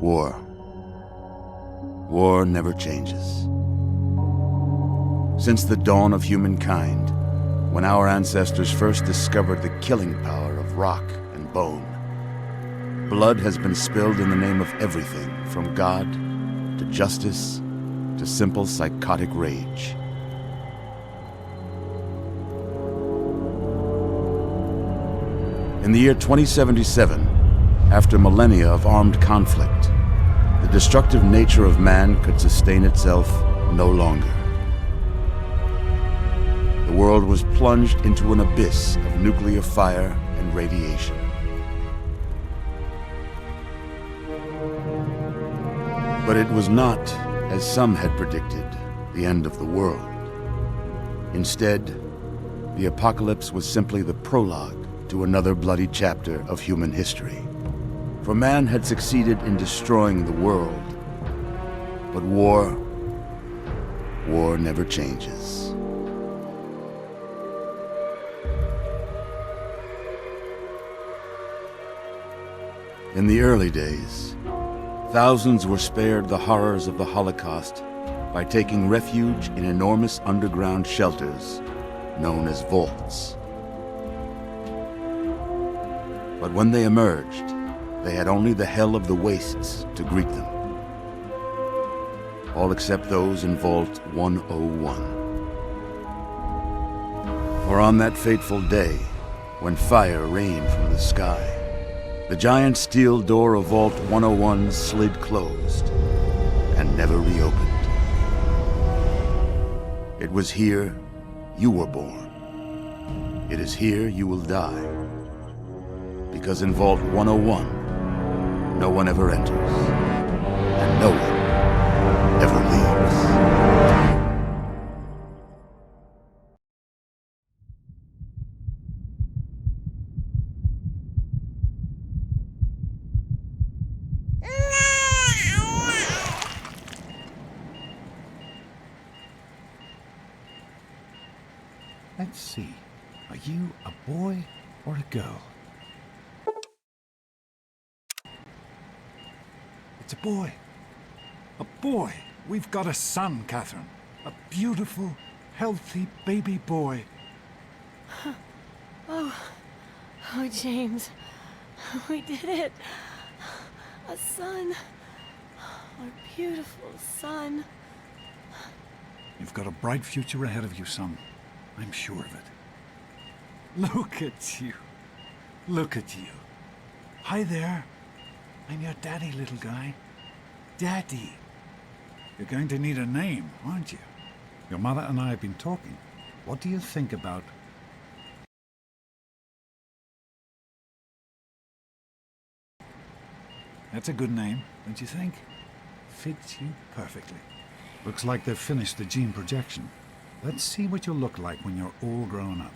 War. War never changes. Since the dawn of humankind, when our ancestors first discovered the killing power of rock and bone, blood has been spilled in the name of everything from God to justice to simple psychotic rage. In the year 2077, after millennia of armed conflict, the destructive nature of man could sustain itself no longer. The world was plunged into an abyss of nuclear fire and radiation. But it was not, as some had predicted, the end of the world. Instead, the apocalypse was simply the prologue to another bloody chapter of human history. For man had succeeded in destroying the world, but war never changes. In the early days, thousands were spared the horrors of the Holocaust by taking refuge in enormous underground shelters known as vaults. But when they emerged, they had only the hell of the wastes to greet them. All except those in Vault 101. For on that fateful day, when fire rained from the sky, the giant steel door of Vault 101 slid closed and never reopened. It was here you were born. It is here you will die. Because in Vault 101, no one ever enters, and no one ever leaves. Let's see. Are you a boy or a girl? It's a boy. A boy. We've got a son, Catherine. A beautiful, healthy baby boy. Oh, James. We did it. A son. Our beautiful son. You've got a bright future ahead of you, son. I'm sure of it. Look at you. Look at you. Hi there. I'm your daddy, little guy. Daddy. You're going to need a name, aren't you? Your mother and I have been talking. What do you think about... That's a good name, don't you think? Fits you perfectly. Looks like they've finished the gene projection. Let's see what you'll look like when you're all grown up.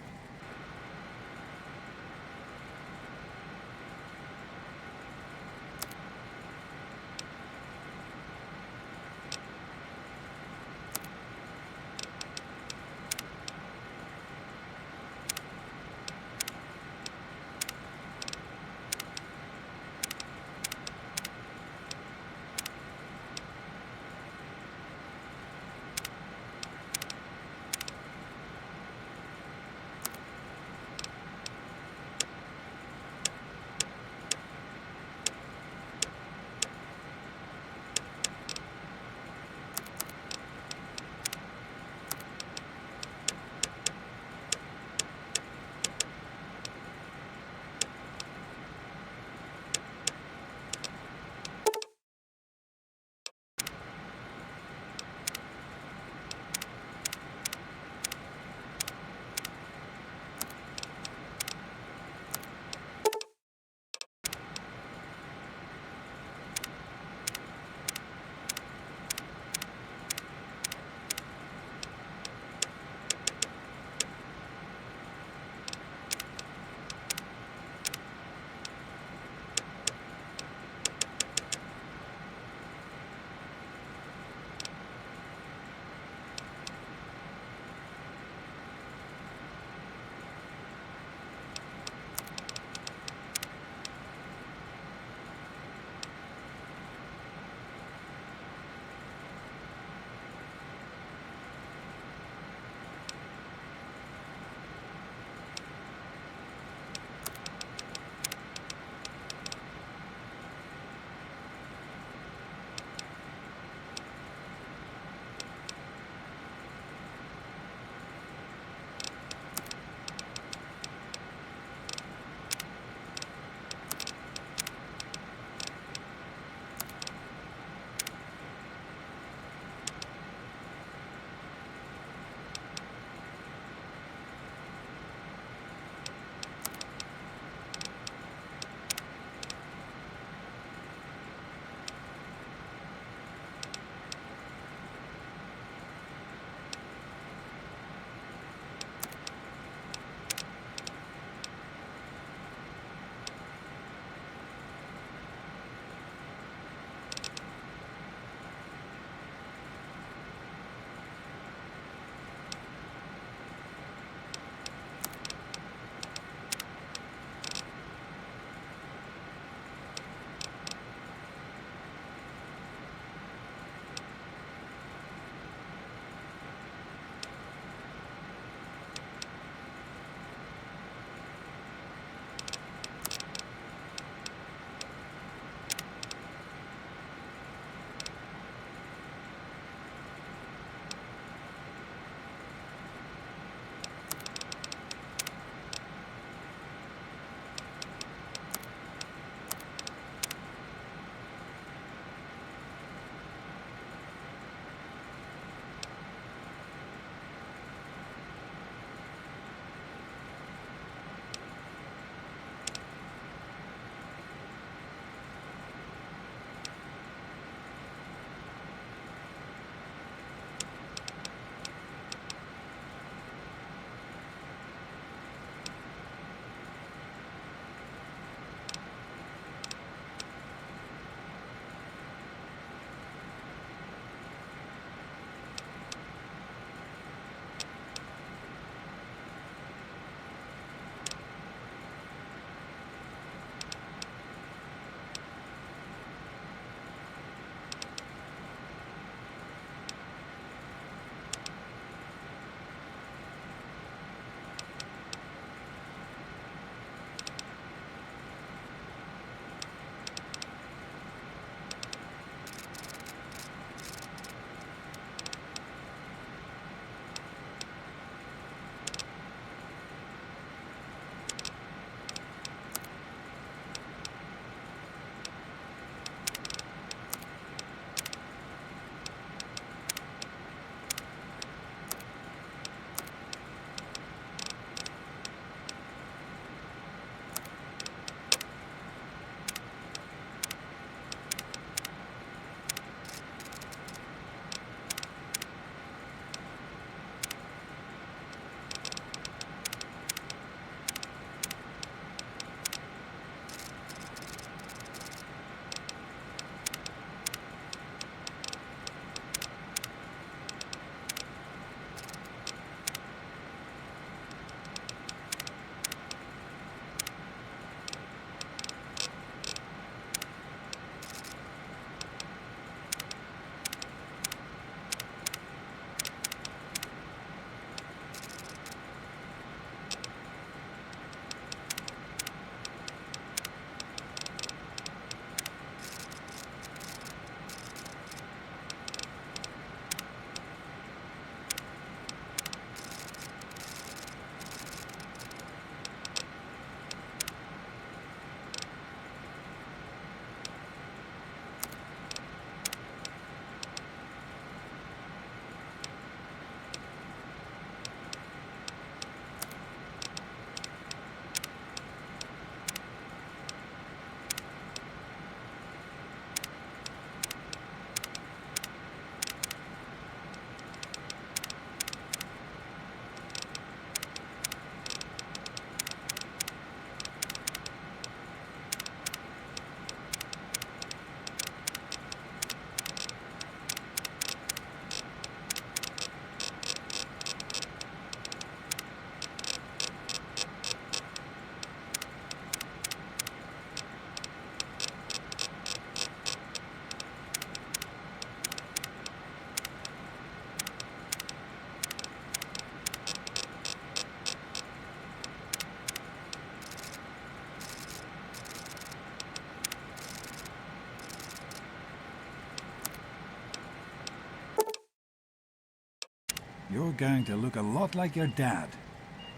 You're going to look a lot like your dad.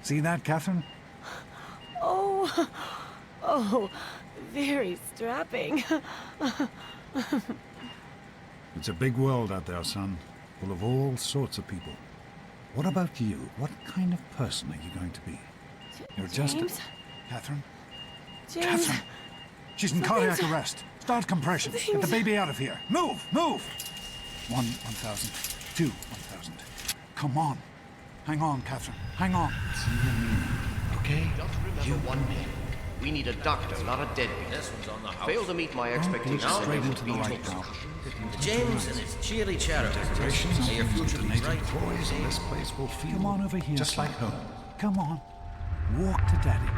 See that, Catherine? Oh, oh, very strapping. It's a big world out there, son, full of all sorts of people. What about you? What kind of person are you going to be? You're just James? Catherine? James, Catherine! She's in cardiac arrest. Start compression. Get the baby out of here. Move! Move! 1,000. 2, 1,000. Come on. Hang on, Catherine. Hang on. See you in a minute. Okay? Just remember one thing. We need a doctor, not a deadbeat. This one's on the house. Fail to meet my expectations. Straight into the light now. James and his cheery chatter. May your future be bright. Employees in this place will feel. Come on over here. Just like home. Come on. Walk to Daddy.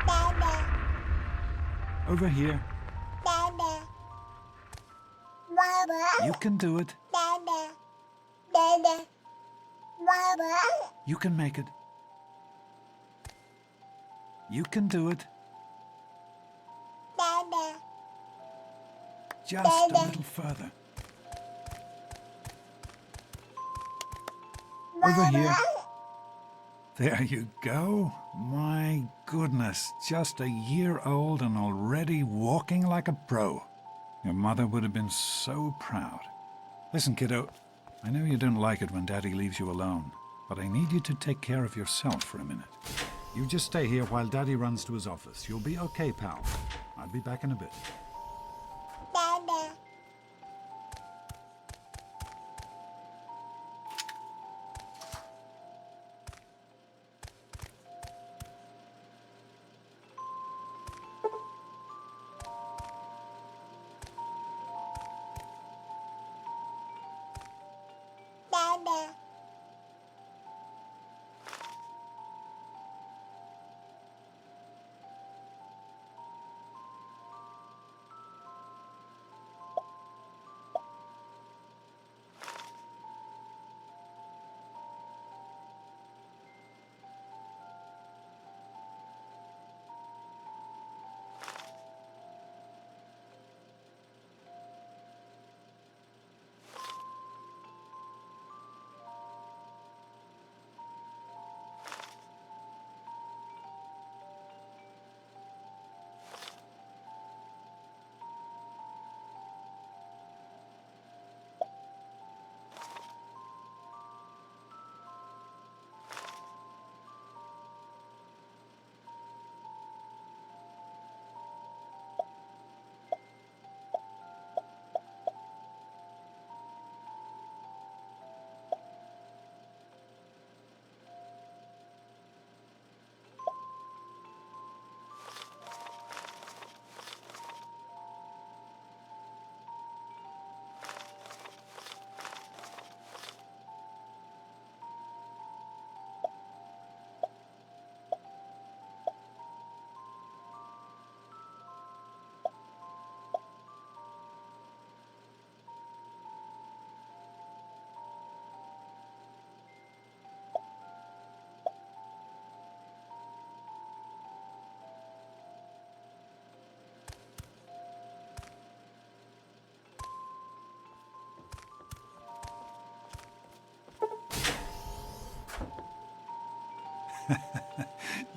Dada, Over here. Dada, Baba, You can do it. Dada, Dada, Baba, You can make it. You can do it. Dada, Just a little further. Over here. There you go. My goodness, just a year old and already walking like a pro. Your mother would have been so proud. Listen, kiddo, I know you don't like it when Daddy leaves you alone, but I need you to take care of yourself for a minute. You just stay here while Daddy runs to his office. You'll be okay, pal. I'll be back in a bit. Dada, Dada,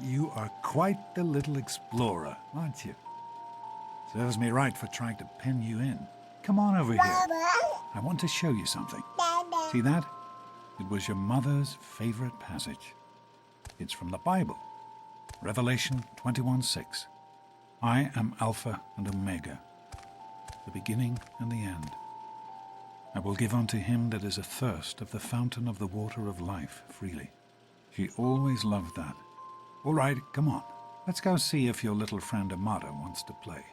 You are quite the little explorer, aren't you? Serves me right for trying to pen you in. Come on over here. Baba, I want to show you something. Dada, See that? It was your mother's favorite passage. It's from the Bible. Revelation 21:6. I am Alpha and Omega, the beginning and the end. I will give unto him that is athirst of the fountain of the water of life freely. She always loved that. All right, come on. Let's go see if your little friend Amada wants to play.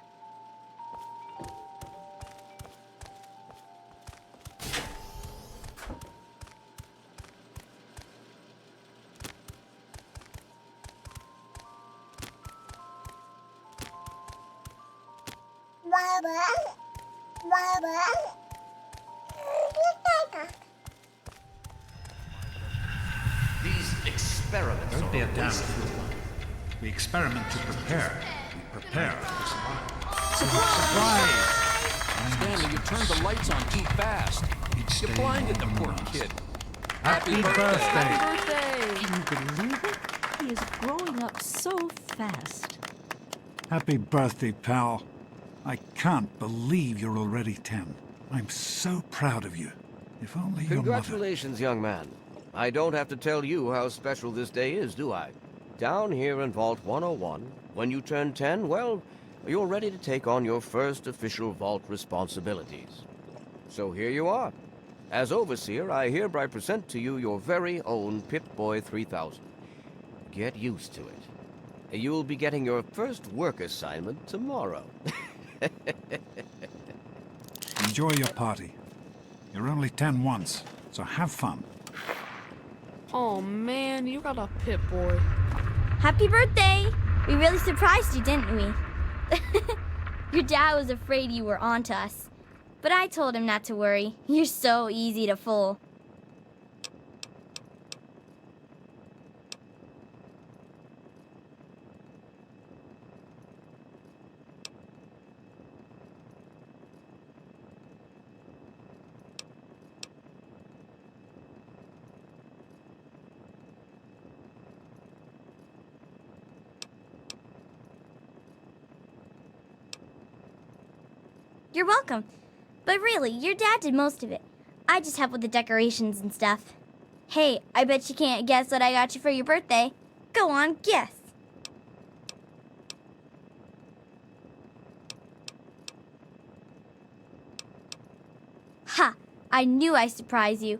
Baba, Baba, These experiments Don't be a are damn wasted. fool. We experiment to prepare. We prepare to survive. Surprise! Stanley, you turned the lights on too fast. Each You day blinded the more poor than last. kid. Happy birthday! Happy birthday! Can you believe it? He is growing up so fast. Happy birthday, pal. I can't believe you're already 10. I'm so proud of you. If only your mother... Congratulations, young man. I don't have to tell you how special this day is, do I? Down here in Vault 101, when you turn 10, well, you're ready to take on your first official Vault responsibilities. So here you are. As Overseer, I hereby present to you your very own Pip-Boy 3000. Get used to it. You'll be getting your first work assignment tomorrow. Enjoy your party. You're only 10 once, so have fun. Oh man, you got a Pip-Boy. Happy birthday! We really surprised you, didn't we? Your dad was afraid you were onto us. But I told him not to worry. You're so easy to fool. You're welcome. But really, your dad did most of it. I just helped with the decorations and stuff. Hey, I bet you can't guess what I got you for your birthday. Go on, guess. Ha! I knew I'd surprise you.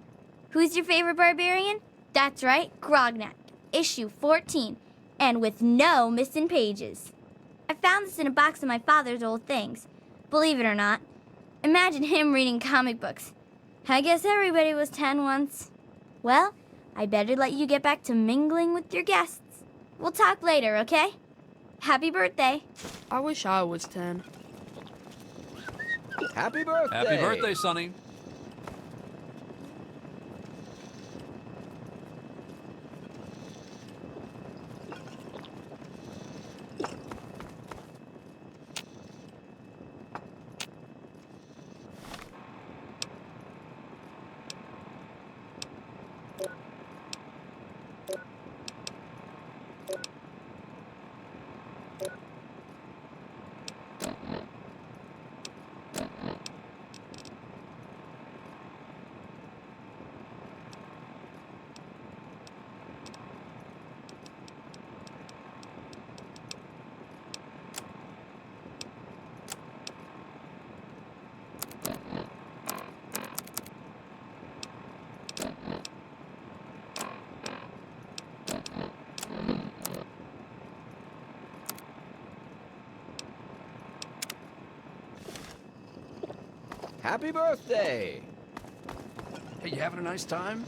Who's your favorite barbarian? That's right, Grognak, issue 14, and with no missing pages. I found this in a box of my father's old things. Believe it or not. Imagine him reading comic books. I guess everybody was 10 once. Well, I better let you get back to mingling with your guests. We'll talk later, okay? Happy birthday. I wish I was 10. Happy birthday! Happy birthday, Sonny. Happy birthday! Hey, you having a nice time?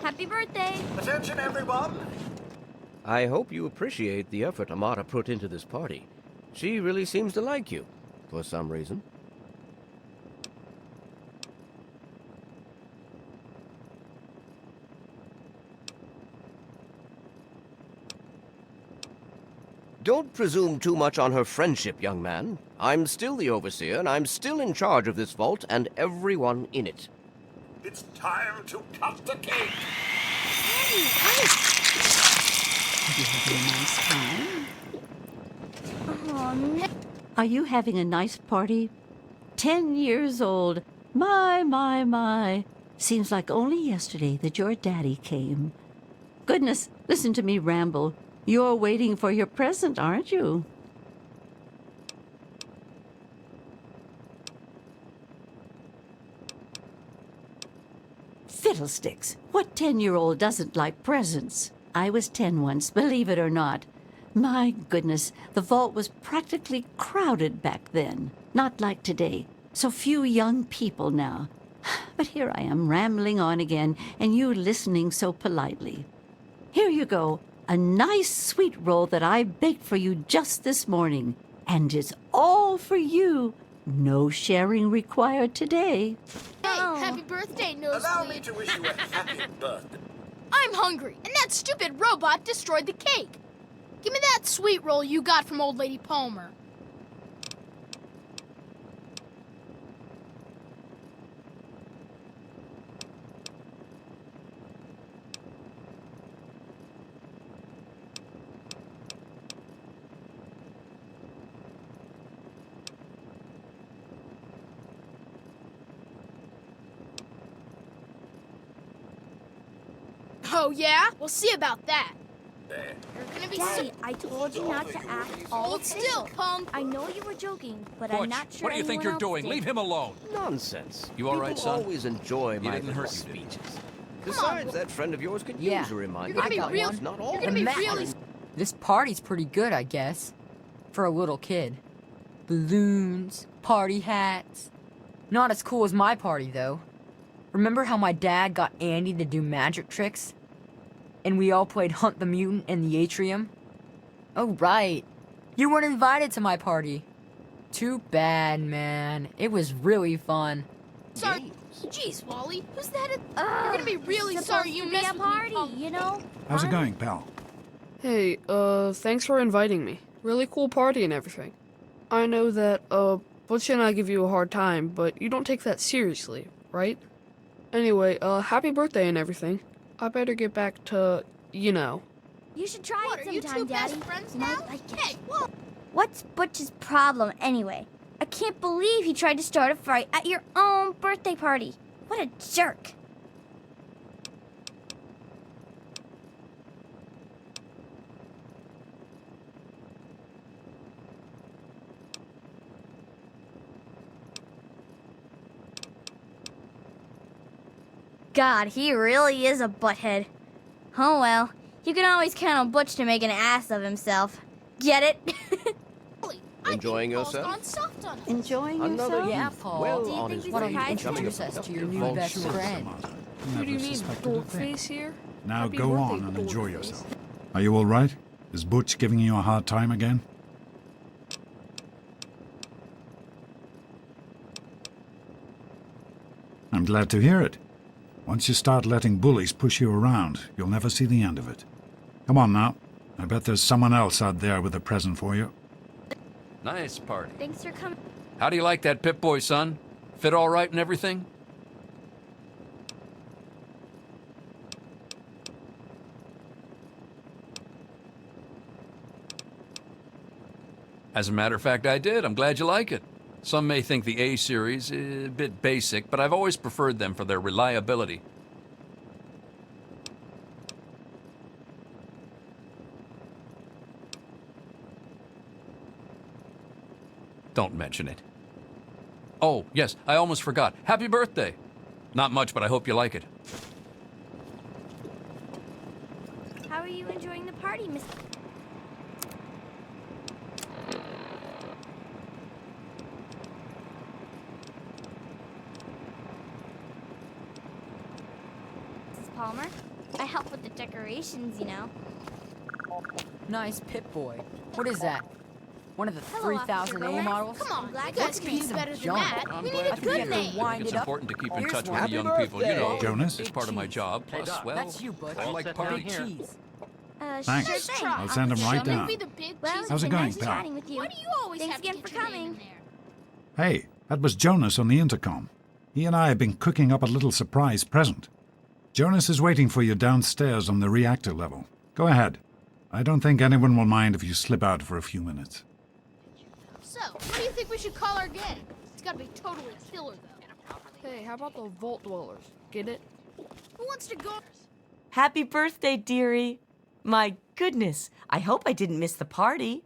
Happy birthday. Attention, everyone! I hope you appreciate the effort Amata put into this party. She really seems to like you, for some reason. Don't presume too much on her friendship, young man. I'm still the Overseer, and I'm still in charge of this vault and everyone in it. It's time to cut the cake! Oh, no. Are you having a nice party? 10 years old. My. Seems like only yesterday that your daddy came. Goodness, listen to me ramble. You're waiting for your present, aren't you? Fiddlesticks! What 10-year-old doesn't like presents? I was 10 once, believe it or not. My goodness, the vault was practically crowded back then. Not like today. So few young people now. But here I am rambling on again, and you listening so politely. Here you go. A nice sweet roll that I baked for you just this morning. And it's all for you. No sharing required today. Hey, happy birthday, Allow me Nosebleed. to wish you a happy birthday. I'm hungry, and that stupid robot destroyed the cake. Give me that sweet roll you got from Old Lady Palmer. Oh, yeah? We'll see about that. You're gonna be Daddy, I told you not to act all Hold still, official. punk. I know you were joking, but Butch, I'm not sure what do you think anyone you're else doing? did. Leave him alone. Nonsense. You all right, People son? always enjoy my didn't little hurt you, did you? speeches. Besides, that friend of yours could use a reminder. You're gonna be that real. life's not all You're gonna be Matt. really. This party's pretty good, I guess. For a little kid. Balloons, party hats. Not as cool as my party, though. Remember how my dad got Andy to do magic tricks? And we all played Hunt the Mutant in the atrium? Oh, right. You weren't invited to my party. Too bad, man. It was really fun. Sorry. Jeez, Wally. Who's that? You're gonna be really sorry you missed a party, you know? How's it Fun. going, pal? Hey, thanks for inviting me. Really cool party and everything. I know that, Butch and I give you a hard time, but you don't take that seriously, right? Anyway, happy birthday and everything. I better get back to, you know. You should try What, it are you sometime, two Daddy. best friends You might now? like it. Hey, whoa. What's Butch's problem, anyway? I can't believe he tried to start a fight at your own birthday party. What a jerk. God, he really is a butthead. Oh well, you can always count on Butch to make an ass of himself. Get it? Enjoying I think Paul's yourself? gone soft on us. Enjoying Another yourself? Yeah, youth Paul. well Do you on think his he's Why way don't you surprised? to becoming a introduce us to your productive new vault best citizen. friend? What do you Never mean, suspected a thing. Dorkface here? Now Happy go birthday, on and enjoy Dorkface. yourself. Are you all right? Is Butch giving you a hard time again? I'm glad to hear it. Once you start letting bullies push you around, you'll never see the end of it. Come on now. I bet there's someone else out there with a present for you. Nice party. Thanks for coming. How do you like that Pip-Boy, son? Fit all right and everything? As a matter of fact, I did. I'm glad you like it. Some may think the A series is a bit basic, but I've always preferred them for their reliability. Don't mention it. Oh, yes, I almost forgot. Happy birthday! Not much, but I hope you like it. How are you enjoying the party, Miss? Mrs. Palmer? I help with the decorations, you know. Nice Pip-Boy. What is that? One of the Hello, Officer 3000A Gomez. models? Come on, glad you you guys like can me. do better than Junk. that. I'm We glad need a to good hear it. name. Wind It's it up. important to keep in Here's touch one. with the young Happy people, you know. birthday. Jonas? It's part of my job. Plus, well, That's you, Butch. I like Big parties. cheese. Thanks. Sure thing. I'll send them right Shall down. we be the big Well, cheese? it's How's it been going, nice pal? chatting with you. Why do you always Thanks have to again get for your name coming. in there? Hey, that was Jonas on the intercom. He and I have been cooking up a little surprise present. Jonas is waiting for you downstairs on the reactor level. Go ahead. I don't think anyone will mind if you slip out for a few minutes. So, what do you think we should call our gang? It's gotta be totally killer, though. Hey, how about the Vault Dwellers? Get it? Who wants to go? Happy birthday, dearie. My goodness, I hope I didn't miss the party.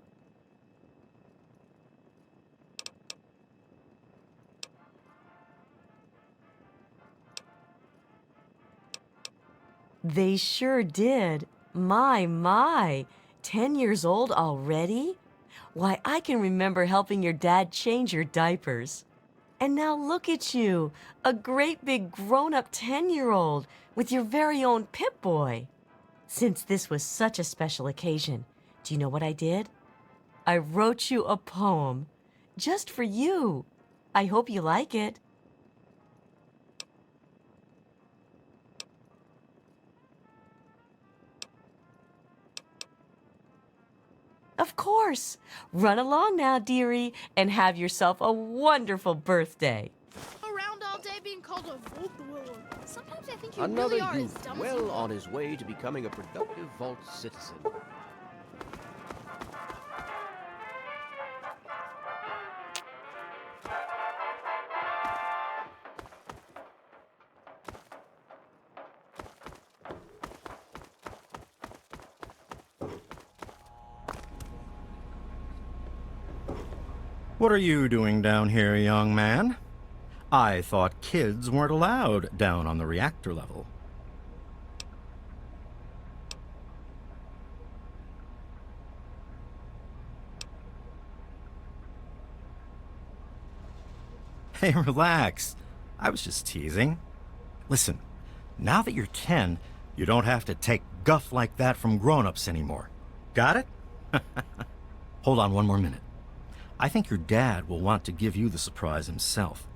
They sure did. My. 10 years old already? Why, I can remember helping your dad change your diapers. And now look at you, a great big grown-up 10-year-old with your very own Pip-Boy. Since this was such a special occasion, do you know what I did? I wrote you a poem, just for you. I hope you like it. Of course. Run along now, dearie, and have yourself a wonderful birthday. Around all day being called a Vault Dweller. Sometimes I think you Another really are as youth dumb as well you on his way to becoming a productive vault citizen. What are you doing down here, young man? I thought kids weren't allowed down on the reactor level. Hey, relax. I was just teasing. Listen, now that you're 10, you don't have to take guff like that from grown-ups anymore. Got it? Hold on one more minute. I think your dad will want to give you the surprise himself.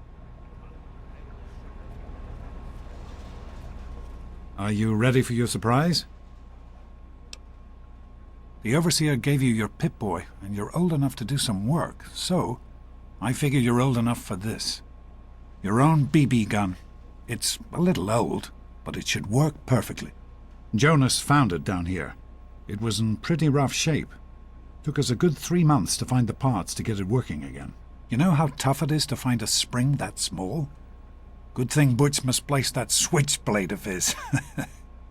Are you ready for your surprise? The overseer gave you your Pip-Boy, and you're old enough to do some work, so I figure you're old enough for this. Your own BB gun. It's a little old, but it should work perfectly. Jonas found it down here. It was in pretty rough shape. Took us a good 3 months to find the parts to get it working again. You know how tough it is to find a spring that small? Good thing Butch misplaced that switchblade of his.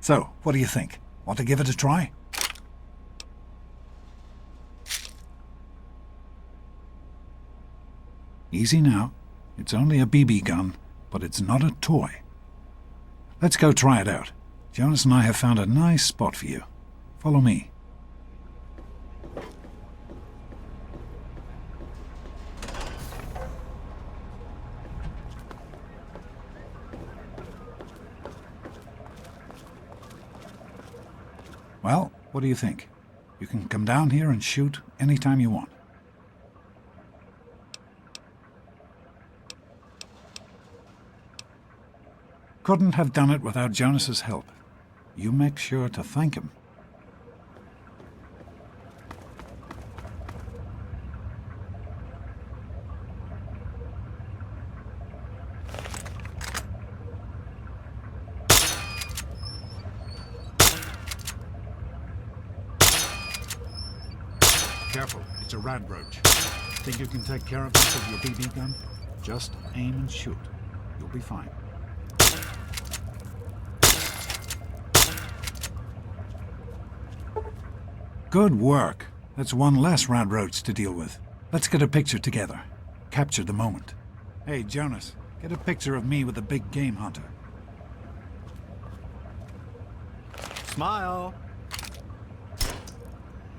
So, what do you think? Want to give it a try? Easy now. It's only a BB gun, but it's not a toy. Let's go try it out. Jonas and I have found a nice spot for you. Follow me. Well, what do you think? You can come down here and shoot anytime you want. Couldn't have done it without Jonas's help. You make sure to thank him. Careful, it's a radroach. Think you can take care of this with your BB gun? Just aim and shoot. You'll be fine. Good work. That's one less radroach to deal with. Let's get a picture together. Capture the moment. Hey, Jonas, get a picture of me with the big game hunter. Smile.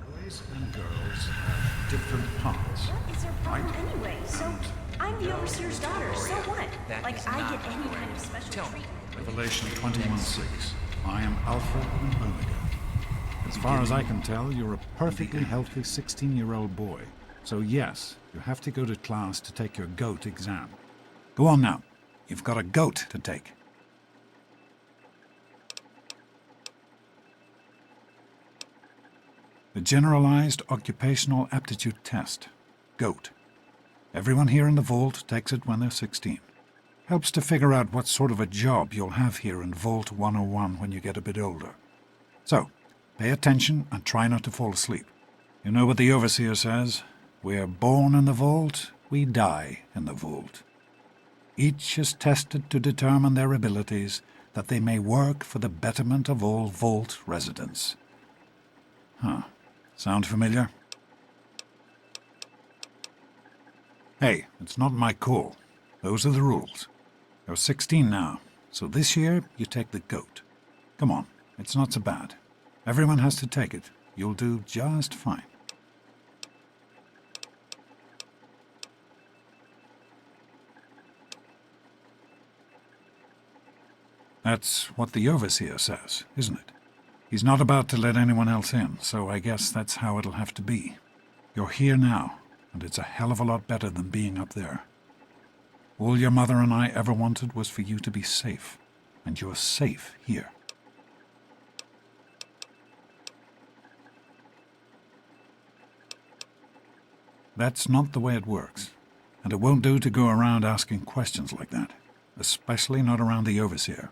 Boys and girls have different parts. What is their problem anyway? So, I'm the overseer's daughter, so what? Like, I get any kind of special treatment. Revelation 21:6. I am Alpha and Omega. As far as I can tell, you're a perfectly healthy 16-year-old boy. So yes, you have to go to class to take your GOAT exam. Go on now. You've got a GOAT to take. The Generalized Occupational Aptitude Test. GOAT. Everyone here in the Vault takes it when they're 16. Helps to figure out what sort of a job you'll have here in Vault 101 when you get a bit older. So, pay attention and try not to fall asleep. You know what the Overseer says? We're born in the Vault, we die in the Vault. Each is tested to determine their abilities, that they may work for the betterment of all Vault residents. Huh. Sound familiar? Hey, it's not my call. Those are the rules. You're 16 now, so this year you take the GOAT. Come on, it's not so bad. Everyone has to take it. You'll do just fine. That's what the Overseer says, isn't it? He's not about to let anyone else in, so I guess that's how it'll have to be. You're here now, and it's a hell of a lot better than being up there. All your mother and I ever wanted was for you to be safe, and you're safe here. That's not the way it works, and it won't do to go around asking questions like that, especially not around the Overseer.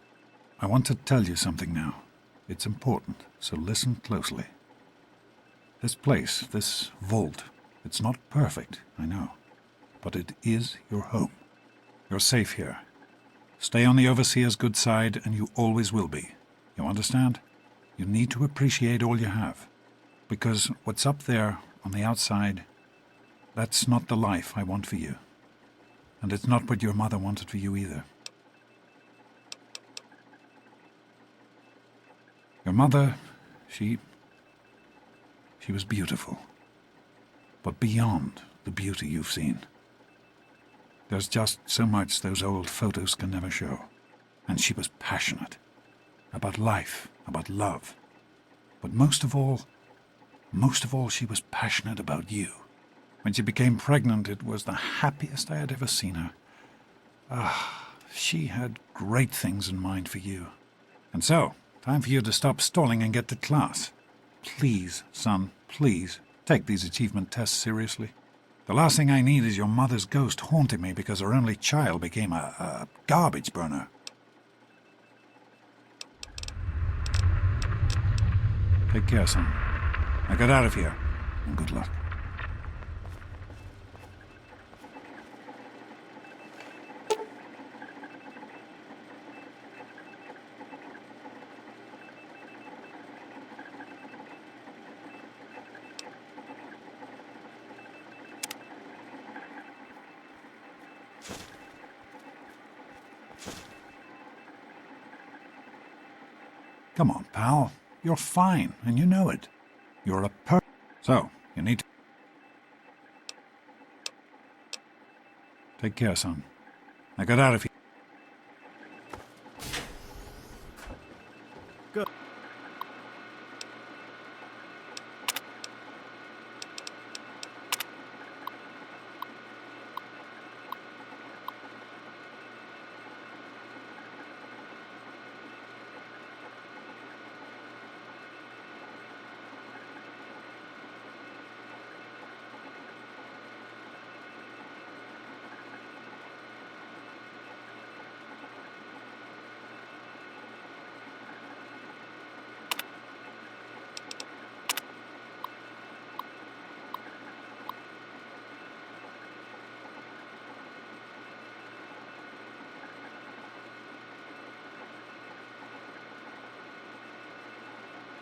I want to tell you something now. It's important, so listen closely. This place, this vault, it's not perfect, I know, but it is your home. You're safe here. Stay on the Overseer's good side, and you always will be. You understand? You need to appreciate all you have, because what's up there on the outside, That's not the life I want for you. And it's not what your mother wanted for you either. Your mother, she was beautiful. But beyond the beauty you've seen. There's just so much those old photos can never show. And she was passionate. About life, about love. But most of all, she was passionate about you. When she became pregnant, it was the happiest I had ever seen her. She had great things in mind for you. And so, time for you to stop stalling and get to class. Please, son, please, take these achievement tests seriously. The last thing I need is your mother's ghost haunting me because her only child became a garbage burner. Take care, son. Now get out of here, and good luck. Come on, pal. You're fine, and you know it. You're a So, you need to... Take care, son. Now get out of here. Good.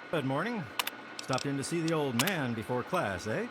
Good morning. Stopped in to see the old man before class, eh?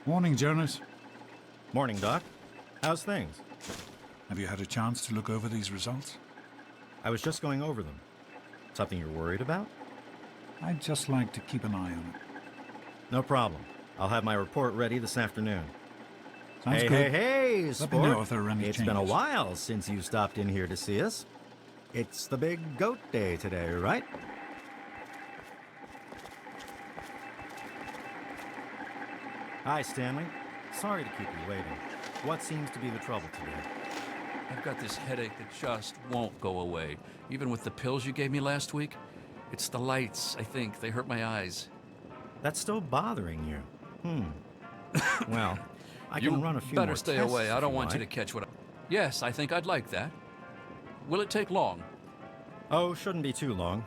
Morning, Jonas. Morning, Doc. How's things? Have you had a chance to look over these results? I was just going over them. Something you're worried about? I'd just like to keep an eye on it. No problem. I'll have my report ready this afternoon. Sounds hey, good. Hey, Let sport. me know if there are any It's changes. been a while since you stopped in here to see us. It's the big goat day today, right? Hi, Stanley. Sorry to keep you waiting. What seems to be the trouble today? I've got this headache that just won't go away, even with the pills you gave me last week. It's the lights, I think. They hurt my eyes. That's still bothering you. Well, I You can run a few better more stay tests away. I if don't want you to like. catch what I... Yes, I think I'd like that. Will it take long? Oh, shouldn't be too long.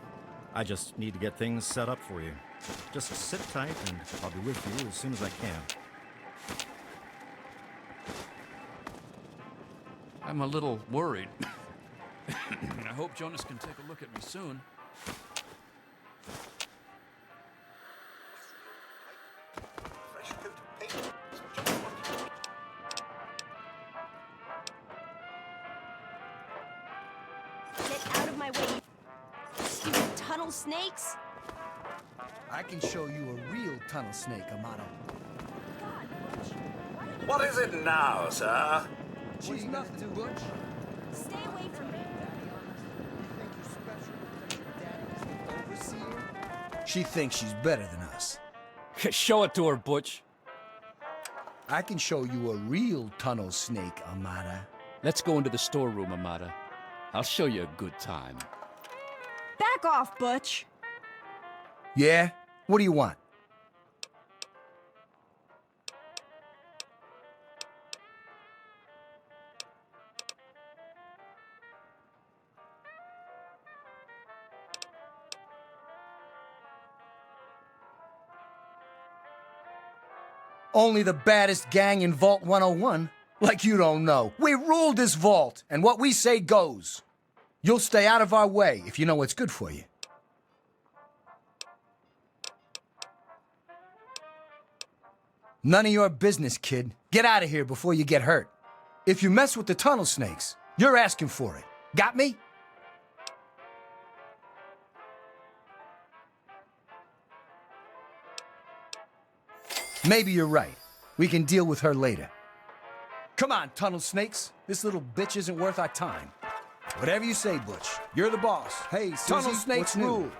I just need to get things set up for you. Just sit tight and I'll be with you as soon as I can. I'm a little worried. I hope Jonas can take a look at me soon. Get out of my way, you stupid tunnel snakes! I can show you a real tunnel snake, Amato. What is it now, sir? She's nothing, Butch. Stay away from me. She thinks she's better than us. Show it to her, Butch. I can show you a real tunnel snake, Amata. Let's go into the storeroom, Amata. I'll show you a good time. Back off, Butch! Yeah? What do you want? Only the baddest gang in Vault 101? Like you don't know. We ruled this vault, and what we say goes. You'll stay out of our way if you know what's good for you. None of your business, kid. Get out of here before you get hurt. If you mess with the tunnel snakes, you're asking for it. Got me? Maybe you're right. We can deal with her later. Come on, tunnel snakes. This little bitch isn't worth our time. Whatever you say, Butch. You're the boss. Hey, Susie, tunnel snakes rule.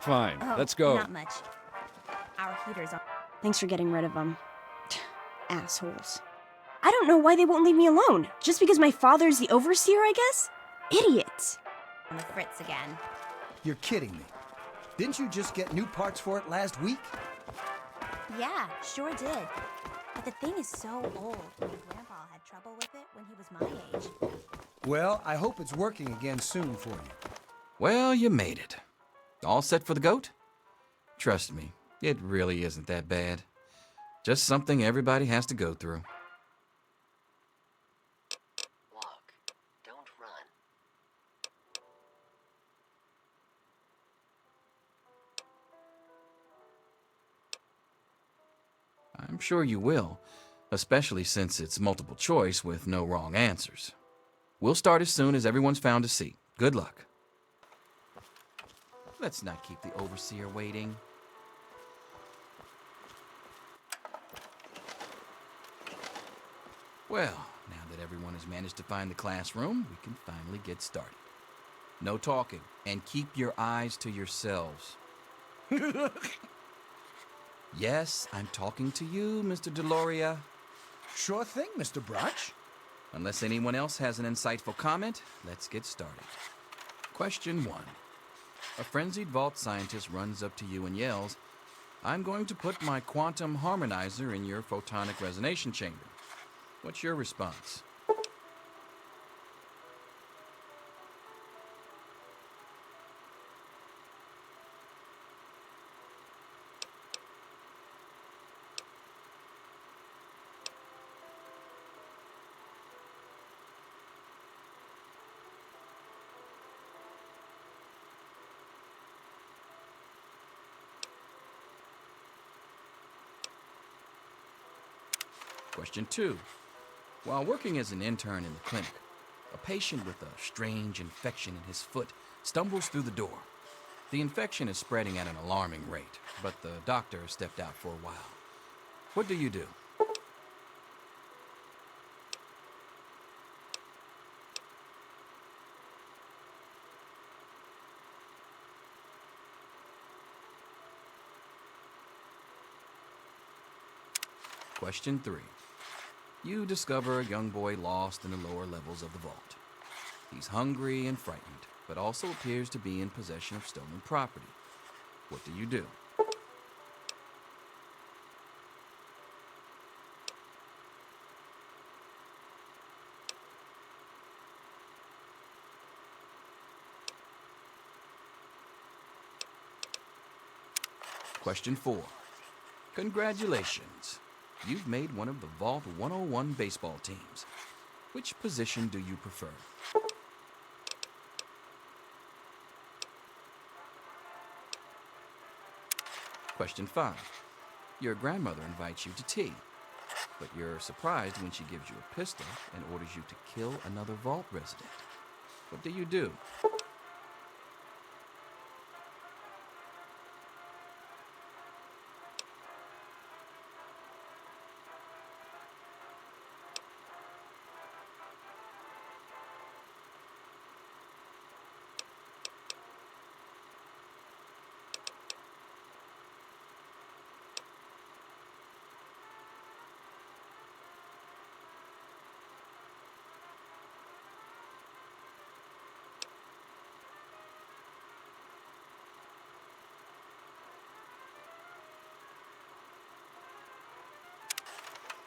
Fine, Oh, let's go. Not much. Our heater's on. Thanks for getting rid of them. Assholes. I don't know why they won't leave me alone. Just because my father's the overseer, I guess? Idiots. On the fritz again. You're kidding me. Didn't you just get new parts for it last week? Yeah, sure did. But the thing is so old. My grandpa had trouble with it when he was my age. Well, I hope it's working again soon for you. Well, you made it. All set for the goat? Trust me, it really isn't that bad. Just something everybody has to go through. Walk. Don't run. I'm sure you will, especially since it's multiple choice with no wrong answers. We'll start as soon as everyone's found a seat. Good luck. Let's not keep the overseer waiting. Well, now that everyone has managed to find the classroom, we can finally get started. No talking, and keep your eyes to yourselves. Yes, I'm talking to you, Mr. Deloria. Sure thing, Mr. Brotch. Unless anyone else has an insightful comment, let's get started. Question 1. A frenzied vault scientist runs up to you and yells, "I'm going to put my quantum harmonizer in your photonic resonation chamber." What's your response? Question 2. While working as an intern in the clinic, a patient with a strange infection in his foot stumbles through the door. The infection is spreading at an alarming rate, but the doctor has stepped out for a while. What do you do? Question 3. You discover a young boy lost in the lower levels of the vault. He's hungry and frightened, but also appears to be in possession of stolen property. What do you do? Question 4. Congratulations. You've made one of the Vault 101 baseball teams. Which position do you prefer? Question 5. Your grandmother invites you to tea, but you're surprised when she gives you a pistol and orders you to kill another vault resident. What do you do?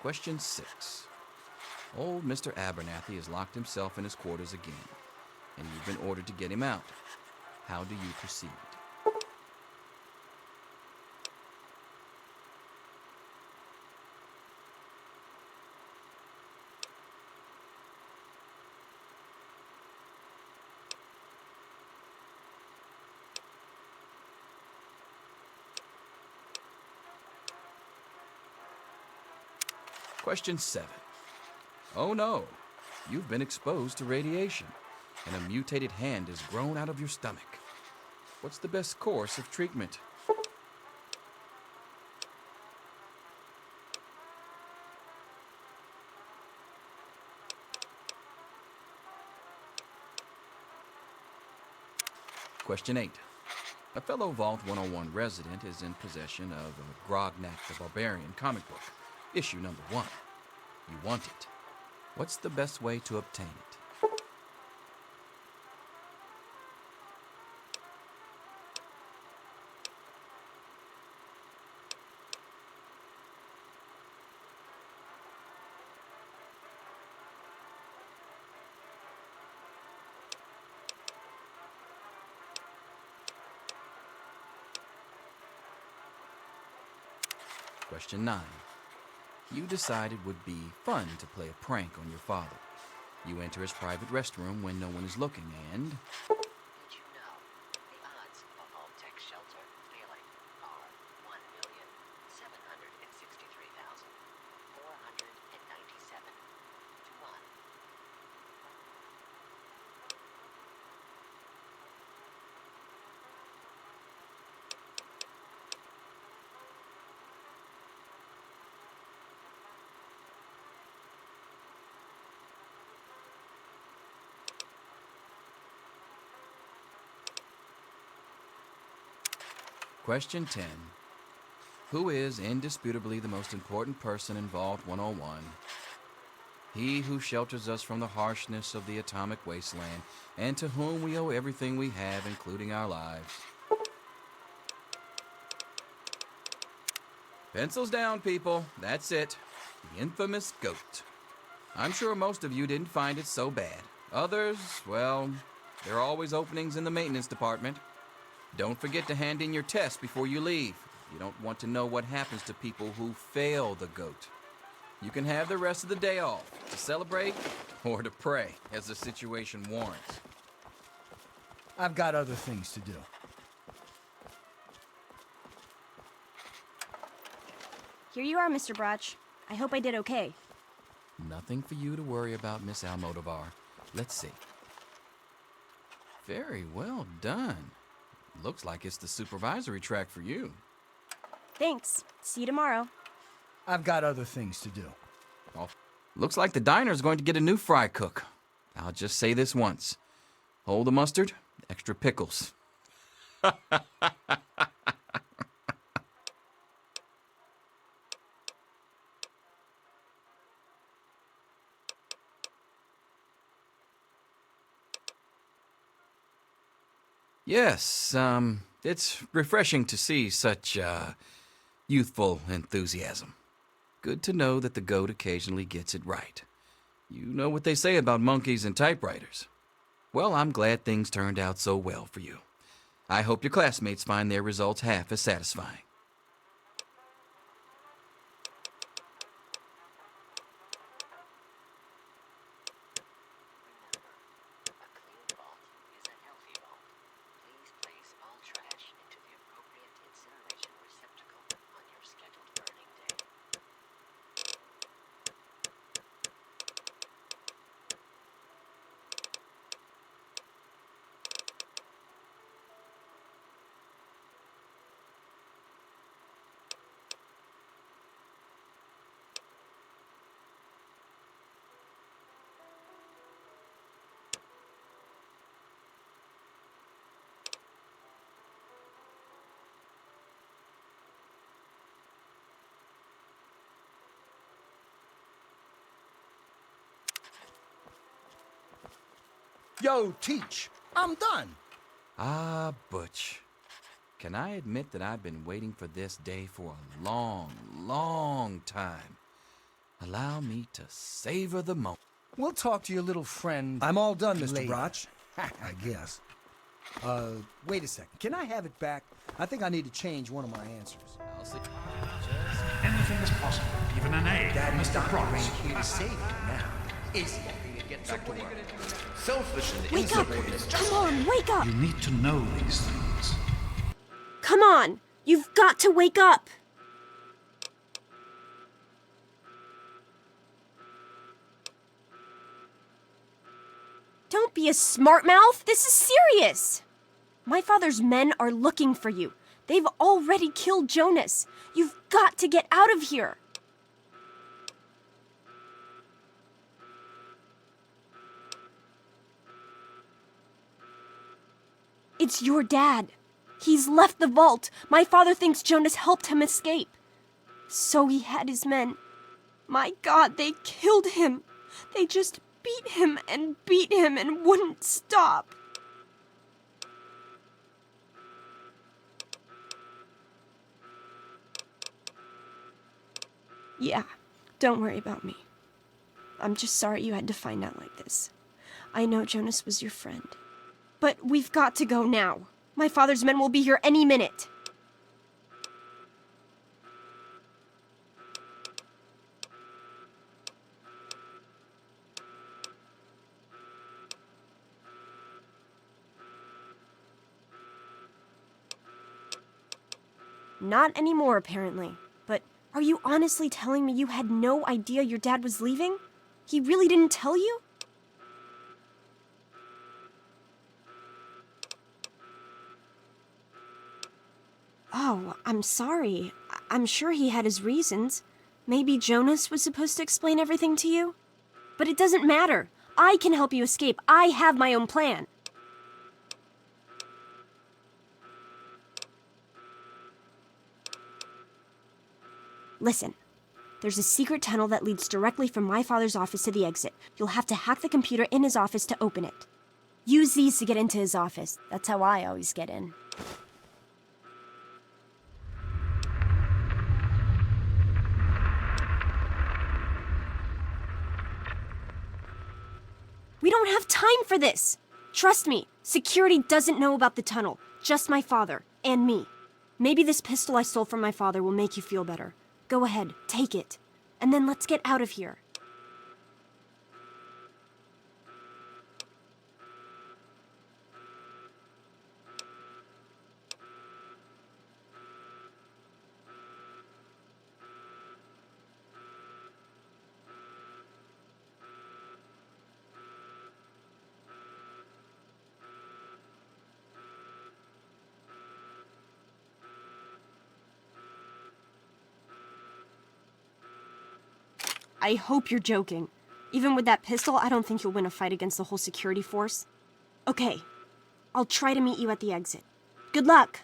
Question 6. Old Mr. Abernathy has locked himself in his quarters again, and you've been ordered to get him out. How do you proceed? Question 7. Oh no, you've been exposed to radiation, and a mutated hand has grown out of your stomach. What's the best course of treatment? Question 8. A fellow Vault 101 resident is in possession of a Grognak the Barbarian comic book, issue number 1. You want it. What's the best way to obtain it? Question 9. You decided it would be fun to play a prank on your father. You enter his private restroom when no one is looking and... Did you know the odds of a vault tech shelter failing are 1,763,497 to 1? Question 10. Who is indisputably the most important person in Vault 101? He who shelters us from the harshness of the atomic wasteland, and to whom we owe everything we have, including our lives. Pencils down, people. That's it. The infamous goat. I'm sure most of you didn't find it so bad. Others, well, there are always openings in the maintenance department. Don't forget to hand in your test before you leave. You don't want to know what happens to people who fail the goat. You can have the rest of the day off to celebrate or to pray as the situation warrants. I've got other things to do. Here you are, Mr. Brotch. I hope I did okay. Nothing for you to worry about, Miss Almodovar. Let's see. Very well done. Looks like it's the supervisory track for you. Thanks. See you tomorrow. I've got other things to do. Oh, looks like the diner's going to get a new fry cook. I'll just say this once. Hold the mustard, extra pickles. Yes, it's refreshing to see such, youthful enthusiasm. Good to know that the goat occasionally gets it right. You know what they say about monkeys and typewriters. Well, I'm glad things turned out so well for you. I hope your classmates find their results half as satisfying. Yo, Teach, I'm done. Ah, Butch. Can I admit that I've been waiting for this day for a long, long time? Allow me to savor the moment. We'll talk to your little friend. I'm all done, Mr. Broch. I guess. Wait a second. Can I have it back? I think I need to change one of my answers. I'll see. Anything is possible, even an A. Mr. Broch. Here to save you now. Is Get back to work. Selfish and Wake up! insubordinate. Come on, wake up! You need to know these things. Come on! You've got to wake up! Don't be a smart mouth! This is serious! My father's men are looking for you. They've already killed Jonas. You've got to get out of here! It's your dad. He's left the vault. My father thinks Jonas helped him escape. So he had his men. My God, they killed him. They just beat him and wouldn't stop. Yeah, don't worry about me. I'm just sorry you had to find out like this. I know Jonas was your friend. But we've got to go now. My father's men will be here any minute. Not anymore, apparently. But are you honestly telling me you had no idea your dad was leaving? He really didn't tell you? Oh, I'm sorry. I'm sure he had his reasons. Maybe Jonas was supposed to explain everything to you? But it doesn't matter. I can help you escape. I have my own plan. Listen, there's a secret tunnel that leads directly from my father's office to the exit. You'll have to hack the computer in his office to open it. Use these to get into his office. That's how I always get in. We don't have time for this! Trust me, security doesn't know about the tunnel. Just my father, and me. Maybe this pistol I stole from my father will make you feel better. Go ahead, take it. And then let's get out of here. I hope you're joking. Even with that pistol, I don't think you'll win a fight against the whole security force. Okay, I'll try to meet you at the exit. Good luck!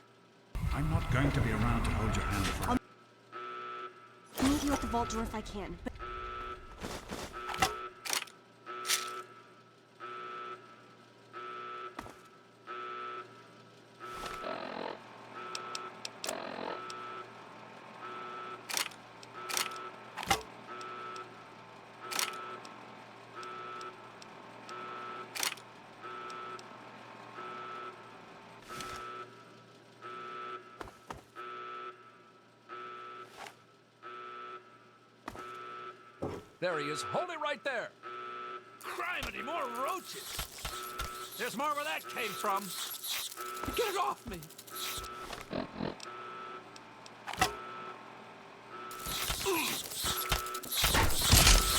I'm not going to be around to hold your hand forever. I'll meet you at the vault door if I can, but... There he is. Hold it right there. Criminy, more roaches. There's more where that came from. Get it off me.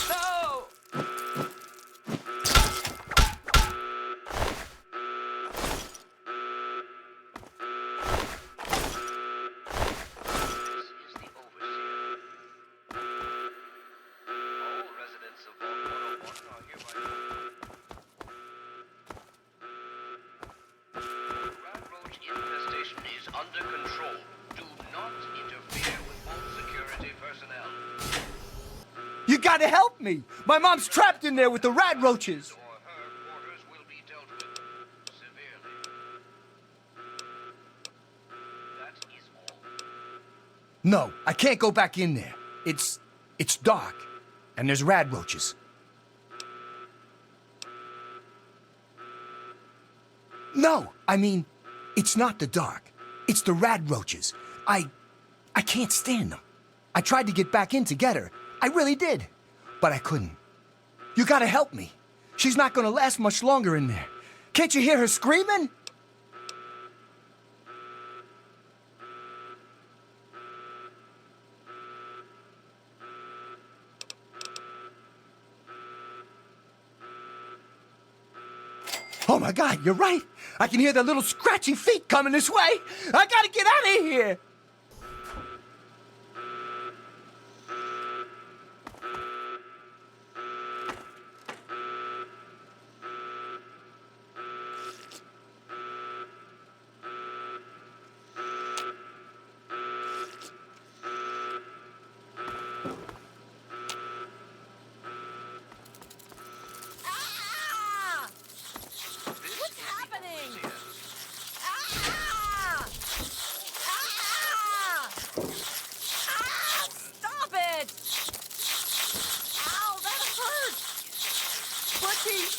No! Under control. Do not interfere with vault security personnel. You gotta help me! My mom's trapped in there with the rat roaches! Or her quarters will be dealt No, I can't go back in there. It's dark, and there's rad roaches. No, I mean, it's not the dark. It's the rad roaches. I can't stand them. I tried to get back in to get her. I really did. But I couldn't. You gotta help me. She's not gonna last much longer in there. Can't you hear her screaming? Oh my God, you're right. I can hear their little scratchy feet coming this way. I gotta get out of here.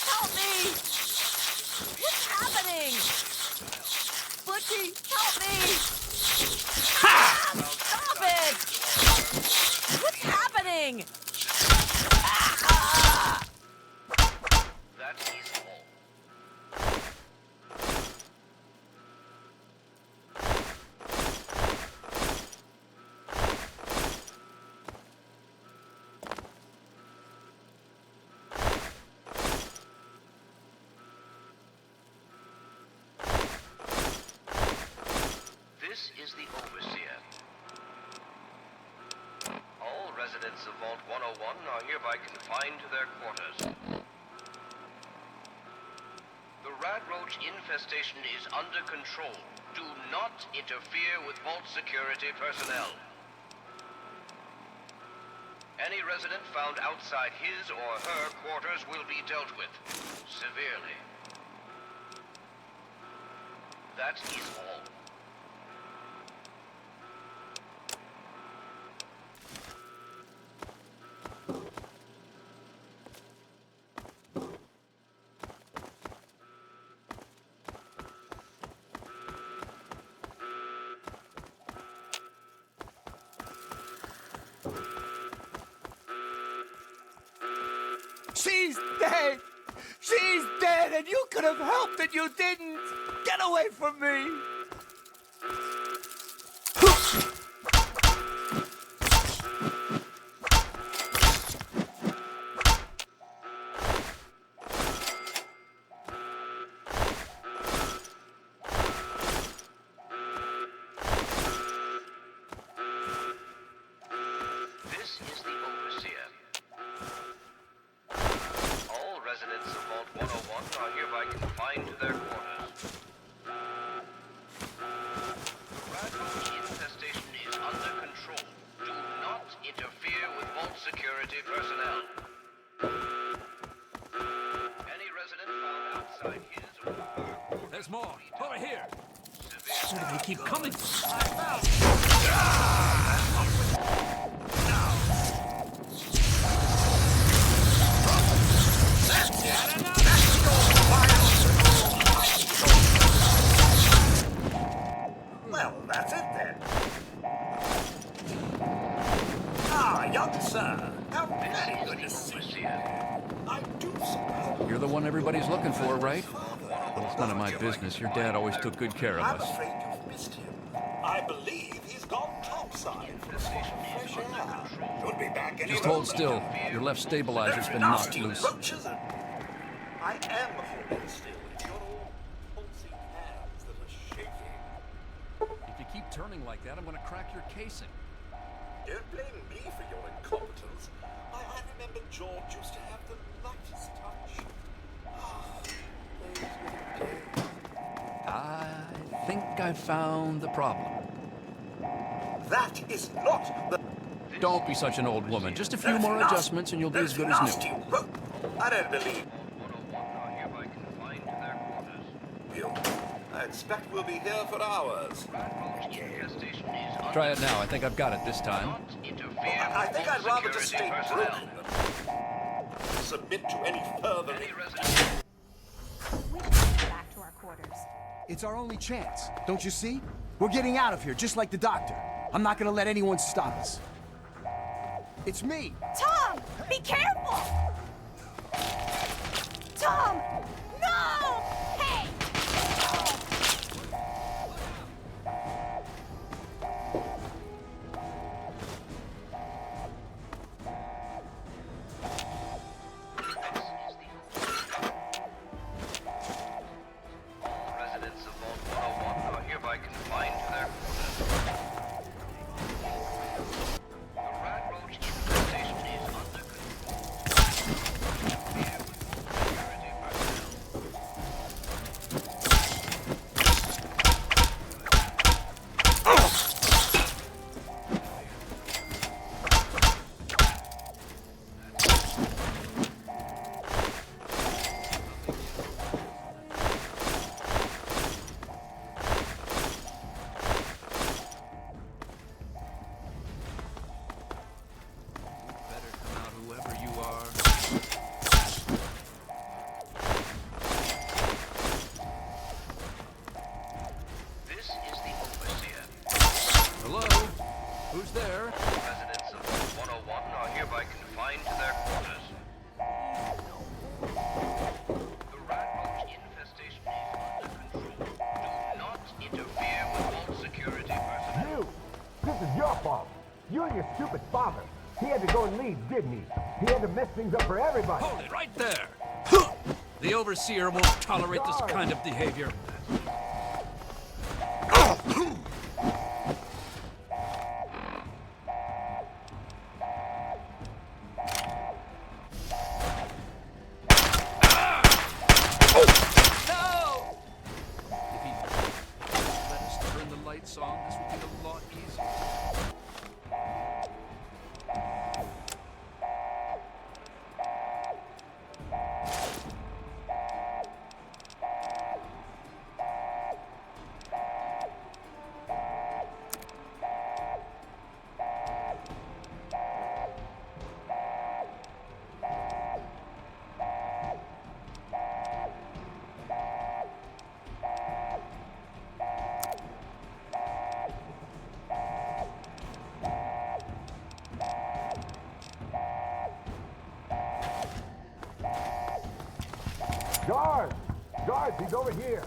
Help me! What's happening? Butchie, help me! Ah, stop it! What's happening? Ah! That is all. This is the overseer. All residents of Vault 101 are hereby confined to their quarters. The rat roach infestation is under control. Do not interfere with Vault security personnel. Any resident found outside his or her quarters will be dealt with severely. That is all. She's dead! She's dead, and you could have helped and you didn't! Get away from me! This is the overseer. All residents of Vault 101 are hereby confined to their quarters. The rat roach infestation is under control. Do not interfere with Vault security personnel. Any resident found outside his or her quarters. There's more. Over here. Severe. They keep coming. Well, that's it then. Ah, young sir. How very good to see you. I do suppose. You're the one everybody's looking for, right? Well, it's none of my business. Your dad always took good care of I'm us. afraid you've missed him. I believe he's gone topside for a fresh air. Should be back any Just hold moment. still. Your left stabilizer's been knocked Nasty loose. roaches and- I am holding still. It's your old pulsing hands that are shaking. If you keep turning like that, I'm gonna crack your casing. Don't blame me for your incompetence. I remember George used to have the lightest touch. Ah, those were the days. I think I found the problem. That is not the... Don't be such an old woman. Just a few more adjustments and you'll be as good as nasty new. rope. I don't believe you. I expect we'll be here for hours. Rat roach infestation Try it now. I think I've got it this time. I think I'd rather just stay broken than submit to any further. We should get back to our quarters. It's our only chance, don't you see? We're getting out of here, just like the doctor. I'm not gonna let anyone stop us. It's me! Tom! Be careful! Tom! No! Hey! Residents of Vault 101 are hereby confined to their quarters. The rat roach infestation is under control. Here with security personnel. Better come out, whoever you are. This is the overseer. Hello? Who's there? Residents of Vault 101 are hereby confined to their quarters. The rat roach infestation is under control. Do not interfere with Vault security personnel. This is your fault. You and your stupid father. He had to go and leave, didn't he? He had to mess things up for everybody. Hold it right there! The Overseer won't tolerate this kind of behavior. No! If he let us turn the lights on, this would be a lot easier. Guards! Guards, he's over here.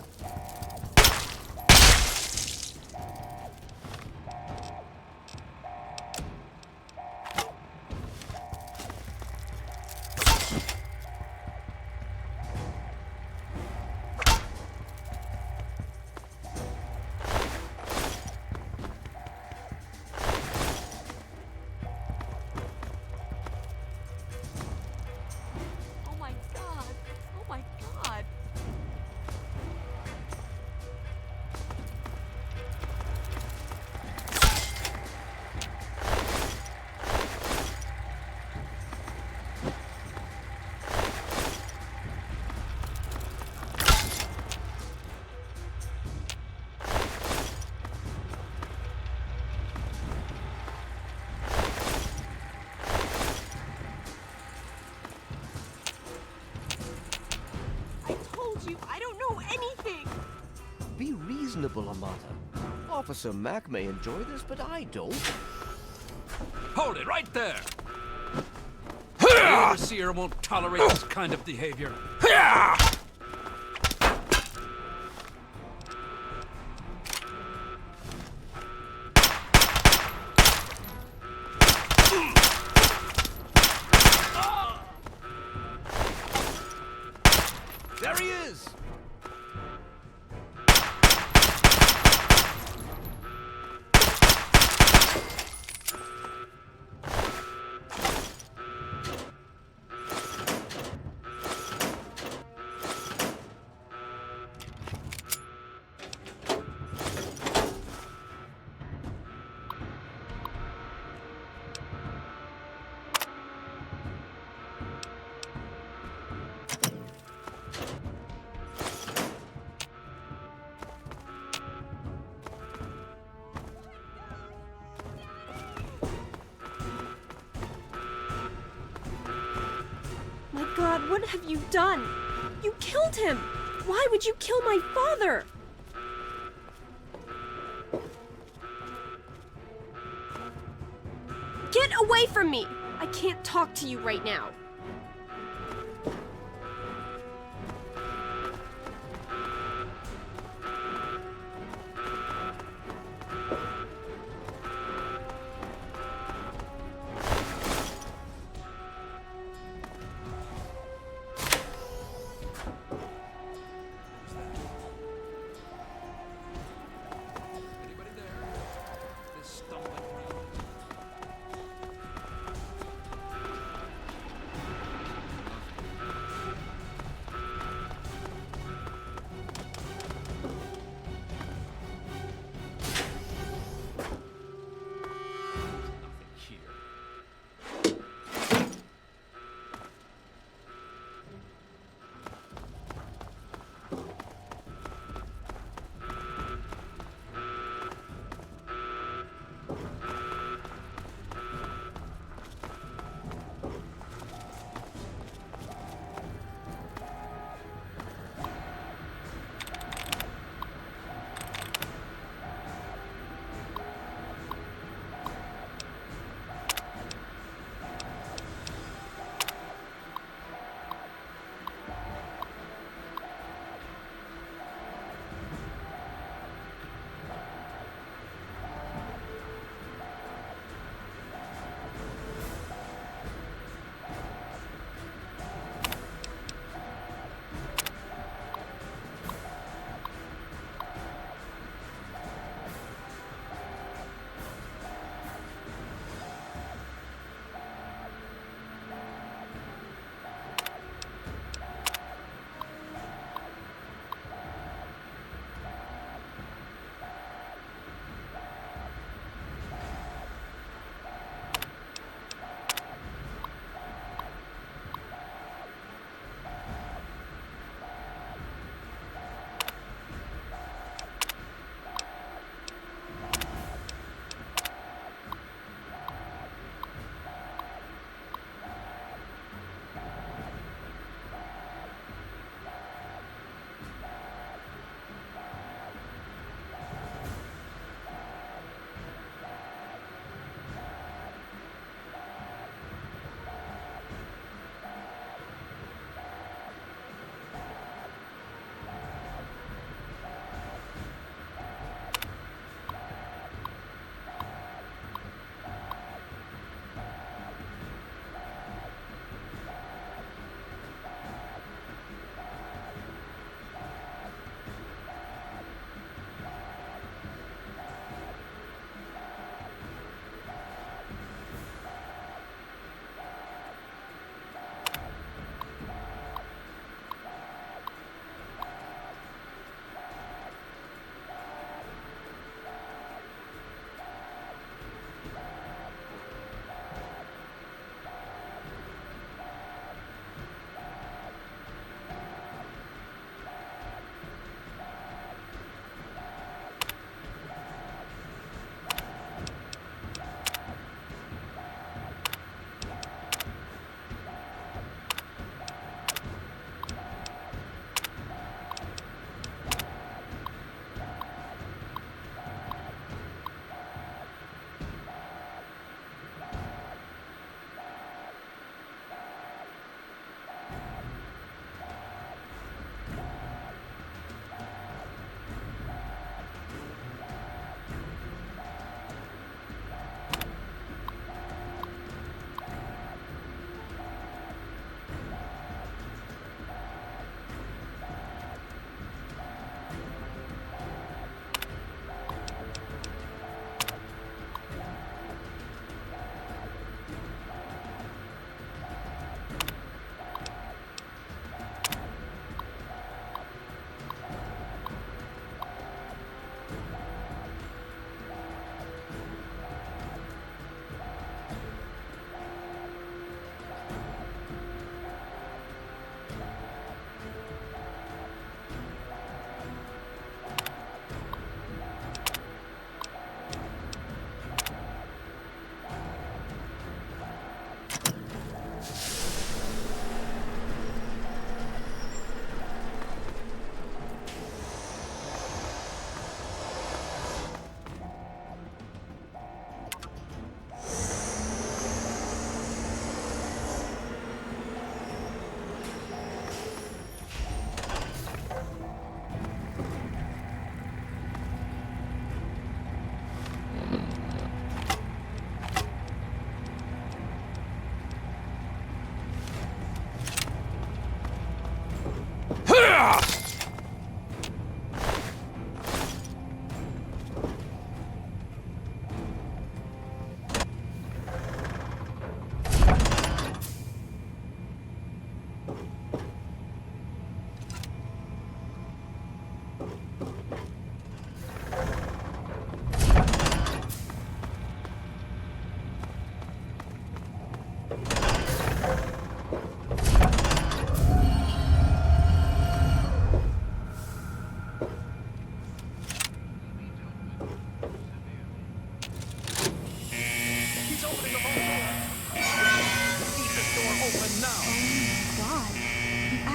Oh my god. Oh my god. I told you, I don't know anything! Be reasonable, Amata. Officer Mack may enjoy this, but I don't. Hold it right there! The Overseer won't tolerate this kind of behavior. There he is! What have you done? You killed him! Why would you kill my father? Get away from me! I can't talk to you right now.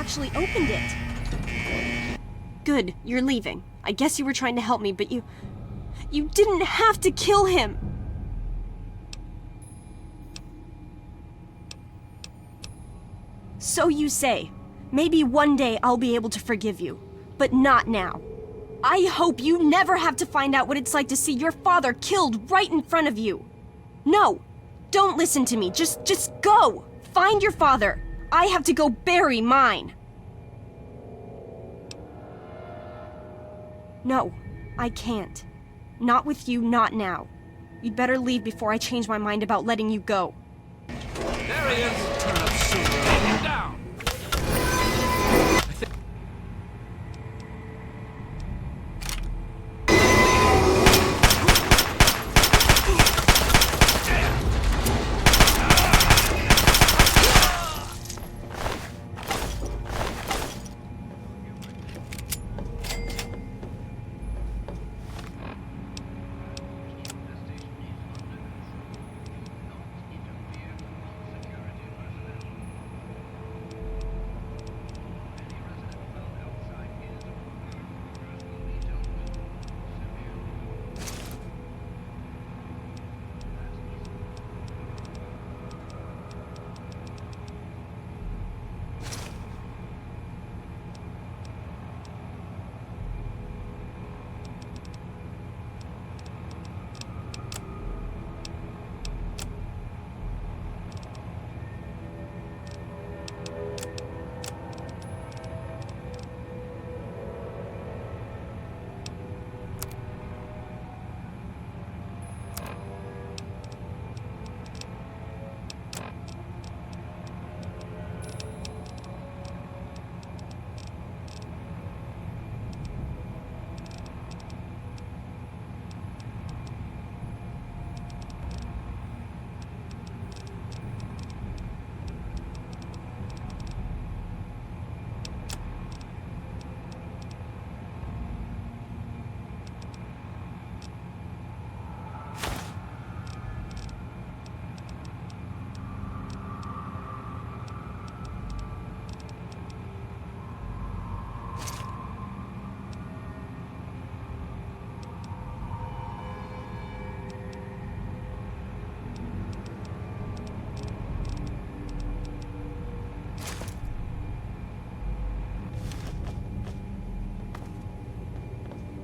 actually opened it. Good, you're leaving. I guess you were trying to help me, but you didn't have to kill him! So you say. Maybe one day I'll be able to forgive you, but not now. I hope you never have to find out what it's like to see your father killed right in front of you. No, don't listen to me. Just go. Find your father. I have to go bury mine. No, I can't. Not with you, not now. You'd better leave before I change my mind about letting you go. There he is! Turn up sooner. Take him down!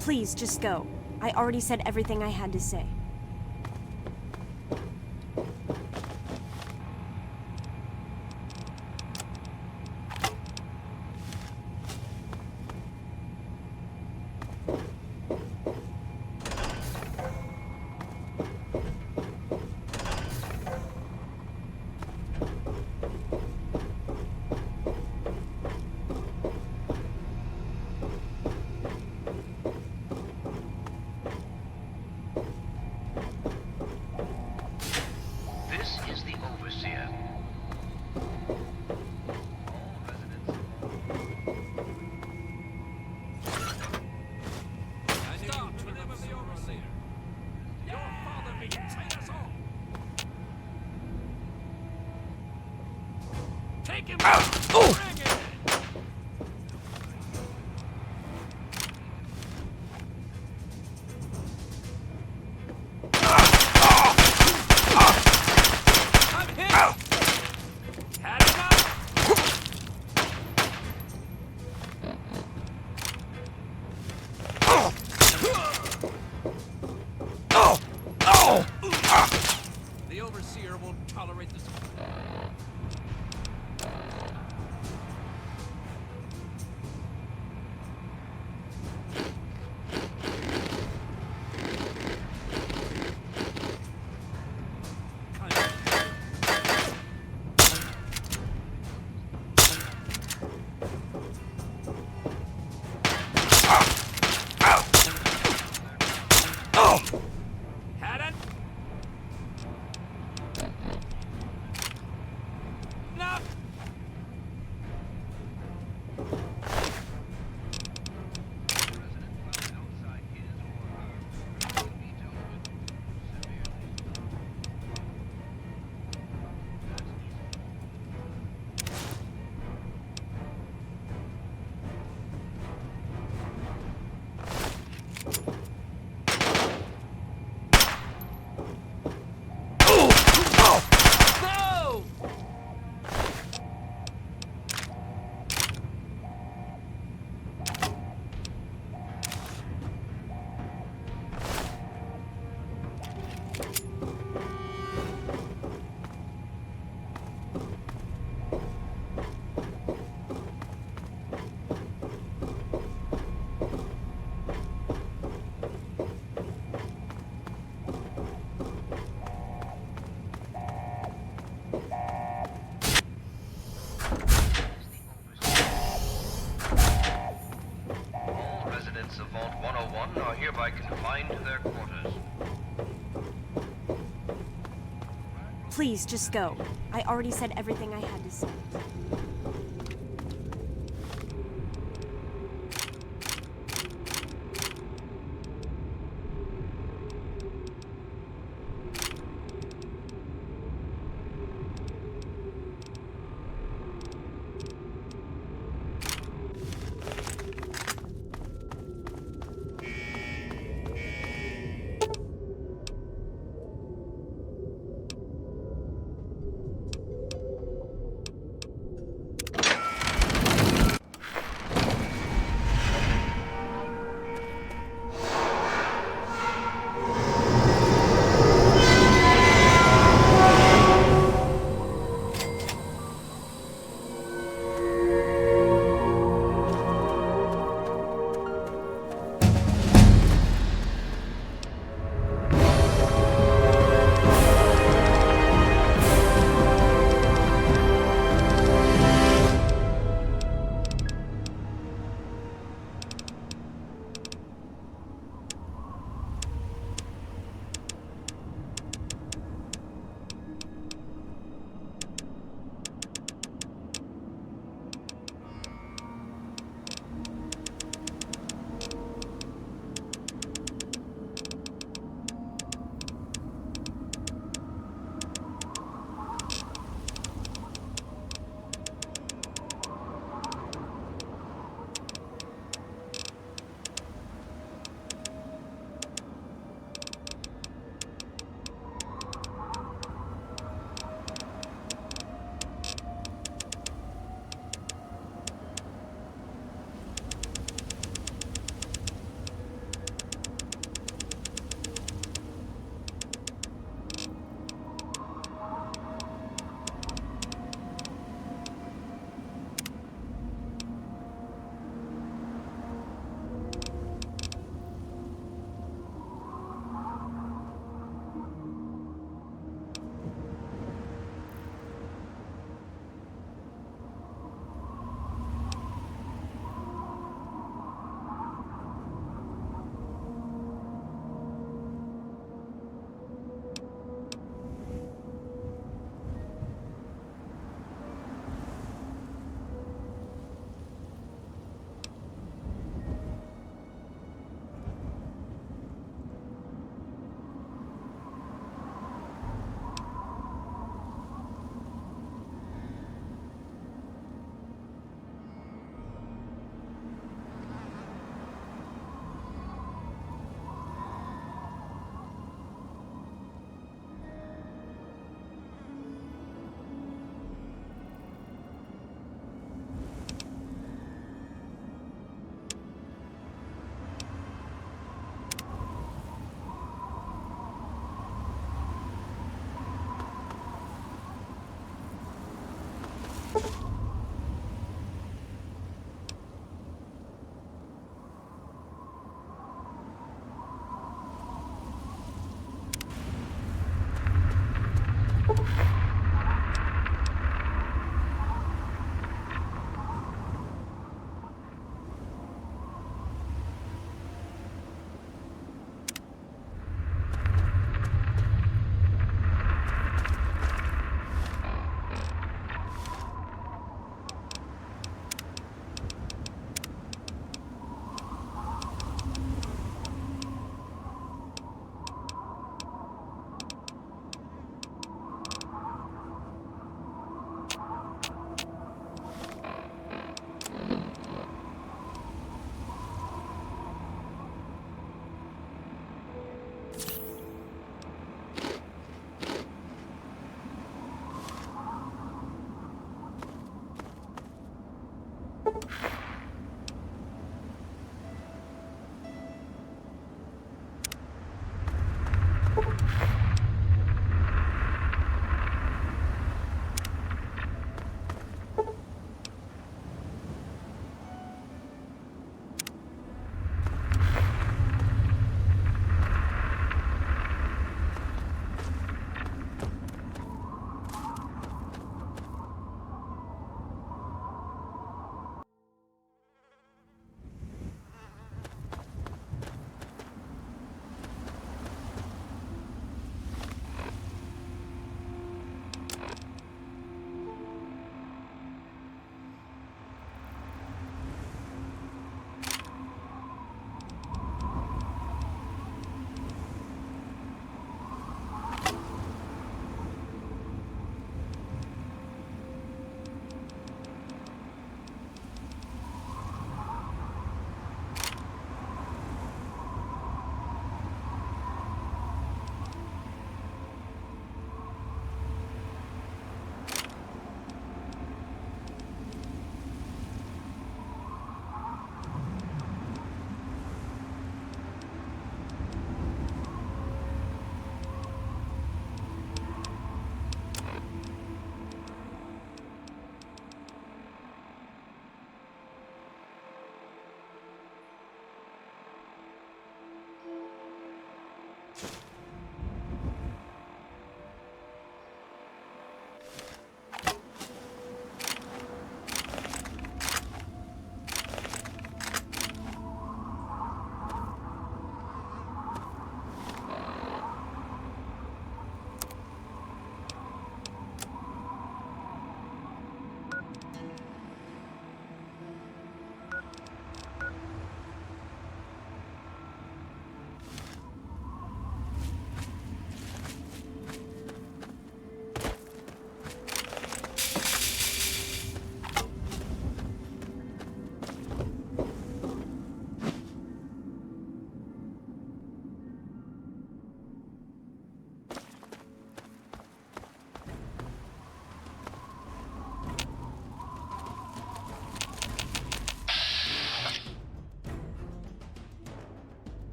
Please, just go. I already said everything I had to say. Take him out! Oh! The overseer won't tolerate this. Please, just go. I already said everything I had to say.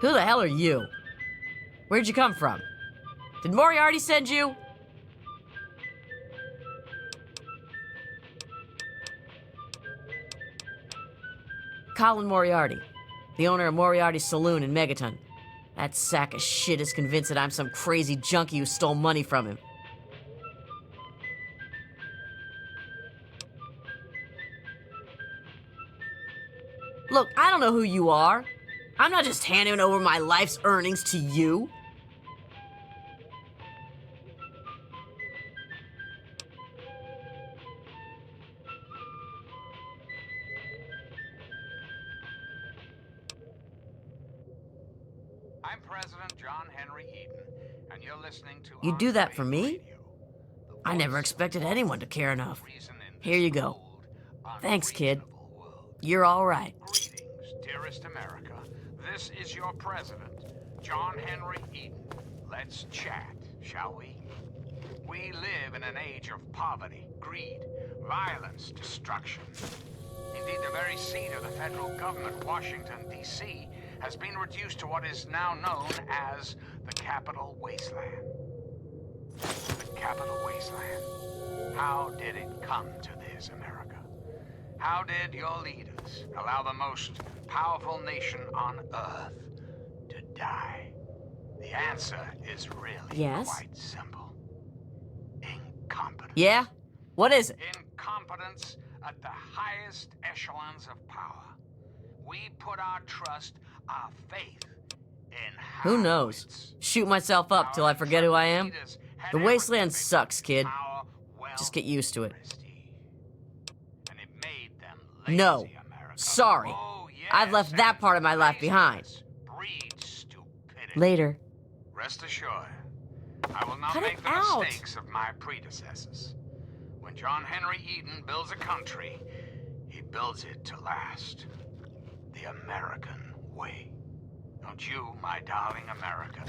Who the hell are you? Where'd you come from? Did Moriarty send you? Colin Moriarty, the owner of Moriarty's Saloon in Megaton. That sack of shit is convinced that I'm some crazy junkie who stole money from him. Look, I don't know who you are. I'm not just handing over my life's earnings to you. I'm President John Henry Eden, and you're listening to... You do that for me? I never expected anyone to care enough. Here you go. Thanks, kid. You're all right. Greetings, dearest America. This is your president, John Henry Eden. Let's chat, shall we? We live in an age of poverty, greed, violence, destruction. Indeed, the very seat of the federal government, Washington, D.C., has been reduced to what is now known as the Capital Wasteland. The Capital Wasteland. How did it come to this, America? How did your leaders allow the most powerful nation on Earth to die? The answer is really quite simple. Incompetence. Yeah? What is it? Incompetence at the highest echelons of power. We put our trust, our faith in Who knows? Shoot myself up till I forget who I am. The wasteland sucks, kid. Just get used to it. No. Sorry. I've left that part of my life behind. Later. Rest assured, I will not Cut make it the out. mistakes of my predecessors. When John Henry Eden builds a country, he builds it to last. The American way. Don't you, my darling America?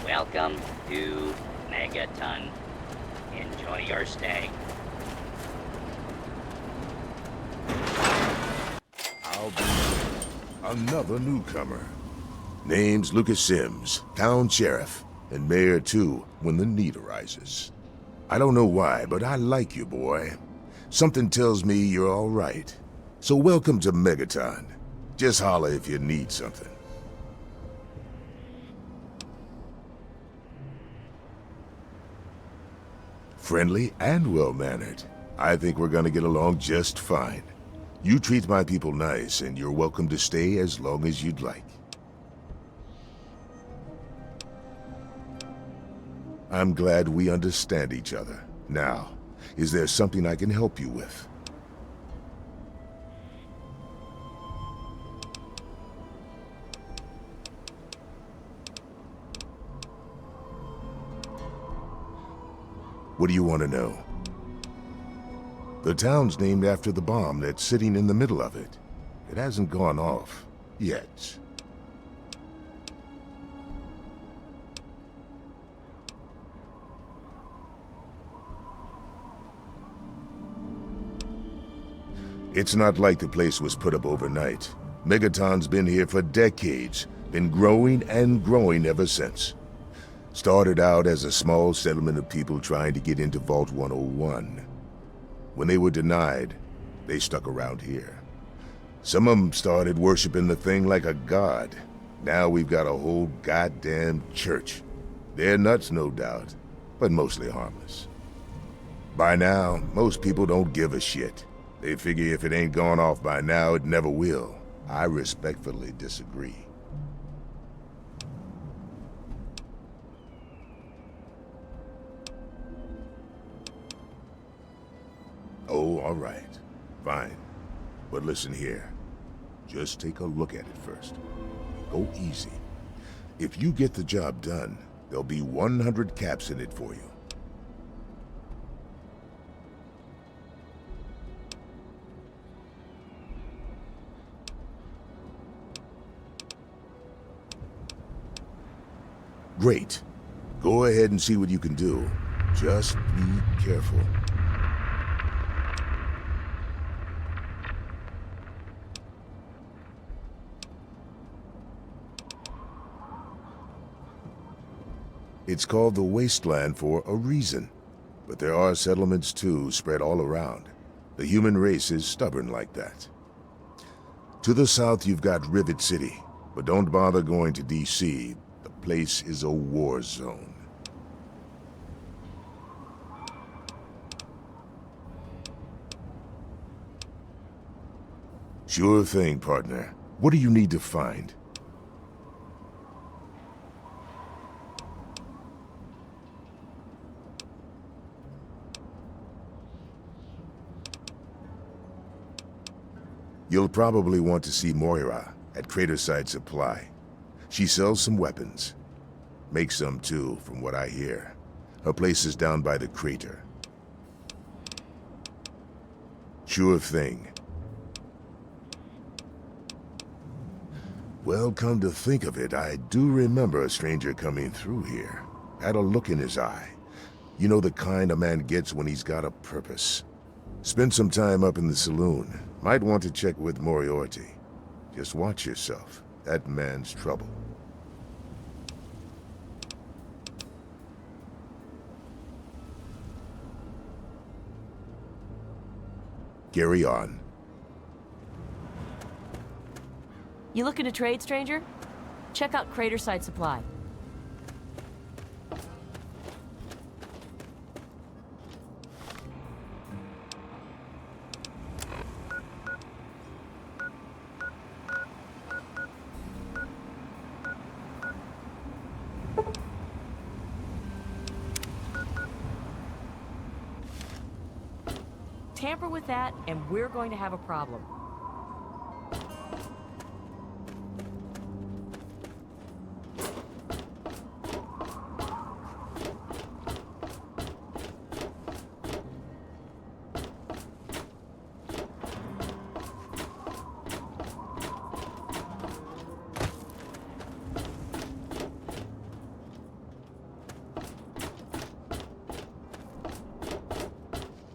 Welcome to Megaton. Enjoy your stay. I'll be another newcomer. Name's Lucas Sims, town sheriff, and mayor too, when the need arises. I don't know why, but I like you, boy. Something tells me you're all right. So welcome to Megaton. Just holler if you need something. Friendly and well-mannered. I think we're gonna get along just fine. You treat my people nice, and you're welcome to stay as long as you'd like. I'm glad we understand each other. Now, is there something I can help you with? What do you want to know? The town's named after the bomb that's sitting in the middle of it. It hasn't gone off yet. It's not like the place was put up overnight. Megaton's been here for decades, been growing and growing ever since. Started out as a small settlement of people trying to get into Vault 101. When they were denied, they stuck around here. Some of them started worshiping the thing like a god. Now we've got a whole goddamn church. They're nuts, no doubt, but mostly harmless. By now, most people don't give a shit. They figure if it ain't gone off by now, it never will. I respectfully disagree. Oh, all right. Fine. But listen here. Just take a look at it first. Go easy. If you get the job done, there'll be 100 caps in it for you. Great. Go ahead and see what you can do. Just be careful. It's called the Wasteland for a reason. But there are settlements too, spread all around. The human race is stubborn like that. To the south you've got Rivet City, but don't bother going to DC. The place is a war zone. Sure thing, partner. What do you need to find? You'll probably want to see Moira at Craterside Supply. She sells some weapons. Makes some too, from what I hear. Her place is down by the crater. Sure thing. Well, come to think of it, I do remember a stranger coming through here. Had a look in his eye. You know the kind a man gets when he's got a purpose. Spend some time up in the saloon. Might want to check with Moriarty. Just watch yourself. That man's trouble. Carry on. You looking to trade, stranger? Check out Craterside Supply. Tamper with that, and we're going to have a problem.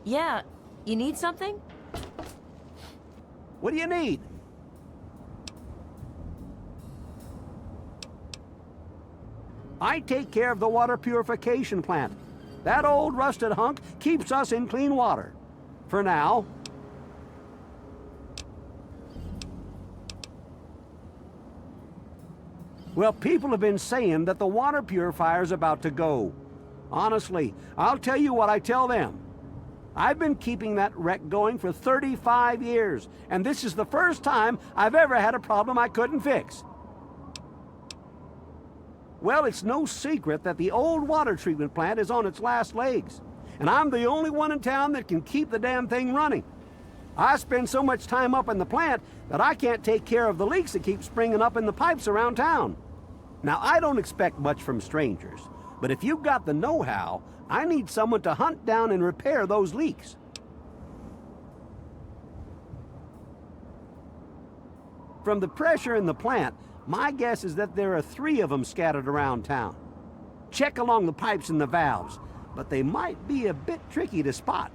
Yeah, you need something? What do you need? I take care of the water purification plant. That old rusted hunk keeps us in clean water. For now. Well, people have been saying that the water purifier's about to go. Honestly, I'll tell you what I tell them. I've been keeping that wreck going for 35 years, and this is the first time I've ever had a problem I couldn't fix. Well, it's no secret that the old water treatment plant is on its last legs, and I'm the only one in town that can keep the damn thing running. I spend so much time up in the plant that I can't take care of the leaks that keep springing up in the pipes around town. Now, I don't expect much from strangers, but if you've got the know-how, I need someone to hunt down and repair those leaks. From the pressure in the plant, my guess is that there are 3 of them scattered around town. Check along the pipes and the valves, but they might be a bit tricky to spot.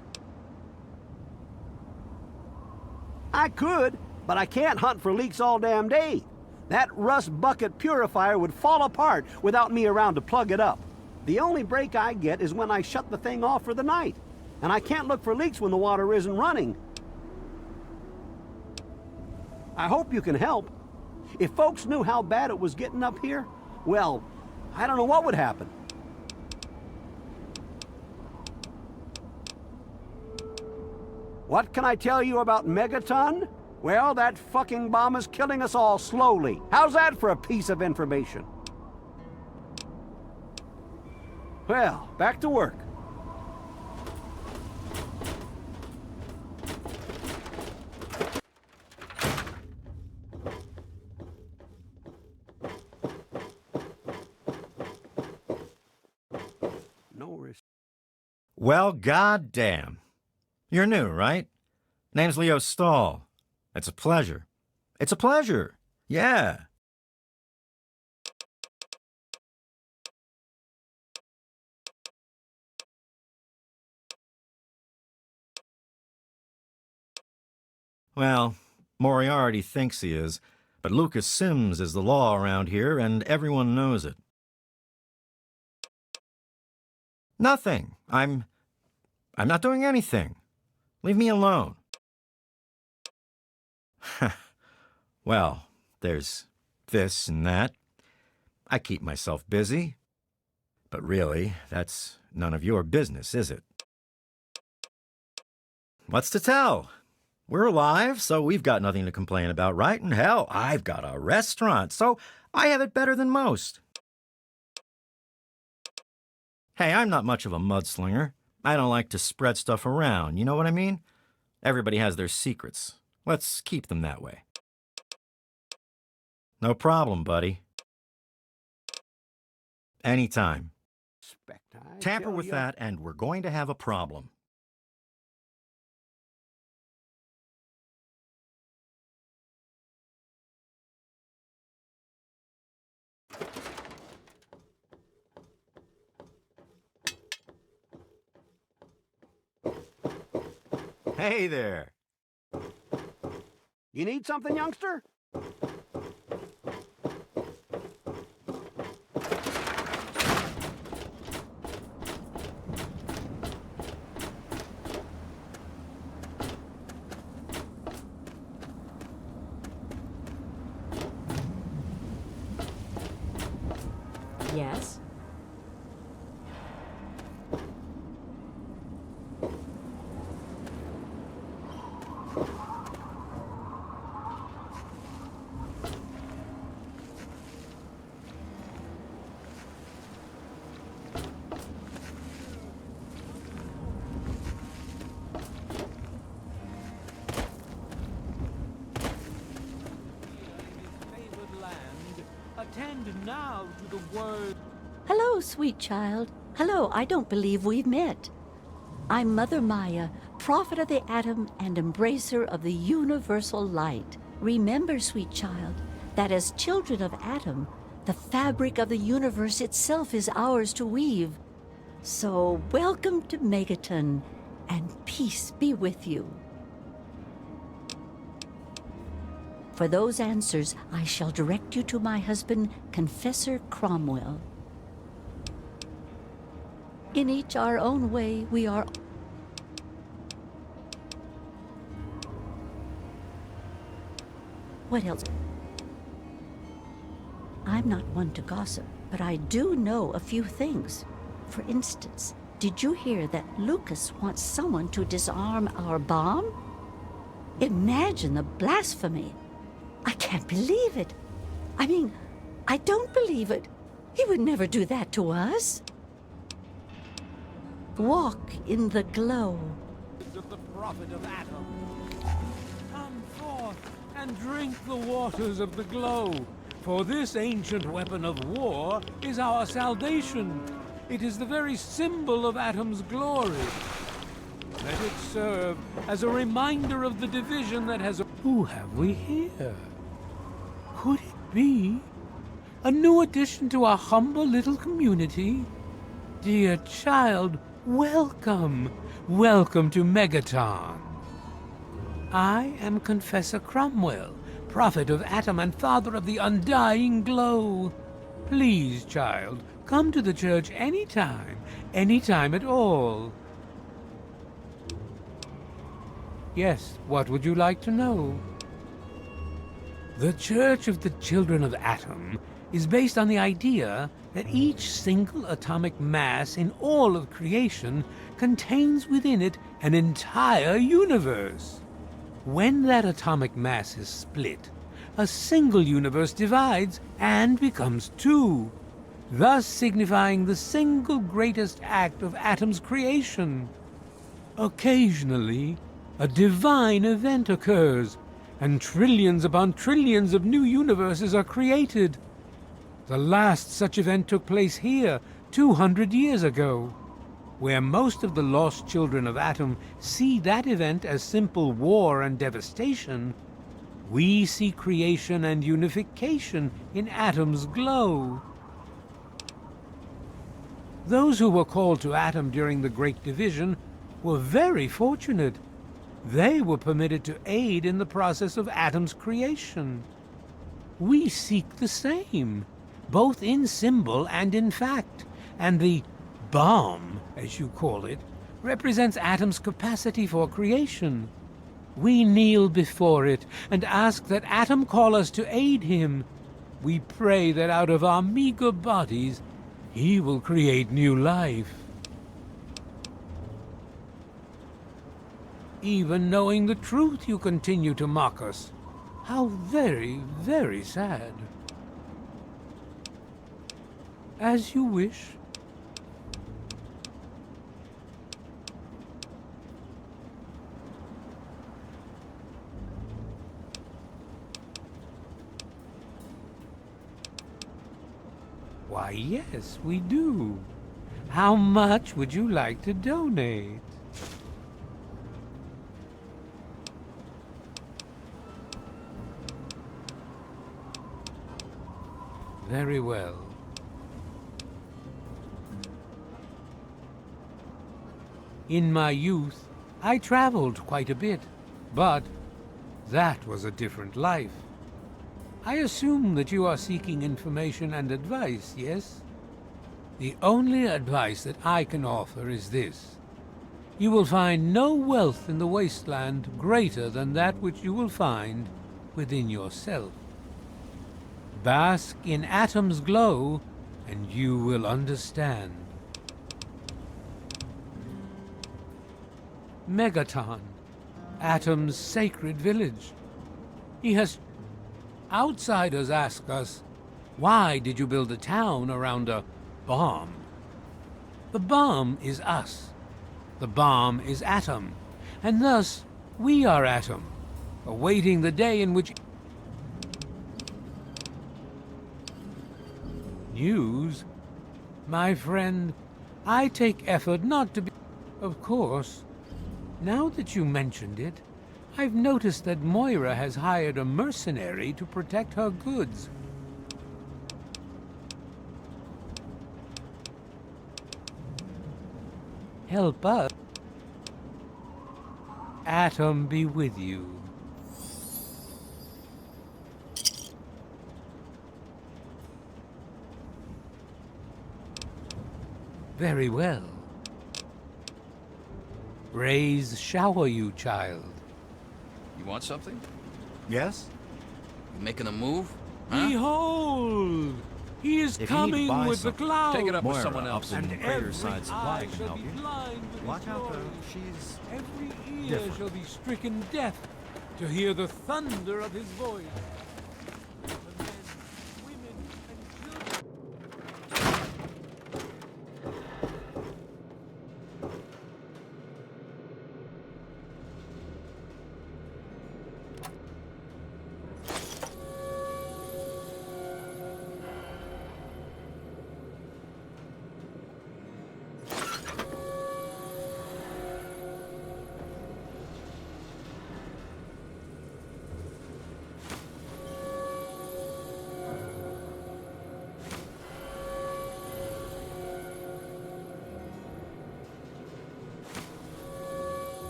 I could, but I can't hunt for leaks all damn day. That rust bucket purifier would fall apart without me around to plug it up. The only break I get is when I shut the thing off for the night, and I can't look for leaks when the water isn't running. I hope you can help. If folks knew how bad it was getting up here, well, I don't know what would happen. What can I tell you about Megaton? Well, that fucking bomb is killing us all slowly. How's that for a piece of information? Well, back to work. Well, goddamn. You're new, right? Name's Leo Stahl. It's a pleasure. It's a pleasure. Yeah. Well, Moriarty thinks he is, but Lucas Sims is the law around here, and everyone knows it. Nothing. I'm not doing anything. Leave me alone. Well, there's this and that. I keep myself busy. But really, that's none of your business, is it? What's to tell? We're alive, so we've got nothing to complain about, right? And hell, I've got a restaurant, so I have it better than most. Hey, I'm not much of a mudslinger. I don't like to spread stuff around, you know what I mean? Everybody has their secrets. Let's keep them that way. No problem, buddy. Anytime. Tamper with that, and we're going to have a problem. Hey there. You need something, youngster? Yes? Attend now to the word. Hello, sweet child. Hello, I don't believe we've met. I'm Mother Maya, prophet of the atom and embracer of the universal light. Remember, sweet child, that as children of Atom, the fabric of the universe itself is ours to weave. So welcome to Megaton, and peace be with you. For those answers, I shall direct you to my husband, Confessor Cromwell. In each our own way, we are... What else? I'm not one to gossip, but I do know a few things. For instance, Did you hear that Lucas wants someone to disarm our bomb? Imagine the blasphemy. I can't believe it. I mean, I don't believe it. He would never do that to us. Walk in the glow. Of the prophet of Atom. Come forth and drink the waters of the glow, for this ancient weapon of war is our salvation. It is the very symbol of Atom's glory. Let it serve as a reminder of the division that has... Who have we here? Could it be a new addition to our humble little community? Dear child, welcome. Welcome to Megaton. I am Confessor Cromwell, prophet of Atom and father of the undying glow. Please, child, come to the church anytime at all. Yes, what would you like to know? The Church of the Children of Atom is based on the idea that each single atomic mass in all of creation contains within it an entire universe. When that atomic mass is split, a single universe divides and becomes two, thus signifying the single greatest act of Atom's creation. Occasionally, a divine event occurs, and trillions upon trillions of new universes are created. The last such event took place here 200 years ago. Where most of the lost children of Atom see that event as simple war and devastation, we see creation and unification in Atom's glow. Those who were called to Atom during the Great Division were very fortunate. They were permitted to aid in the process of Atom's creation. We seek the same, both in symbol and in fact, and the bomb, as you call it, represents Atom's capacity for creation. We kneel before it and ask that Atom call us to aid him. We pray that out of our meager bodies, he will create new life. Even knowing the truth, you continue to mock us. How very, very sad. As you wish. Why, yes, we do. How much would you like to donate? Very well. In my youth, I traveled quite a bit, but that was a different life. I assume that you are seeking information and advice, yes? The only advice that I can offer is this. You will find no wealth in the wasteland greater than that which you will find within yourself. Bask in Atom's glow, and you will understand. Megaton, Atom's sacred village. He has... Outsiders ask us, why did you build a town around a bomb? The bomb is us. The bomb is Atom, and thus we are Atom, awaiting the day in which... News? My friend, I take effort not to be... Of course. Now that you mentioned it, I've noticed that Moira has hired a mercenary to protect her goods. Help us. Atom be with you. Very well. Rays shower you, child. You want something? Yes? You making a move? Huh? Behold! He is If you need to coming buy with the something, clouds. Take it up with Moira someone up else. in And Crater's every Side Supply eye can shall help be you. blind with Watch his out, glory. though. She's Every ear different. shall be stricken deaf to hear the thunder of his voice. The men, women, and children.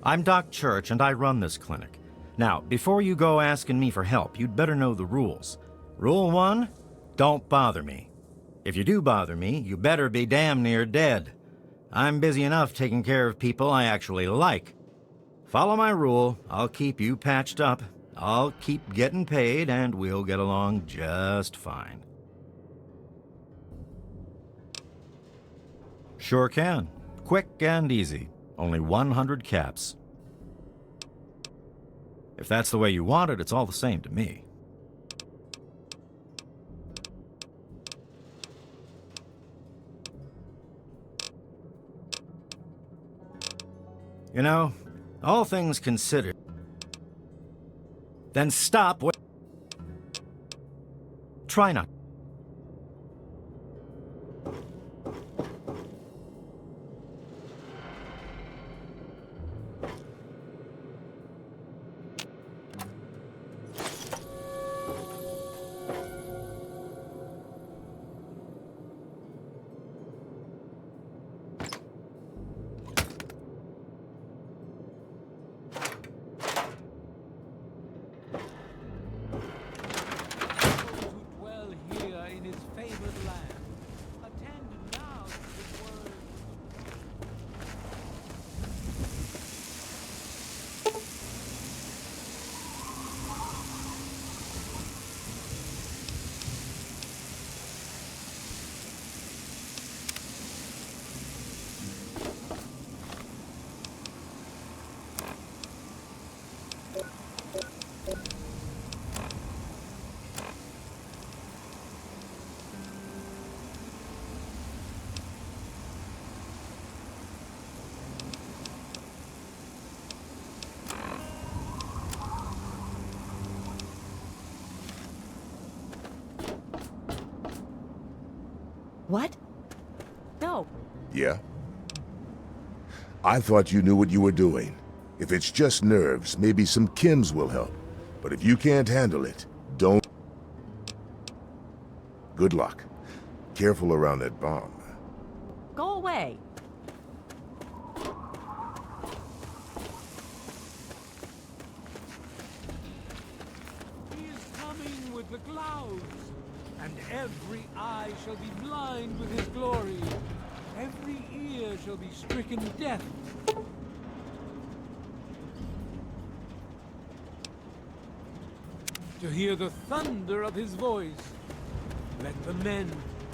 I'm Doc Church, and I run this clinic. Now, before you go asking me for help, you'd better know the rules. Rule 1, don't bother me. If you do bother me, you better be damn near dead. I'm busy enough taking care of people I actually like. Follow my rule, I'll keep you patched up, I'll keep getting paid, and we'll get along just fine. Sure can. Quick and easy. Only 100 caps. If that's the way you want it, it's all the same to me. You know, all things considered, then stop what... Try not. What? No. Yeah? I thought you knew what you were doing. If it's just nerves, maybe some chems will help. But if you can't handle it, don't... Good luck. Careful around that bomb. Go away. He is coming with the clouds, and every eye shall be blind with his glory. Every ear shall be stricken deaf. To hear the thunder of his voice. Let the men,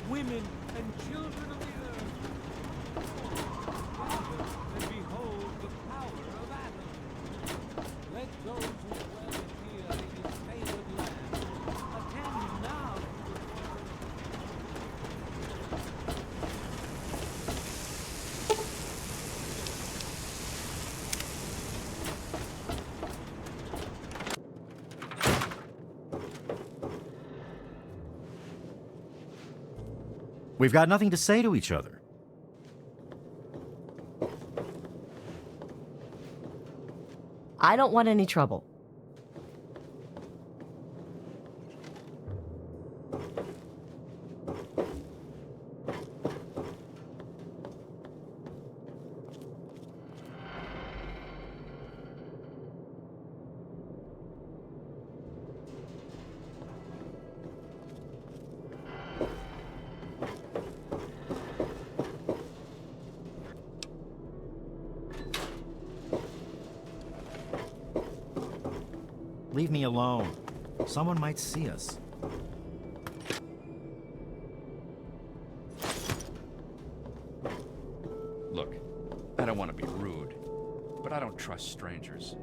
women, and children of the earth gather and behold the power of Adam. Let those who dwell here in his favored land attend now to the We've got nothing to say to each other. I don't want any trouble. Leave me alone. Someone might see us. Look, I don't want to be rude, but I don't trust strangers.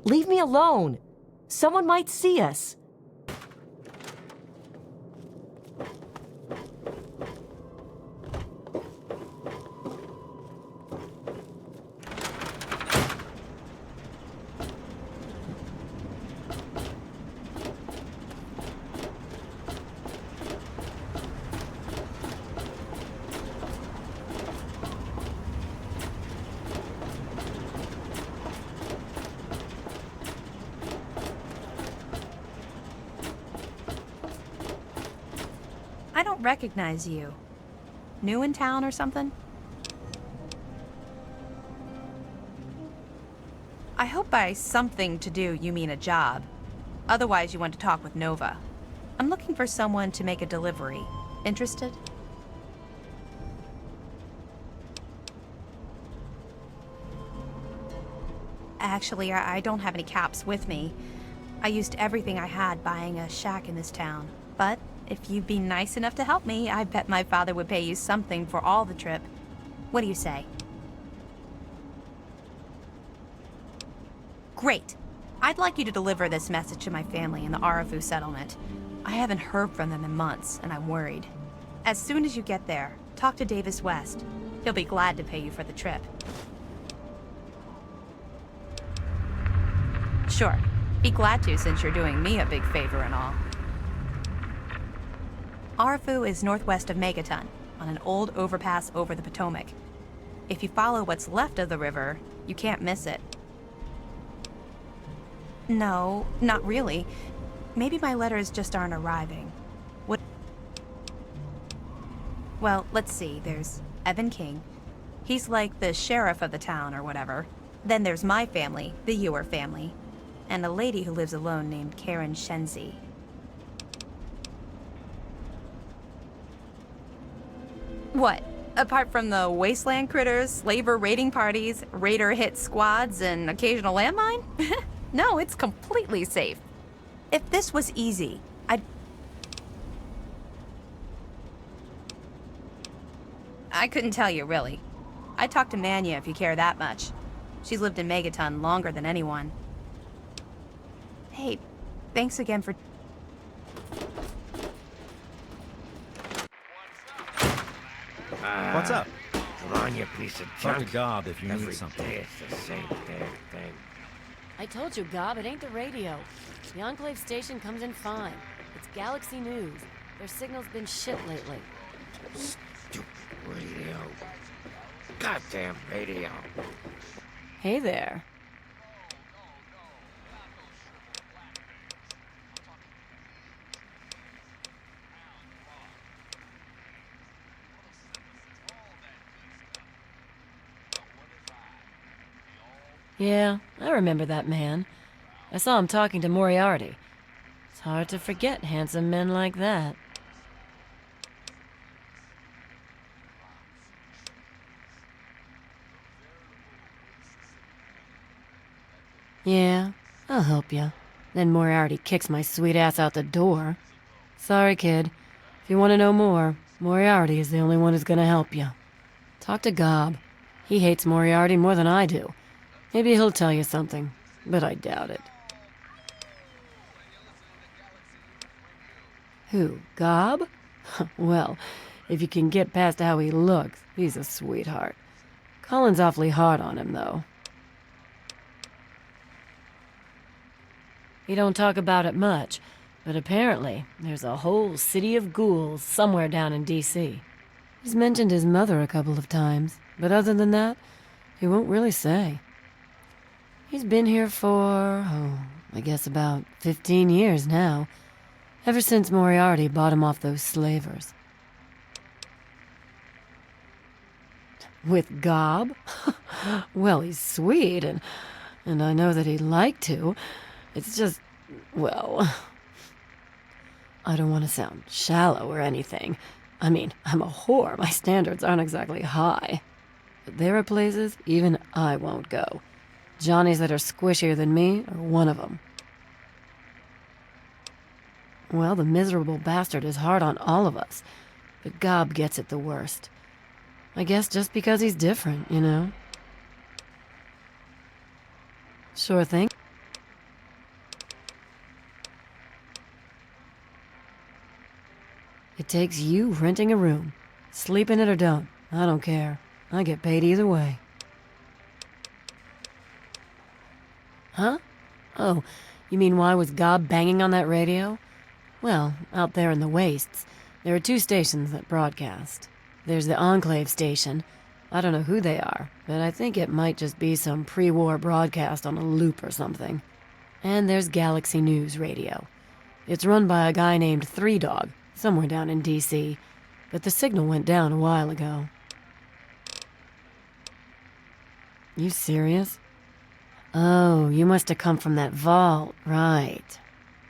Leave me alone. Someone might see us. I don't recognize you. New in town or something? I hope by something to do you mean a job. Otherwise you want to talk with Nova. I'm looking for someone to make a delivery. Interested? Actually, I don't have any caps with me. I used everything I had buying a shack in this town. But if you'd be nice enough to help me, I bet my father would pay you something for all the trip. What do you say? Great. I'd like you to deliver this message to my family in the Arafu settlement. I haven't heard from them in months, and I'm worried. As soon as you get there, talk to Davis West. He'll be glad to pay you for the trip. Sure. Be glad to, since you're doing me a big favor and all. Arafu is northwest of Megaton, on an old overpass over the Potomac. If you follow what's left of the river, you can't miss it. No, not really. Maybe my letters just aren't arriving. What? Well, let's see. There's Evan King. He's like the sheriff of the town or whatever. Then there's my family, the Ewer family, and a lady who lives alone named Karen Shenzi. What? Apart from the wasteland critters, slaver raiding parties, raider hit squads, and occasional landmine? No, it's completely safe. If this was easy, I couldn't tell you, really. I'd talk to Manya if you care that much. She's lived in Megaton longer than anyone. Hey, thanks again for... What's up? Come on, you piece of Talk junk. to Gob if you need Every something. day it's the same damn thing. I told you, Gob, it ain't the radio. The Enclave station comes in fine. It's Galaxy News. Their signal's been shit lately. Stupid radio. Goddamn radio. Hey there. Yeah, I remember that man. I saw him talking to Moriarty. It's hard to forget handsome men like that. Yeah, I'll help you. Then Moriarty kicks my sweet ass out the door. Sorry, kid. If you want to know more, Moriarty is the only one who's gonna help you. Talk to Gob. He hates Moriarty more than I do. Maybe he'll tell you something, but I doubt it. Who, Gob? Well, if you can get past how he looks, he's a sweetheart. Colin's awfully hard on him, though. He don't talk about it much, but apparently there's a whole city of ghouls somewhere down in D.C. He's mentioned his mother a couple of times, but other than that, he won't really say. He's been here for, I guess about 15 years now. Ever since Moriarty bought him off those slavers. With Gob? Well, he's sweet, and I know that he'd like to. It's just, well... I don't want to sound shallow or anything. I mean, I'm a whore. My standards aren't exactly high. But there are places even I won't go. Johnnies that are squishier than me are one of them. Well, the miserable bastard is hard on all of us, but Gob gets it the worst. I guess just because he's different, you know? Sure thing. It takes you renting a room. Sleep in it or don't, I don't care. I get paid either way. Huh? Oh, you mean why was Gob banging on that radio? Well, out there in the wastes, there are 2 stations that broadcast. There's the Enclave station. I don't know who they are, but I think it might just be some pre-war broadcast on a loop or something. And there's Galaxy News Radio. It's run by a guy named Three Dog, somewhere down in D.C., but the signal went down a while ago. You serious? Oh, you must have come from that vault, right.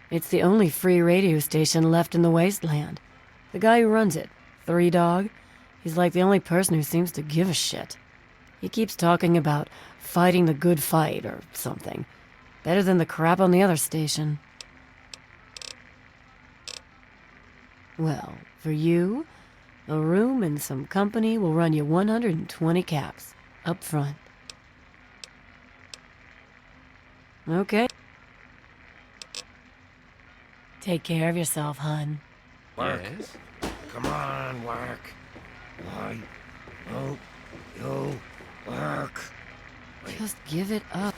It's the only free radio station left in the wasteland. The guy who runs it, Three Dog, he's like the only person who seems to give a shit. He keeps talking about fighting the good fight or something. Better than the crap on the other station. Well, for you, a room and some company will run you 120 caps, up front. Okay. Take care of yourself, hun. Work. Come on, work. Why don't you work? Just give it up.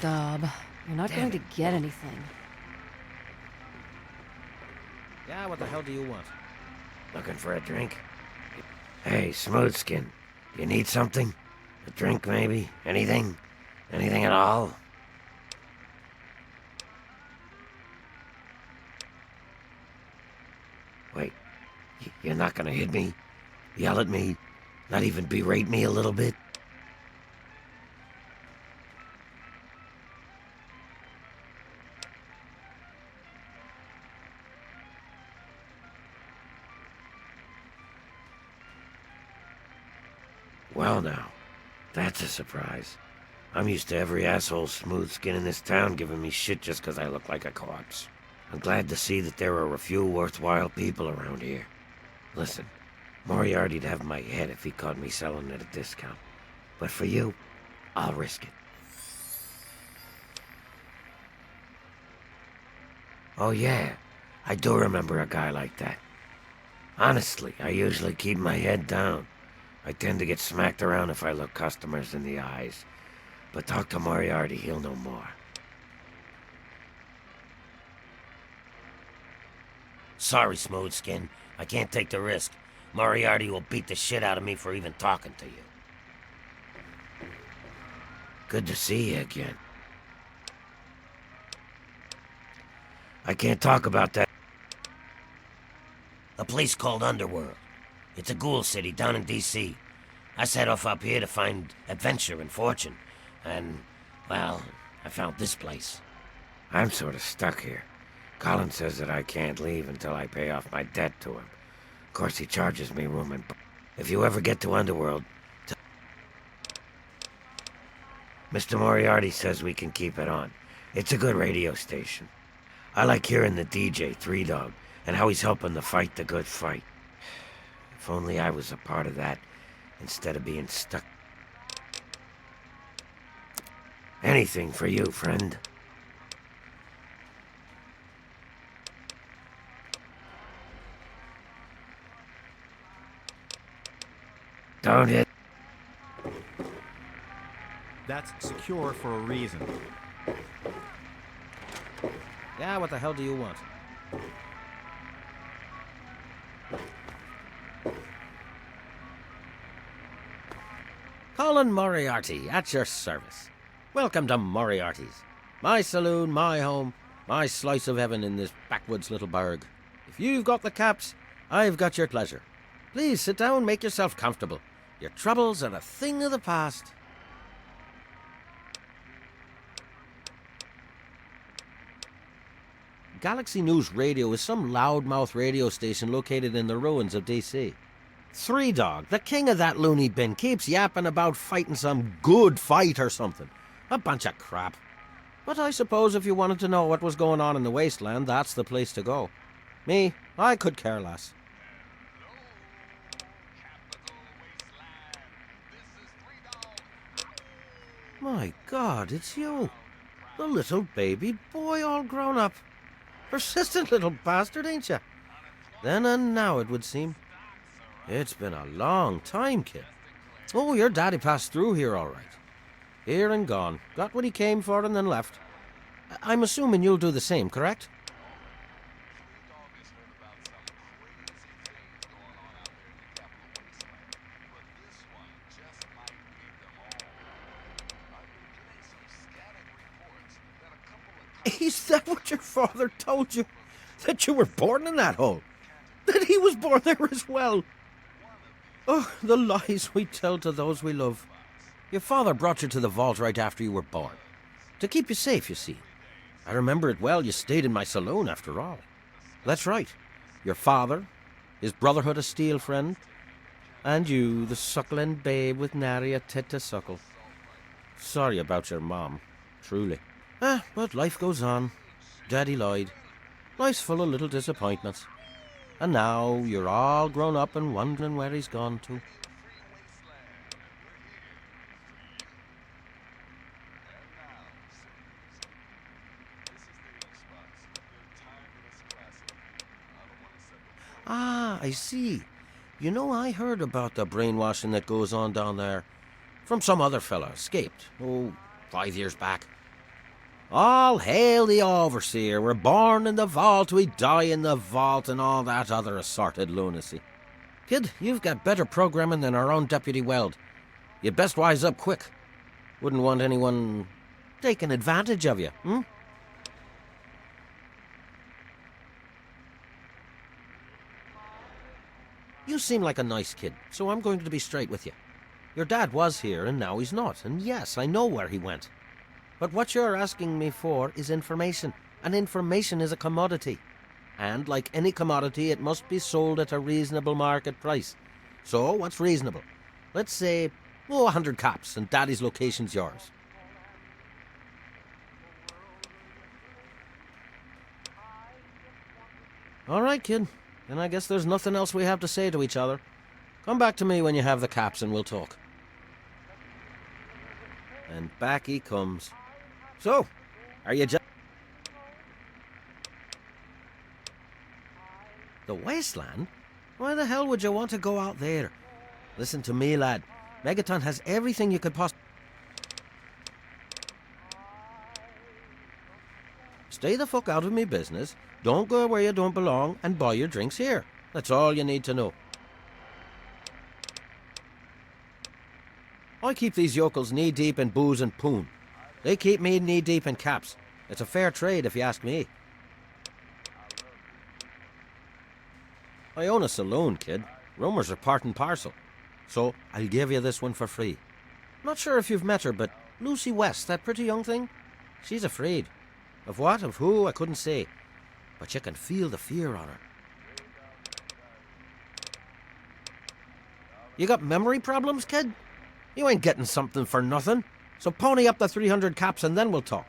Dob. You're not going to get anything. Yeah, what the hell do you want? Looking for a drink? Hey, Smoothskin. You need something? A drink, maybe? Anything? Anything at all? Wait. You're not gonna hit me? Yell at me? Not even berate me a little bit? Well now, that's a surprise. I'm used to every asshole smooth skin in this town giving me shit just 'cause I look like a corpse. I'm glad to see that there are a few worthwhile people around here. Listen, Moriarty'd have my head if he caught me selling at a discount. But for you, I'll risk it. Oh yeah, I do remember a guy like that. Honestly, I usually keep my head down. I tend to get smacked around if I look customers in the eyes. But talk to Moriarty, he'll know more. Sorry, Smoothskin. I can't take the risk. Moriarty will beat the shit out of me for even talking to you. Good to see you again. I can't talk about that. A place called Underworld. It's a ghoul city down in D.C. I set off up here to find adventure and fortune. And, well, I found this place. I'm sort of stuck here. Colin says that I can't leave until I pay off my debt to him. Of course, he charges me room and... If you ever get to Underworld... Mr. Moriarty says we can keep it on. It's a good radio station. I like hearing the DJ, Three Dog, and how he's helping to fight the good fight. If only I was a part of that, instead of being stuck. Anything for you, friend. Don't hit. That's secure for a reason. Yeah, what the hell do you want? Colin Moriarty, at your service. Welcome to Moriarty's. My saloon, my home, my slice of heaven in this backwoods little burg. If you've got the caps, I've got your pleasure. Please sit down, make yourself comfortable. Your troubles are a thing of the past. Galaxy News Radio is some loudmouth radio station located in the ruins of D.C. Three Dog, the king of that loony bin, keeps yapping about fighting some good fight or something. A bunch of crap. But I suppose if you wanted to know what was going on in the wasteland, that's the place to go. Me, I could care less. My God, it's you. The little baby boy all grown up. Persistent little bastard, ain't you? Then and now, it would seem. It's been a long time, kid. Oh, your daddy passed through here all right. Here and gone. Got what he came for and then left. I'm assuming you'll do the same, correct? Is that what your father told you? That you were born in that hole? That he was born there as well? Oh, the lies we tell to those we love. Your father brought you to the vault right after you were born. To keep you safe, you see. I remember it well, you stayed in my saloon after all. That's right. Your father, his Brotherhood of Steel friend, And you, the suckling babe with nary a tit to suckle. Sorry about your mom, truly. But life goes on. Daddy lied. Life's full of little disappointments. And now you're all grown up and wondering where he's gone to. Ah, I see. You know, I heard about the brainwashing that goes on down there. From some other fella, escaped, 5 years back. All hail the overseer, we're born in the vault, we die in the vault, and all that other assorted lunacy. Kid, you've got better programming than our own Deputy Weld. You'd best wise up quick. Wouldn't want anyone taking advantage of you, hmm? You seem like a nice kid, so I'm going to be straight with you. Your dad was here, and now he's not, and yes, I know where he went. But what you're asking me for is information, and information is a commodity. And like any commodity, it must be sold at a reasonable market price. So, what's reasonable? Let's say, 100 caps, and Daddy's location's yours. All right, kid. Then I guess there's nothing else we have to say to each other. Come back to me when you have the caps and we'll talk. And back he comes. So, are you just... The wasteland? Why the hell would you want to go out there? Listen to me, lad. Megaton has everything you could possibly... Stay the fuck out of me business, don't go where you don't belong, and buy your drinks here. That's all you need to know. I keep these yokels knee-deep in booze and poon. They keep me knee-deep in caps. It's a fair trade, if you ask me. I own a saloon, kid. Rumours are part and parcel. So, I'll give you this one for free. Not sure if you've met her, but Lucy West, that pretty young thing? She's afraid. Of what, of who, I couldn't say. But you can feel the fear on her. You got memory problems, kid? You ain't getting something for nothing. So pony up the 300 caps and then we'll talk.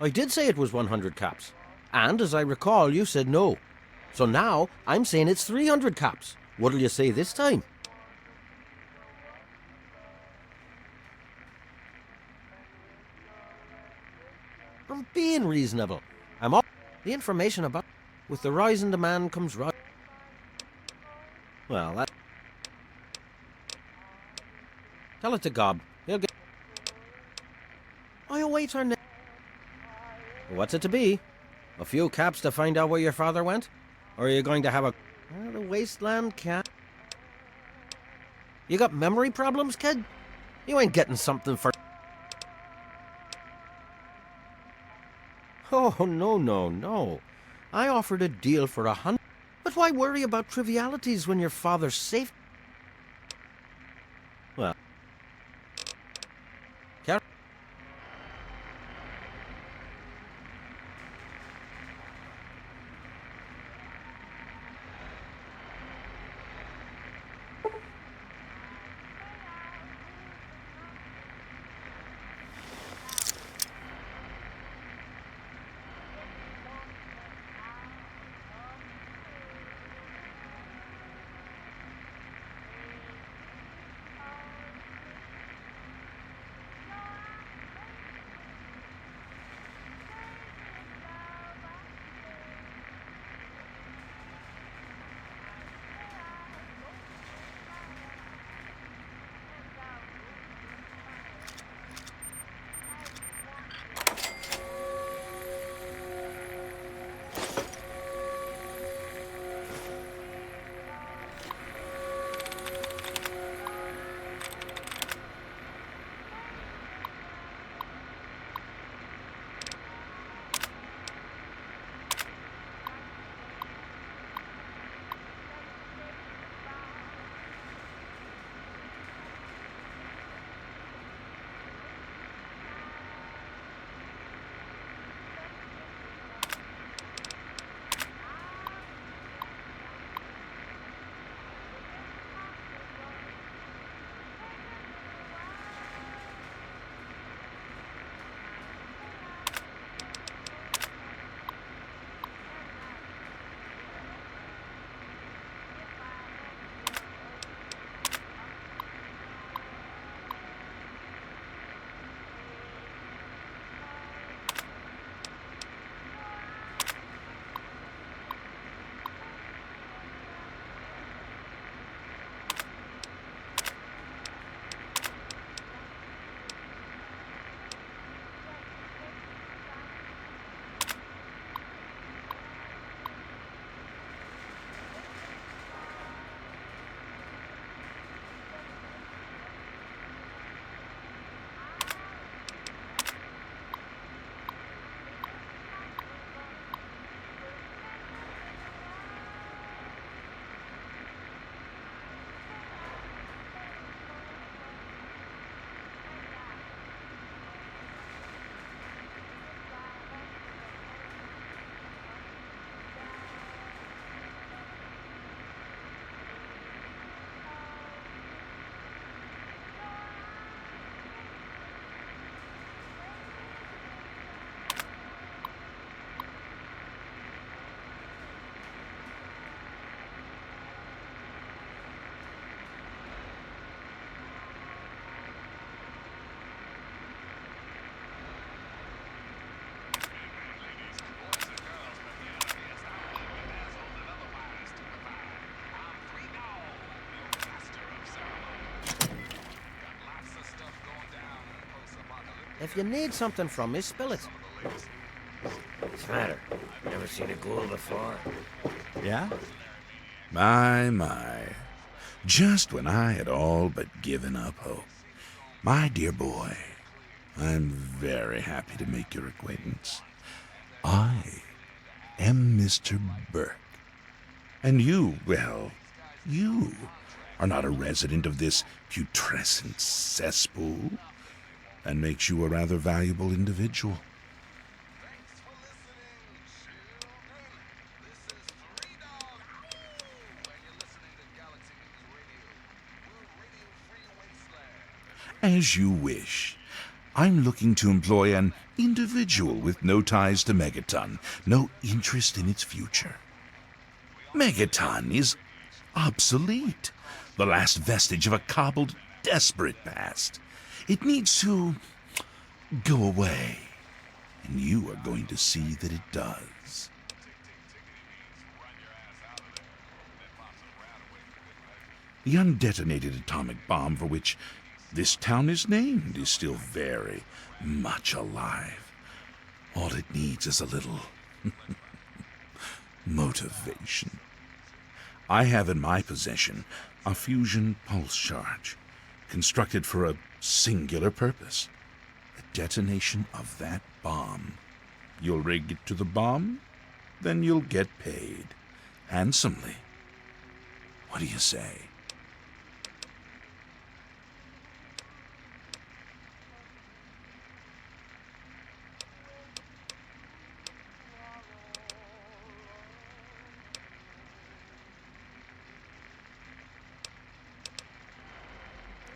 I did say it was 100 caps. And as I recall, you said no. So now, I'm saying it's 300 caps. What'll you say this time? I'm being reasonable. I'm all... The information about... With the rise in demand comes rise... Well, that... Tell it to Gob. He'll get... I await our... What's it to be? A few caps to find out where your father went? Or are you going to have a... the wasteland cat? You got memory problems, kid? You ain't getting something for... Oh, no. I offered a deal for 100... But why worry about trivialities when your father's safe? Well... If you need something from me, spill it. What's the matter? Never seen a ghoul before? Yeah? My. Just when I had all but given up hope. My dear boy, I'm very happy to make your acquaintance. I am Mr. Burke. And you, well, you are not a resident of this putrescent cesspool. That makes you a rather valuable individual. As you wish. I'm looking to employ an individual with no ties to Megaton, no interest in its future. Megaton is obsolete, the last vestige of a cobbled, desperate past. It needs to go away, and you are going to see that it does. The undetonated atomic bomb for which this town is named is still very much alive. All it needs is a little motivation. I have in my possession a fusion pulse charge, constructed for a singular purpose: the detonation of that bomb. You'll rig it to the bomb, then you'll get paid handsomely. What do you say?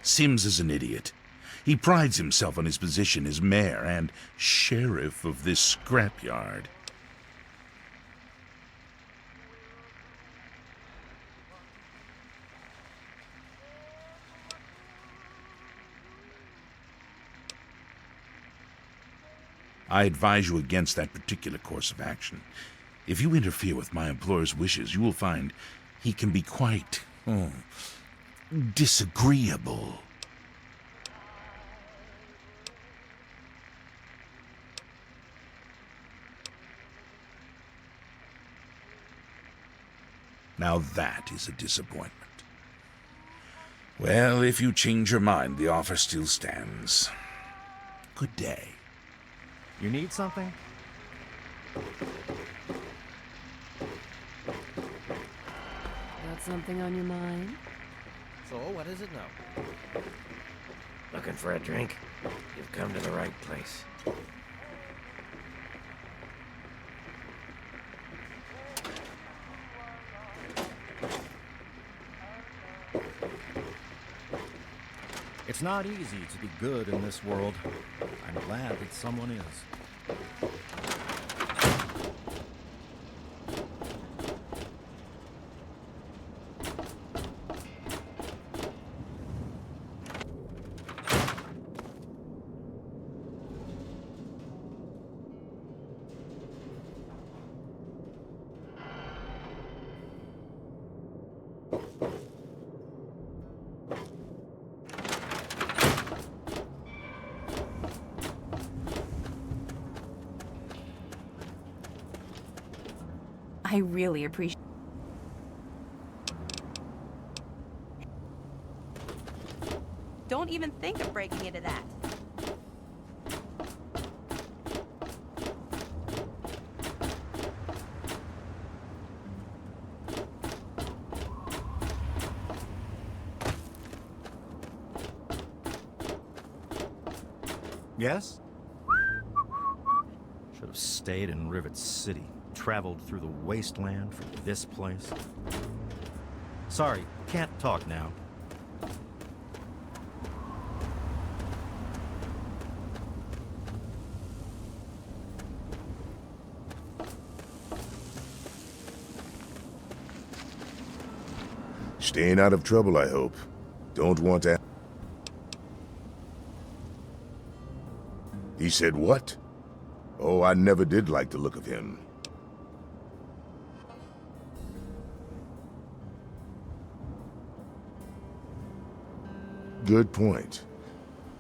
Sims is an idiot. He prides himself on his position as mayor and sheriff of this scrapyard. I advise you against that particular course of action. If you interfere with my employer's wishes, you will find he can be quite disagreeable. Now that is a disappointment. Well, if you change your mind, the offer still stands. Good day. You need something? Got something on your mind? So, what is it now? Looking for a drink? You've come to the right place. It's not easy to be good in this world. I'm glad that someone is. I really appreciate. Don't even think of breaking into that. Yes? Should have stayed in Rivet City. Traveled through the wasteland for this place. Sorry, can't talk now. Staying out of trouble, I hope. Don't want to... He said what? Oh, I never did like the look of him. Good point.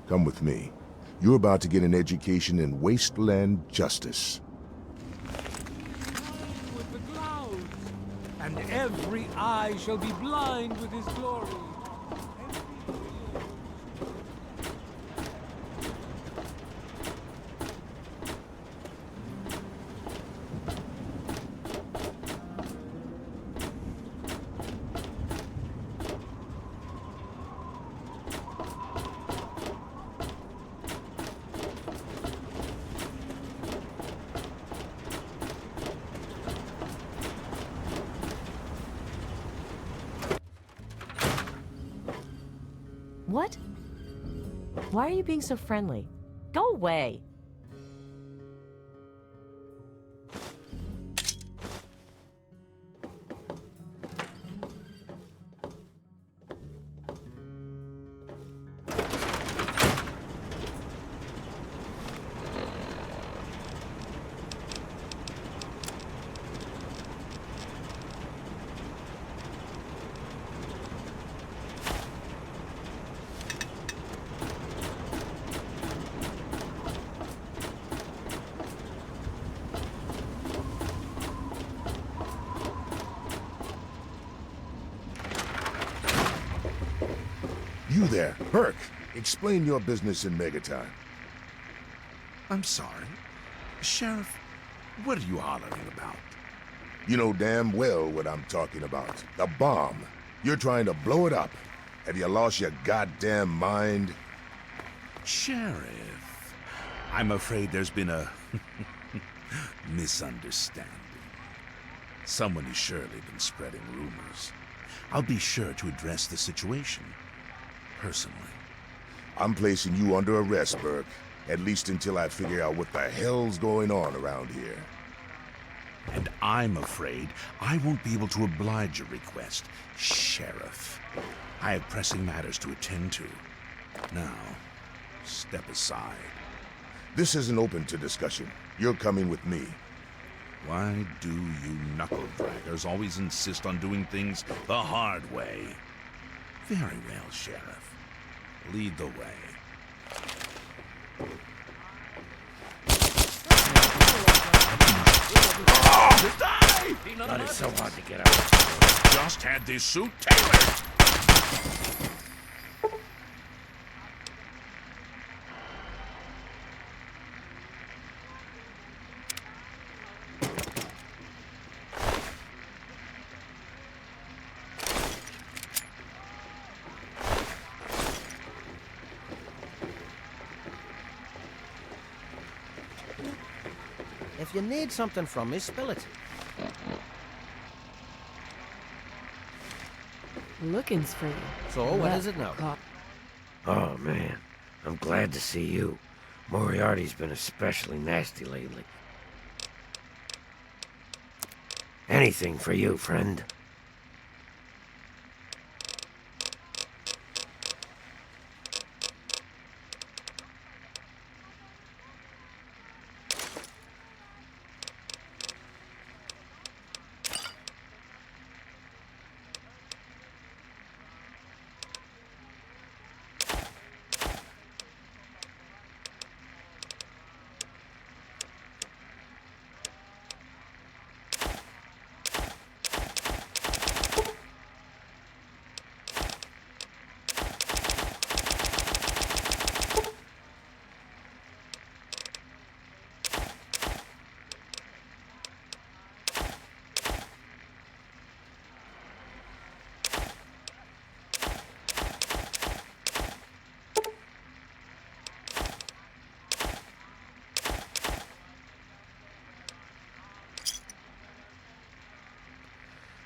Come with me. You're about to get an education in wasteland justice. With the clouds, and every eye shall be blind with his glory. What? Why are you being so friendly? Go away. You there, Burke. Explain your business in Megaton. I'm sorry. Sheriff, what are you hollering about? You know damn well what I'm talking about. The bomb. You're trying to blow it up. Have you lost your goddamn mind? Sheriff, I'm afraid there's been a misunderstanding. Someone has surely been spreading rumors. I'll be sure to address the situation personally. I'm placing you under arrest, Burke. At least until I figure out what the hell's going on around here. And I'm afraid I won't be able to oblige your request, Sheriff. I have pressing matters to attend to. Now, step aside. This isn't open to discussion. You're coming with me. Why do you knuckle-draggers always insist on doing things the hard way? Very well, Sheriff. Lead the way. Oh, die! God, it's so hard to get out. Just had this suit tailored! If you need something from me, spill it. Looking's free. So, what is it now? Oh, man. I'm glad to see you. Moriarty's been especially nasty lately. Anything for you, friend.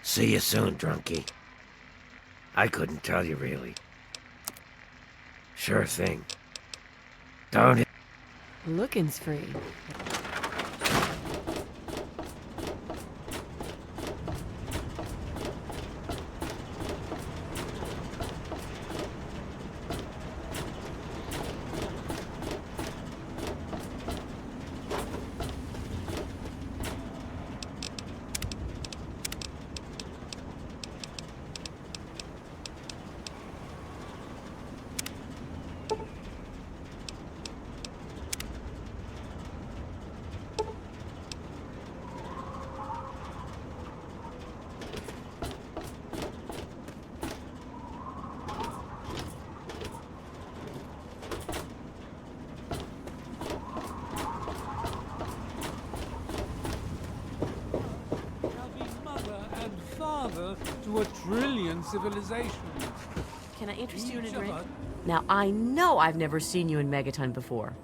See you soon, drunkie. I couldn't tell you, really. Sure thing. Don't hit. Looking's free. to 1 trillion civilizations. Can I interest you in a Each of drink? us- Now, I know I've never seen you in Megaton before.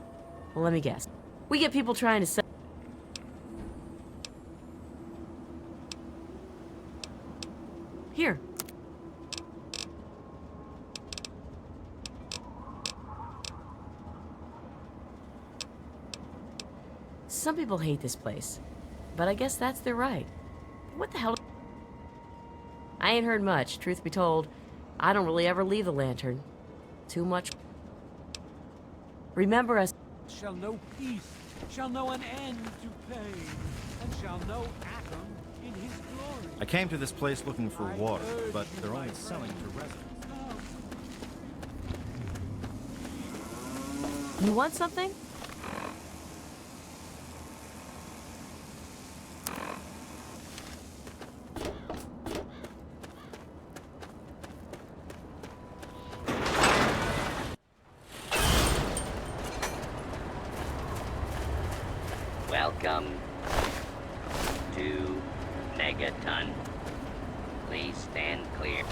Well, let me guess. We get people trying to sell... Here. Some people hate this place, but I guess that's their right. What the hell? I ain't heard much, truth be told. I don't really ever leave the lantern. Too much. Remember us. Shall know peace, shall know an end to pain, and shall know Atom in his glory. I came to this place looking for water, but they're only selling to residents. You want something? Welcome to Megaton. Please stand clear.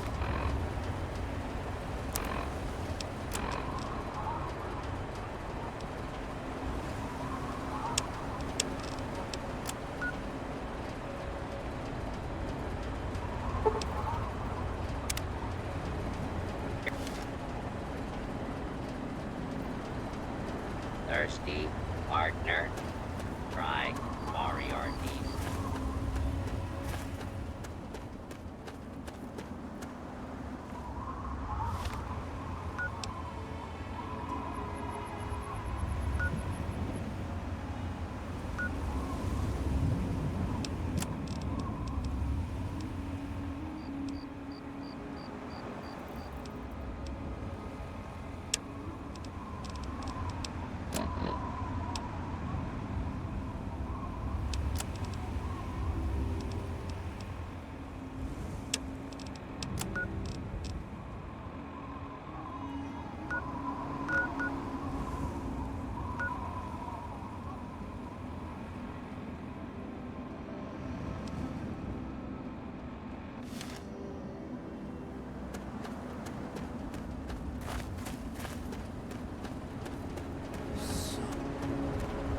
Thirsty partner? Try Moriarty's.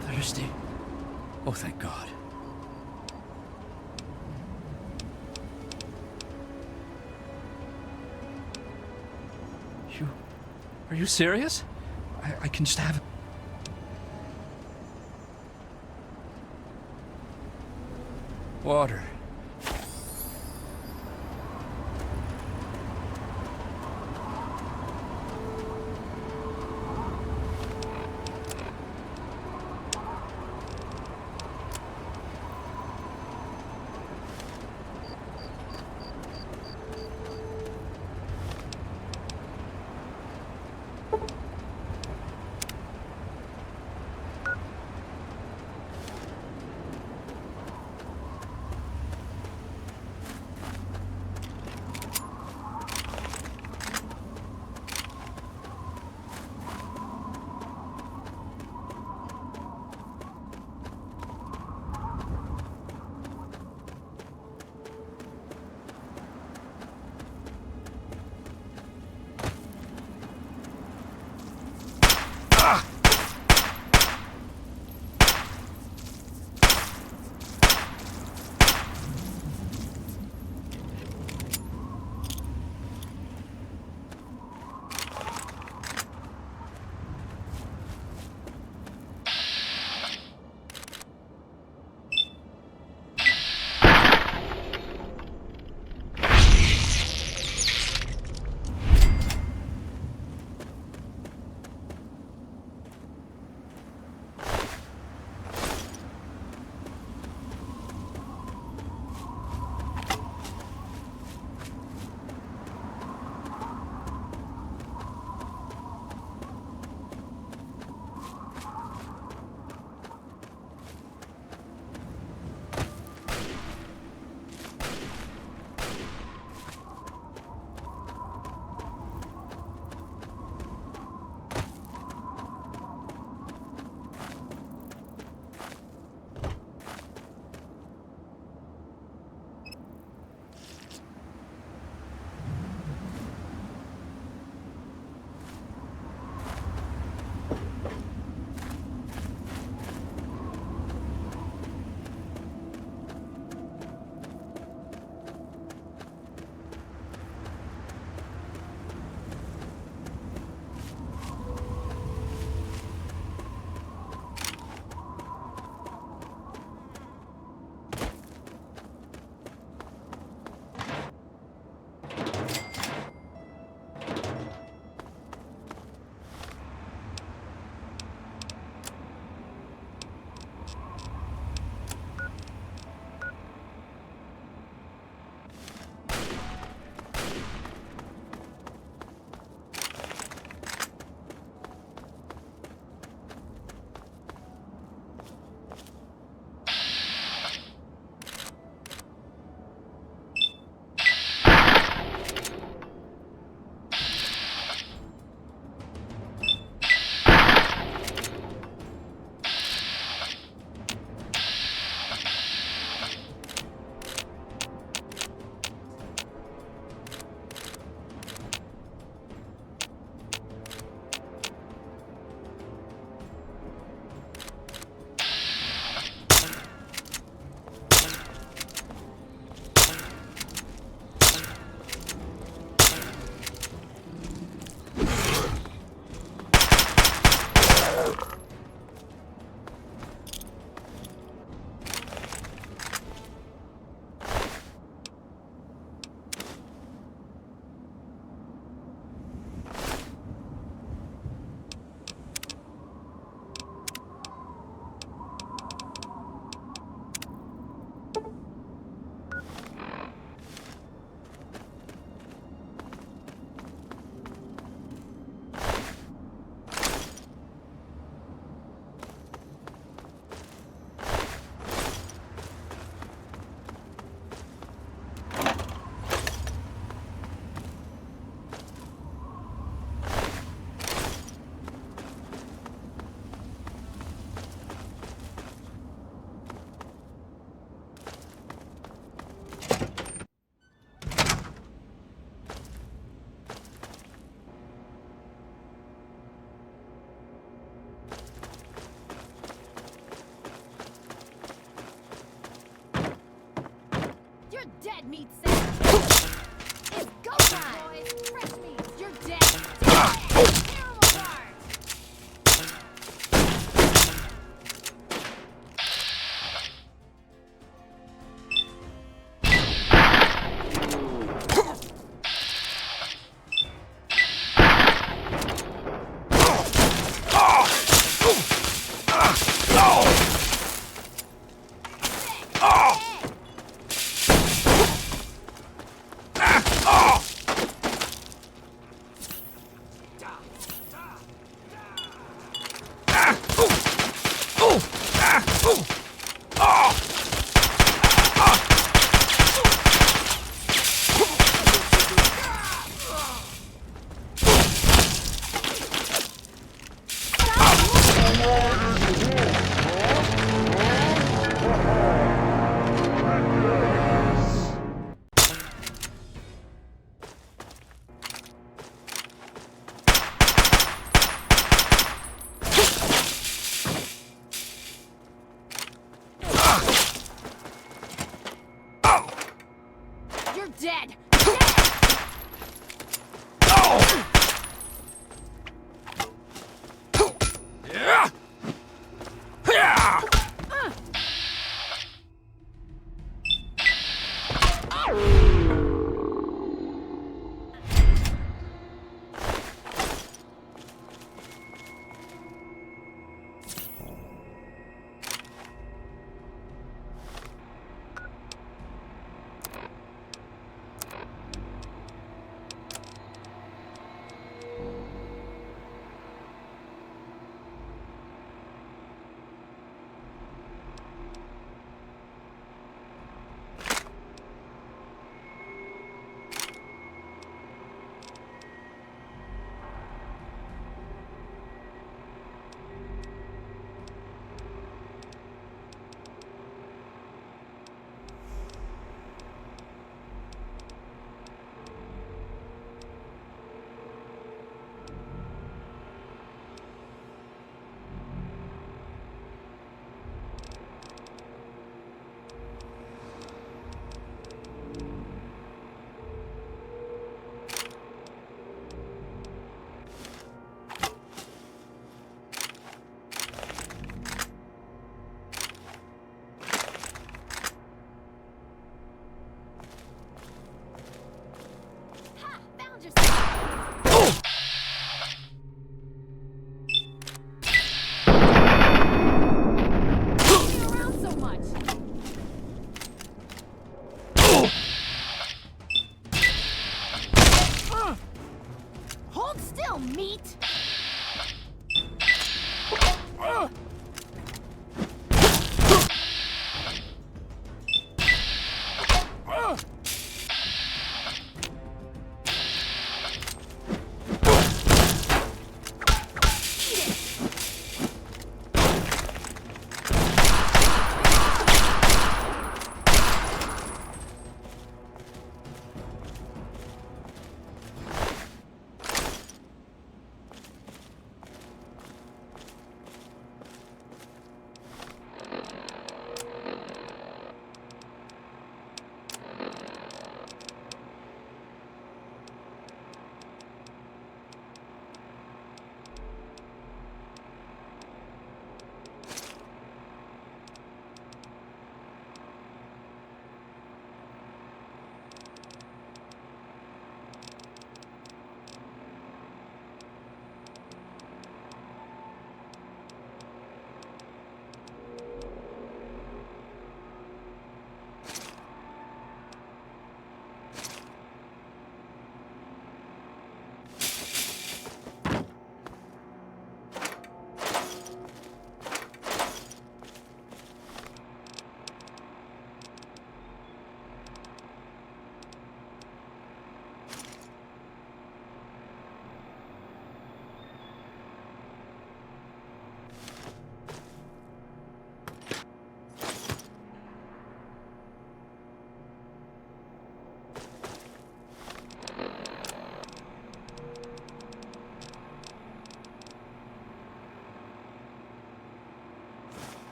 Thirsty? Oh, thank God. Are you serious? I can just have... water. dead meat sandwich. It's go time, boys. Fresh meat. You're dead. Tear 'em apart. You're dead.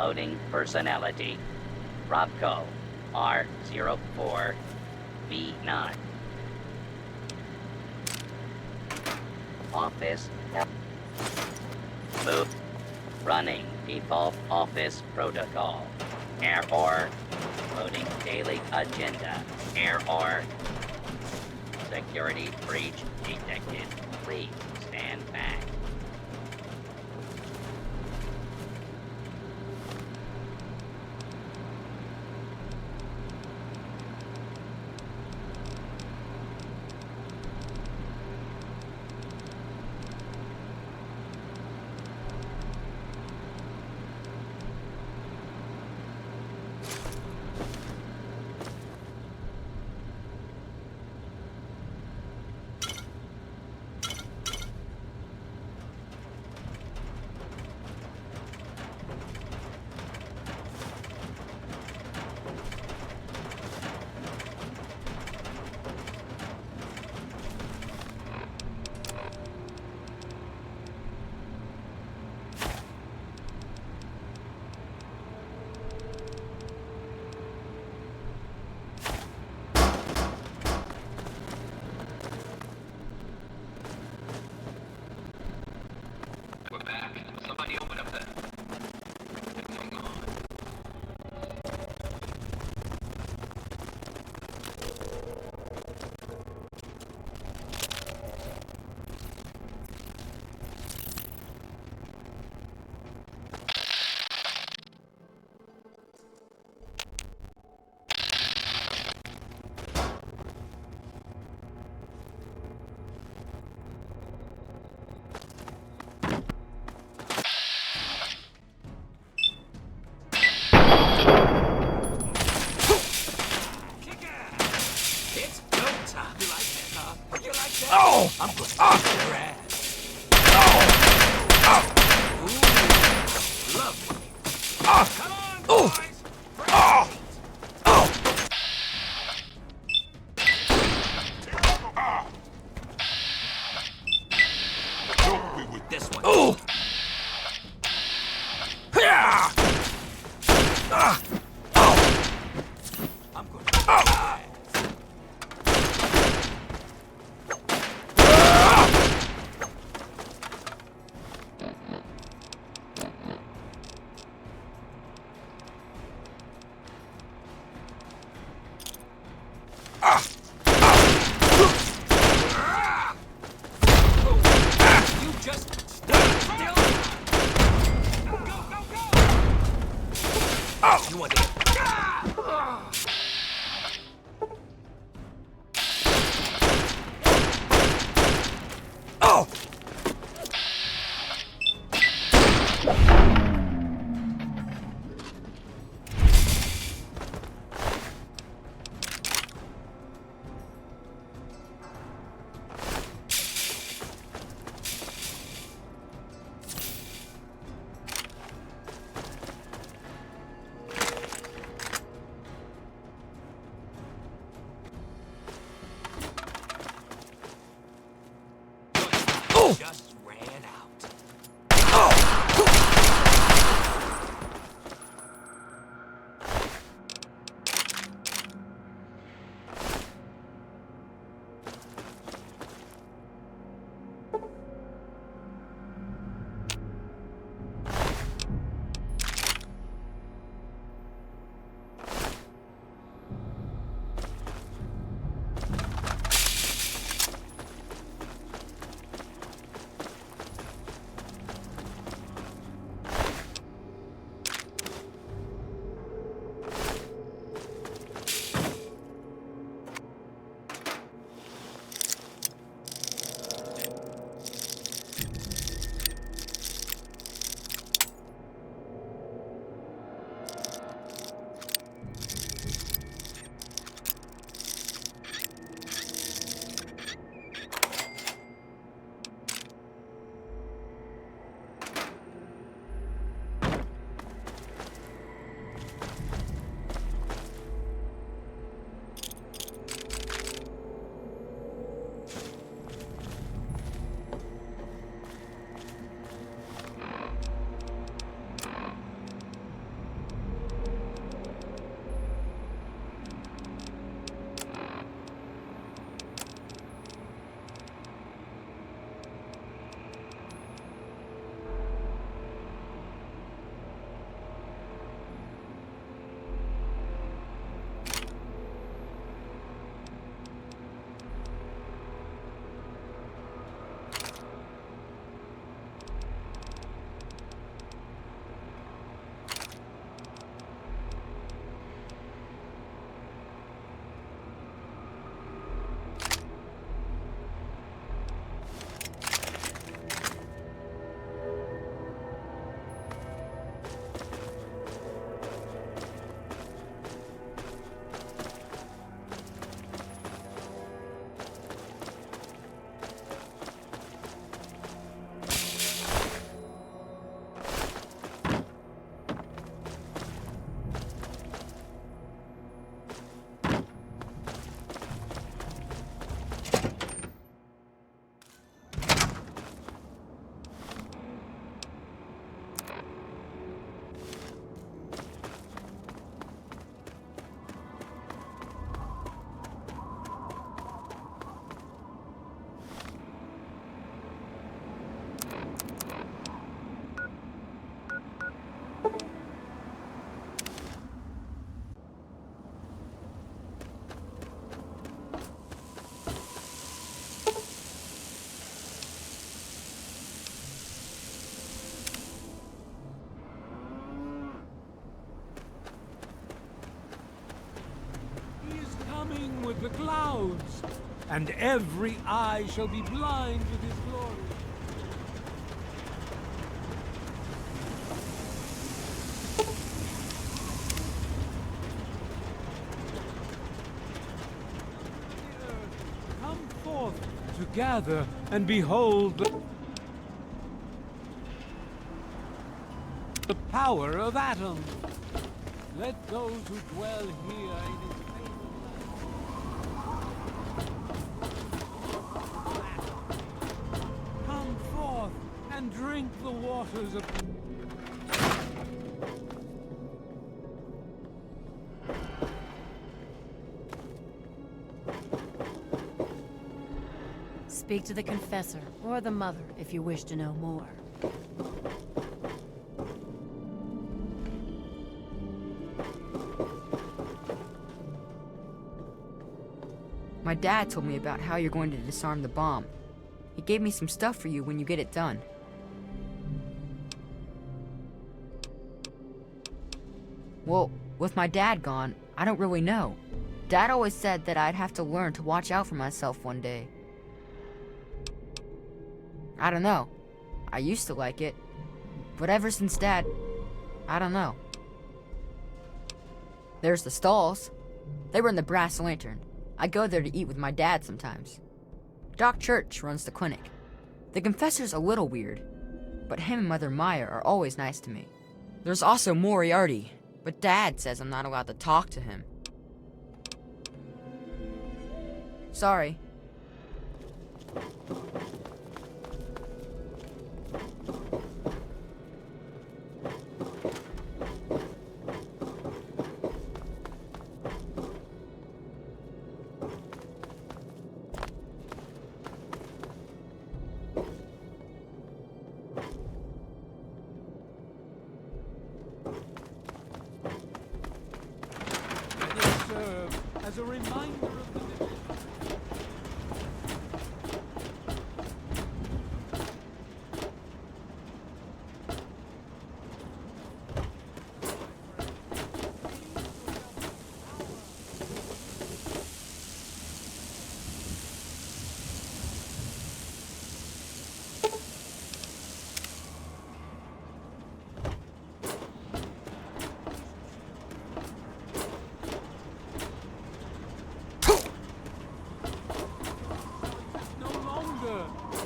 Loading personality. Robco R04V9. Office. Move. Running default office protocol. Error. Loading daily agenda. Error. Security breach detected. Please stand back. Oh! I'm going to kick your ass. Ooh, lovely. Come on, boys. Don't be with this one. Oh! I'm going to You want to Oh! coming with the clouds, and every eye shall be blind with his glory. Come forth to gather and behold the power of atoms. Let those who dwell here in his come forth and drink the waters of... Speak to the confessor, or the mother, if you wish to know more. My dad told me about how you're going to disarm the bomb. He gave me some stuff for you when you get it done. Well, with my dad gone, I don't really know. Dad always said that I'd have to learn to watch out for myself one day. I don't know. I used to like it. But ever since Dad, I don't know. There's the stalls. They were in the Brass Lantern. I go there to eat with my dad sometimes. Doc Church runs the clinic. The confessor's a little weird, but him and Mother Maya are always nice to me. There's also Moriarty, but Dad says I'm not allowed to talk to him. Sorry. As a reminder of the division.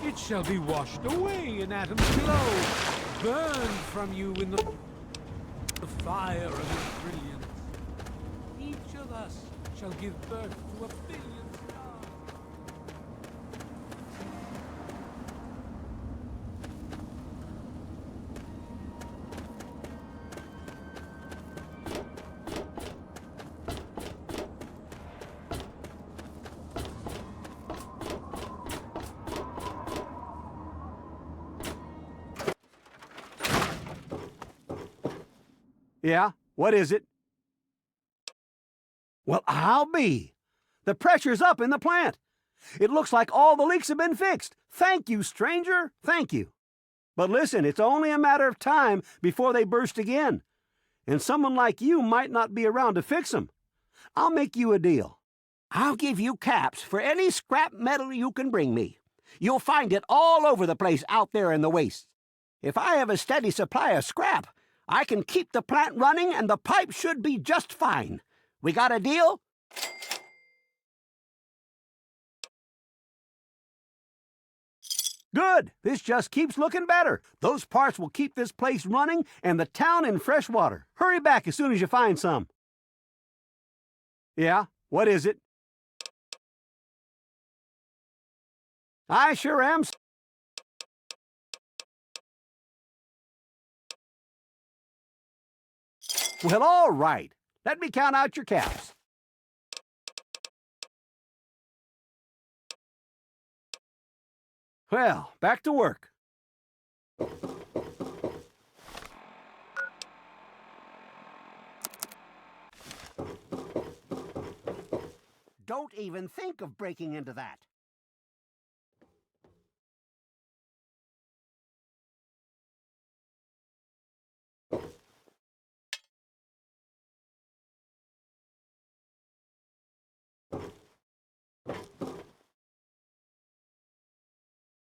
It shall be washed away in Adam's glow, burned from you in the fire of his brilliance. Each of us shall give birth to a billion stars. Yeah? What is it? Well, I'll be. The pressure's up in the plant. It looks like all the leaks have been fixed. Thank you, stranger. Thank you. But listen, it's only a matter of time before they burst again. And someone like you might not be around to fix them. I'll make you a deal. I'll give you caps for any scrap metal you can bring me. You'll find it all over the place out there in the wastes. If I have a steady supply of scrap, I can keep the plant running and the pipe should be just fine. We got a deal? Good. This just keeps looking better. Those parts will keep this place running and the town in fresh water. Hurry back as soon as you find some. Yeah? What is it? I sure am. Well, all right. Let me count out your caps. Well, back to work. Don't even think of breaking into that.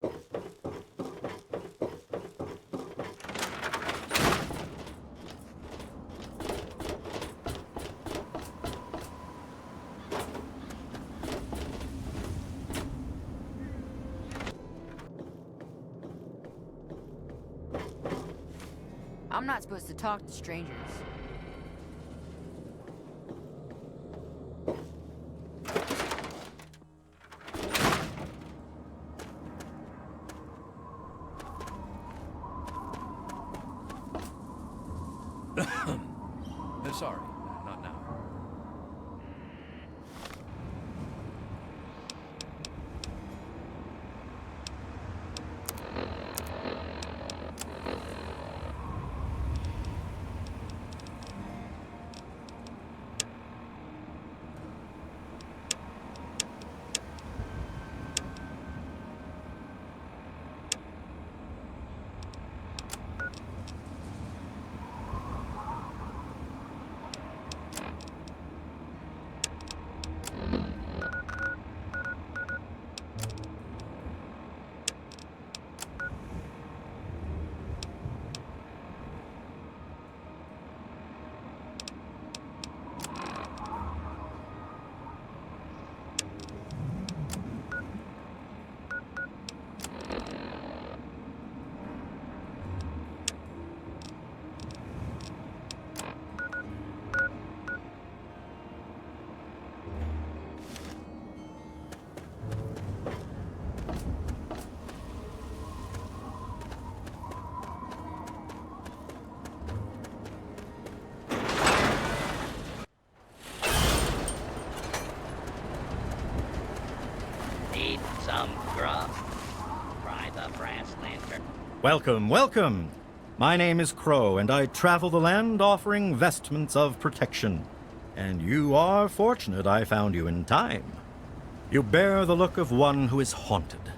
I'm not supposed to talk to strangers. Sorry, not now. Need some grub? Try the brass lantern. Welcome, welcome. My name is Crow, and I travel the land offering vestments of protection. And you are fortunate I found you in time. You bear the look of one who is haunted,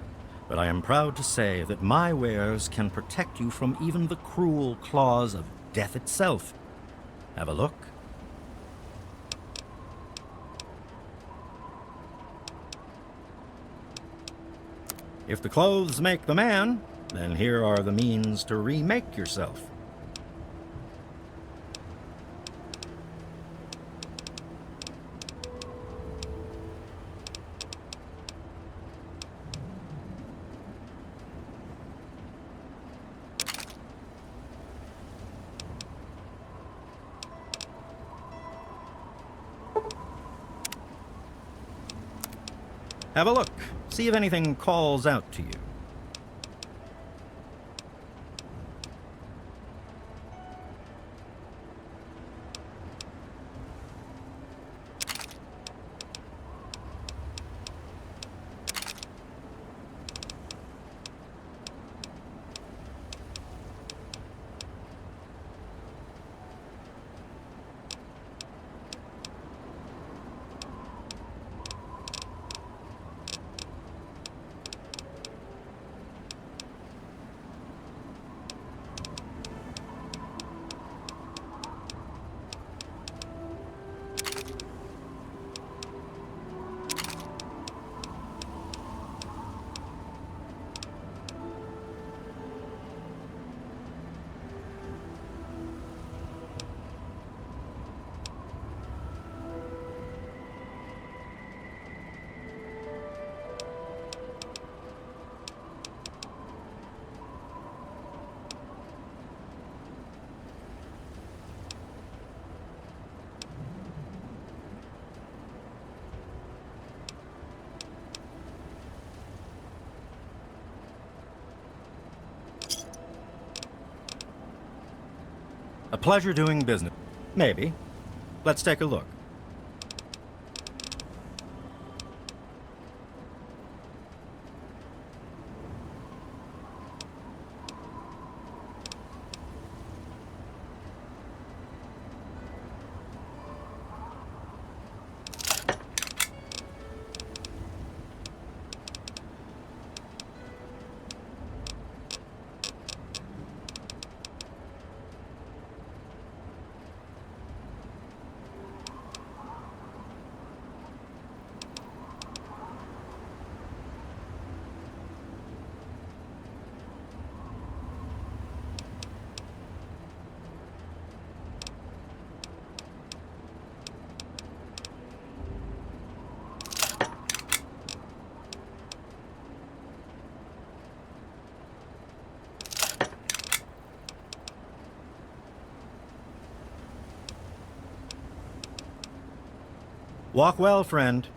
but I am proud to say that my wares can protect you from even the cruel claws of death itself. Have a look. If the clothes make the man, then here are the means to remake yourself. Have a look. See if anything calls out to you. A pleasure doing business. Maybe. Let's take a look. Walk well, friend.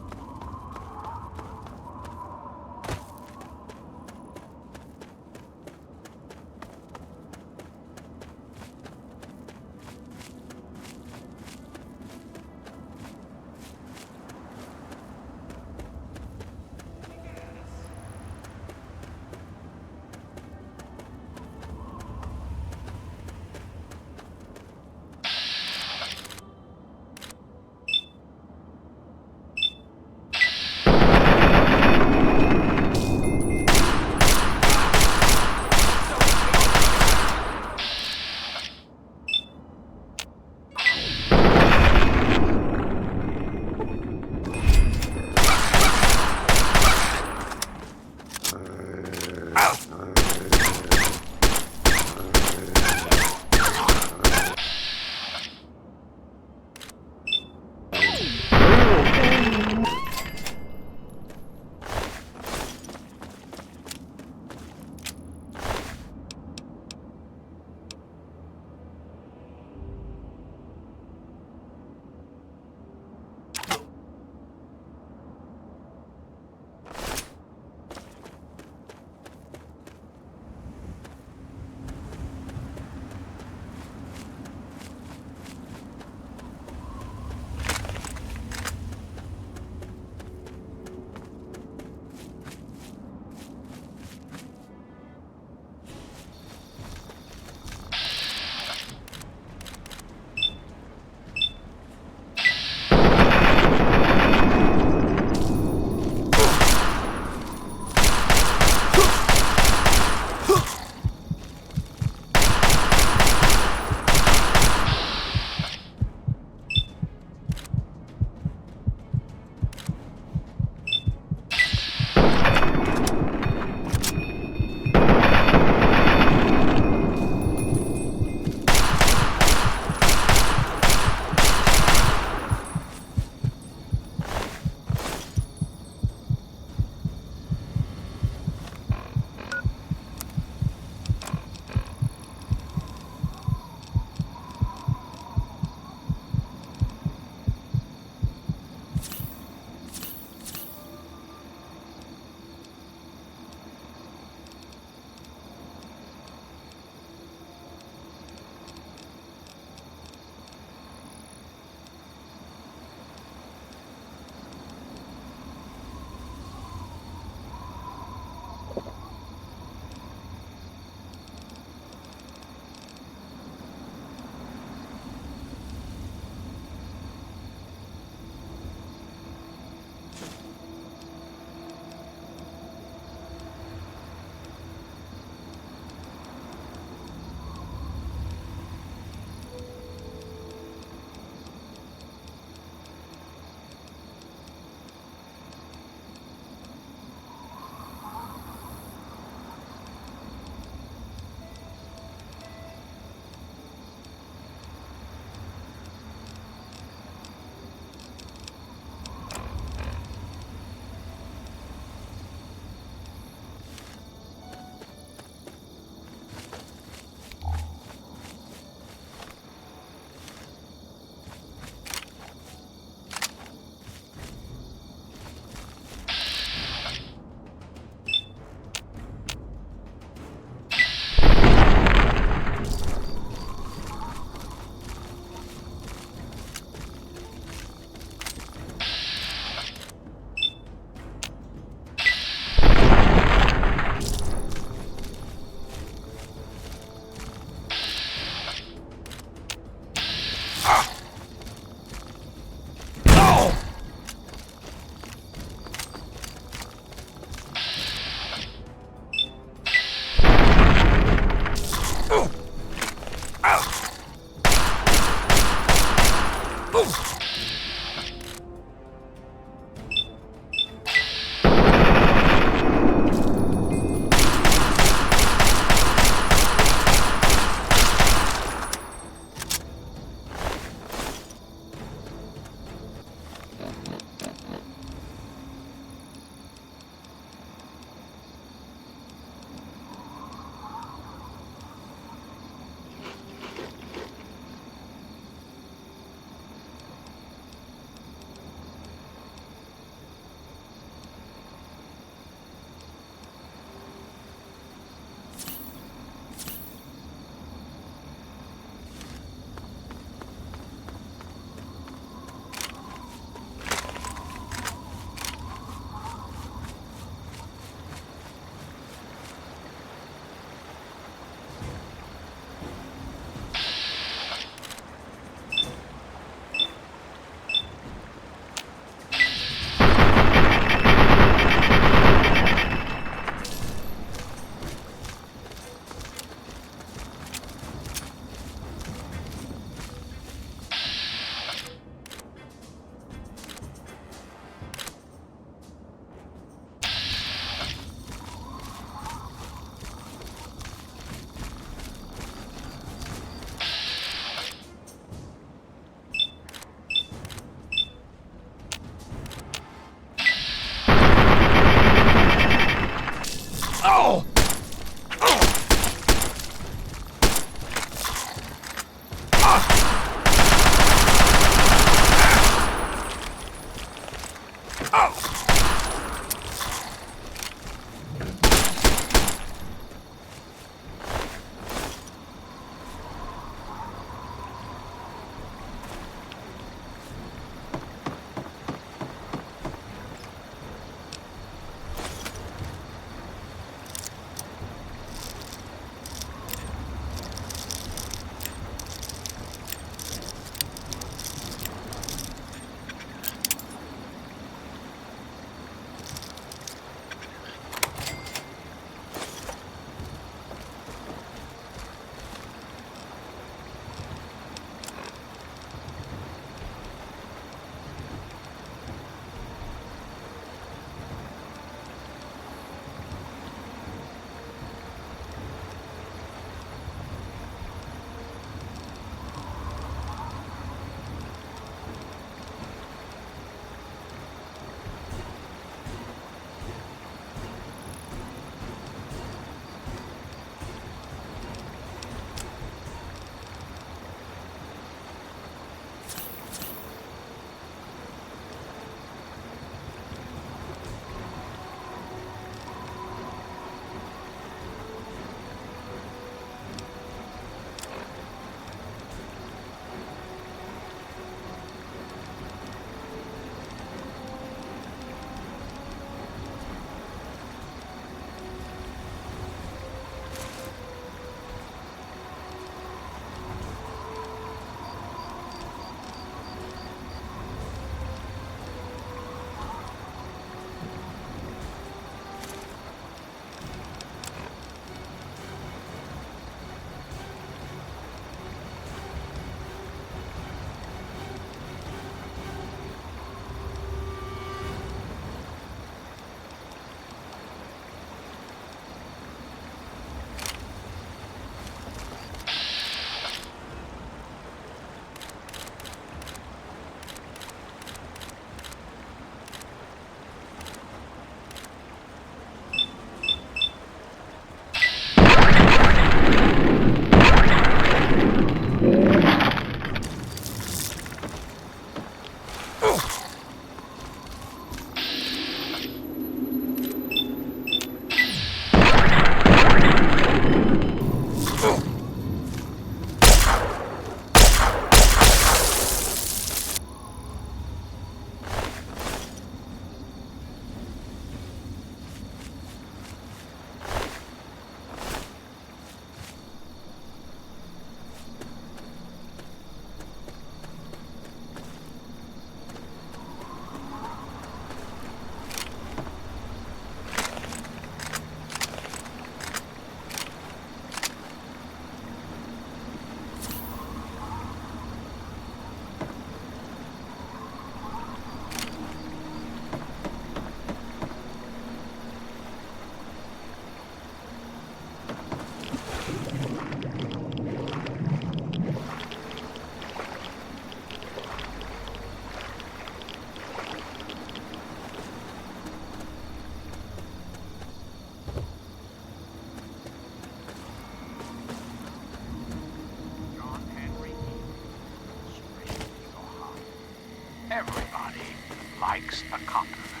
makes a copy of it.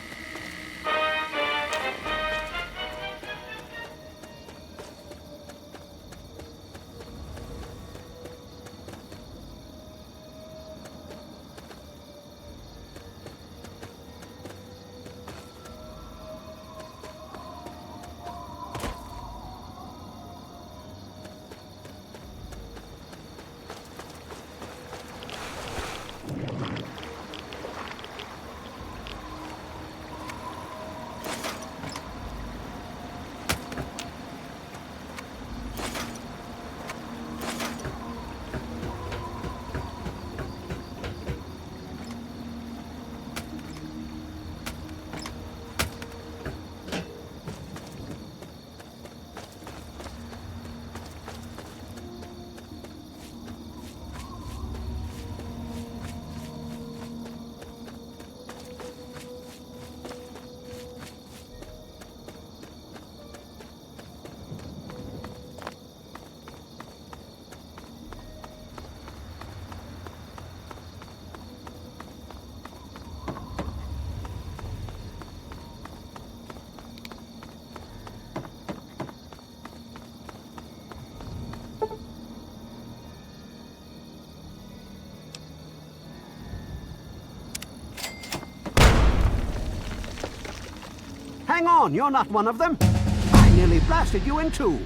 Hang on, you're not one of them. I nearly blasted you in two.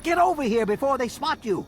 Get over here before they spot you.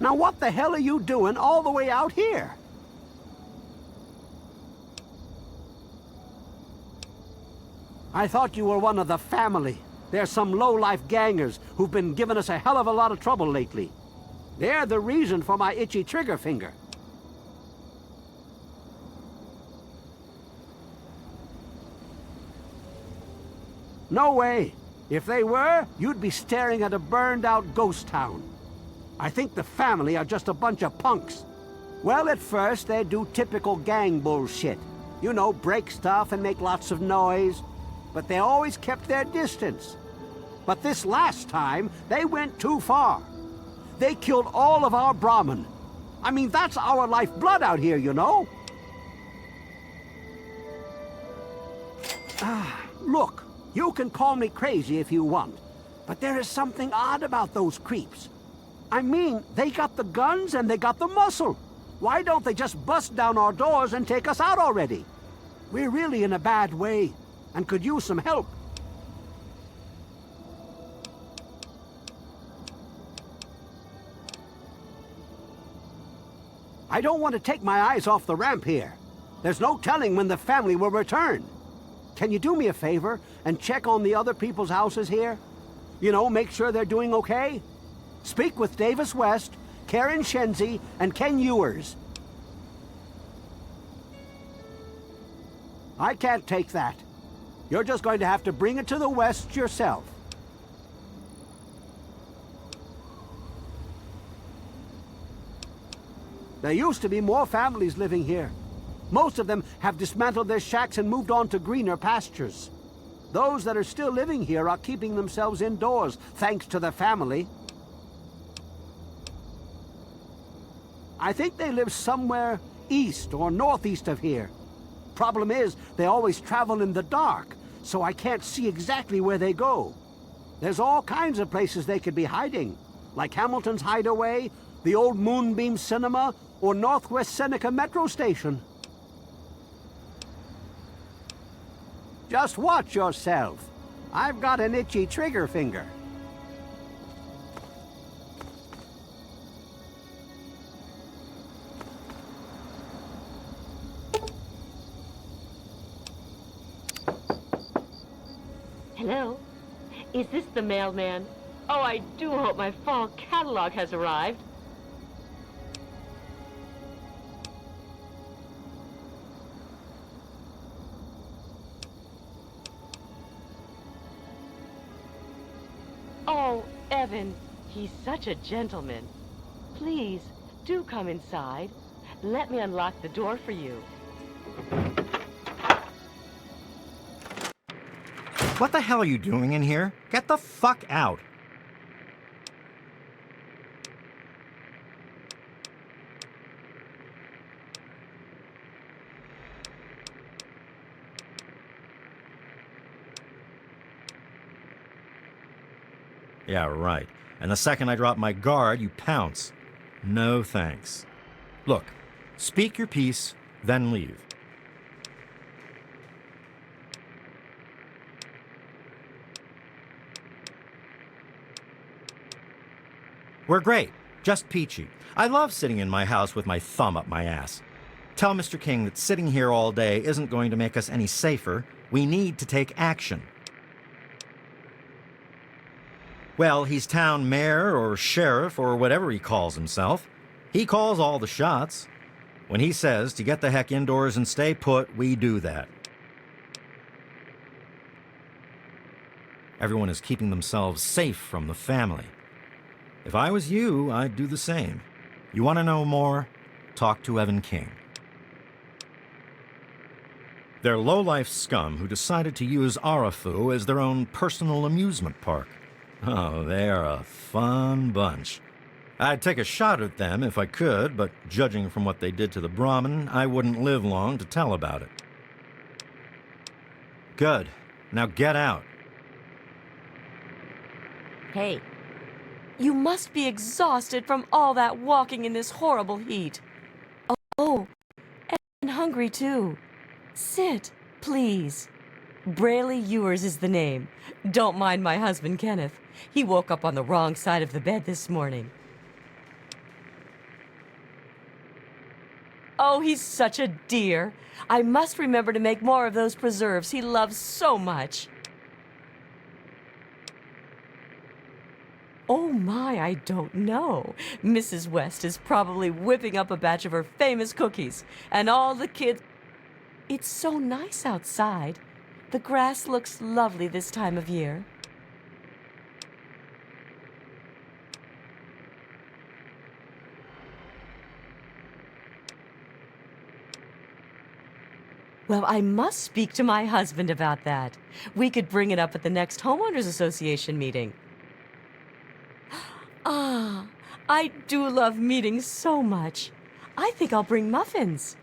Now what the hell are you doing all the way out here? I thought you were one of the family. They're some low-life gangers who've been giving us a hell of a lot of trouble lately. They're the reason for my itchy trigger finger. No way. If they were, you'd be staring at a burned-out ghost town. I think the family are just a bunch of punks. Well, at first, they do typical gang bullshit. You know, break stuff and make lots of noise. But they always kept their distance. But this last time, they went too far. They killed all of our Brahmin. I mean, that's our lifeblood out here, you know? Look, you can call me crazy if you want. But there is something odd about those creeps. I mean, they got the guns and they got the muscle. Why don't they just bust down our doors and take us out already? We're really in a bad way and could use some help. I don't want to take my eyes off the ramp here. There's no telling when the family will return. Can you do me a favor and check on the other people's houses here? You know, make sure they're doing okay? Speak with Davis West, Karen Shenzi, and Ken Ewers. I can't take that. You're just going to have to bring it to the West yourself. There used to be more families living here. Most of them have dismantled their shacks and moved on to greener pastures. Those that are still living here are keeping themselves indoors, thanks to the family. I think they live somewhere east or northeast of here. Problem is, they always travel in the dark, so I can't see exactly where they go. There's all kinds of places they could be hiding, like Hamilton's Hideaway, the old Moonbeam Cinema, or Northwest Seneca Metro Station. Just watch yourself. I've got an itchy trigger finger. Hello? Is this the mailman? Oh, I do hope my fall catalog has arrived. Oh, Evan, he's such a gentleman. Please, do come inside. Let me unlock the door for you. What the hell are you doing in here? Get the fuck out. Yeah, right. And the second I drop my guard, you pounce. No thanks. Look, speak your piece, then leave. We're great, just peachy. I love sitting in my house with my thumb up my ass. Tell Mr. King that sitting here all day isn't going to make us any safer. We need to take action. Well, he's town mayor or sheriff or whatever he calls himself. He calls all the shots. When he says to get the heck indoors and stay put, we do that. Everyone is keeping themselves safe from the family. If I was you, I'd do the same. You want to know more? Talk to Evan King. They're low-life scum who decided to use Arafu as their own personal amusement park. Oh, they're a fun bunch. I'd take a shot at them if I could, but judging from what they did to the Brahmin, I wouldn't live long to tell about it. Good. Now get out. Hey, you must be exhausted from all that walking in this horrible heat. Oh, and hungry too. Sit, please. Braley Ewers is the name. Don't mind my husband, Kenneth. He woke up on the wrong side of the bed this morning. Oh, he's such a dear. I must remember to make more of those preserves he loves so much. Oh my, I don't know. Mrs. West is probably whipping up a batch of her famous cookies, and all the kids... It's so nice outside. The grass looks lovely this time of year. Well, I must speak to my husband about that. We could bring it up at the next Homeowners Association meeting. Ah, I do love meetings so much. I think I'll bring muffins.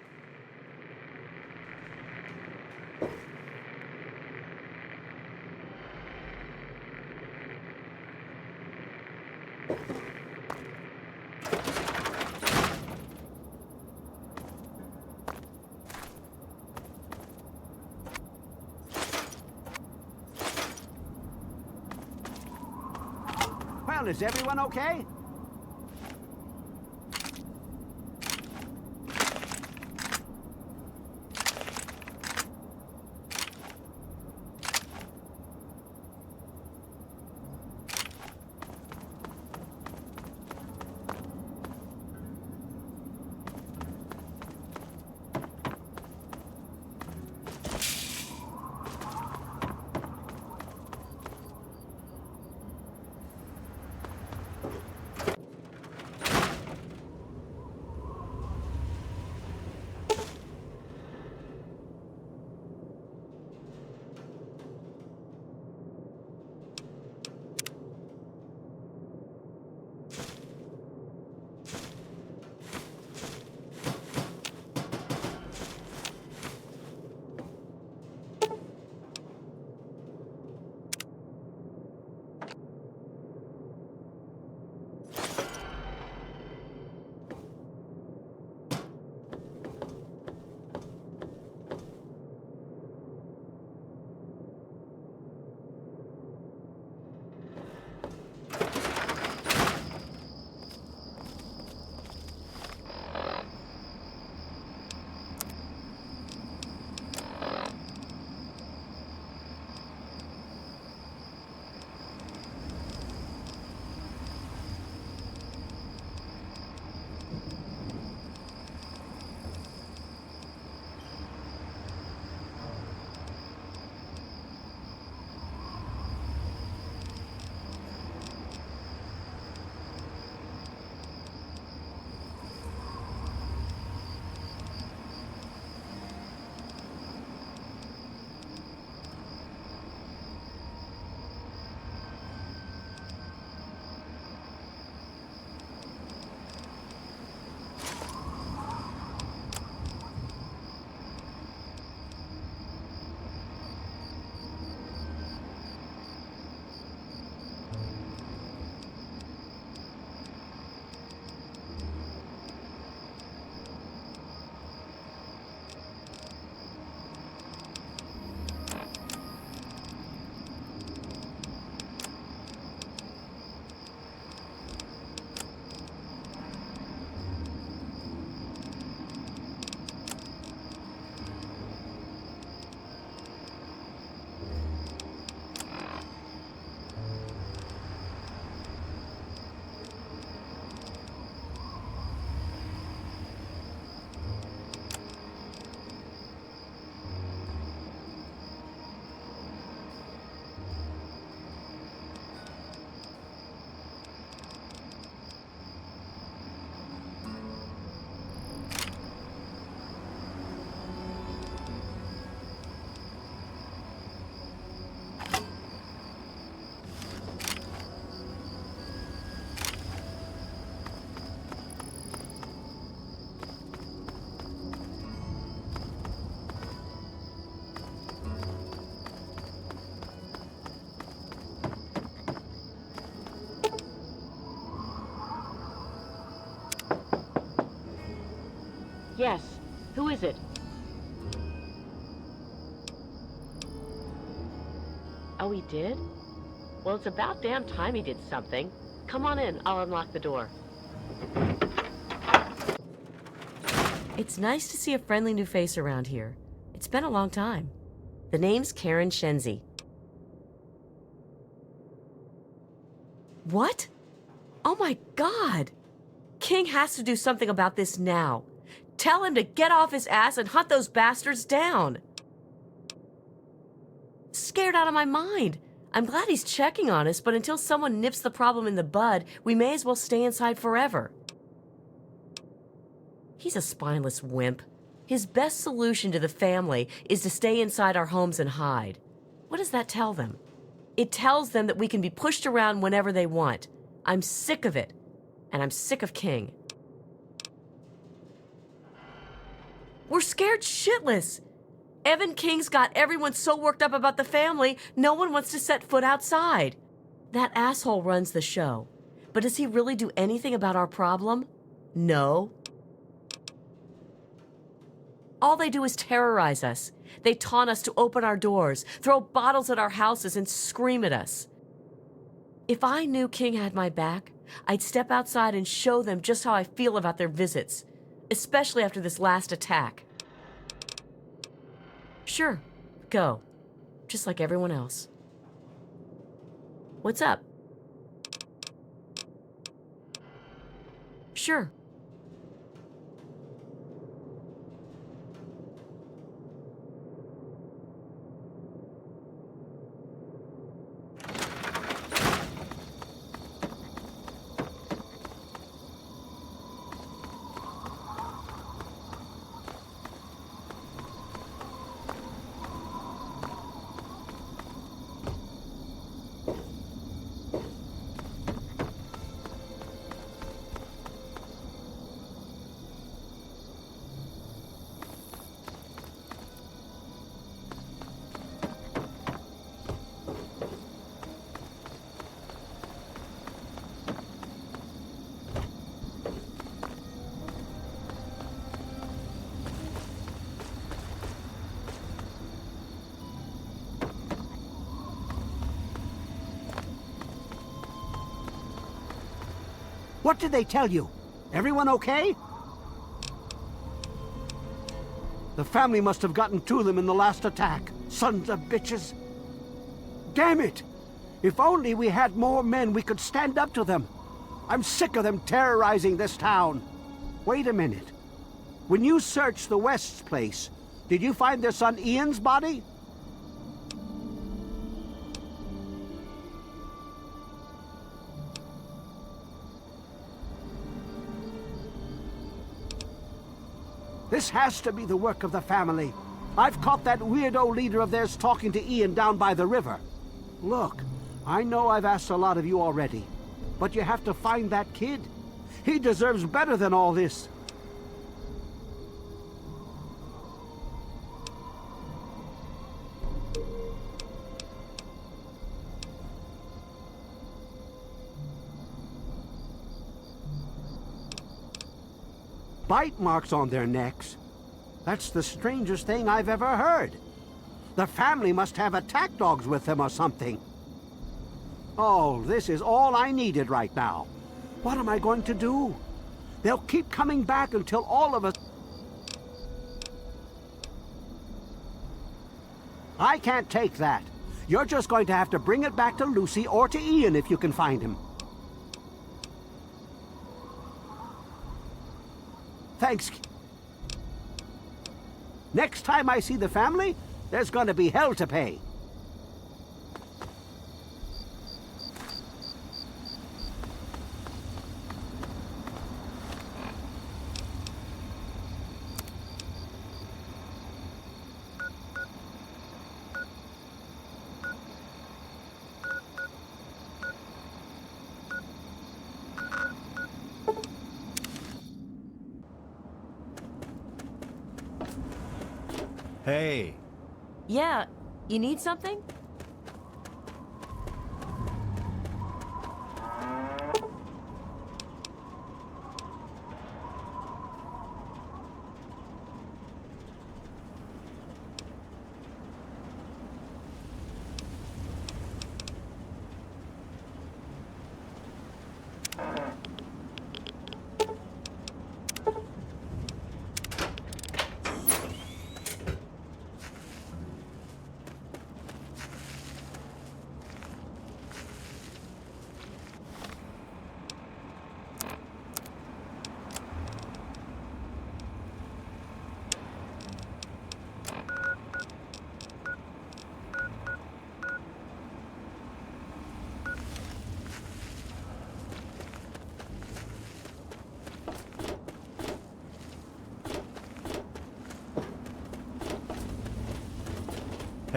Well, is everyone okay? Yes. Who is it? Oh, he did? Well, it's about damn time he did something. Come on in. I'll unlock the door. It's nice to see a friendly new face around here. It's been a long time. The name's Karen Shenzi. What? Oh my God! King has to do something about this now. Tell him to get off his ass and hunt those bastards down. Scared out of my mind. I'm glad he's checking on us, but until someone nips the problem in the bud, we may as well stay inside forever. He's a spineless wimp. His best solution to the family is to stay inside our homes and hide. What does that tell them? It tells them that we can be pushed around whenever they want. I'm sick of it. And I'm sick of King. We're scared shitless. Evan King's got everyone so worked up about the family, no one wants to set foot outside. That asshole runs the show. But does he really do anything about our problem? No. All they do is terrorize us. They taunt us to open our doors, throw bottles at our houses, and scream at us. If I knew King had my back, I'd step outside and show them just how I feel about their visits, especially after this last attack. Sure, go. Just like everyone else. What's up? Sure. What did they tell you? Everyone okay? The family must have gotten to them in the last attack. Sons of bitches. Damn it! If only we had more men, we could stand up to them. I'm sick of them terrorizing this town. Wait a minute. When you searched the West's place, did you find their son Ian's body? This has to be the work of the family. I've caught that weirdo leader of theirs talking to Ian down by the river. Look, I know I've asked a lot of you already, but you have to find that kid. He deserves better than all this. Bite marks on their necks. That's the strangest thing I've ever heard. The family must have attack dogs with them or something. Oh, this is all I needed right now. What am I going to do? They'll keep coming back until all of us... I can't take that. You're just going to have to bring it back to Lucy or to Ian if you can find him. Thanks. Next time I see the family, there's gonna be hell to pay. Hey. Yeah, you need something?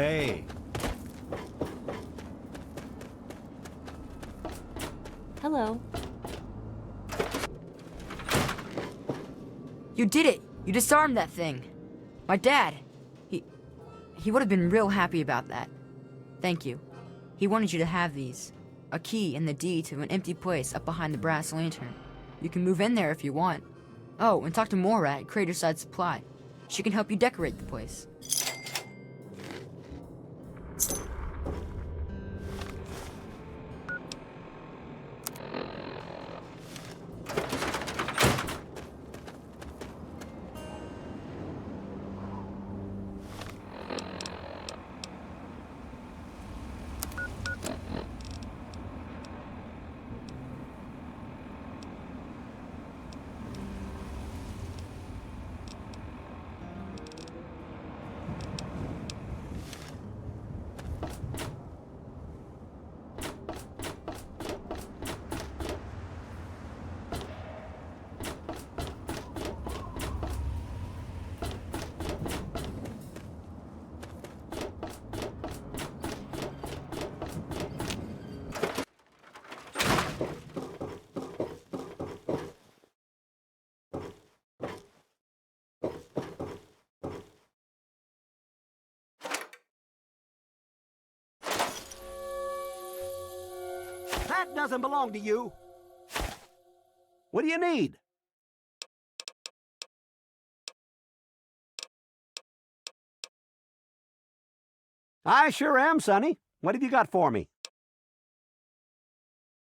Hey. Hello. You did it! You disarmed that thing! My dad, he would have been real happy about that. Thank you. He wanted you to have these. A key and the deed to an empty place up behind the brass lantern. You can move in there if you want. Oh, and talk to Maura at Craterside Supply. She can help you decorate the place. That doesn't belong to you. What do you need? I sure am, Sonny. What have you got for me?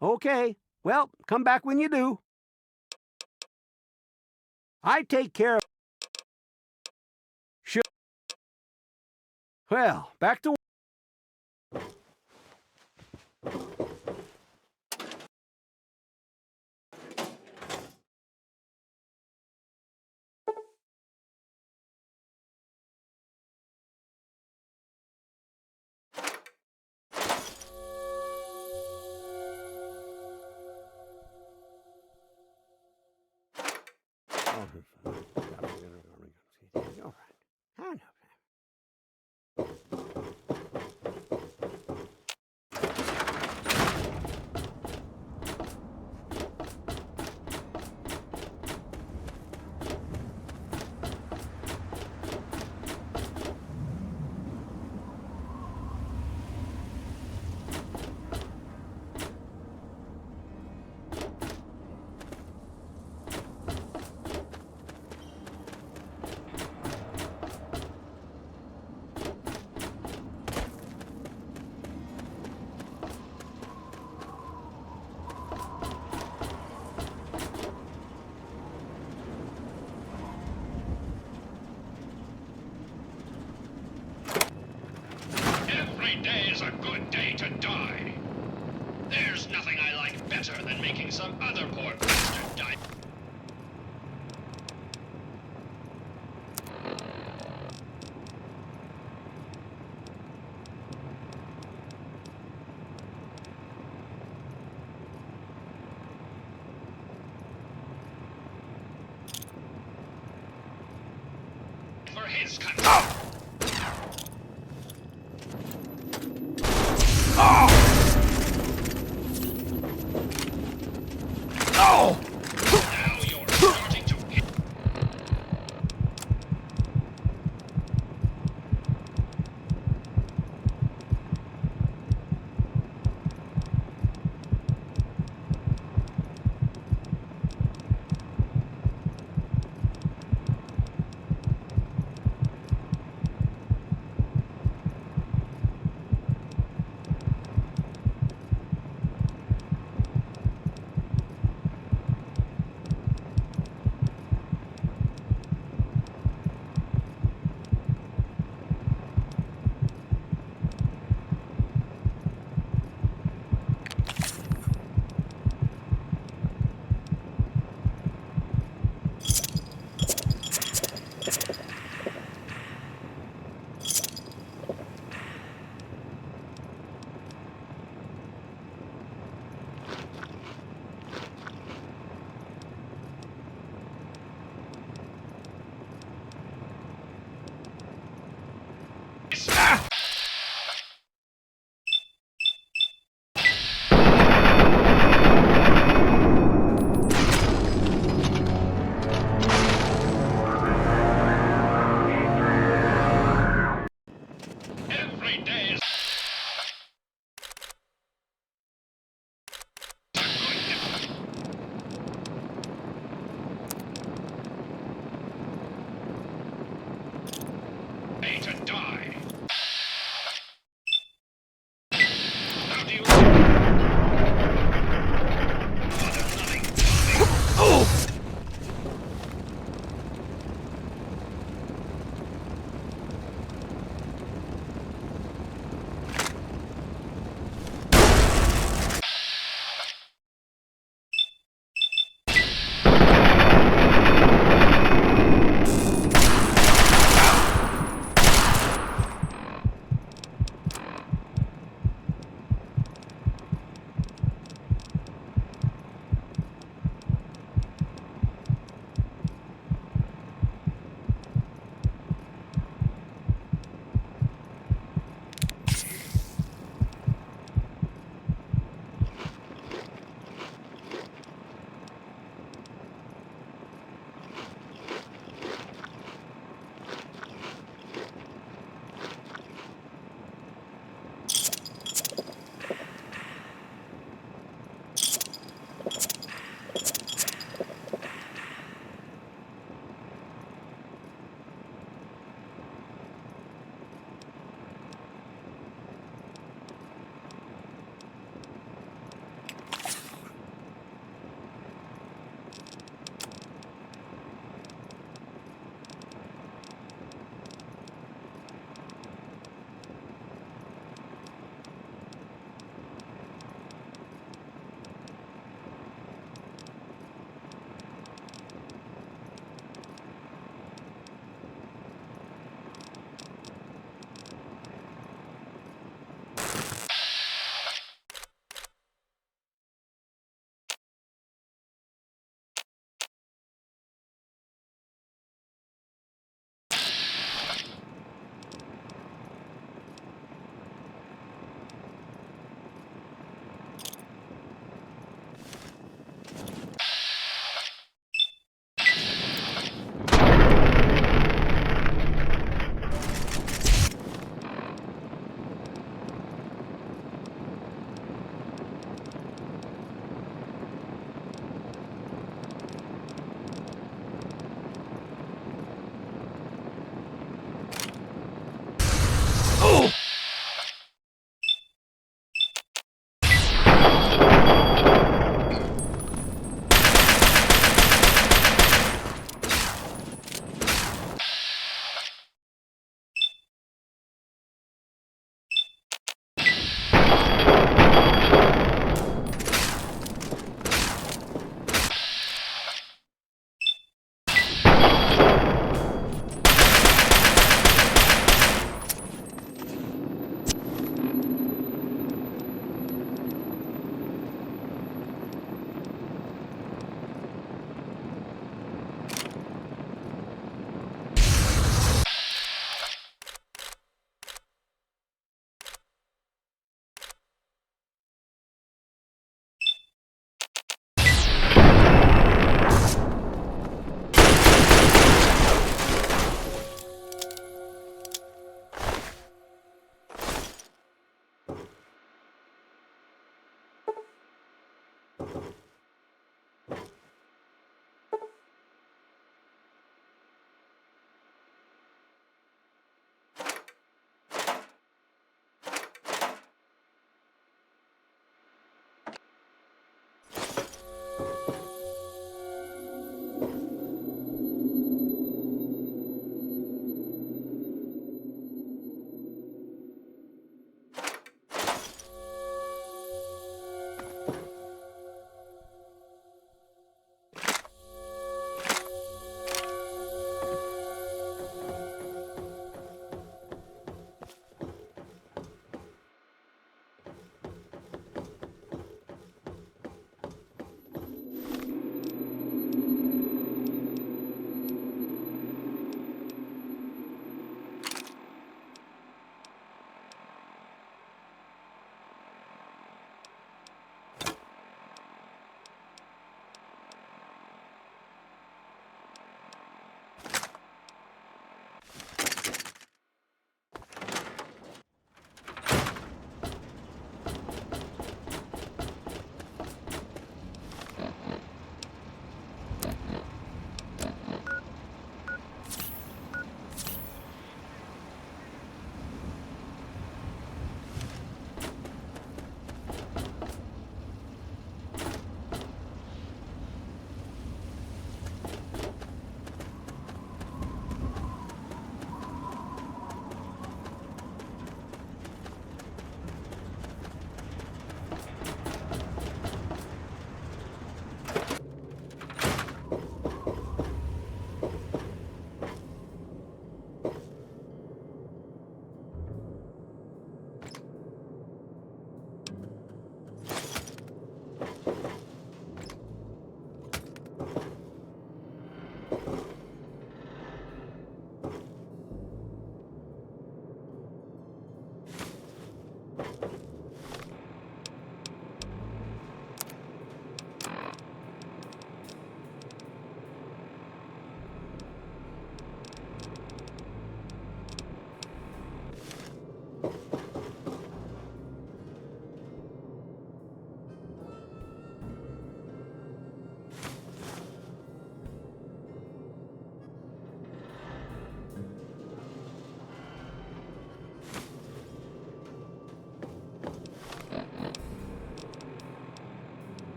Okay. Well, come back when you do. I take care of... Sure. Well, back to... Every day is a good day to die. There's nothing I like better than making some other poor bastard die. For his country.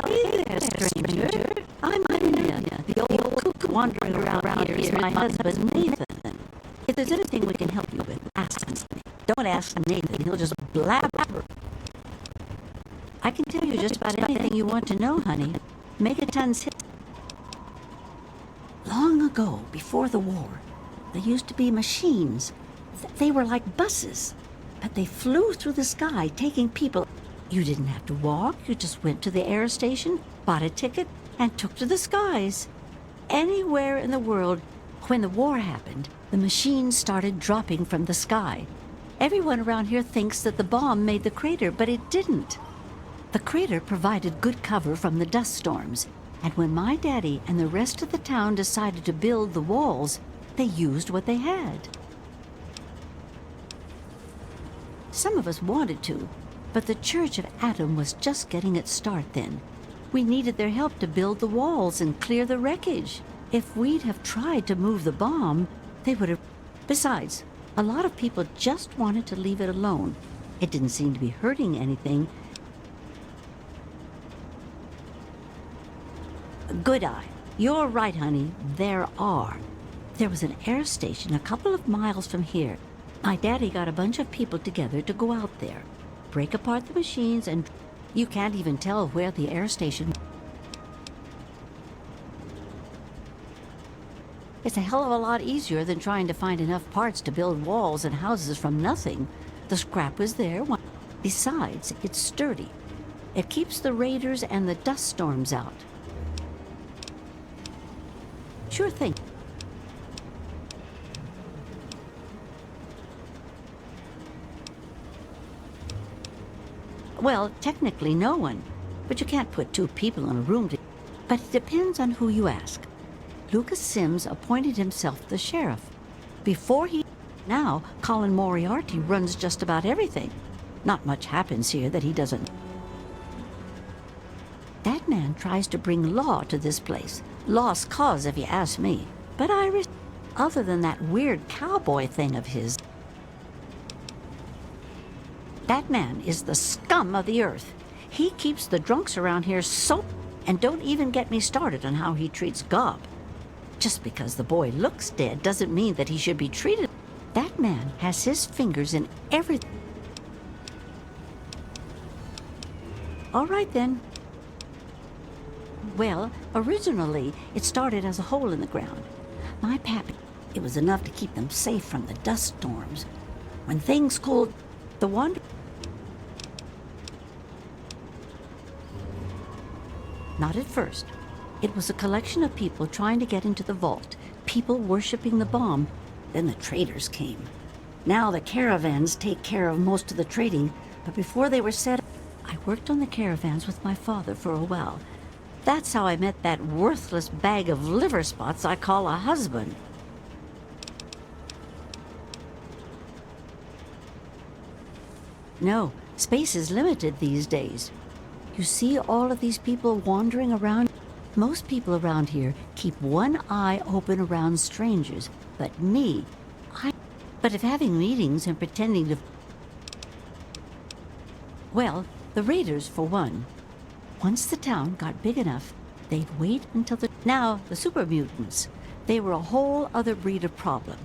Hey there, stranger. I'm Amelia, the old cook wandering around here is my husband, Nathan. If there's anything we can help you with, ask me. Don't ask Nathan, he'll just blabber. I can tell you just about anything you want to know, honey. Megaton's hit. Long ago, before the war, there used to be machines. They were like buses, but they flew through the sky, taking people. You didn't have to walk, you just went to the air station, bought a ticket, and took to the skies. Anywhere in the world, when the war happened, the machines started dropping from the sky. Everyone around here thinks that the bomb made the crater, but it didn't. The crater provided good cover from the dust storms, and when my daddy and the rest of the town decided to build the walls, they used what they had. Some of us wanted to, but the Church of Atom was just getting its start then. We needed their help to build the walls and clear the wreckage. If we'd have tried to move the bomb, they would have... Besides, a lot of people just wanted to leave it alone. It didn't seem to be hurting anything. Good eye. You're right, honey. There are. There was an air station a couple of miles from here. My daddy got a bunch of people together to go out there, break apart the machines, and you can't even tell where the air station... It's a hell of a lot easier than trying to find enough parts to build walls and houses from nothing. The scrap was there. Besides, it's sturdy. It keeps the raiders and the dust storms out. Sure thing. Well, technically no one, but you can't put two people in a room to... But it depends on who you ask. Lucas Sims appointed himself the sheriff. Before he... Now, Colin Moriarty runs just about everything. Not much happens here that he doesn't... That man tries to bring law to this place. Lost cause, if you ask me. But other than that weird cowboy thing of his... That man is the scum of the earth. He keeps the drunks around here so... And don't even get me started on how he treats Gob. Just because the boy looks dead doesn't mean that he should be treated... That man has his fingers in everything. All right, then. Well, originally, it started as a hole in the ground. My pappy, it was enough to keep them safe from the dust storms. When things cooled, the wander... Not at first. It was a collection of people trying to get into the vault, people worshipping the bomb. Then the traders came. Now the caravans take care of most of the trading, but before they were set up, I worked on the caravans with my father for a while. That's how I met that worthless bag of liver spots I call a husband. No, space is limited these days. You see all of these people wandering around? Most people around here keep one eye open around strangers, but me, But if having meetings and pretending to... Well, the raiders, for one. Once the town got big enough, they'd wait until the... Now, the super mutants. They were a whole other breed of problem.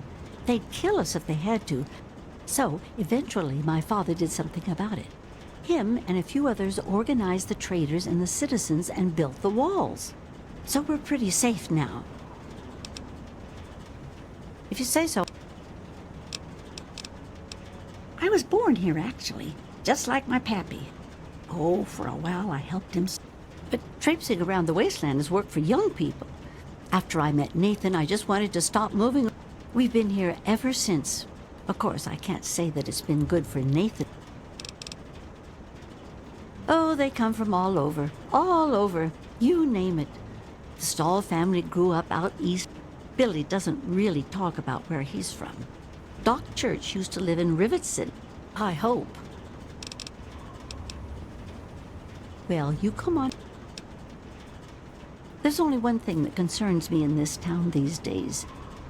They'd kill us if they had to. So, eventually, my father did something about it. Him and a few others organized the traders and the citizens and built the walls. So we're pretty safe now. If you say so. I was born here, actually, just like my pappy. Oh, for a while I helped him. But traipsing around the wasteland is work for young people. After I met Nathan, I just wanted to stop moving. We've been here ever since. Of course, I can't say that it's been good for Nathan. Oh, they come from all over. All over. You name it. The Stahl family grew up out east. Billy doesn't really talk about where he's from. Doc Church used to live in Rivetson, I hope. Well, you come on. There's only one thing that concerns me in this town these days.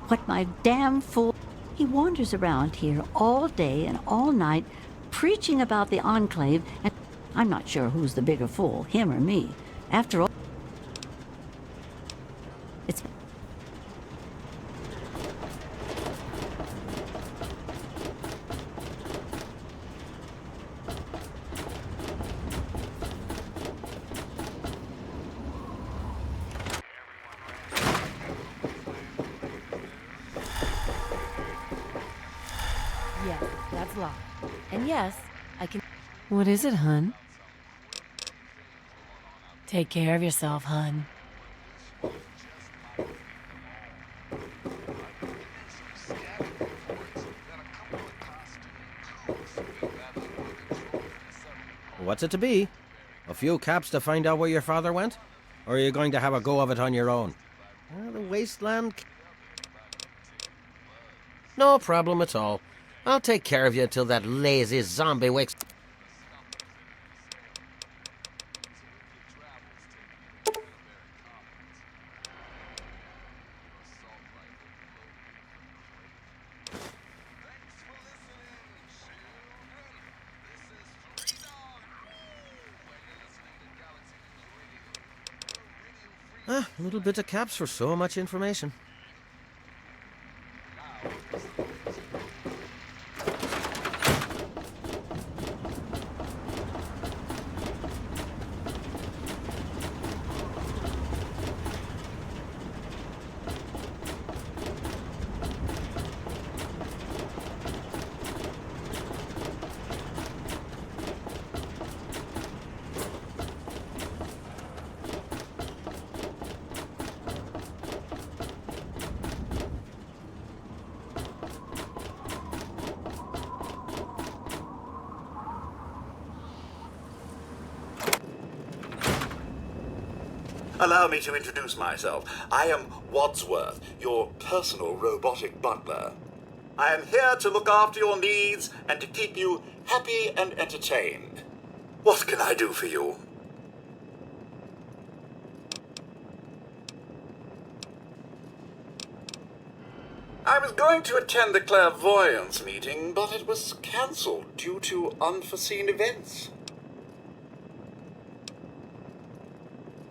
What my damn fool... He wanders around here all day and all night, preaching about the Enclave, and I'm not sure who's the bigger fool, him or me. After all, it's... Yes, that's locked. And yes, I can... What is it, hun? Take care of yourself, hun. What's it to be? A few caps to find out where your father went? Or are you going to have a go of it on your own? The wasteland... No problem at all. I'll take care of you till that lazy zombie wakes... A little bit of caps for so much information. Allow me to introduce myself. I am Wadsworth, your personal robotic butler. I am here to look after your needs and to keep you happy and entertained. What can I do for you? I was going to attend the clairvoyance meeting, but it was cancelled due to unforeseen events.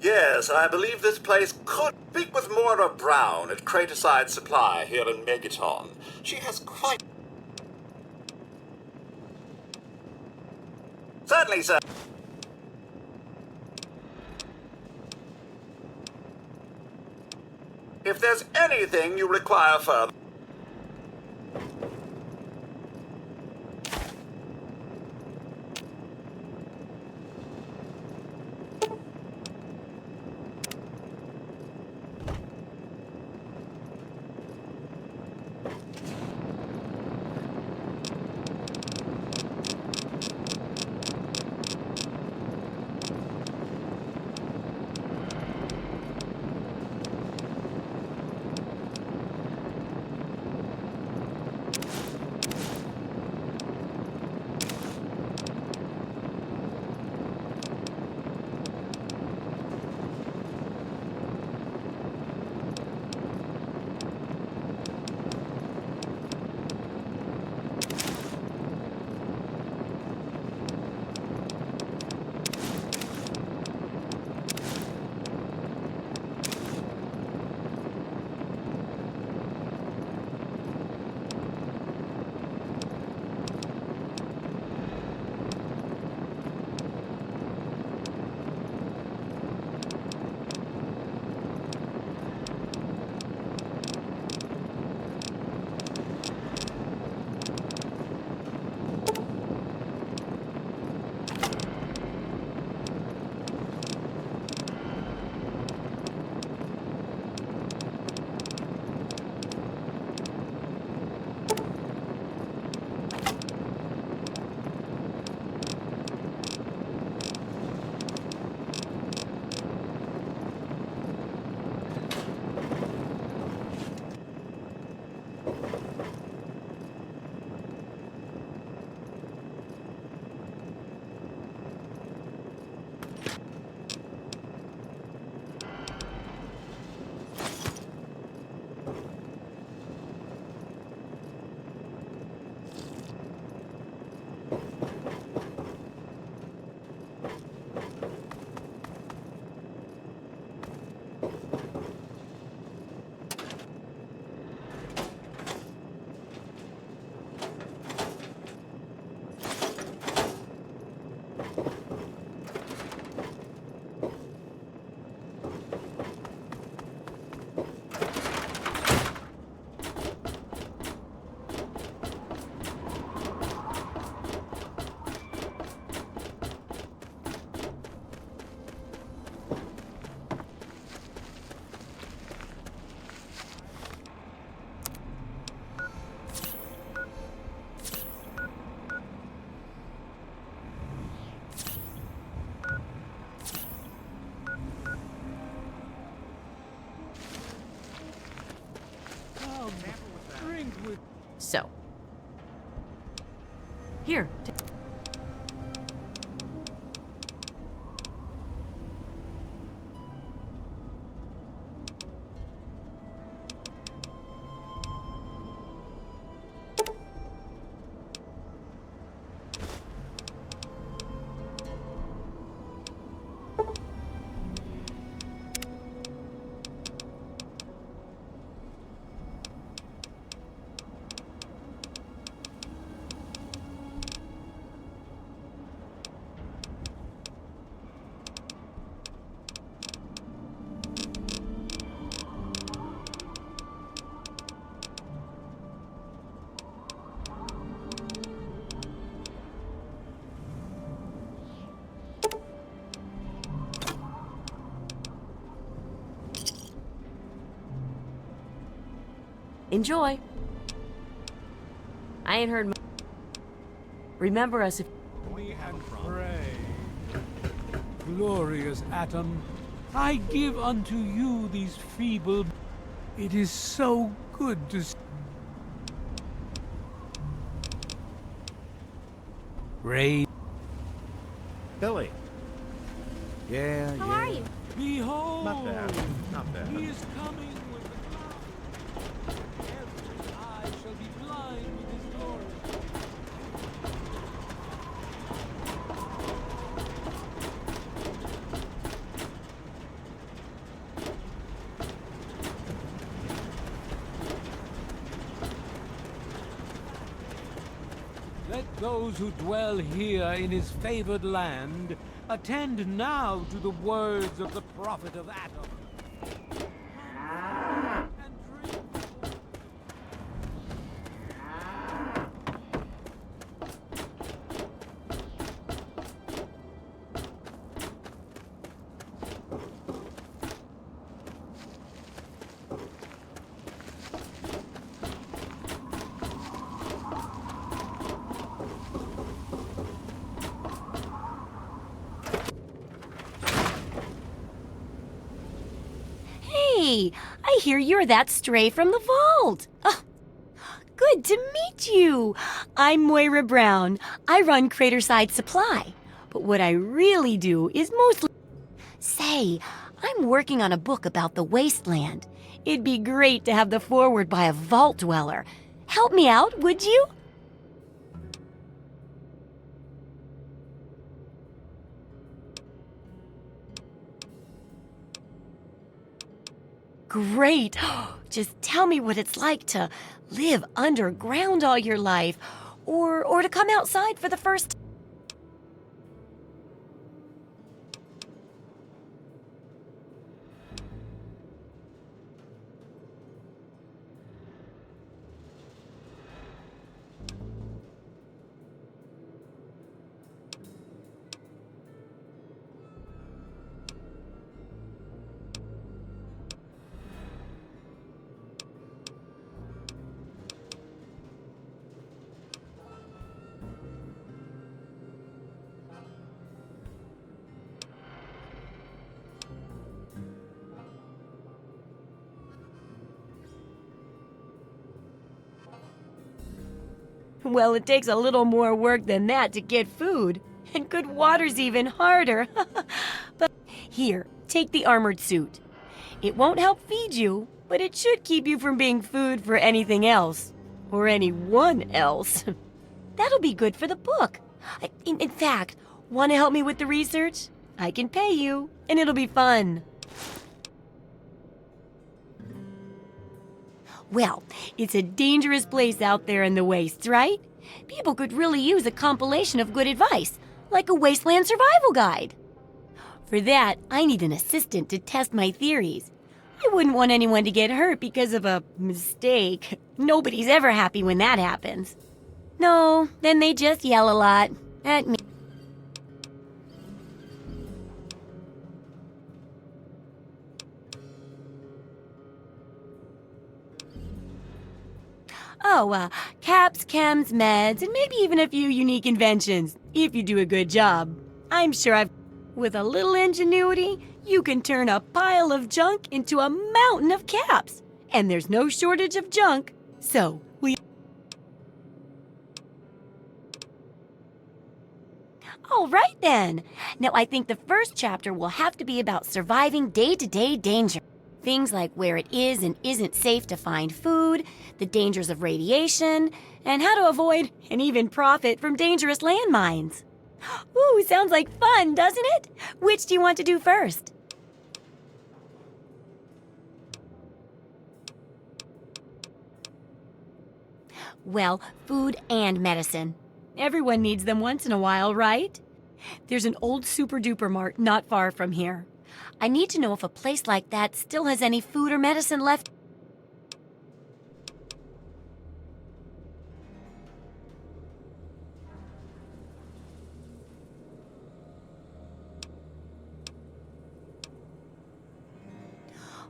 Yes, I believe this place could speak with Moira Brown at Craterside Supply here in Megaton. She has quite... Certainly, sir. If there's anything you require further... Come, drink with. So, here. Enjoy. I ain't heard. Remember us if. We and pray. Glorious atom, I give unto you these feeble. It is so good to. Ray. Billy. Yeah, How are you? Behold. Not bad. Not bad. He is coming with the clouds. Every eye shall be blind with his glory. Let those who dwell here in his favored land attend now to the words of the prophet of Adam. Hey, I hear you're that stray from the vault. Oh, good to meet you. I'm Moira Brown. I run Craterside Supply. But what I really do is mostly... Say, I'm working on a book about the wasteland. It'd be great to have the foreword by a vault dweller. Help me out, would you? Great. Just tell me what it's like to live underground all your life, or to come outside for the first time. Well, it takes a little more work than that to get food. And good water's even harder. But here, take the armored suit. It won't help feed you, but it should keep you from being food for anything else. Or anyone else. That'll be good for the book. In fact, want to help me with the research? I can pay you, and it'll be fun. Well, it's a dangerous place out there in the wastes, right? People could really use a compilation of good advice, like a wasteland survival guide. For that, I need an assistant to test my theories. I wouldn't want anyone to get hurt because of a mistake. Nobody's ever happy when that happens. No, then they just yell a lot at me. Oh, caps, chems, meds, and maybe even a few unique inventions, if you do a good job. I'm sure with a little ingenuity, you can turn a pile of junk into a mountain of caps. And there's no shortage of junk. So, All right then. Now I think the first chapter will have to be about surviving day-to-day danger. Things like where it is and isn't safe to find food, the dangers of radiation, and how to avoid and even profit from dangerous landmines. Ooh, sounds like fun, doesn't it? Which do you want to do first? Well, food and medicine. Everyone needs them once in a while, right? There's an old super-duper mart not far from here. I need to know if a place like that still has any food or medicine left.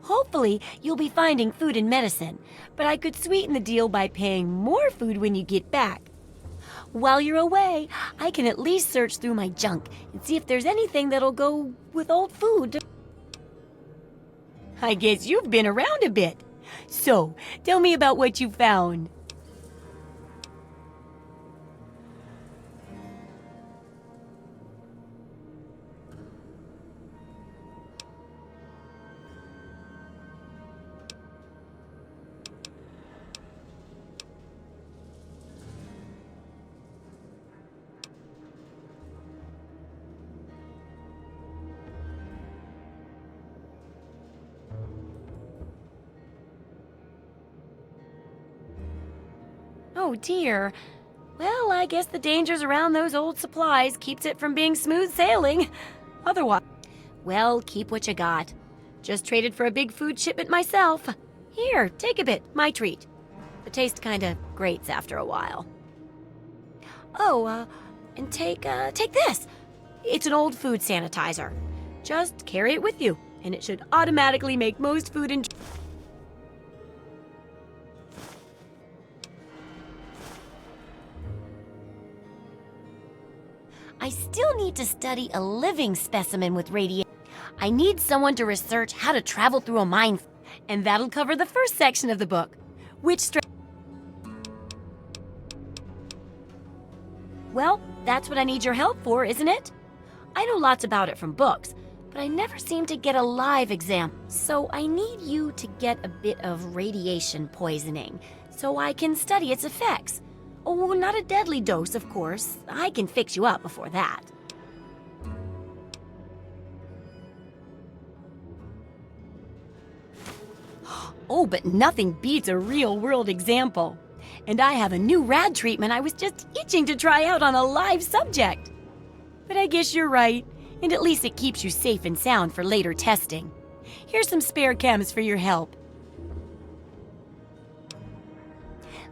Hopefully, you'll be finding food and medicine, but I could sweeten the deal by paying more food when you get back. While you're away, I can at least search through my junk and see if there's anything that'll go with old food. I guess you've been around a bit. So, tell me about what you found. Oh dear. Well, I guess the dangers around those old supplies keeps it from being smooth sailing. Otherwise, well, keep what you got. Just traded for a big food shipment myself. Here, take a bit, my treat. The taste kinda grates after a while. Oh, and take this. It's an old food sanitizer. Just carry it with you, and it should automatically make most food and I still need to study a living specimen with radiation. I need someone to research how to travel through a mine, and that'll cover the first section of the book. Well, that's what I need your help for, isn't it? I know lots about it from books, but I never seem to get a live example. So I need you to get a bit of radiation poisoning so I can study its effects. Oh, not a deadly dose, of course. I can fix you up before that. Oh, but nothing beats a real-world example. And I have a new rad treatment I was just itching to try out on a live subject. But I guess you're right, and at least it keeps you safe and sound for later testing. Here's some spare chems for your help.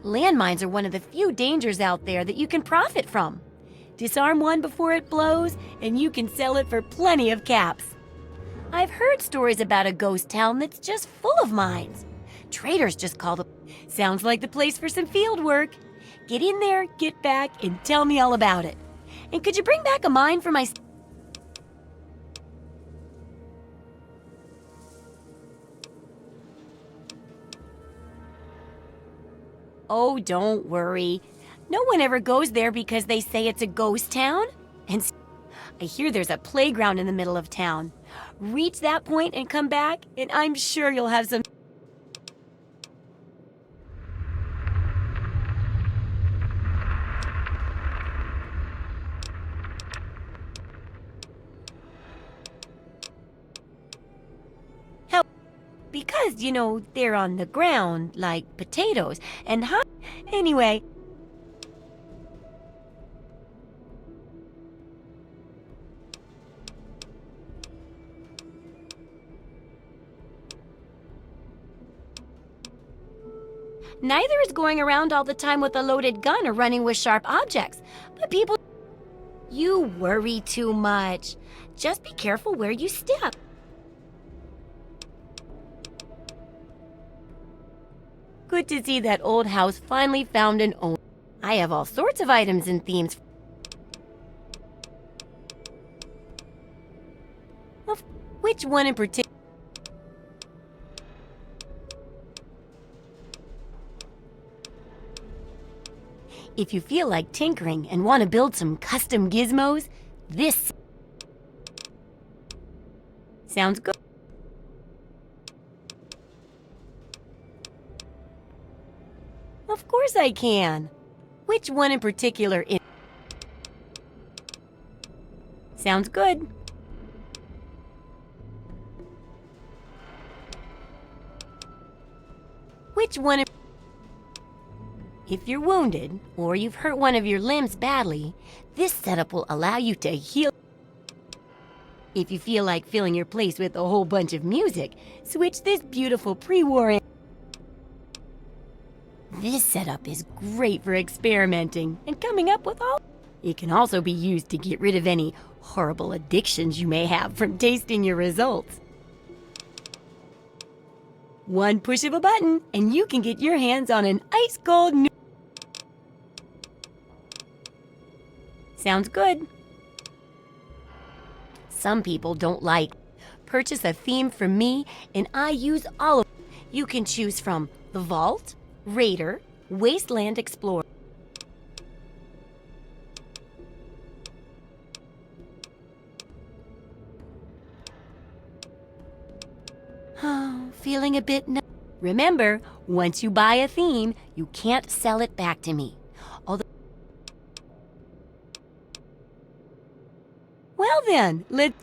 Landmines are one of the few dangers out there that you can profit from. Disarm one before it blows, and you can sell it for plenty of caps. I've heard stories about a ghost town that's just full of mines. Traders just call the... Sounds like the place for some field work. Get in there, get back, and tell me all about it. And could you bring back a mine for my... Oh, don't worry. No one ever goes there because they say it's a ghost town. And I hear there's a playground in the middle of town. Reach that point and come back, and I'm sure you'll have some... help. Because, you know, they're on the ground, like potatoes, and anyway... Neither is going around all the time with a loaded gun or running with sharp objects. But people... You worry too much. Just be careful where you step. Good to see that old house finally found an owner. I have all sorts of items and themes. Which one in particular? If you feel like tinkering and want to build some custom gizmos, this sounds good. Of course I can. Which one in particular is... Sounds good. Which one... If you're wounded, or you've hurt one of your limbs badly, this setup will allow you to heal. If you feel like filling your place with a whole bunch of music, switch this beautiful pre-war... This setup is great for experimenting and coming up with all... It can also be used to get rid of any horrible addictions you may have from tasting your results. One push of a button, and you can get your hands on an ice-cold new... Sounds good. Some people don't like... Purchase a theme from me, and I use all of... You can choose from the Vault, Raider, Wasteland Explorer. Oh, feeling a bit... Remember, once you buy a theme, you can't sell it back to me. Although... Well then, let's...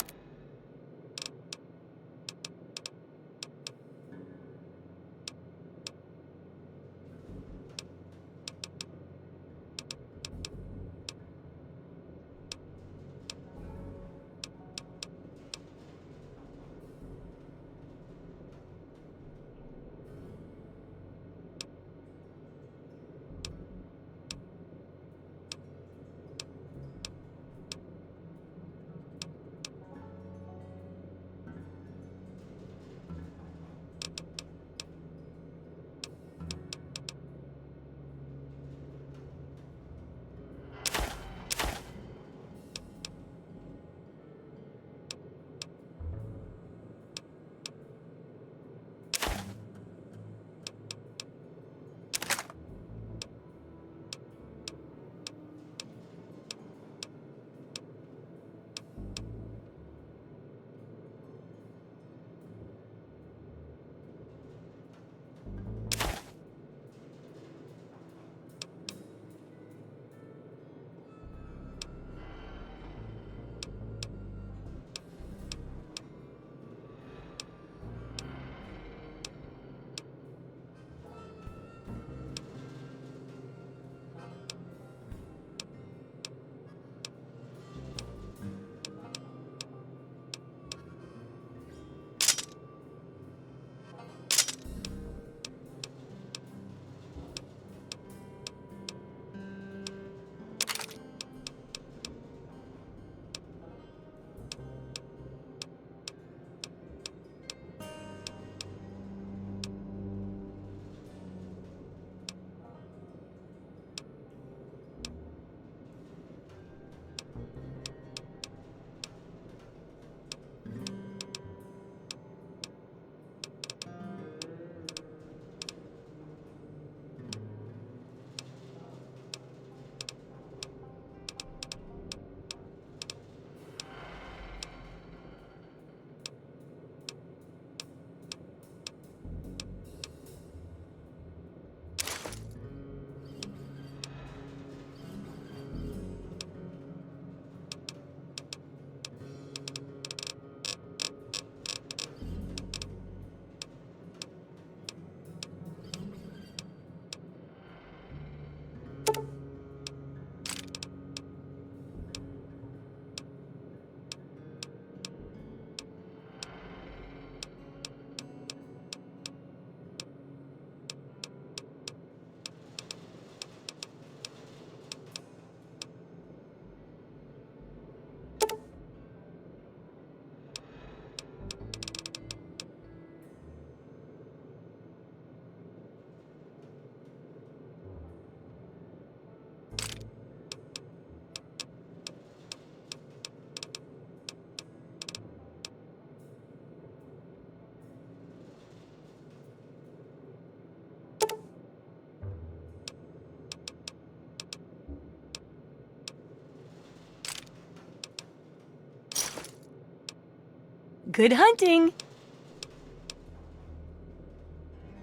Good hunting!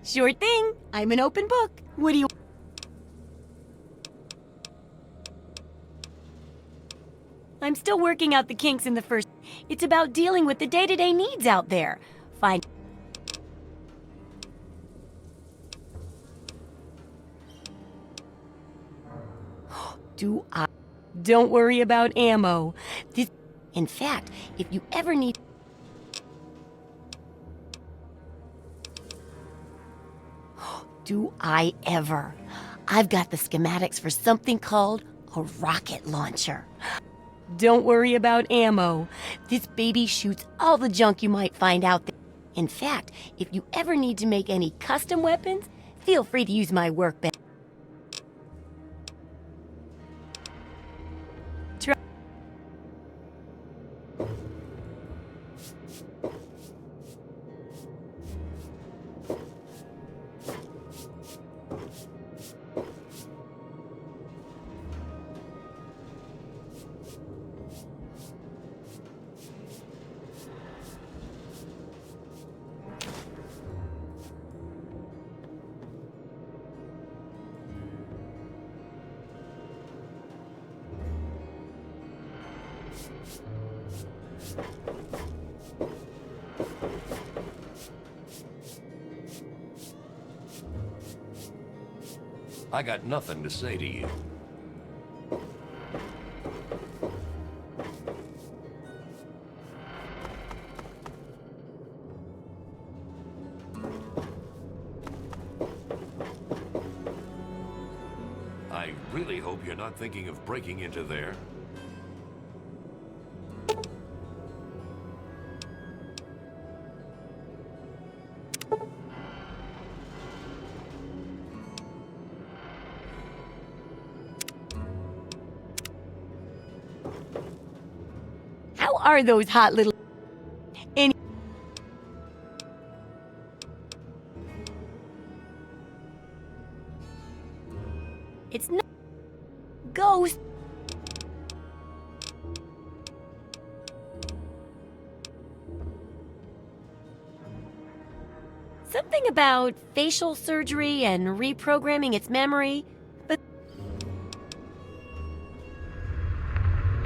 Sure thing. I'm an open book. What do you... I'm still working out the kinks in the first... It's about dealing with the day-to-day needs out there. Find... Do I... Don't worry about ammo. This... In fact, if you ever need... Do I ever? I've got the schematics for something called a rocket launcher. Don't worry about ammo. This baby shoots all the junk you might find out there. In fact, if you ever need to make any custom weapons, feel free to use my workbench. I got nothing to say to you. I really hope you're not thinking of breaking into there. How are those hot little... Any... It's not... Ghost... Something about facial surgery and reprogramming its memory, but...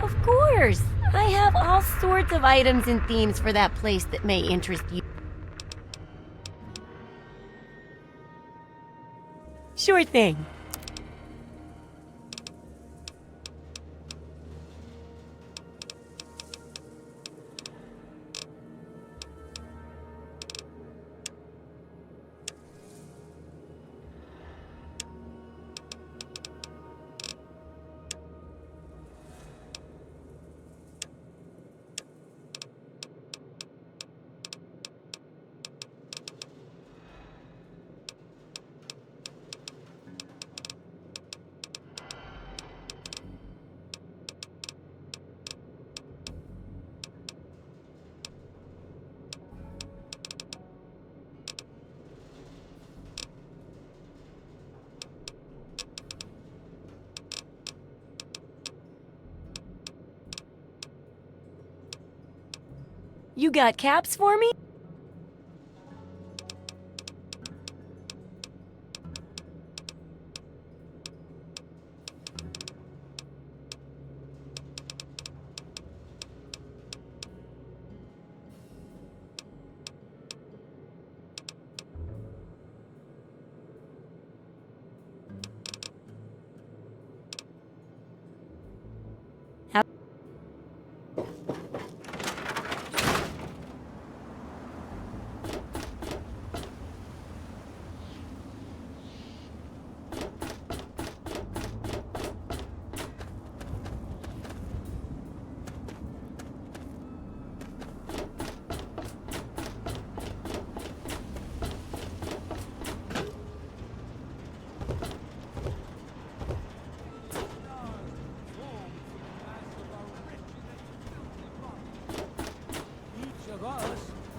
Of course! I have all sorts of items and themes for that place that may interest you. Sure thing. You got caps for me?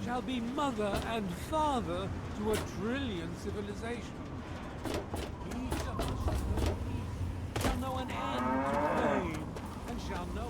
Shall be mother and father to a trillion civilizations. Each of us shall know an end to pain, and shall know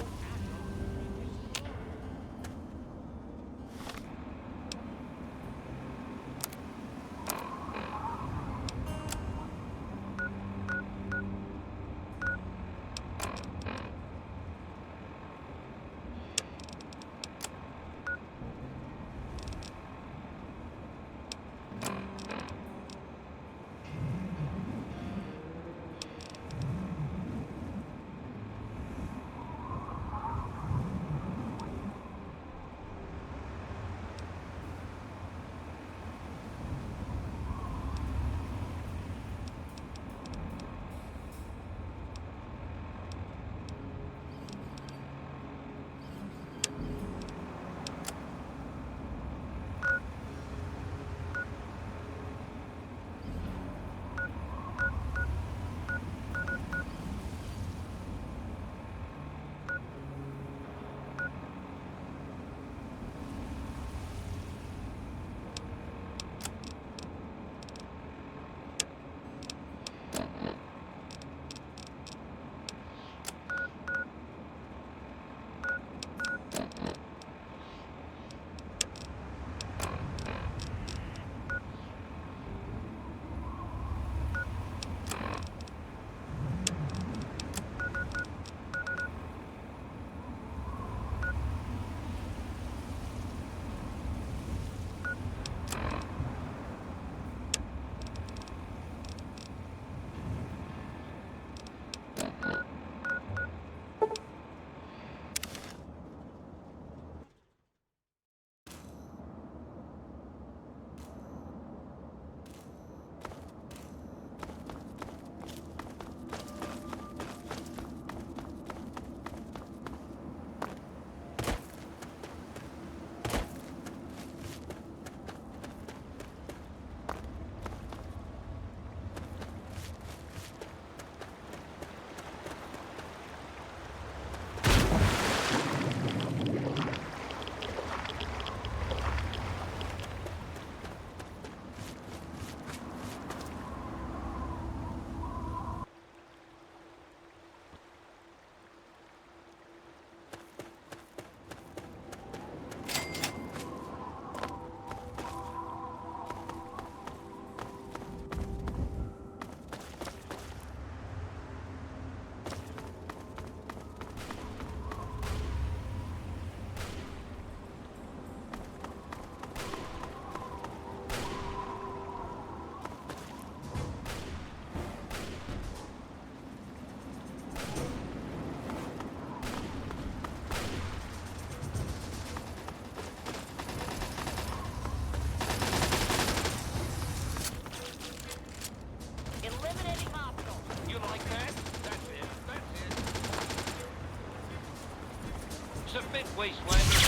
it, Wastelander.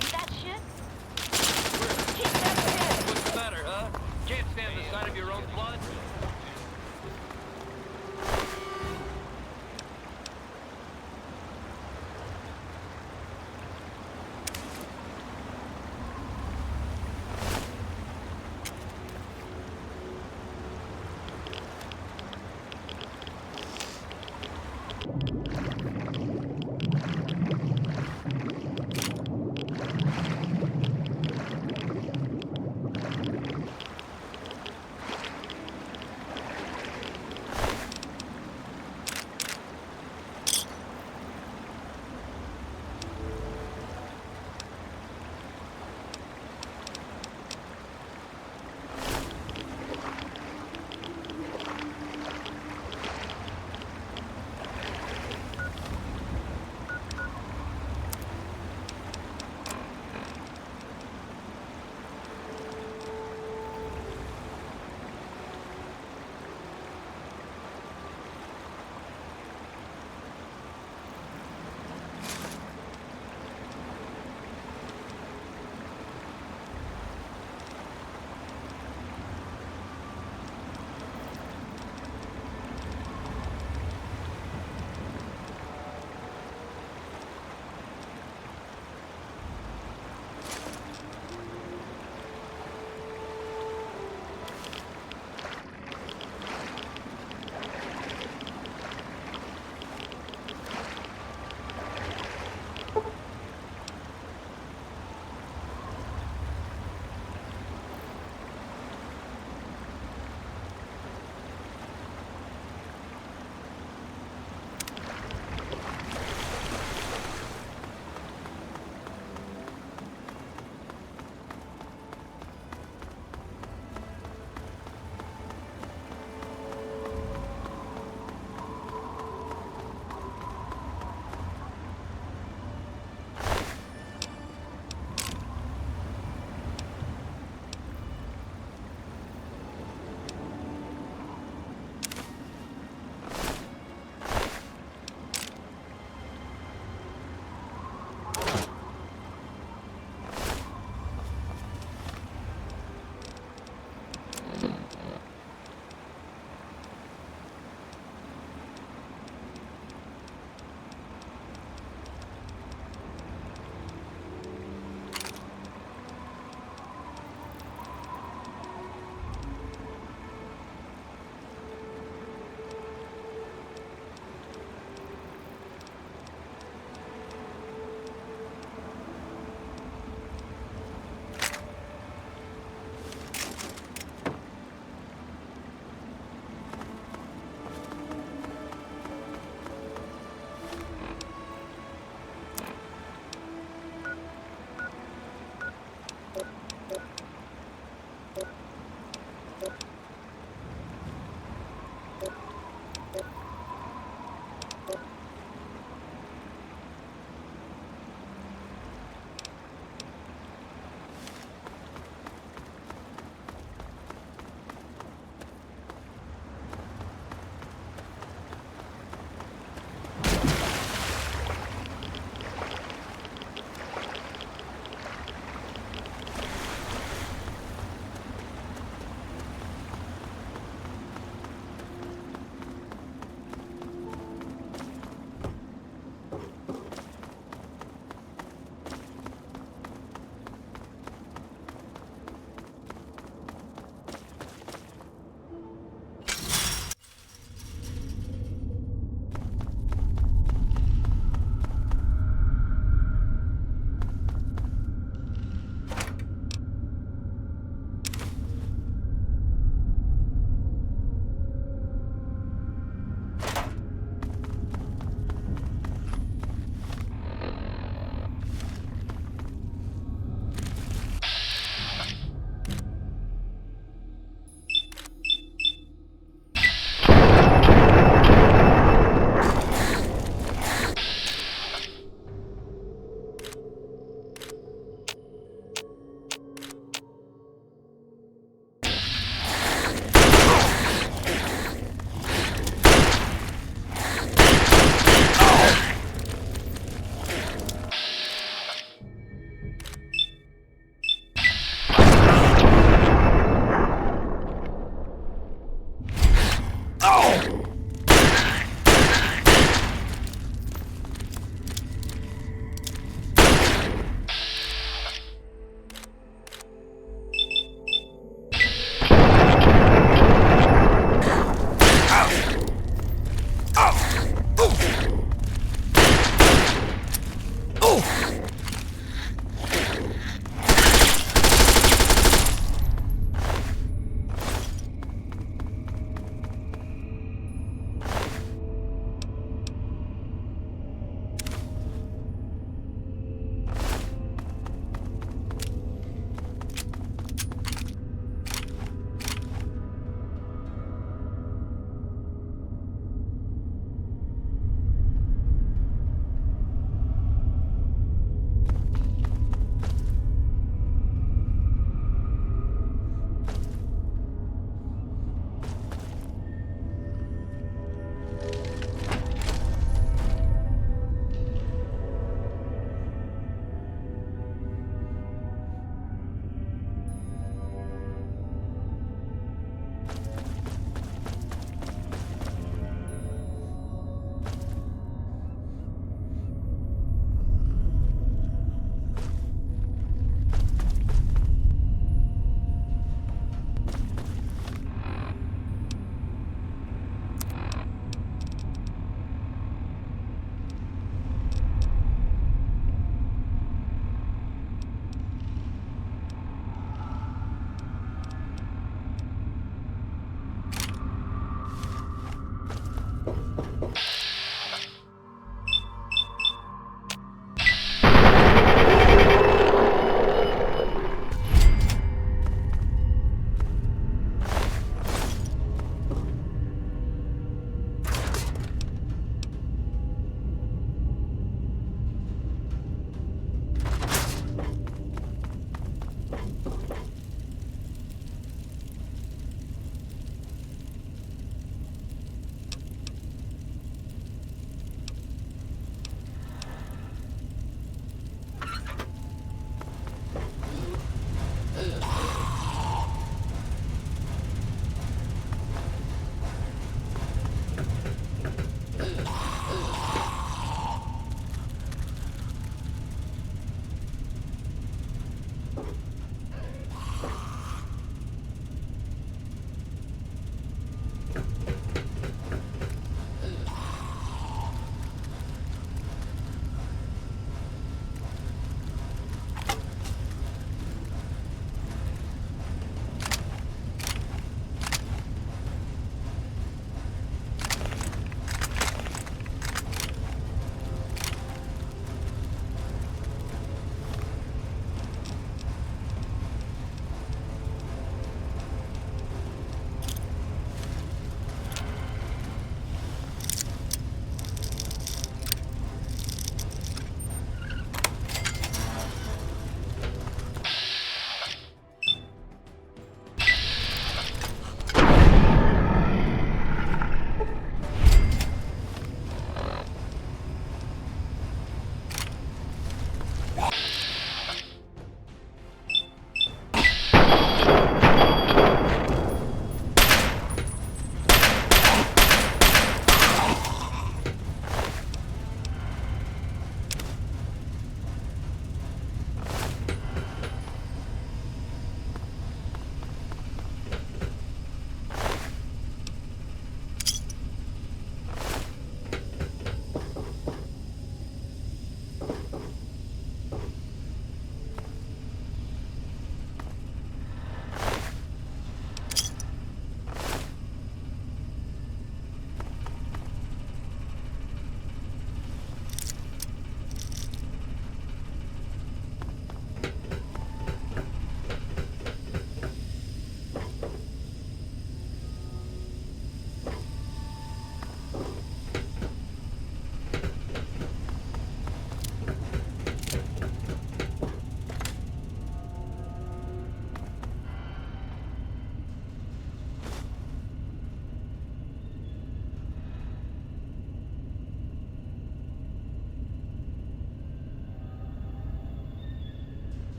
See that shit? What's the matter, huh? Can't stand the sight of your own blood?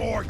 more.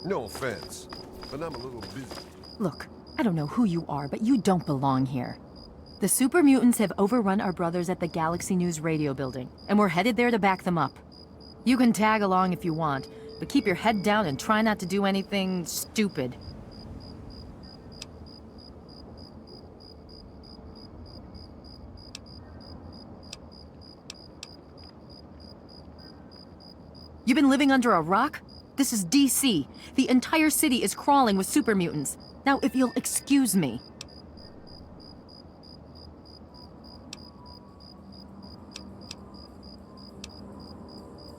No offense, but I'm a little busy. Look, I don't know who you are, but you don't belong here. The super mutants have overrun our brothers at the Galaxy News radio building, and we're headed there to back them up. You can tag along if you want, but keep your head down and try not to do anything stupid. You've been living under a rock? This is DC. The entire city is crawling with super mutants. Now, if you'll excuse me.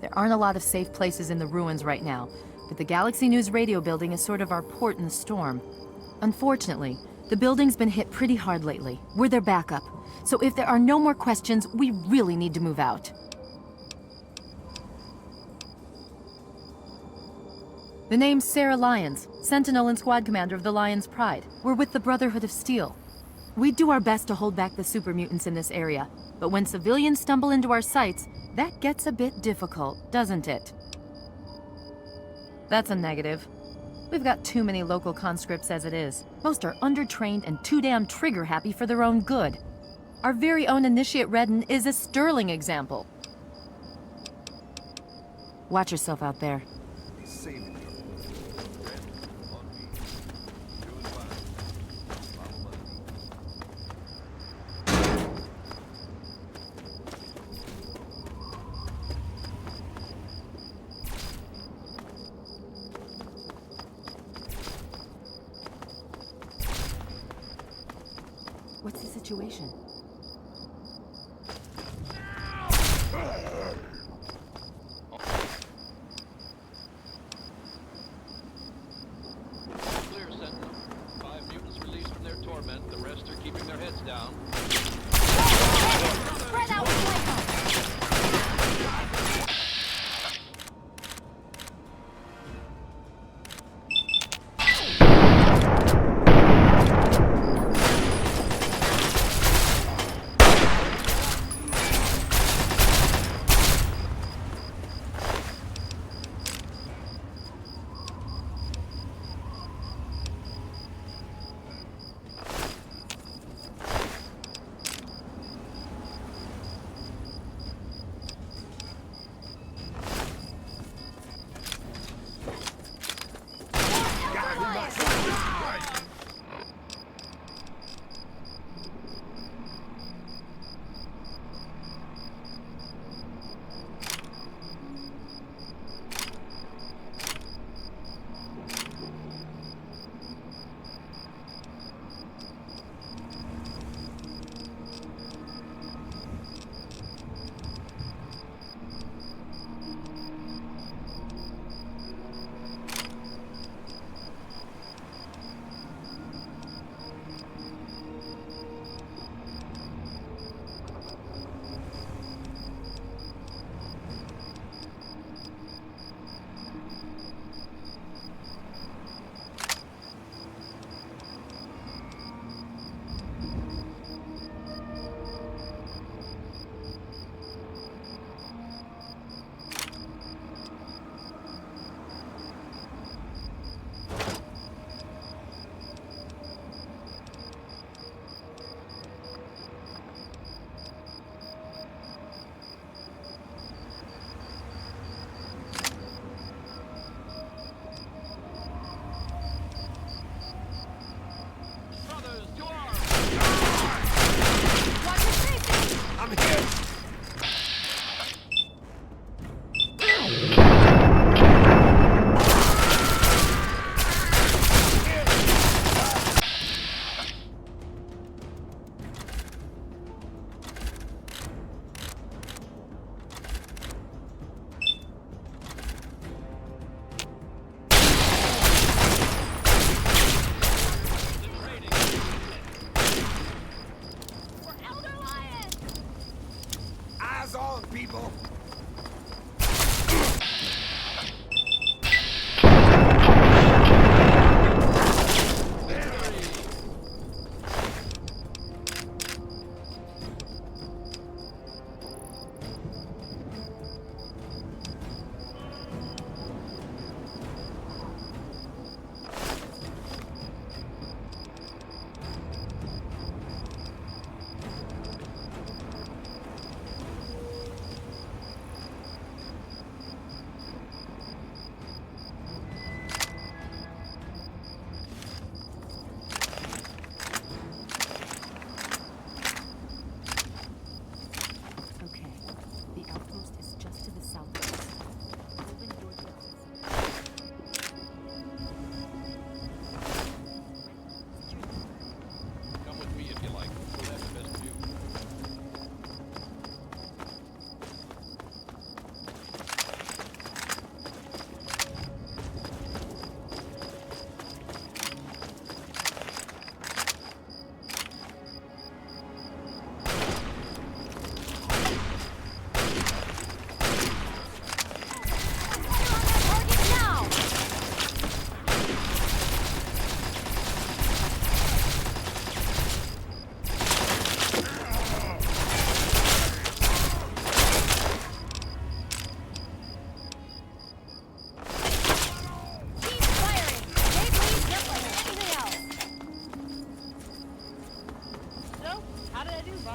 There aren't a lot of safe places in the ruins right now, but the Galaxy News radio building is sort of our port in the storm. Unfortunately, the building's been hit pretty hard lately. We're their backup. So if there are no more questions, we really need to move out. The name's Sarah Lyons, Sentinel and Squad Commander of the Lion's Pride. We're with the Brotherhood of Steel. We do our best to hold back the super mutants in this area, but when civilians stumble into our sights, that gets a bit difficult, doesn't it? That's a negative. We've got too many local conscripts as it is. Most are undertrained and too damn trigger-happy for their own good. Our very own Initiate Redden is a sterling example. Watch yourself out there. What's the situation? Clear, Sentinel. 5 mutants released from their torment. The rest are keeping their heads down. Spread out,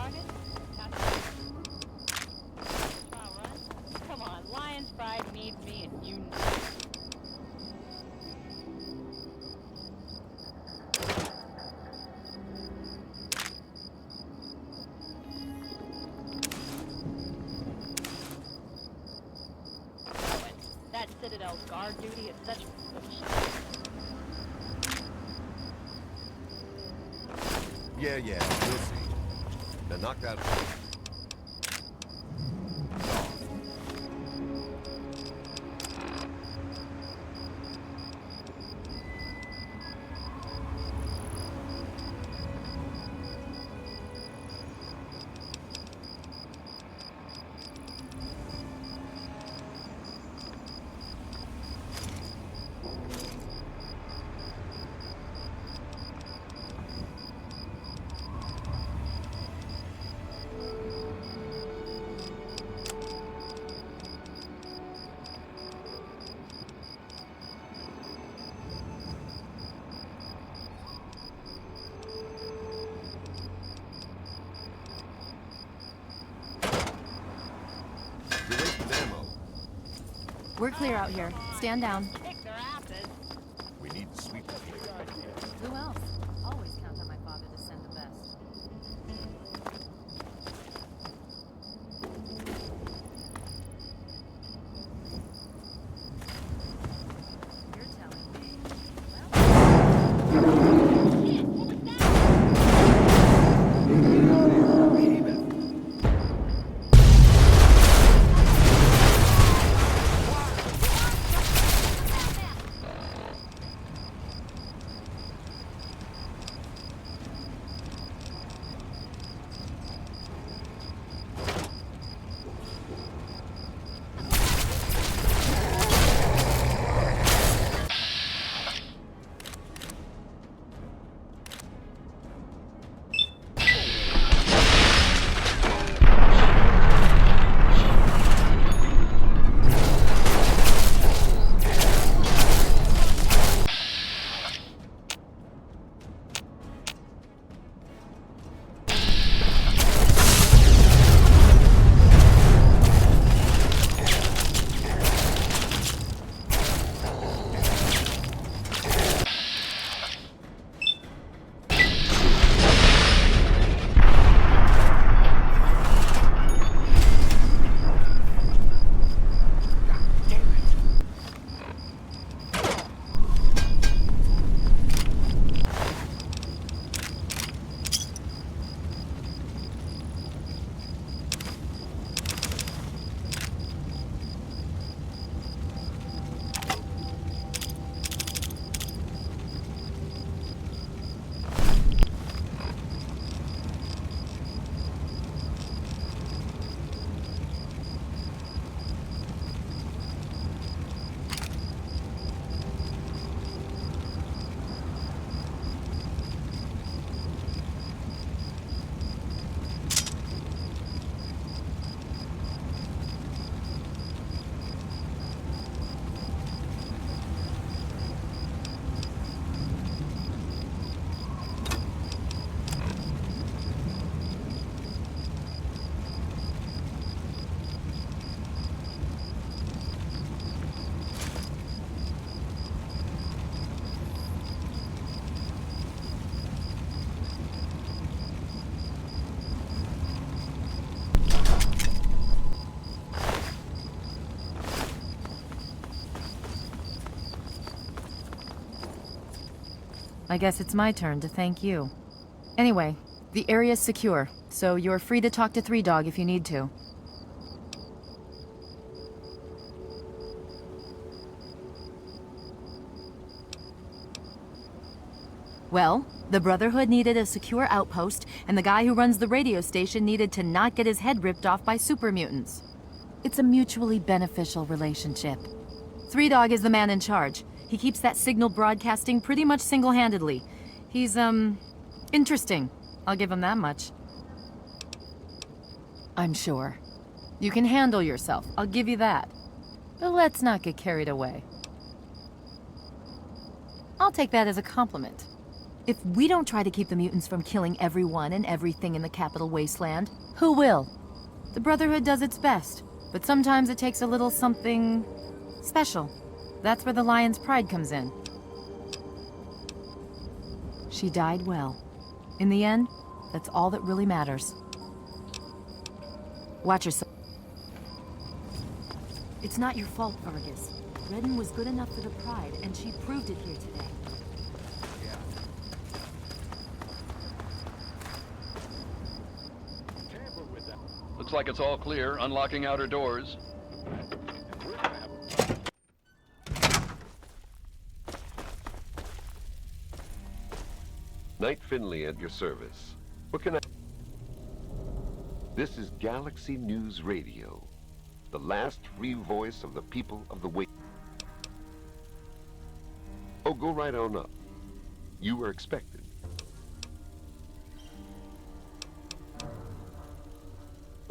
target. Trial run. Come on, Lion's Pride needs me and you know it. That Citadel's guard duty is such bullshit. Yeah, we'll see. Now knock that. You're wasting ammo. We're clear out here. Stand down. Kick their asses. We need to sweep the place. Who else? Always count on my father to send the best. You're telling me. I guess it's my turn to thank you. Anyway, the area's secure, so you're free to talk to Three Dog if you need to. Well, the Brotherhood needed a secure outpost, and the guy who runs the radio station needed to not get his head ripped off by super mutants. It's a mutually beneficial relationship. Three Dog is the man in charge. He keeps that signal broadcasting pretty much single-handedly. He's, interesting. I'll give him that much. I'm sure. You can handle yourself, I'll give you that. But let's not get carried away. I'll take that as a compliment. If we don't try to keep the mutants from killing everyone and everything in the capital wasteland, who will? The Brotherhood does its best, but sometimes it takes a little something special. That's where the Lion's pride comes in. She died well. In the end, that's all that really matters. Watch yourself. It's not your fault, Vargas. Redden was good enough for the pride, and she proved it here today. Looks like it's all clear. Unlocking outer doors. Knight Finley at your service. What can I... This is Galaxy News Radio, the last free voice of the people of the way. Oh, go right on up. You were expected.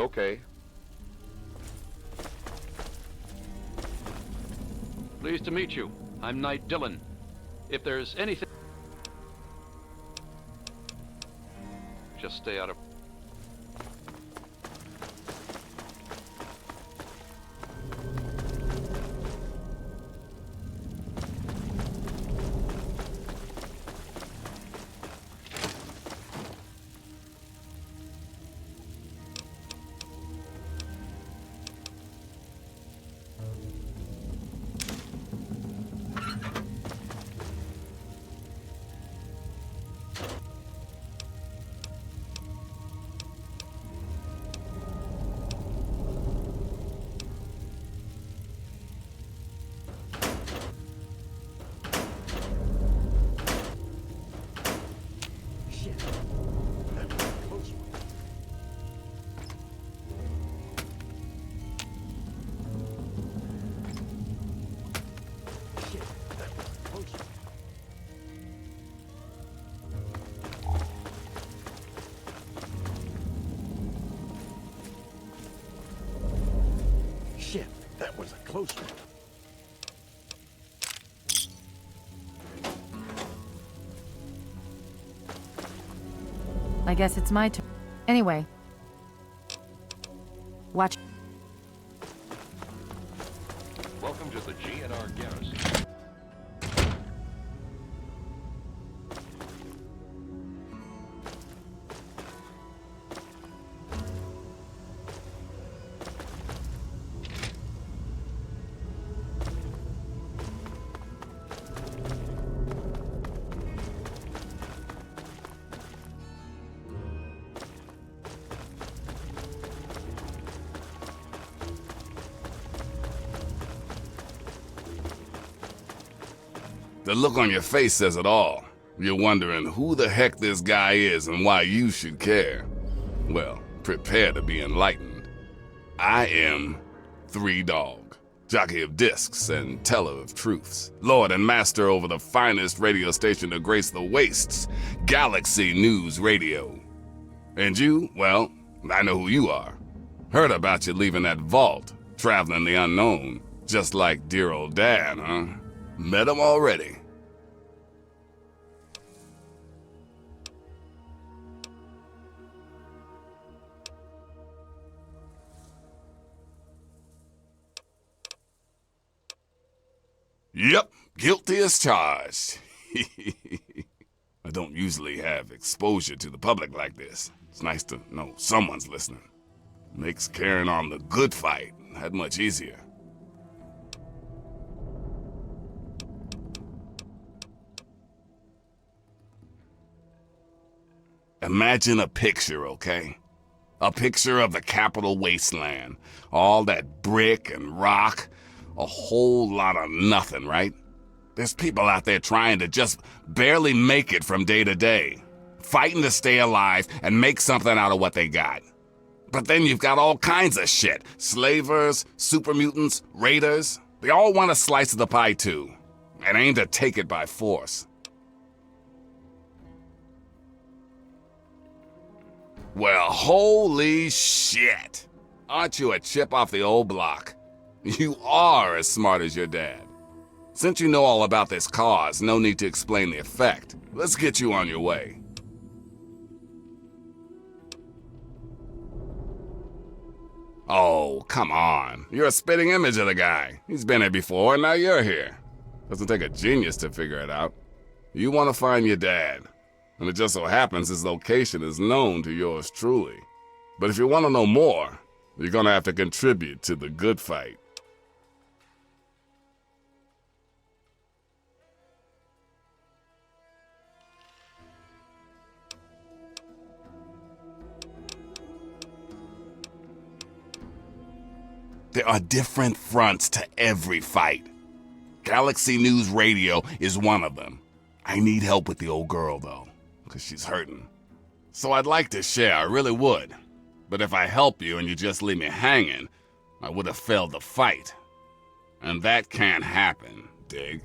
Okay. Pleased to meet you. I'm Knight Dillon. If there's anything... Just stay out of... Shit, that was a close one. I guess it's my turn. Anyway. Watch. Welcome to the GNR Garrison. The look on your face says it all. You're wondering who the heck this guy is and why you should care. Well, prepare to be enlightened. I am 3 Dog, jockey of discs and teller of truths, lord and master over the finest radio station to grace the wastes, Galaxy News Radio. And you, well, I know who you are. Heard about you leaving that vault, traveling the unknown, just like dear old Dad, huh? Met him already. Yep, guilty as charged. I don't usually have exposure to the public like this. It's nice to know someone's listening. Makes carrying on the good fight that much easier. Imagine a picture, okay? A picture of the capital wasteland. All that brick and rock. A whole lot of nothing, right? There's people out there trying to just barely make it from day to day. Fighting to stay alive and make something out of what they got. But then you've got all kinds of shit. Slavers, super mutants, raiders. They all want a slice of the pie too. And aim to take it by force. Well, holy shit. Aren't you a chip off the old block? You are as smart as your dad. Since you know all about this cause, no need to explain the effect. Let's get you on your way. Oh, come on. You're a spitting image of the guy. He's been here before, and now you're here. Doesn't take a genius to figure it out. You want to find your dad, and it just so happens his location is known to yours truly. But if you want to know more, you're going to have to contribute to the good fight. There are different fronts to every fight. Galaxy News Radio is one of them. I need help with the old girl, though, because she's hurting. So I'd like to share, I really would. But if I help you and you just leave me hanging, I would have failed the fight. And that can't happen, dig?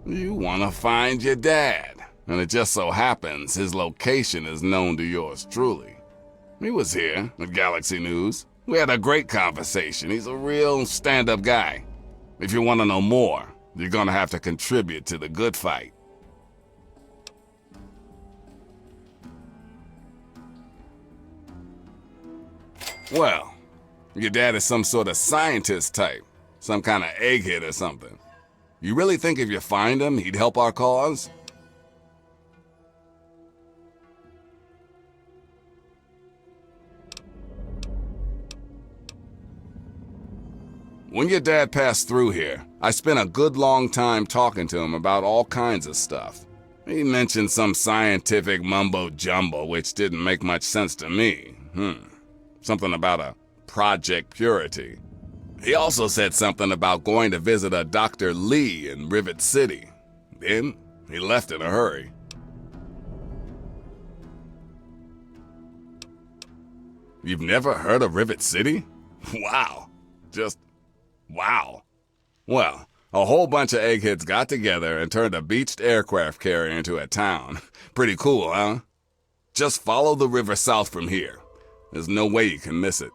You want to find your dad, and it just so happens his location is known to yours truly. He was here at Galaxy News. We had a great conversation. He's a real stand-up guy. If you want to know more, you're going to have to contribute to the good fight. Well, your dad is some sort of scientist type, some kind of egghead or something. You really think if you find him, he'd help our cause? When your dad passed through here, I spent a good long time talking to him about all kinds of stuff. He mentioned some scientific mumbo-jumbo which didn't make much sense to me. Something about a Project Purity. He also said something about going to visit a Dr. Lee in Rivet City. Then, he left in a hurry. You've never heard of Rivet City? Wow. Just wow. Well, a whole bunch of eggheads got together and turned a beached aircraft carrier into a town. Pretty cool, huh? Just follow the river south from here. There's no way you can miss it.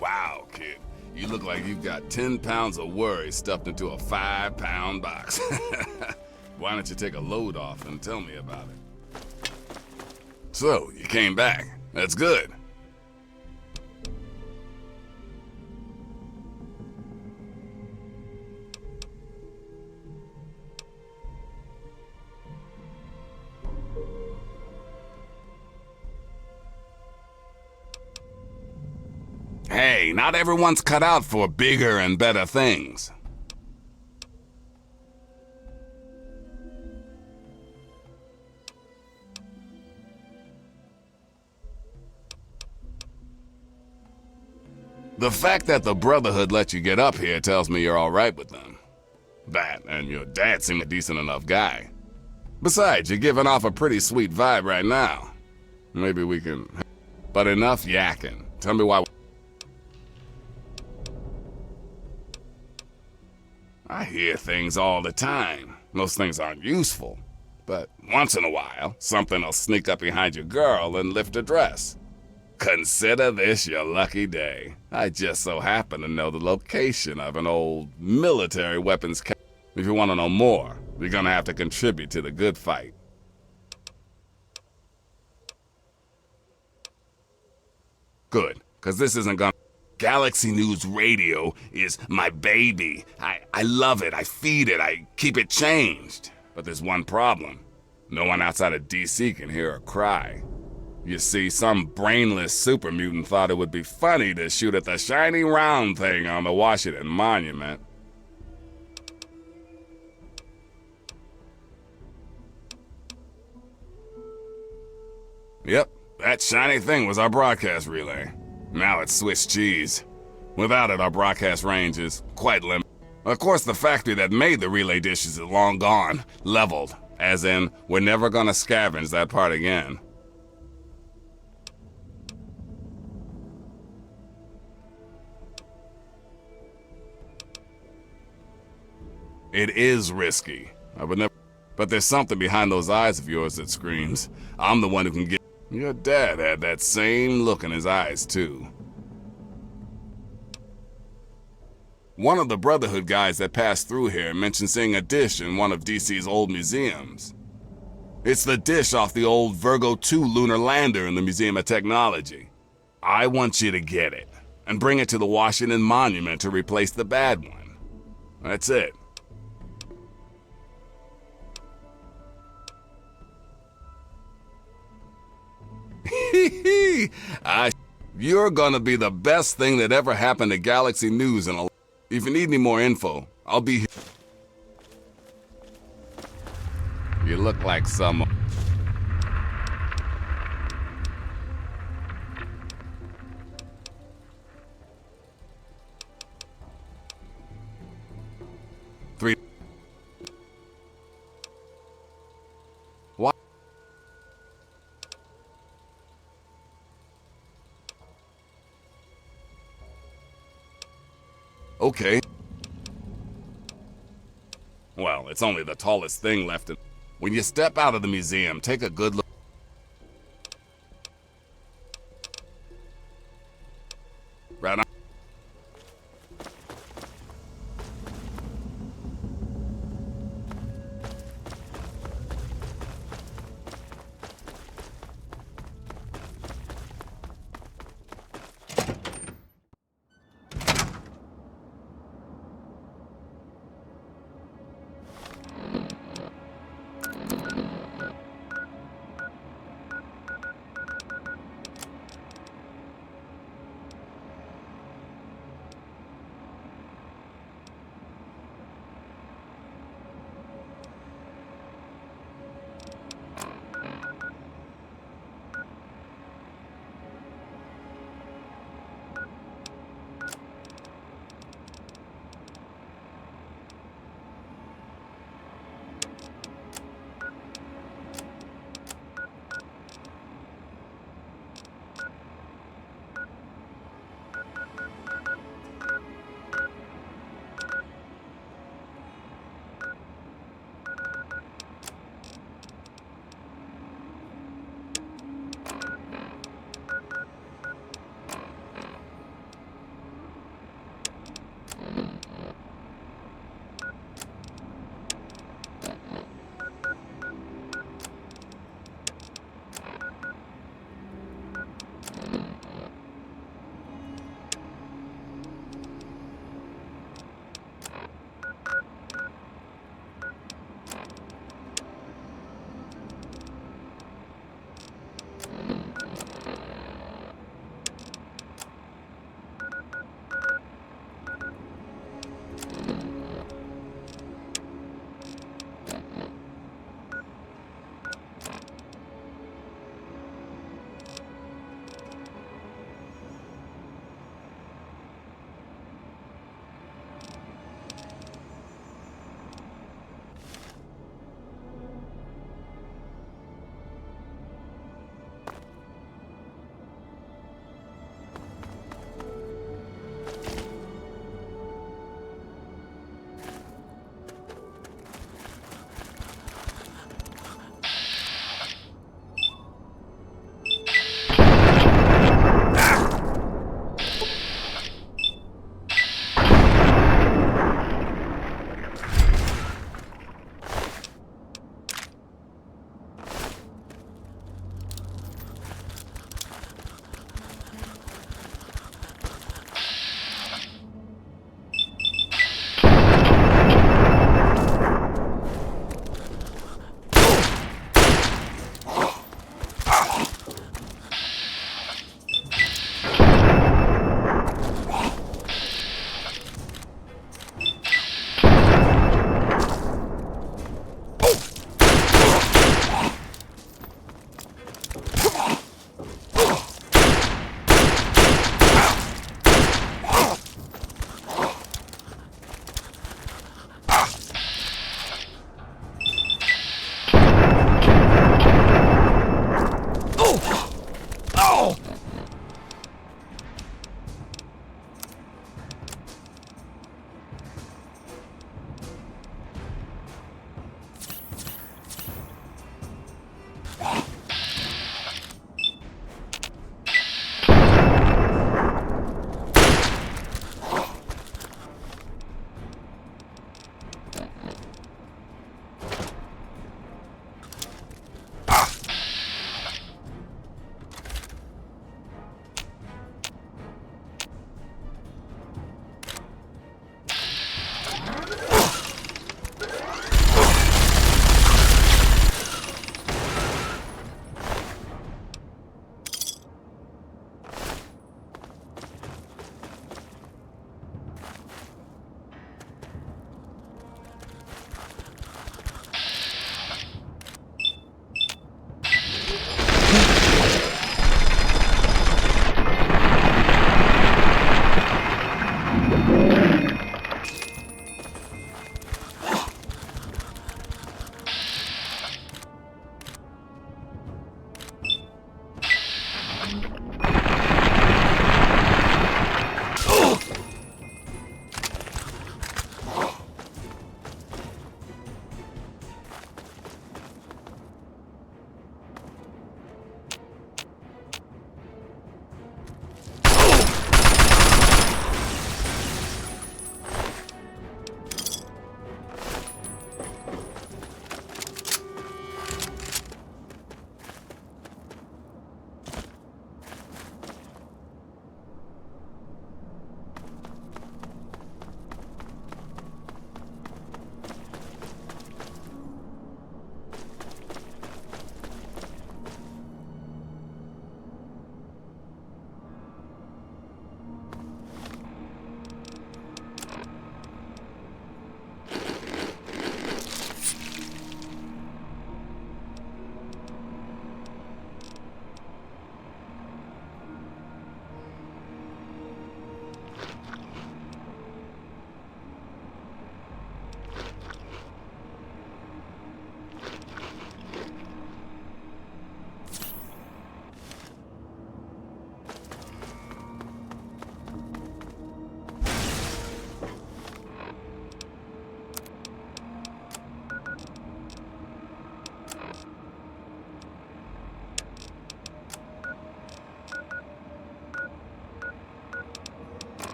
Wow, kid. You look like you've got 10 pounds of worry stuffed into a 5-pound box. Why don't you take a load off and tell me about it? So, you came back. That's good. Hey, not everyone's cut out for bigger and better things. The fact that the Brotherhood let you get up here tells me you're all right with them. That, and your dad seemed a decent enough guy. Besides, you're giving off a pretty sweet vibe right now. Maybe we can... But enough yakking. Tell me why... I hear things all the time. Those things aren't useful. but once in a while, something will sneak up behind your girl and lift her dress. Consider this your lucky day. I just so happen to know the location of an old military weapons cache. If you want to know more, you're gonna have to contribute to the good fight. Good, because this isn't gonna... Galaxy News Radio is my baby. I love it, I feed it, I keep it changed. But there's one problem. No one outside of DC can hear her cry. You see, some brainless super mutant thought it would be funny to shoot at the shiny round thing on the Washington Monument. Yep, that shiny thing was our broadcast relay. Now it's Swiss cheese. Without it, our broadcast range is quite limited. Of course, the factory that made the relay dishes is long gone, leveled, as in, we're never gonna scavenge that part again. It is risky. I would never... But there's something behind those eyes of yours that screams, I'm the one who can get... Your dad had that same look in his eyes, too. One of the Brotherhood guys that passed through here mentioned seeing a dish in one of DC's old museums. It's the dish off the old Virgo 2 lunar lander in the Museum of Technology. I want you to get it, and bring it to the Washington Monument to replace the bad one. That's it. You're gonna be the best thing that ever happened to Galaxy News in a... If you need any more info, I'll be here. You look like someone... What? Okay. Well, it's only the tallest thing left in... When you step out of the museum, take a good look. Right on.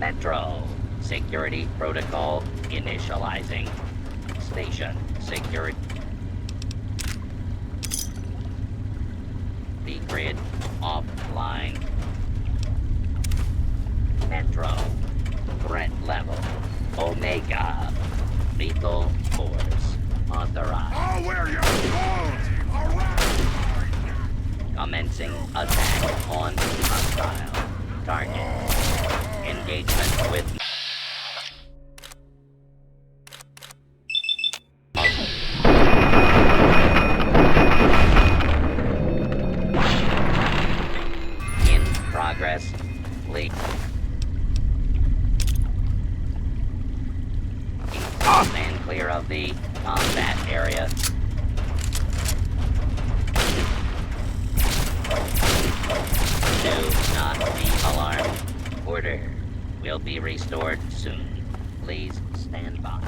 Metro. Security protocol initializing. Station security. The grid offline. Metro. Threat level. Omega. Lethal force authorized. I'll wear your clothes! Commencing attack on hostile target. Engagement with in progress. Leak. Stand clear of the combat area. Do not be alarmed. Order will be restored soon. Please stand by.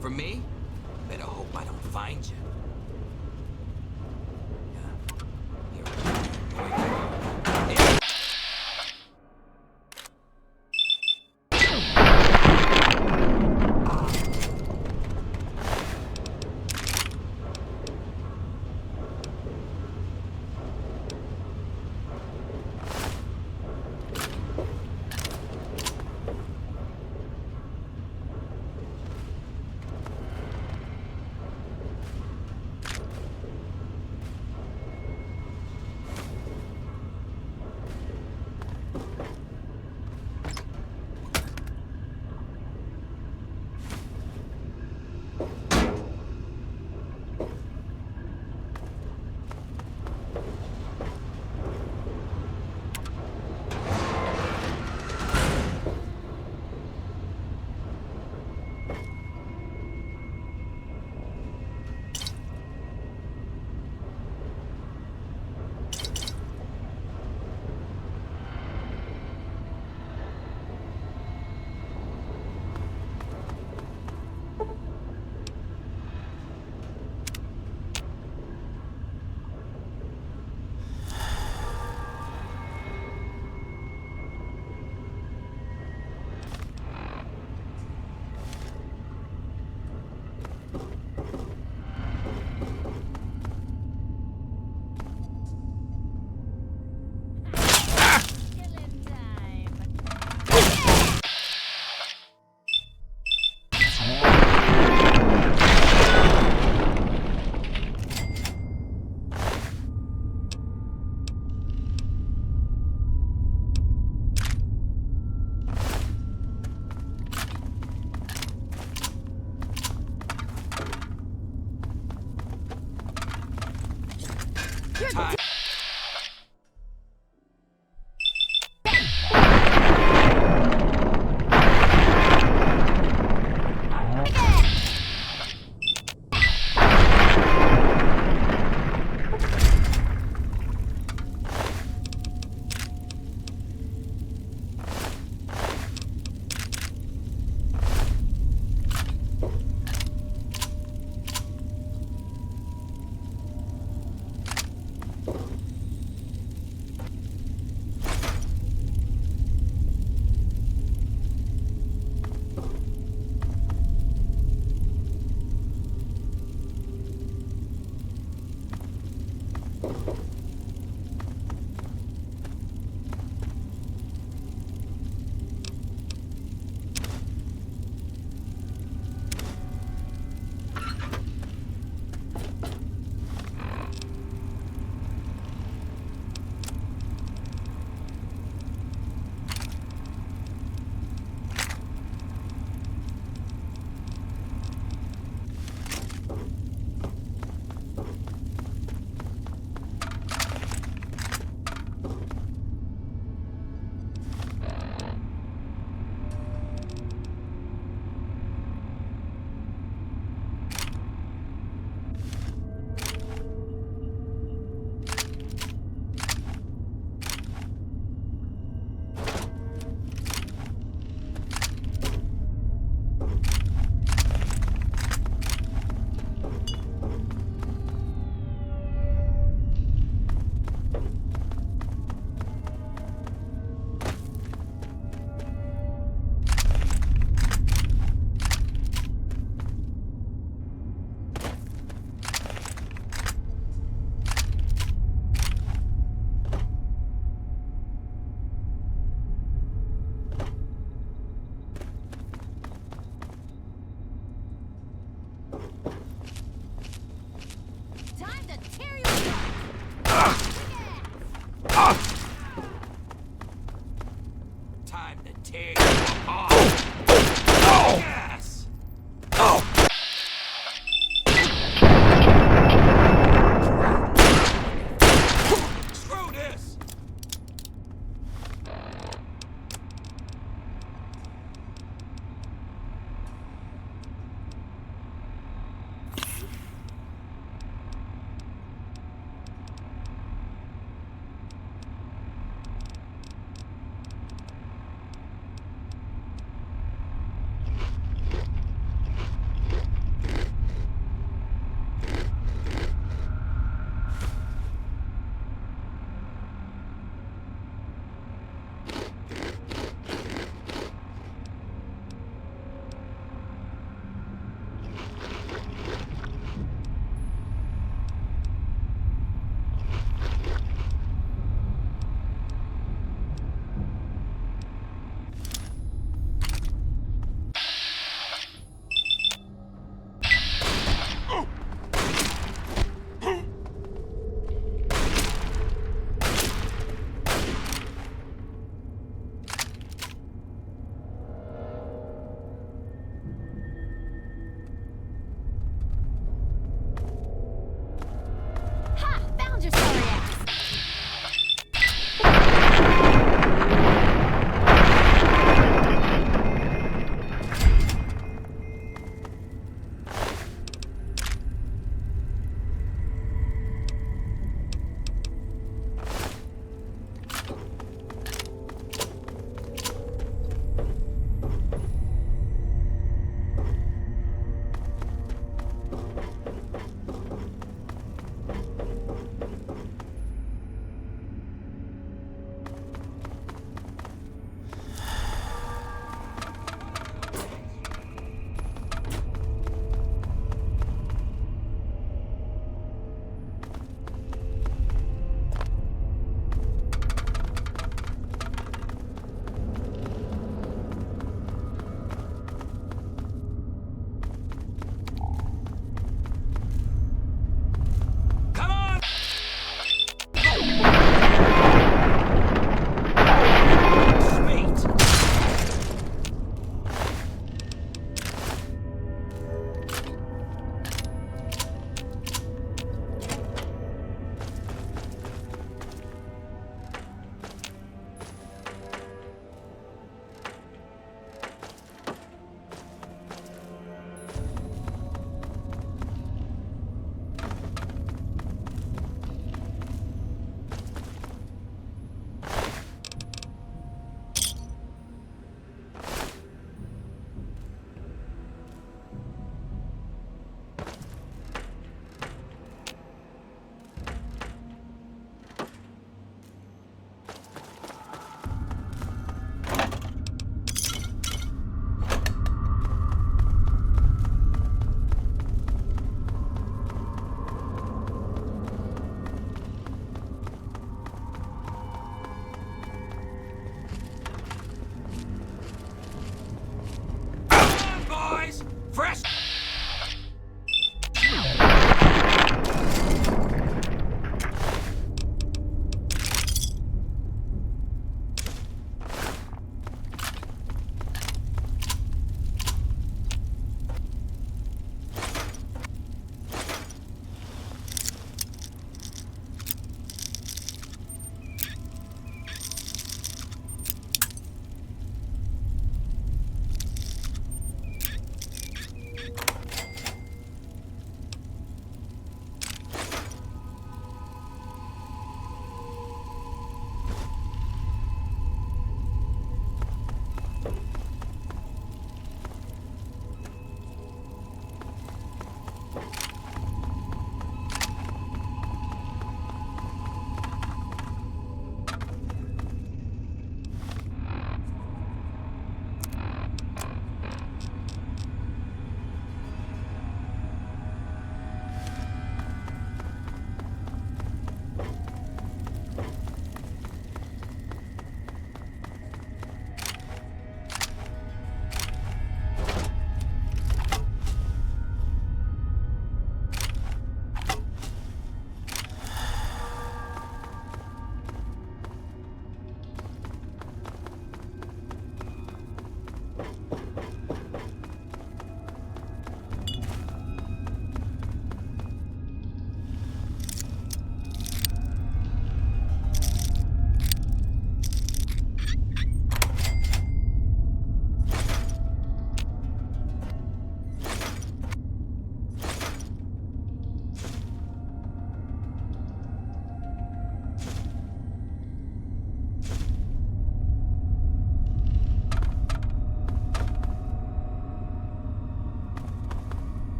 from me? Better hope I don't find you. time.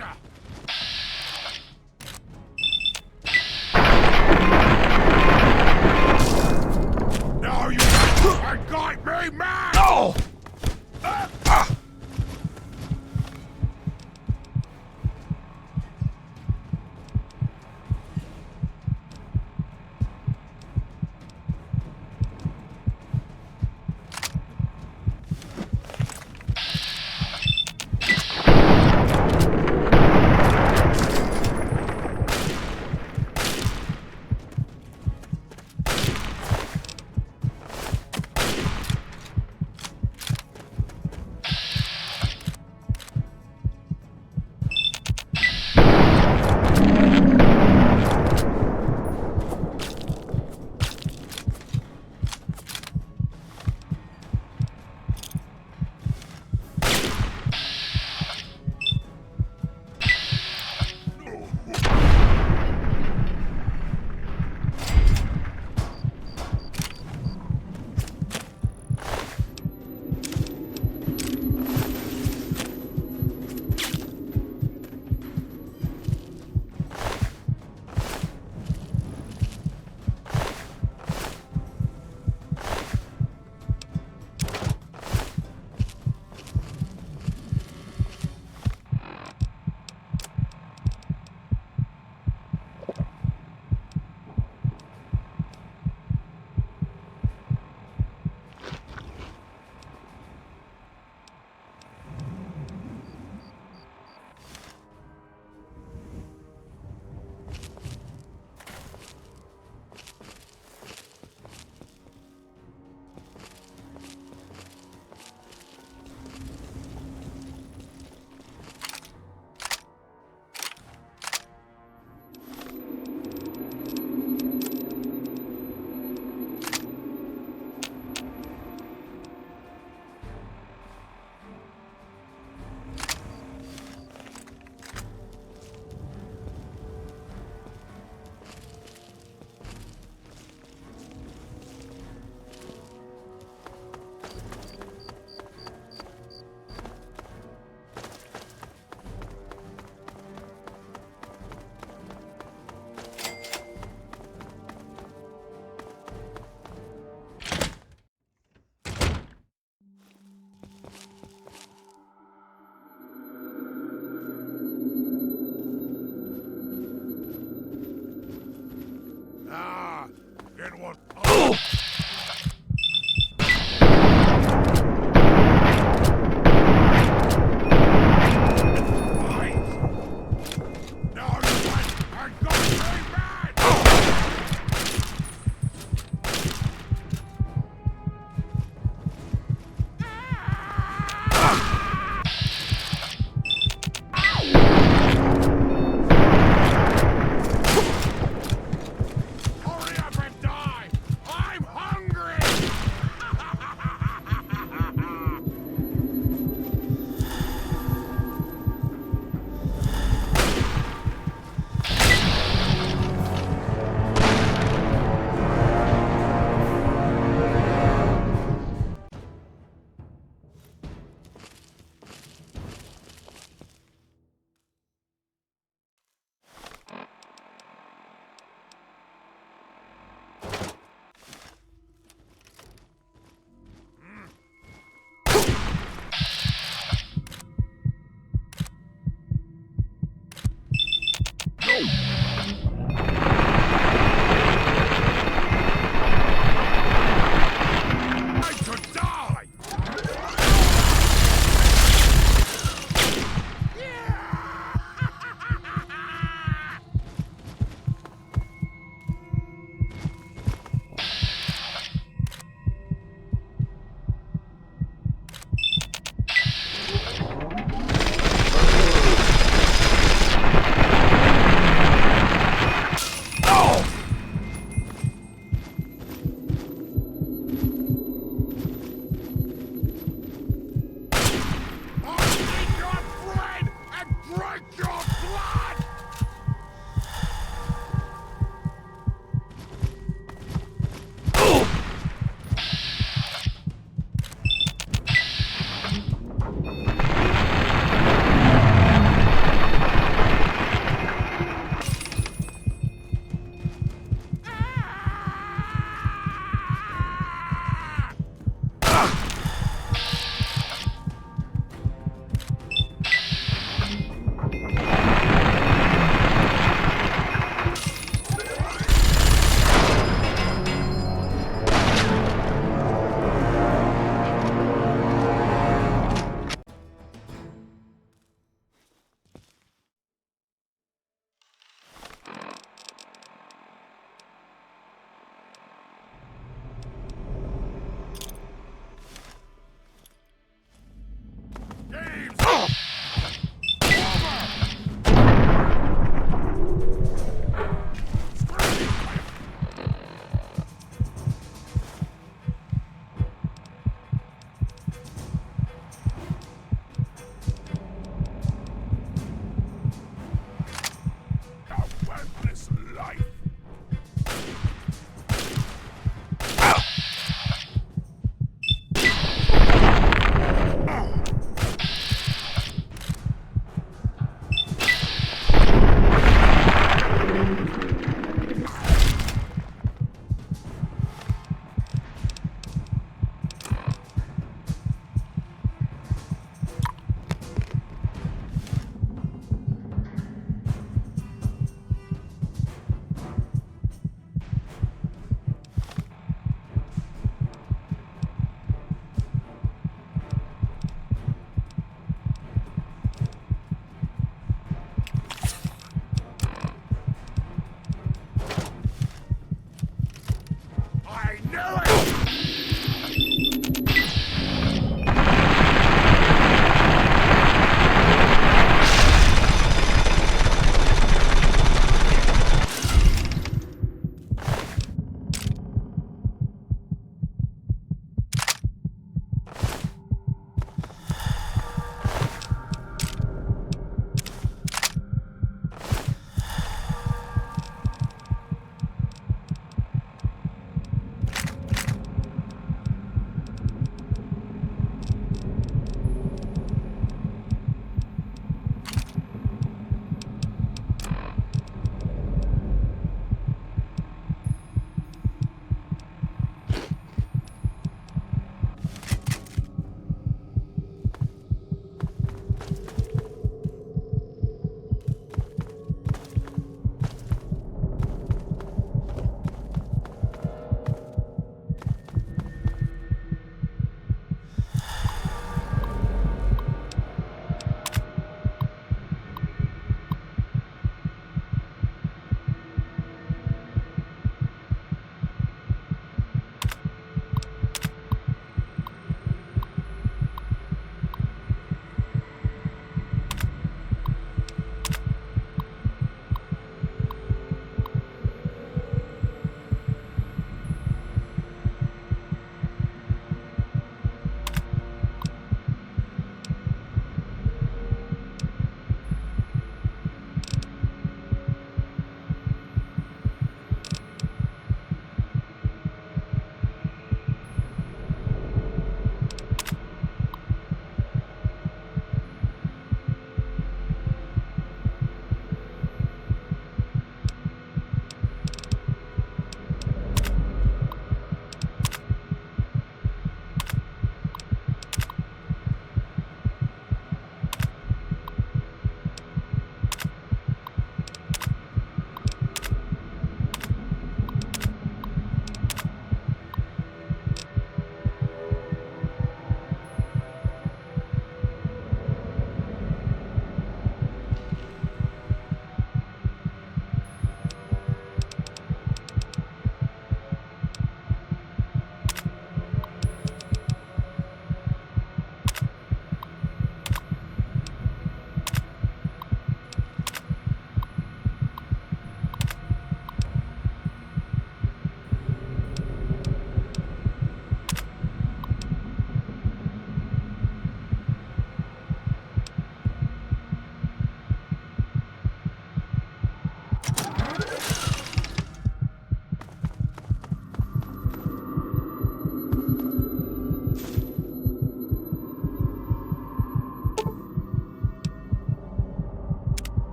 ya! Now you got me mad! No!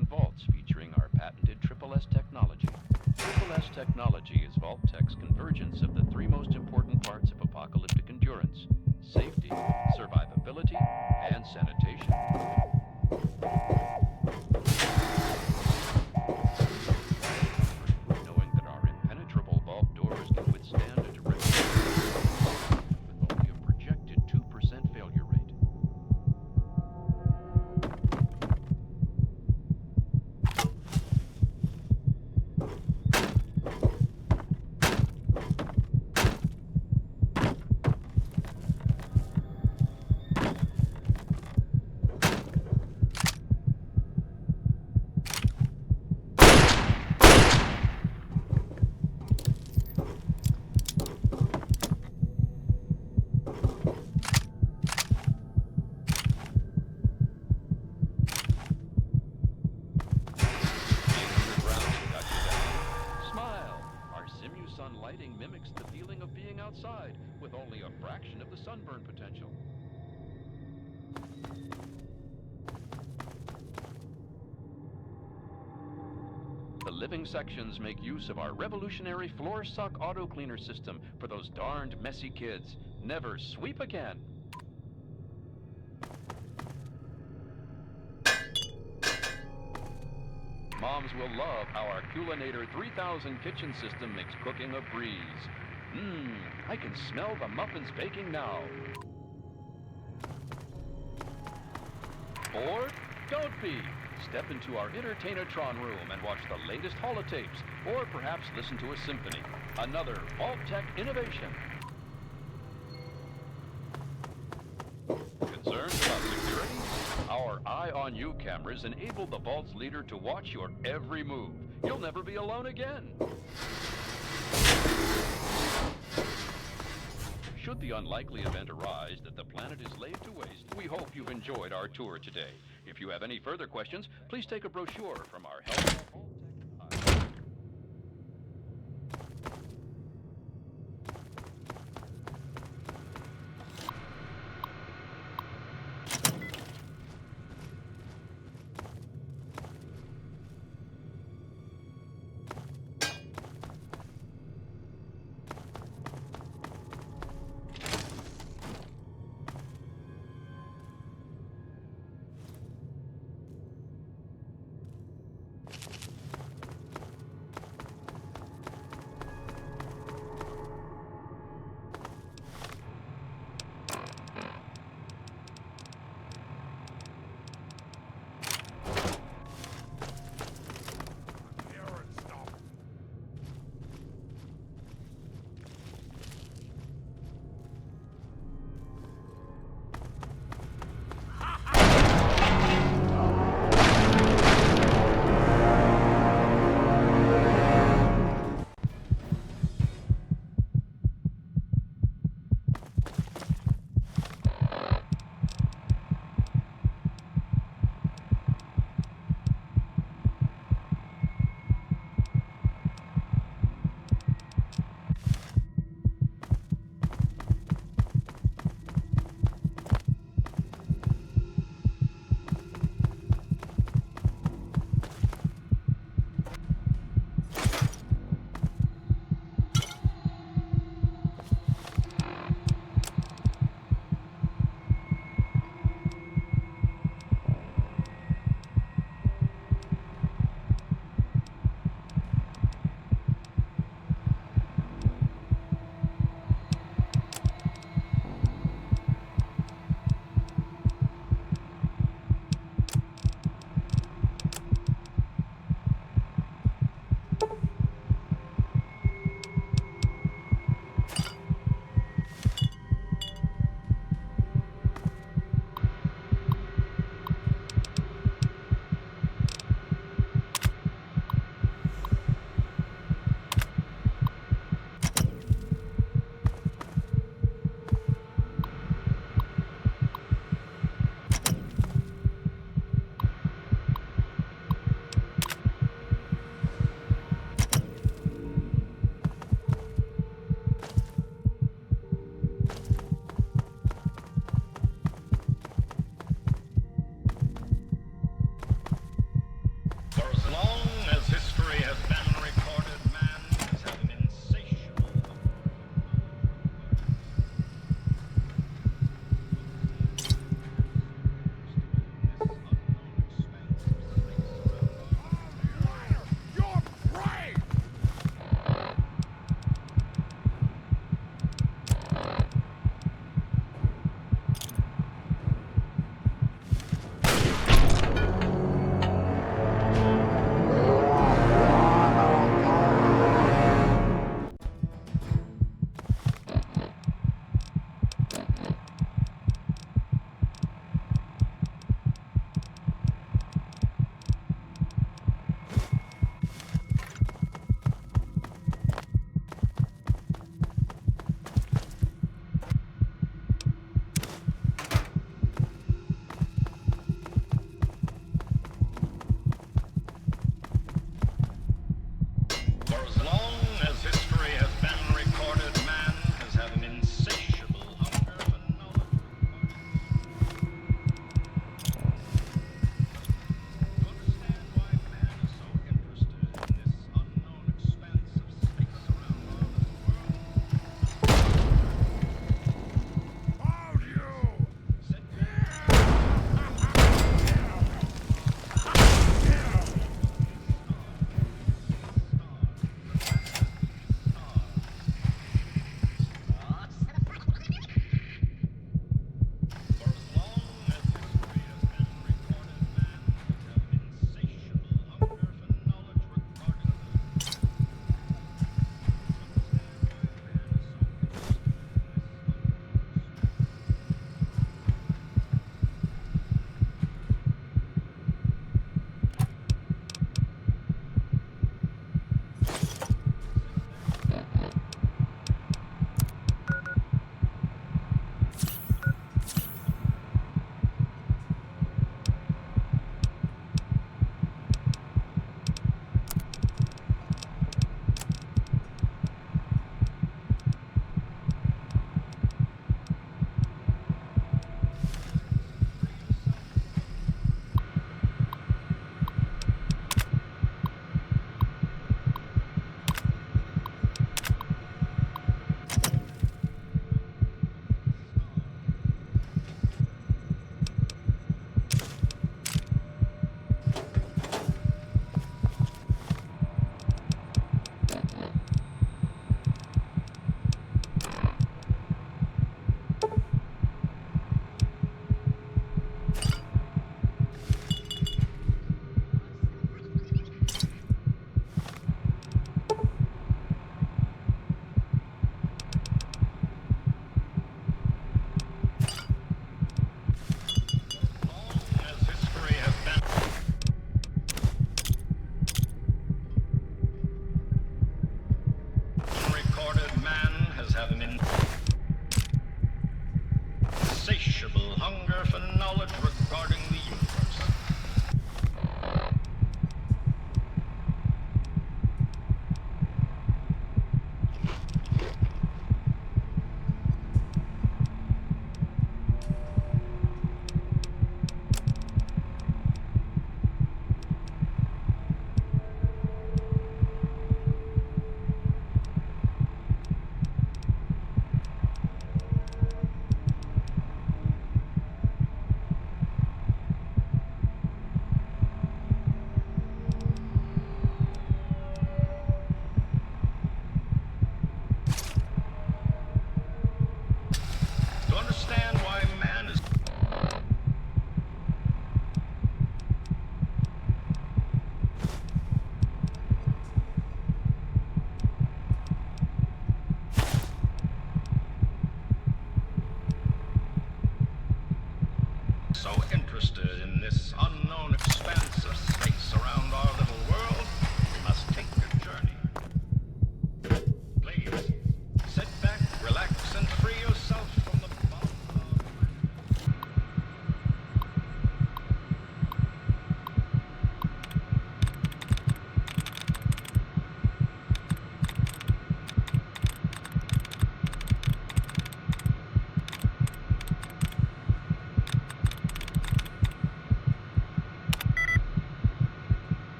brilliant vaults featuring our patented S technology. S technology is Vault Tech's convergence of the three most important parts of apocalyptic endurance: safety, survivability, and sanitation. Knowing that our impenetrable vault doors can withstand a direct with only a projected 2% failure rate. Lighting mimics the feeling of being outside, with only a fraction of the sunburn potential. The living sections make use of our revolutionary floor suck auto cleaner system for those darned messy kids. Never sweep again. Moms will love how our Culinator 3000 kitchen system makes cooking a breeze. I can smell the muffins baking now. Bored? Don't be. Step into our Entertainatron room and watch the latest holotapes, or perhaps listen to a symphony. Another Vault Tech innovation. Concerned about security? Our Eye on You cameras enable the Vault's leader to watch your every move. You'll never be alone again. Should the unlikely event arise that the planet is laid to waste, we hope you've enjoyed our tour today. If you have any further questions, please take a brochure from our help.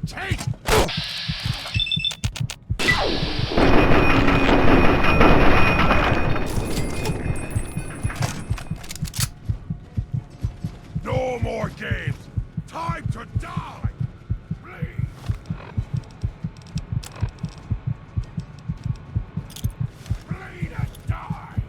Take! No more games! Time to die! Bleed! Bleed and die!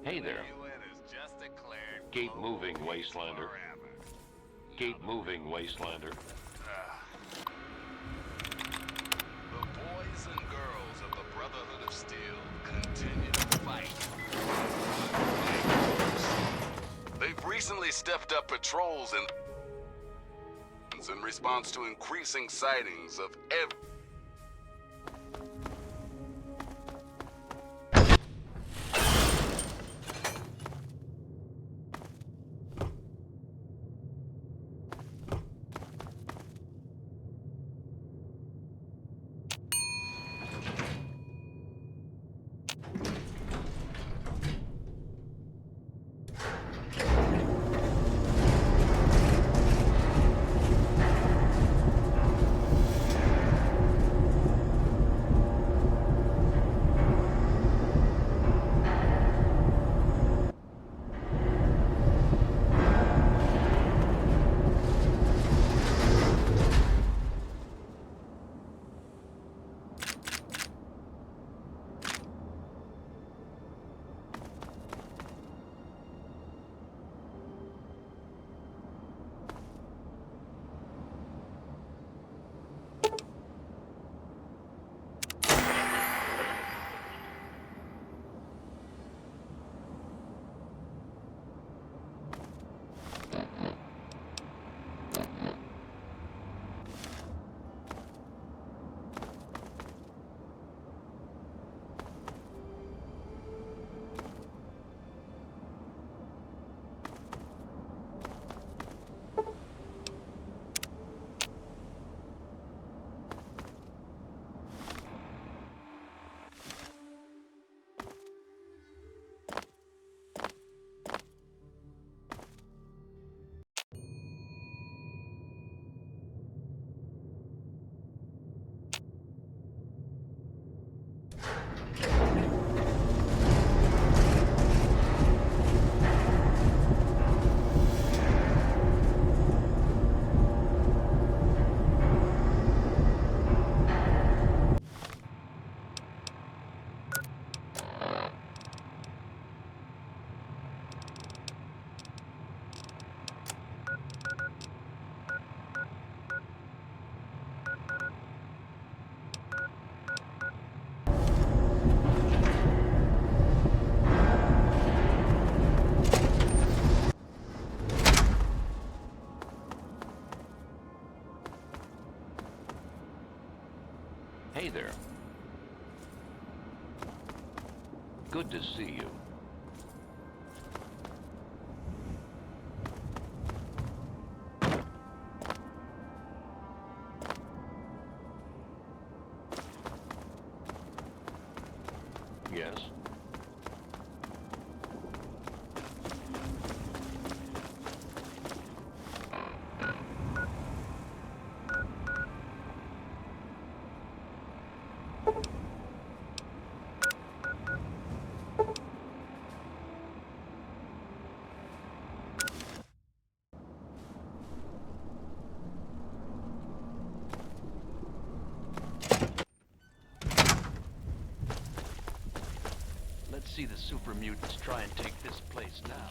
Hey there. Keep moving, Wastelander. Keep moving, Wastelander. The boys and girls of the Brotherhood of Steel continue to fight. They've recently stepped up patrols in response to increasing sightings of Hey there. Good to see you. Yes. Let's see the super mutants try and take this place now.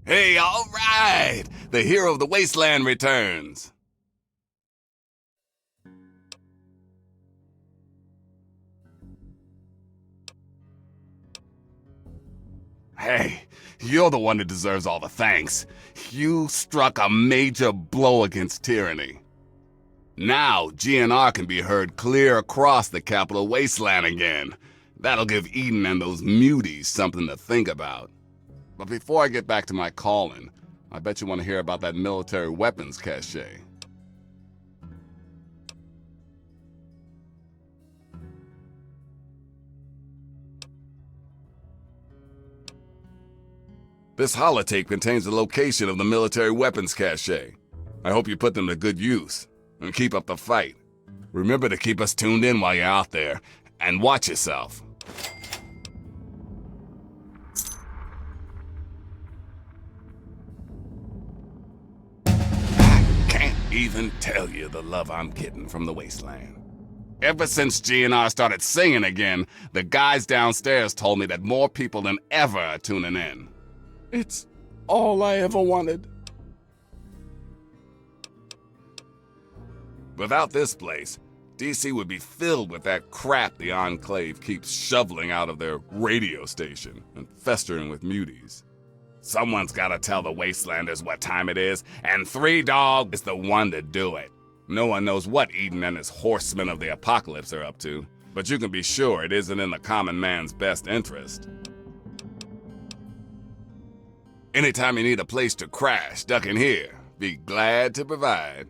Hey, all right! The hero of the wasteland returns! Hey, you're the one that deserves all the thanks. You struck a major blow against tyranny. Now, GNR can be heard clear across the capital wasteland again. That'll give Eden and those muties something to think about. But before I get back to my calling, I bet you want to hear about that military weapons cache. This holotape contains the location of the military weapons cache. I hope you put them to good use, and keep up the fight. Remember to keep us tuned in while you're out there, and watch yourself. I can't even tell you the love I'm getting from the wasteland. Ever since GNR started singing again, the guys downstairs told me that more people than ever are tuning in. It's all I ever wanted. Without this place, DC would be filled with that crap the Enclave keeps shoveling out of their radio station and festering with muties. Someone's gotta tell the Wastelanders what time it is, and Three Dog is the one to do it. No one knows what Eden and his horsemen of the apocalypse are up to, but you can be sure it isn't in the common man's best interest. Anytime you need a place to crash, duck in here. Be glad to provide.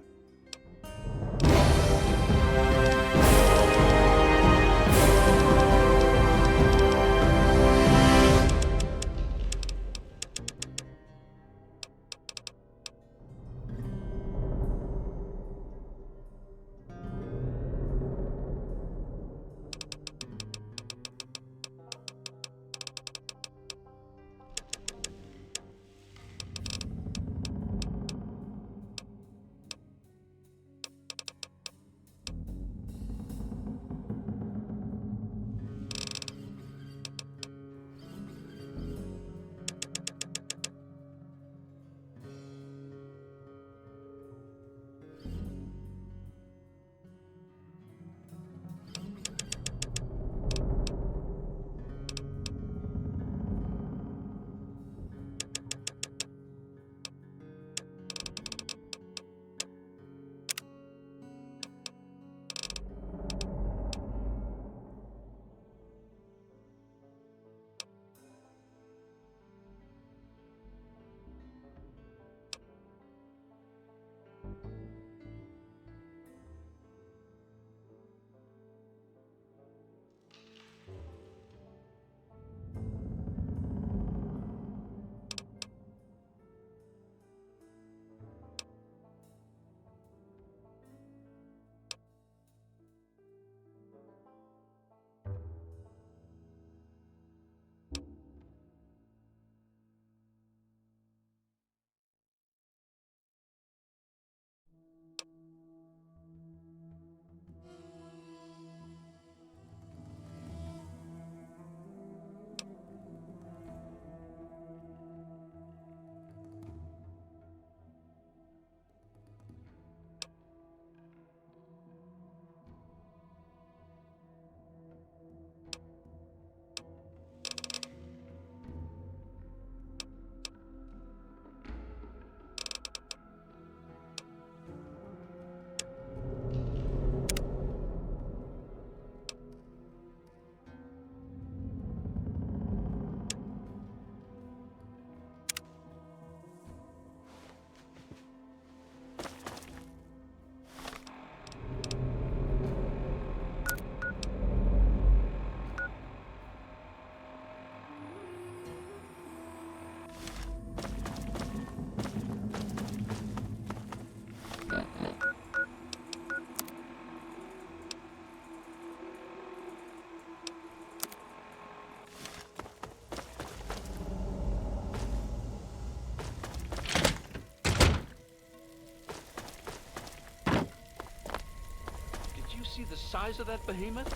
See the size of that behemoth?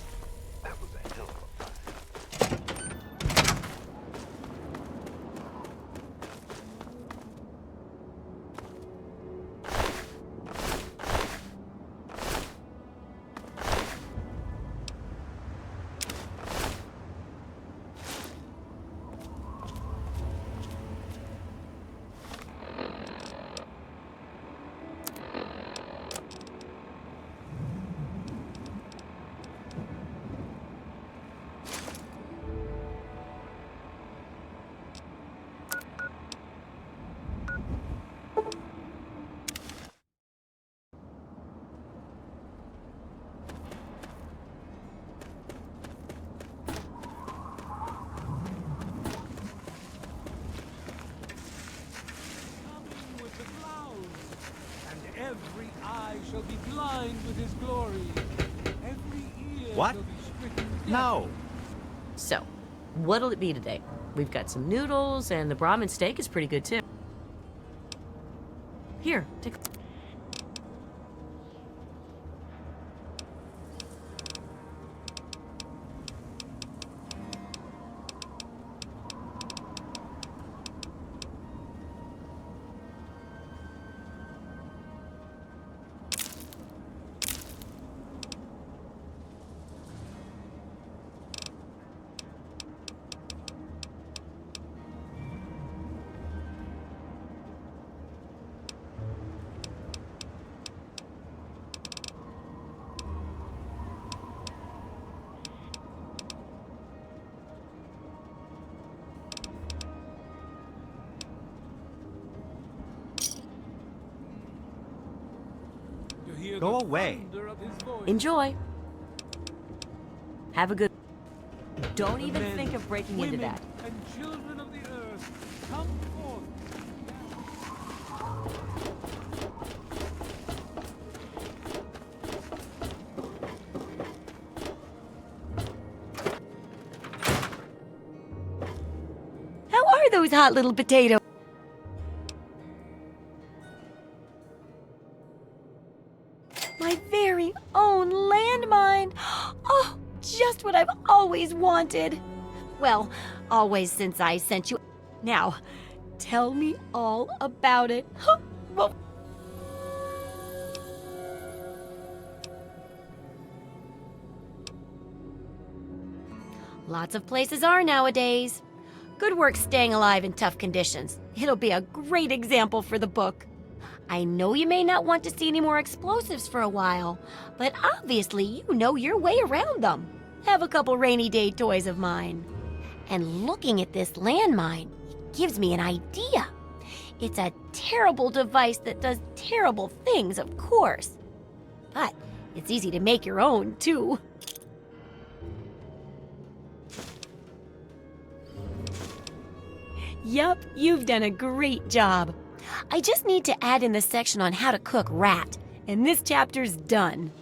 That was a hell of a fight. eye shall be blind with his glory. Every ear What? shall be stricken deaf. No. So, what'll it be today? We've got some noodles, and the Brahmin steak is pretty good too. Here, take. Go away. Enjoy. Have a good. Don't even think of breaking into Women that. and children of the earth, come forth. How are those hot little potatoes? My very own landmine. Oh, just what I've always wanted. Well, always since I sent you. Now, tell me all about it. Well, lots of places are nowadays. Good work staying alive in tough conditions. It'll be a great example for the book. I know you may not want to see any more explosives for a while, but obviously you know your way around them. Have a couple rainy day toys of mine. And looking at this landmine, it gives me an idea. It's a terrible device that does terrible things, of course. But it's easy to make your own, too. Yup, you've done a great job. I just need to add in the section on how to cook rat, and this chapter's done.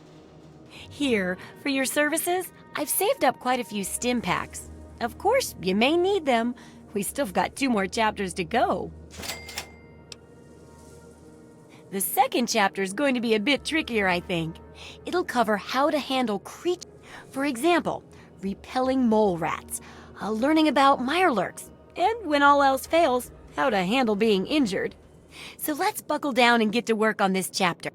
Here, for your services, I've saved up quite a few stim packs. Of course, you may need them. We still got 2 more chapters to go. The second chapter is going to be a bit trickier, I think. It'll cover how to handle creatures. For example, repelling mole rats, learning about mirelurks, and when all else fails, how to handle being injured. So let's buckle down and get to work on this chapter.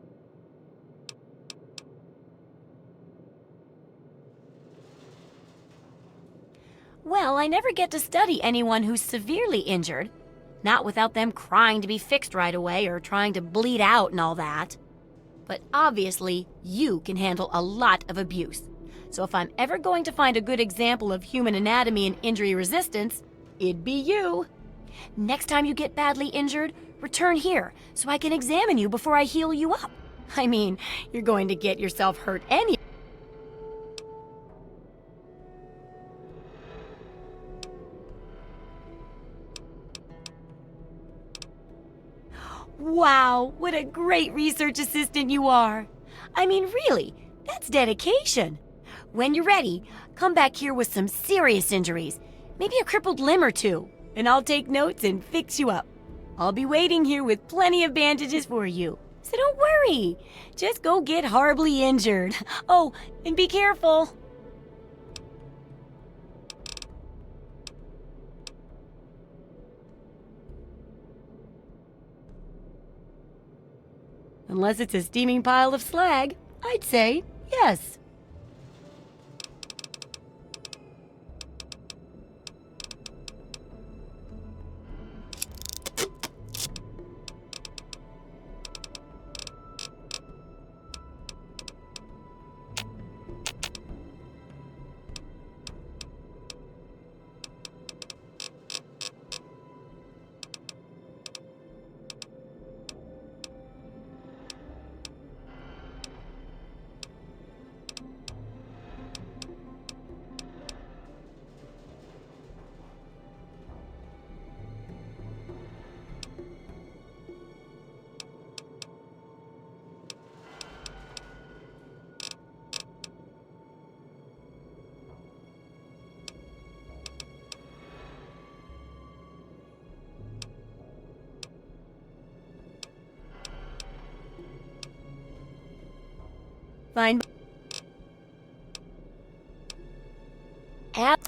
Well, I never get to study anyone who's severely injured. Not without them crying to be fixed right away or trying to bleed out and all that. But obviously, you can handle a lot of abuse. So if I'm ever going to find a good example of human anatomy and injury resistance, it'd be you. Next time you get badly injured, return here so I can examine you before I heal you up. I mean, you're going to get yourself hurt anyway. Wow, what a great research assistant you are. I mean, really, that's dedication. When you're ready, come back here with some serious injuries, maybe a crippled limb or two, and I'll take notes and fix you up. I'll be waiting here with plenty of bandages for you, so don't worry. Just go get horribly injured. Oh, and be careful. Unless it's a steaming pile of slag, I'd say yes. Fine. App.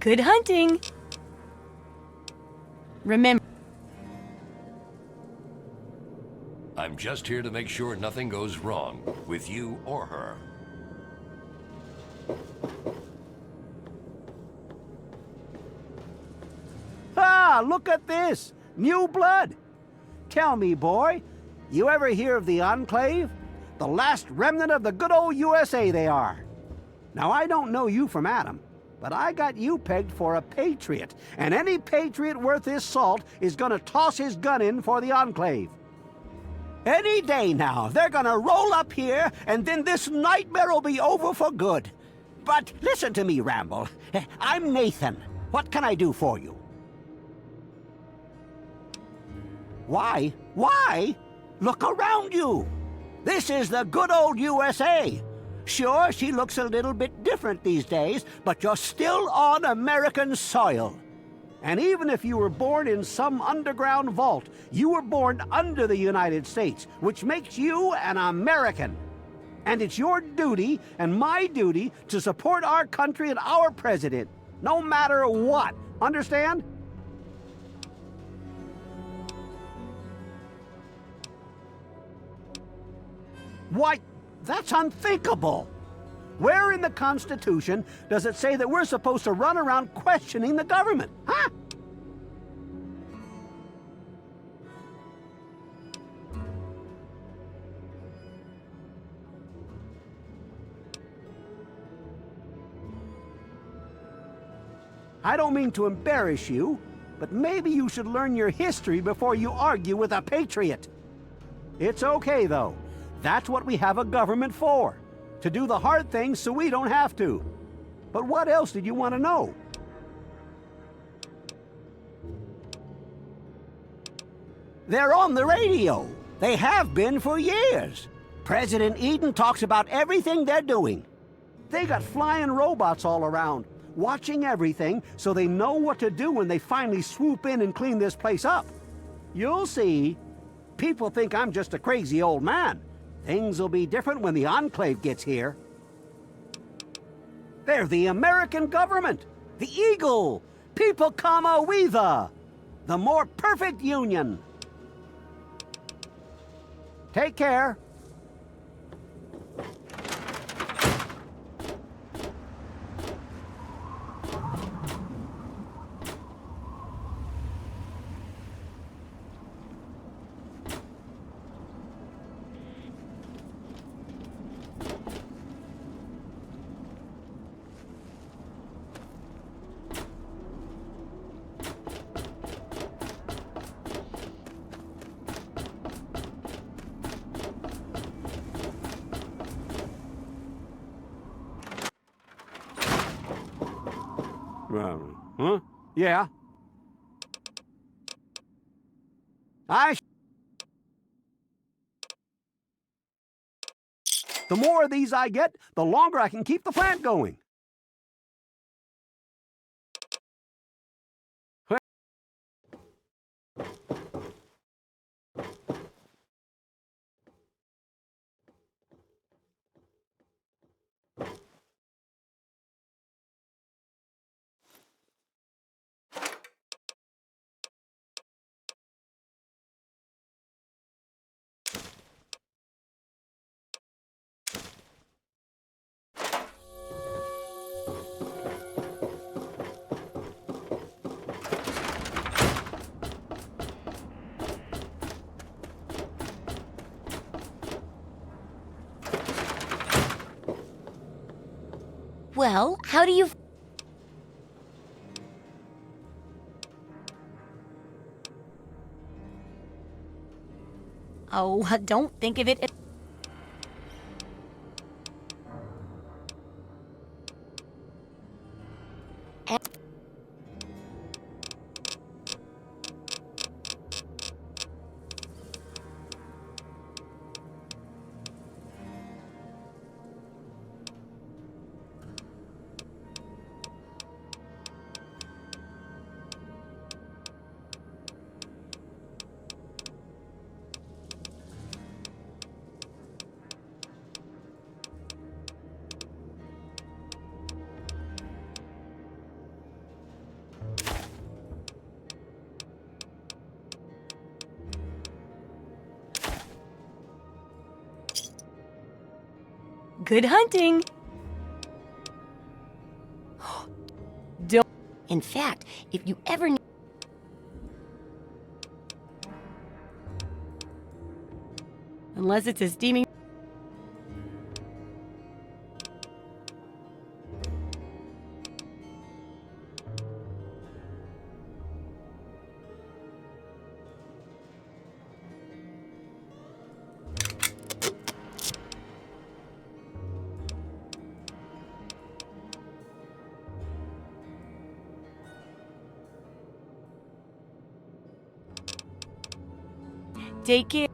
Good hunting! Remember, I'm just here to make sure nothing goes wrong with you or her. Ah, look at this! New blood! Tell me, boy, you ever hear of the Enclave? The last remnant of the good old USA they are. Now, I don't know you from Adam, but I got you pegged for a patriot, and any patriot worth his salt is gonna toss his gun in for the Enclave. Any day now, they're gonna roll up here, and then this nightmare will be over for good. But listen to me, Ramble. I'm Nathan. What can I do for you? Why? Why? Look around you. This is the good old USA. Sure, she looks a little bit different these days, but you're still on American soil. And even if you were born in some underground vault, you were born under the United States, which makes you an American. And it's your duty and my duty to support our country and our president, no matter what. Understand? Why, that's unthinkable. Where in the Constitution does it say that we're supposed to run around questioning the government? Huh? I don't mean to embarrass you, but maybe you should learn your history before you argue with a patriot. It's okay, though. That's what we have a government for. To do the hard things so we don't have to. But what else did you want to know? They're on the radio. They have been for years. President Eden talks about everything they're doing. They got flying robots all around, watching everything so they know what to do when they finally swoop in and clean this place up. You'll see. People think I'm just a crazy old man. Things will be different when the Enclave gets here. They're the American government, the Eagle, People Comma We the more perfect union. Take care. Huh? Yeah. The more of these I get, the longer I can keep the plant going. Well, how do you... Oh, don't think of it... Good hunting! Don't... In fact, if you ever need... Unless it's a steaming... Take care.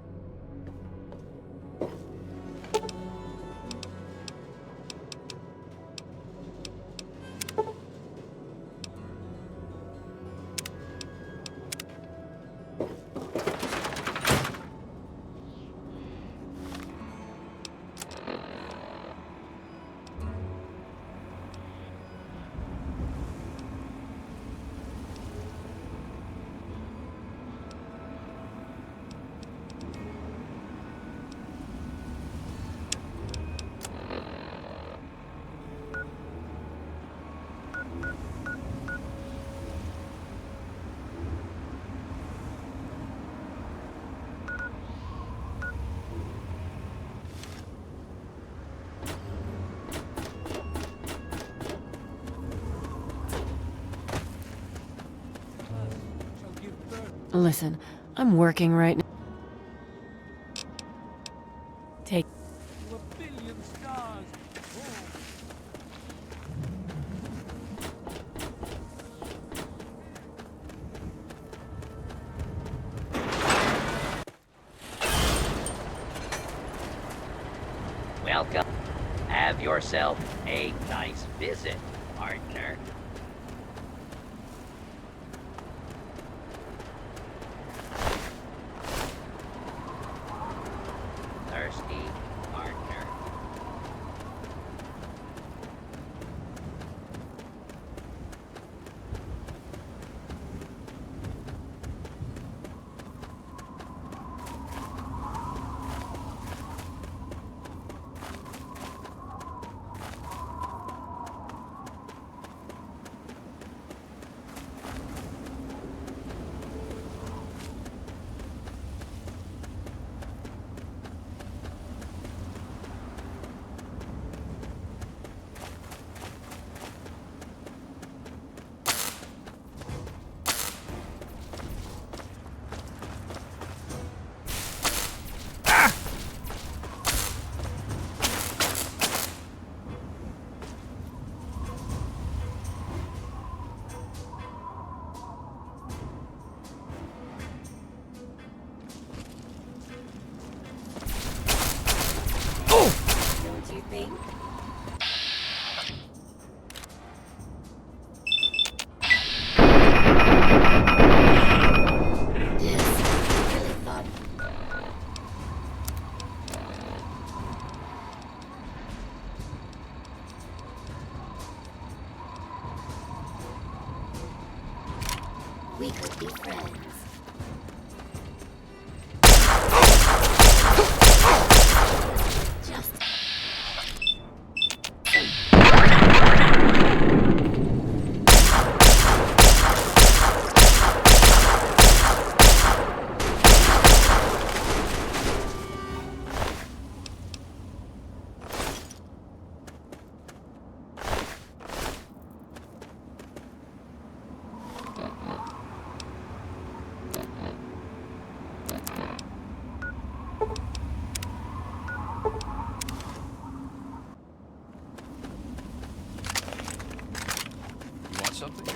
Listen, I'm working right now. Take. A billion stars. Welcome. Have yourself a nice visit, partner. Thirsty, partner. Don't you think? We could be friends. Just You want something?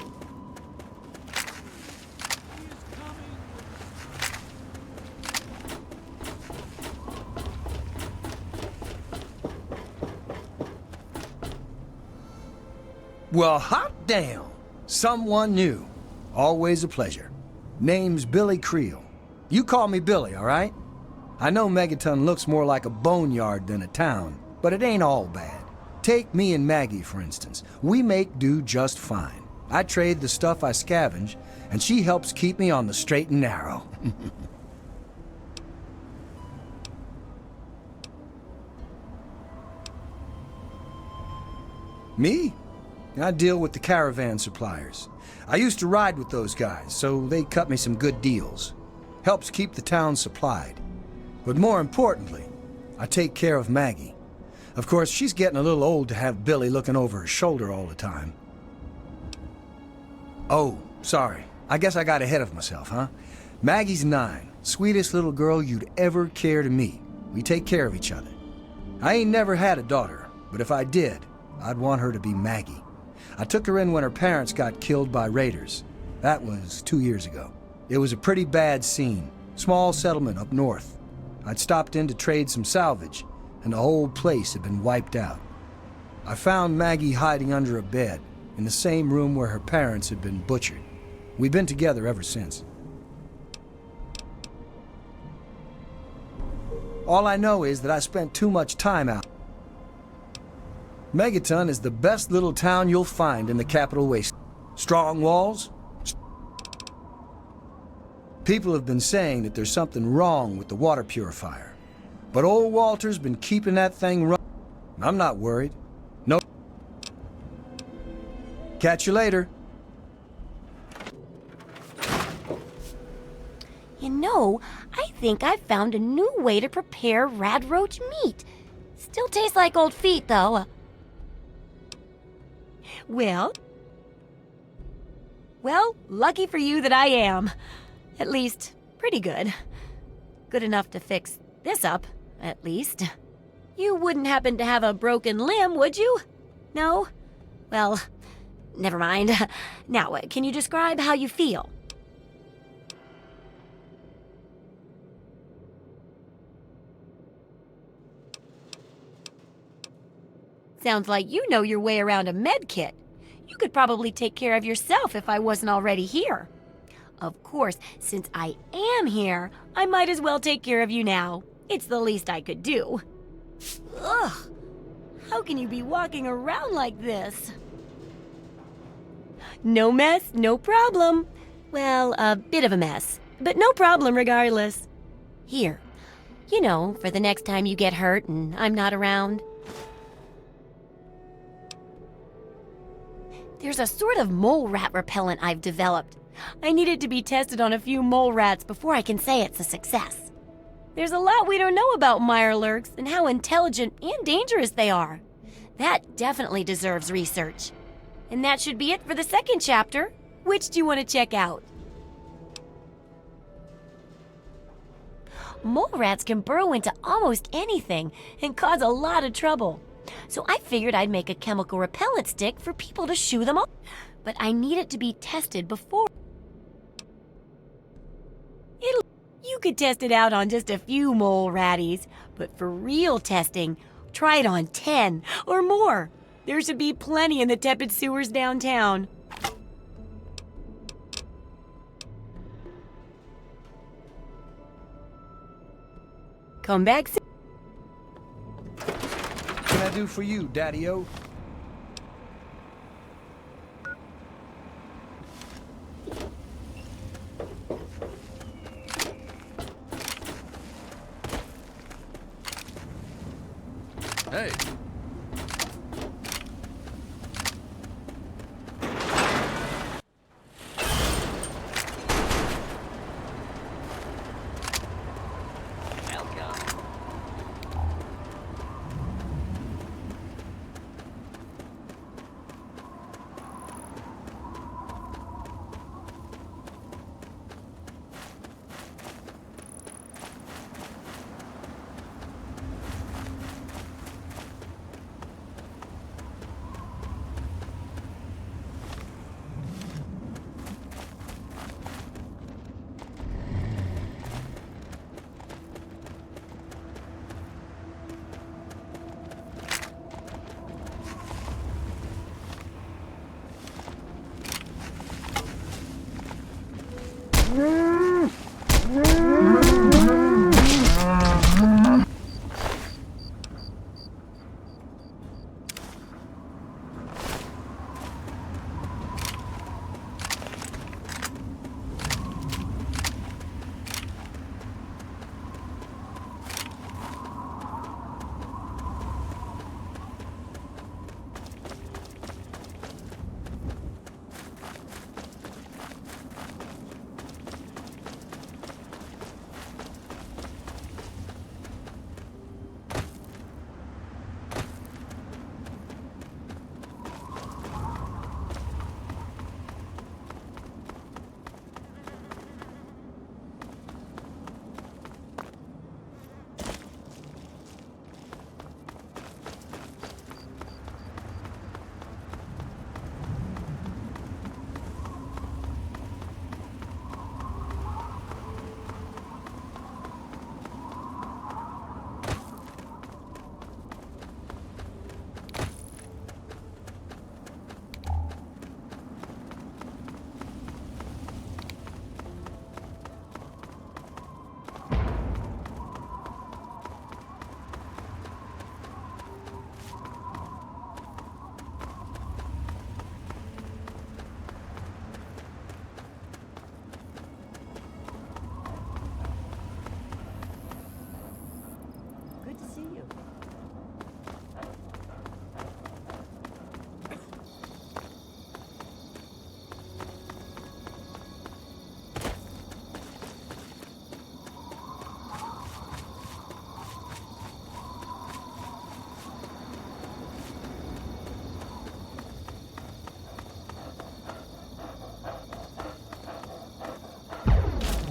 Well, hot damn! Someone new. Always a pleasure. Name's Billy Creel. You call me Billy, all right? I know Megaton looks more like a boneyard than a town, but it ain't all bad. Take me and Maggie, for instance. We make do just fine. I trade the stuff I scavenge, and she helps keep me on the straight and narrow. Me? I deal with the caravan suppliers. I used to ride with those guys, so they cut me some good deals. Helps keep the town supplied. But more importantly, I take care of Maggie. Of course, she's getting a little old to have Billy looking over her shoulder all the time. Oh, sorry. I guess I got ahead of myself, huh? Maggie's 9. Sweetest little girl you'd ever care to meet. We take care of each other. I ain't never had a daughter, but if I did, I'd want her to be Maggie. I took her in when her parents got killed by raiders. That was 2 years ago. It was a pretty bad scene. Small settlement up north. I'd stopped in to trade some salvage, and the whole place had been wiped out. I found Maggie hiding under a bed, in the same room where her parents had been butchered. We've been together ever since. All I know is that I spent too much time out. Megaton is the best little town you'll find in the Capital Waste. Strong walls. People have been saying that there's something wrong with the water purifier. But old Walter's been keeping that thing running. I'm not worried. No. Catch you later. You know, I think I found a new way to prepare radroach meat. Still tastes like old feet, though. Well, lucky for you that I am. At least, pretty good. Good enough to fix this up, at least. You wouldn't happen to have a broken limb, would you? No? Well, never mind. Now, can you describe how you feel? Sounds like you know your way around a med kit. You could probably take care of yourself if I wasn't already here. Of course, since I am here, I might as well take care of you now. It's the least I could do. Ugh! How can you be walking around like this? No mess, no problem. Well, a bit of a mess, but no problem regardless. Here, you know, for the next time you get hurt and I'm not around. There's a sort of mole rat repellent I've developed. I need it to be tested on a few mole rats before I can say it's a success. There's a lot we don't know about mirelurks and how intelligent and dangerous they are. That definitely deserves research. And that should be it for the second chapter. Which do you want to check out? Mole rats can burrow into almost anything and cause a lot of trouble. So I figured I'd make a chemical repellent stick for people to shoo them off. But I need it to be tested before. You could test it out on just a few mole ratties, but for real testing, try it on 10 or more. There should be plenty in the tepid sewers downtown. Come back soon. What can I do for you, Daddy-O? Hey.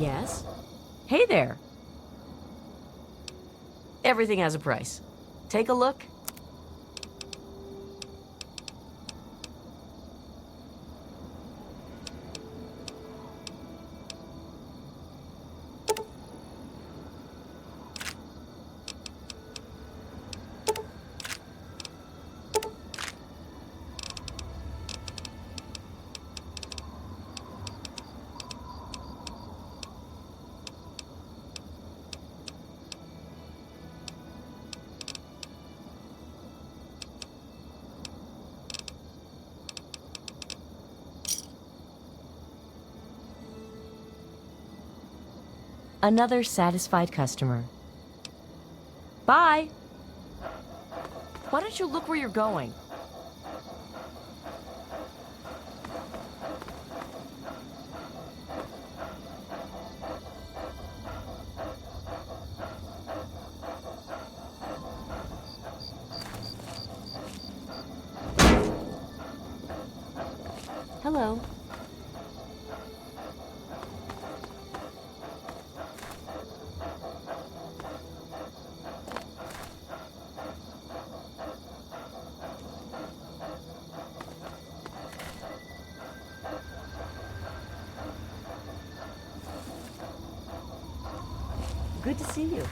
Yes? Hey there. Everything has a price. Take a look. Another satisfied customer. Bye! Why don't you look where you're going? Hello. Good to see you.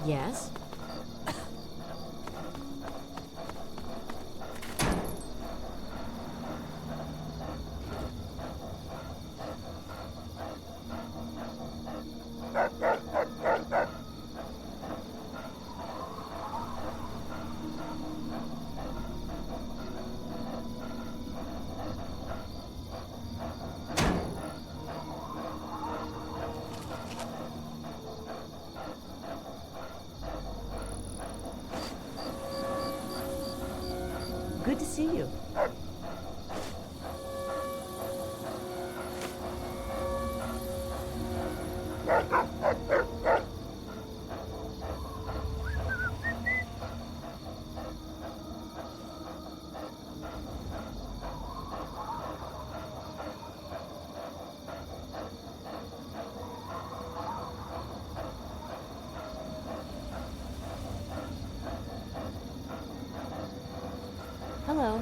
Yes? Good to see you. Hello.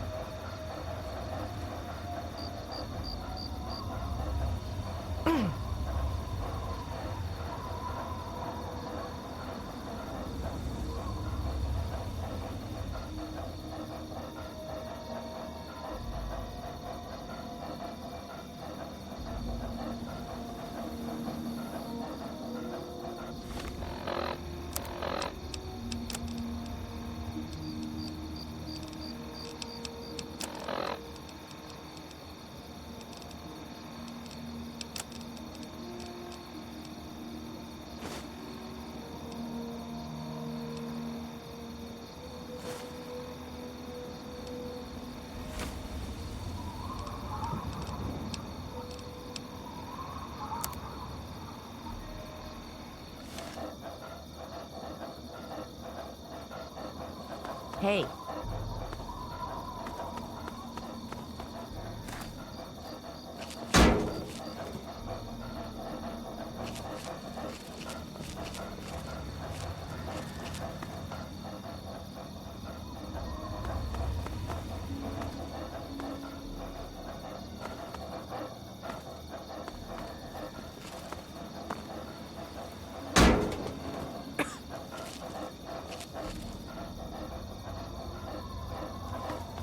Hey.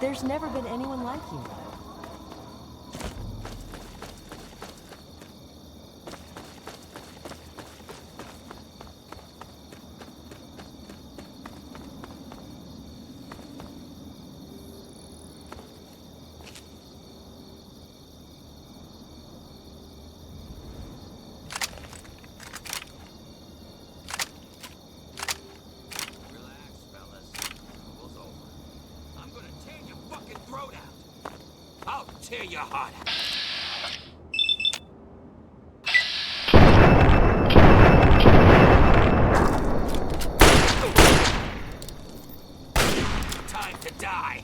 There's never been anyone like you. Tear your heart out. Time to die.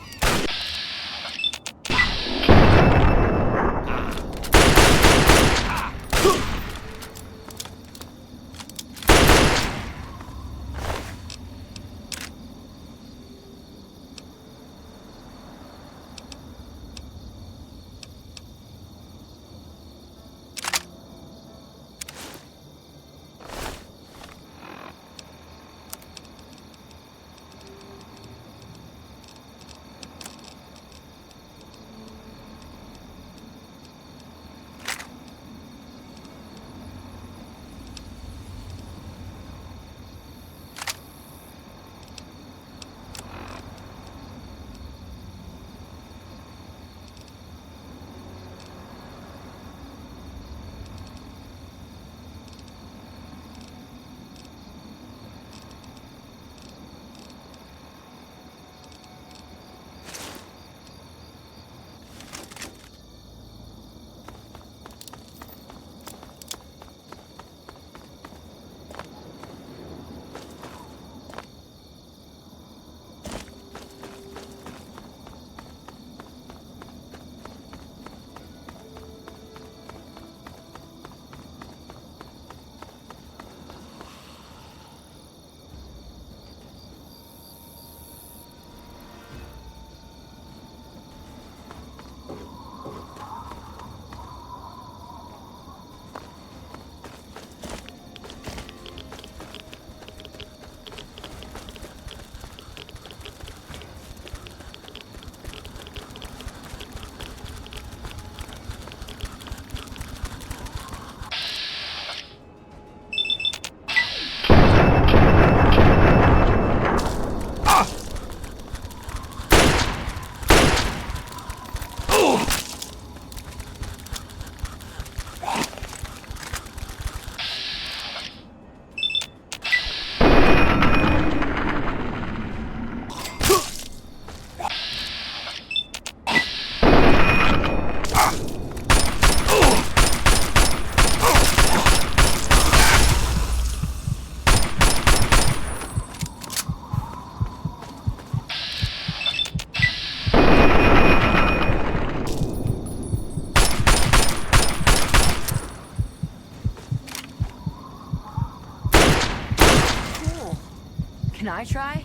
Can I try?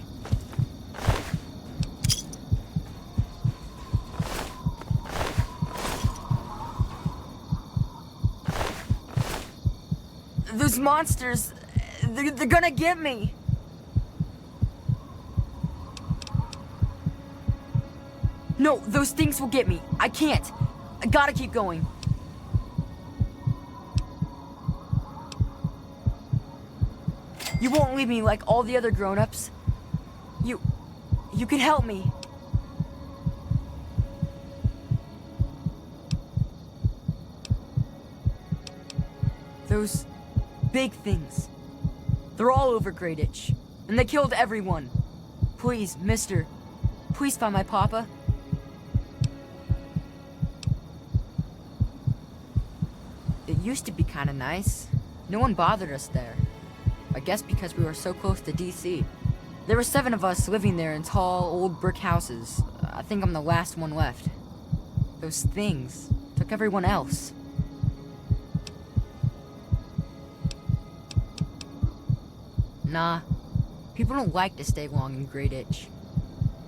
Those monsters, they're gonna get me. No, those things will get me. I can't. I gotta keep going. You won't leave me like all the other grown-ups. You can help me. Those big things. They're all over Greyditch, and they killed everyone. Please, mister, please find my papa. It used to be kind of nice. No one bothered us there. I guess because we were so close to DC. There were 7 of us living there in tall, old brick houses. I think I'm the last one left. Those things took everyone else. Nah, people don't like to stay long in Greyditch.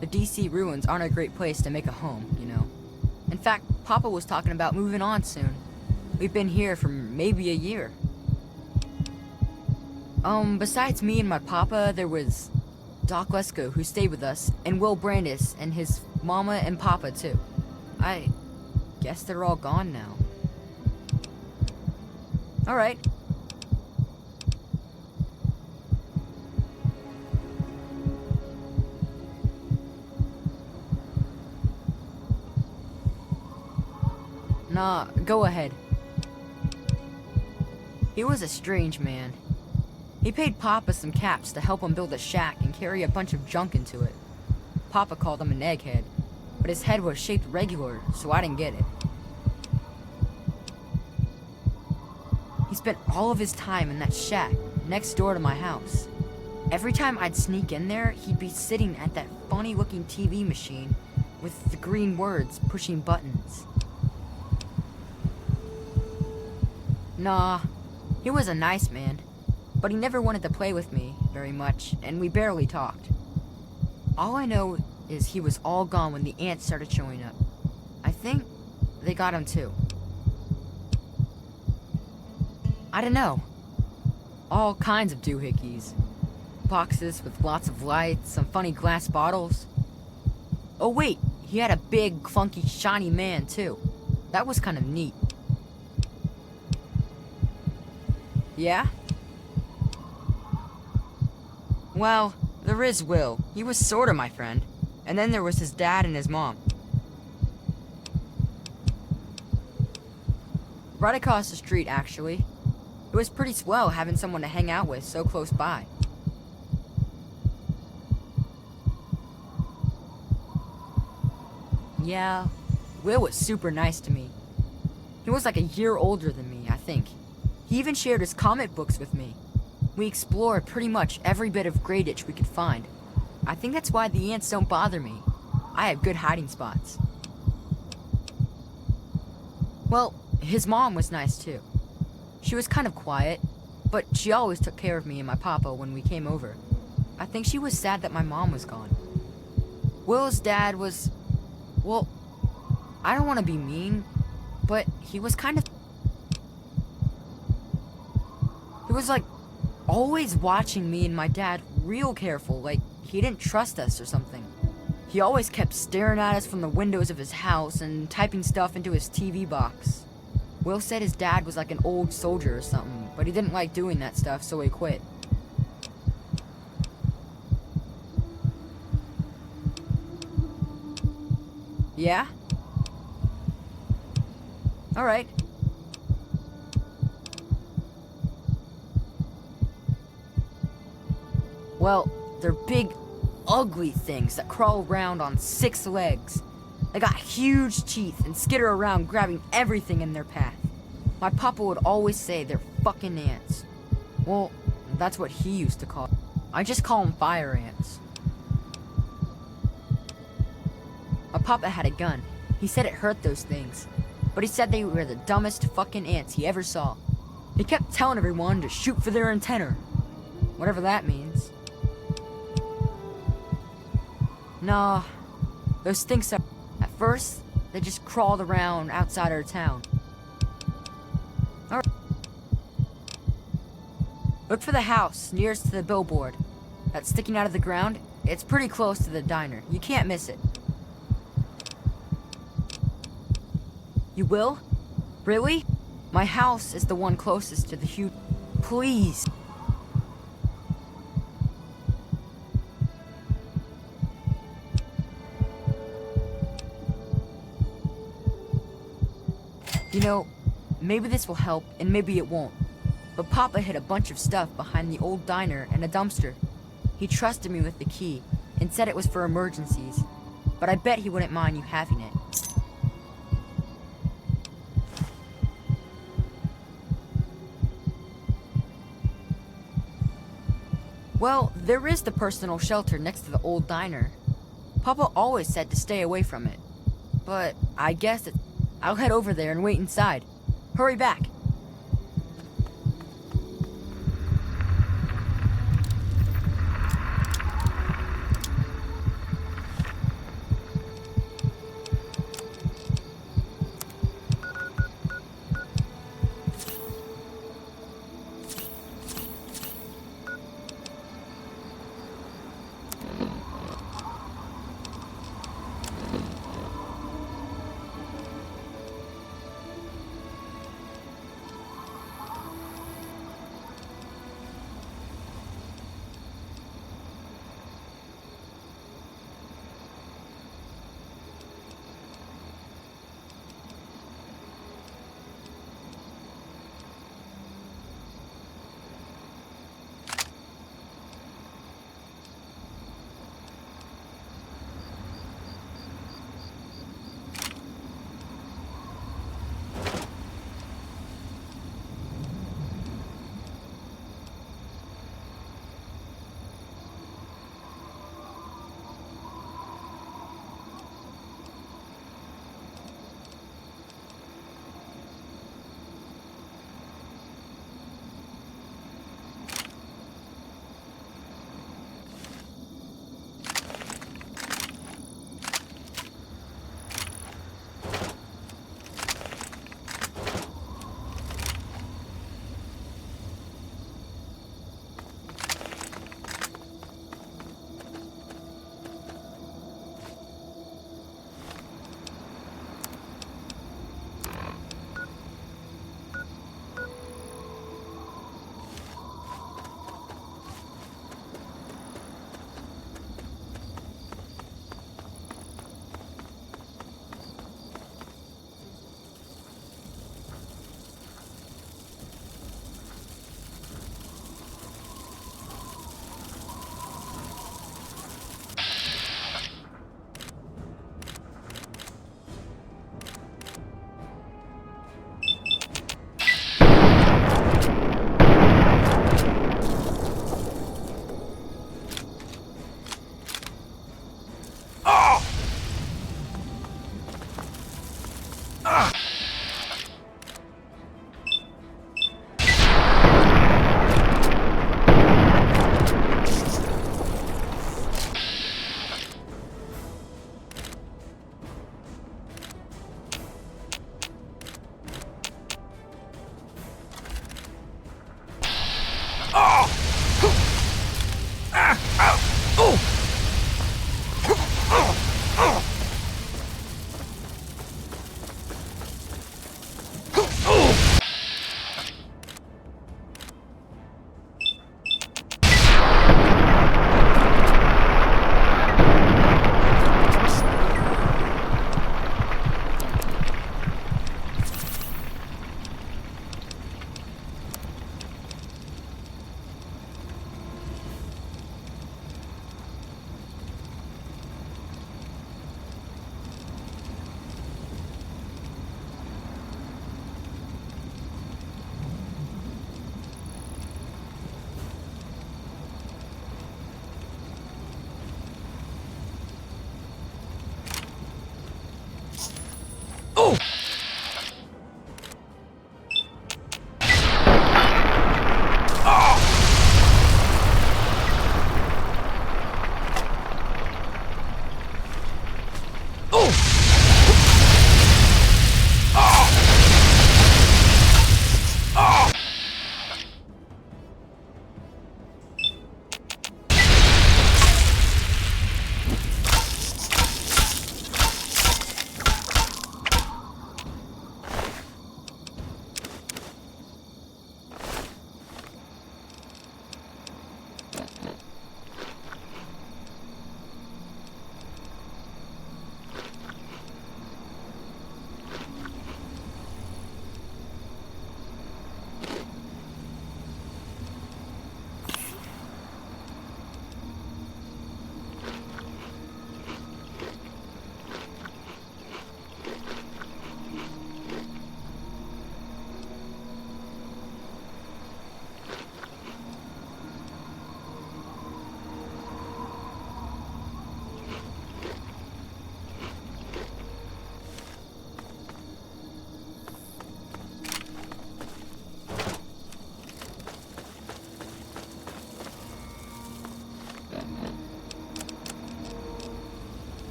The DC ruins aren't a great place to make a home, you know. In fact, Papa was talking about moving on soon. We've been here for maybe a year. Besides me and my papa, there was Doc Lesko, who stayed with us, and Will Brandis and his Mama and Papa, too. I guess they're all gone now. Alright. Nah, go ahead. He was a strange man. He paid Papa some caps to help him build a shack and carry a bunch of junk into it. Papa called him an egghead, but his head was shaped regular, so I didn't get it. He spent all of his time in that shack next door to my house. Every time I'd sneak in there, he'd be sitting at that funny-looking TV machine with the green words pushing buttons. Nah, he was a nice man, but he never wanted to play with me very much, and we barely talked. All I know is he was all gone when the ants started showing up. I think they got him too. I don't know. All kinds of doohickeys. Boxes with lots of lights, some funny glass bottles. Oh wait, he had a big, clunky, shiny man too. That was kind of neat. Yeah? Well, there is Will. He was sorta my friend. And then there was his dad and his mom. Right across the street, actually. It was pretty swell having someone to hang out with so close by. Yeah, Will was super nice to me. He was like a year older than me, I think. He even shared his comic books with me. We explored pretty much every bit of Greyditch we could find. I think that's why the ants don't bother me. I have good hiding spots. Well, his mom was nice too. She was kind of quiet, but she always took care of me and my papa when we came over. I think she was sad that my mom was gone. Will's dad was... well, I don't want to be mean, but he was kind of... he was like always watching me and my dad real careful, like he didn't trust us or something. He always kept staring at us from the windows of his house and typing stuff into his TV box. Will said his dad was like an old soldier or something, but he didn't like doing that stuff, so he quit. Yeah? Alright. Well, they're big, ugly things that crawl around on 6 legs. They got huge teeth and skitter around grabbing everything in their path. My papa would always say they're fucking ants. Well, that's what he used to call them. I just call them fire ants. My papa had a gun. He said it hurt those things. But he said they were the dumbest fucking ants he ever saw. He kept telling everyone to shoot for their antenna. Whatever that means. Nah, those things are... at first, they just crawled around outside our town. Alright. Look for the house nearest to the billboard. That's sticking out of the ground. It's pretty close to the diner. You can't miss it. You will? Really? My house is the one closest to the huge... Please. You know, maybe this will help, and maybe it won't. But Papa hid a bunch of stuff behind the old diner and a dumpster. He trusted me with the key, and said it was for emergencies. But I bet he wouldn't mind you having it. Well, there is the personal shelter next to the old diner. Papa always said to stay away from it. But I guess I'll head over there and wait inside. Hurry back.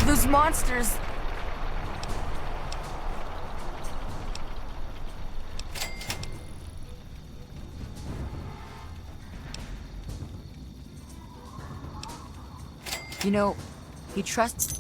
Those monsters. You know, he trusts.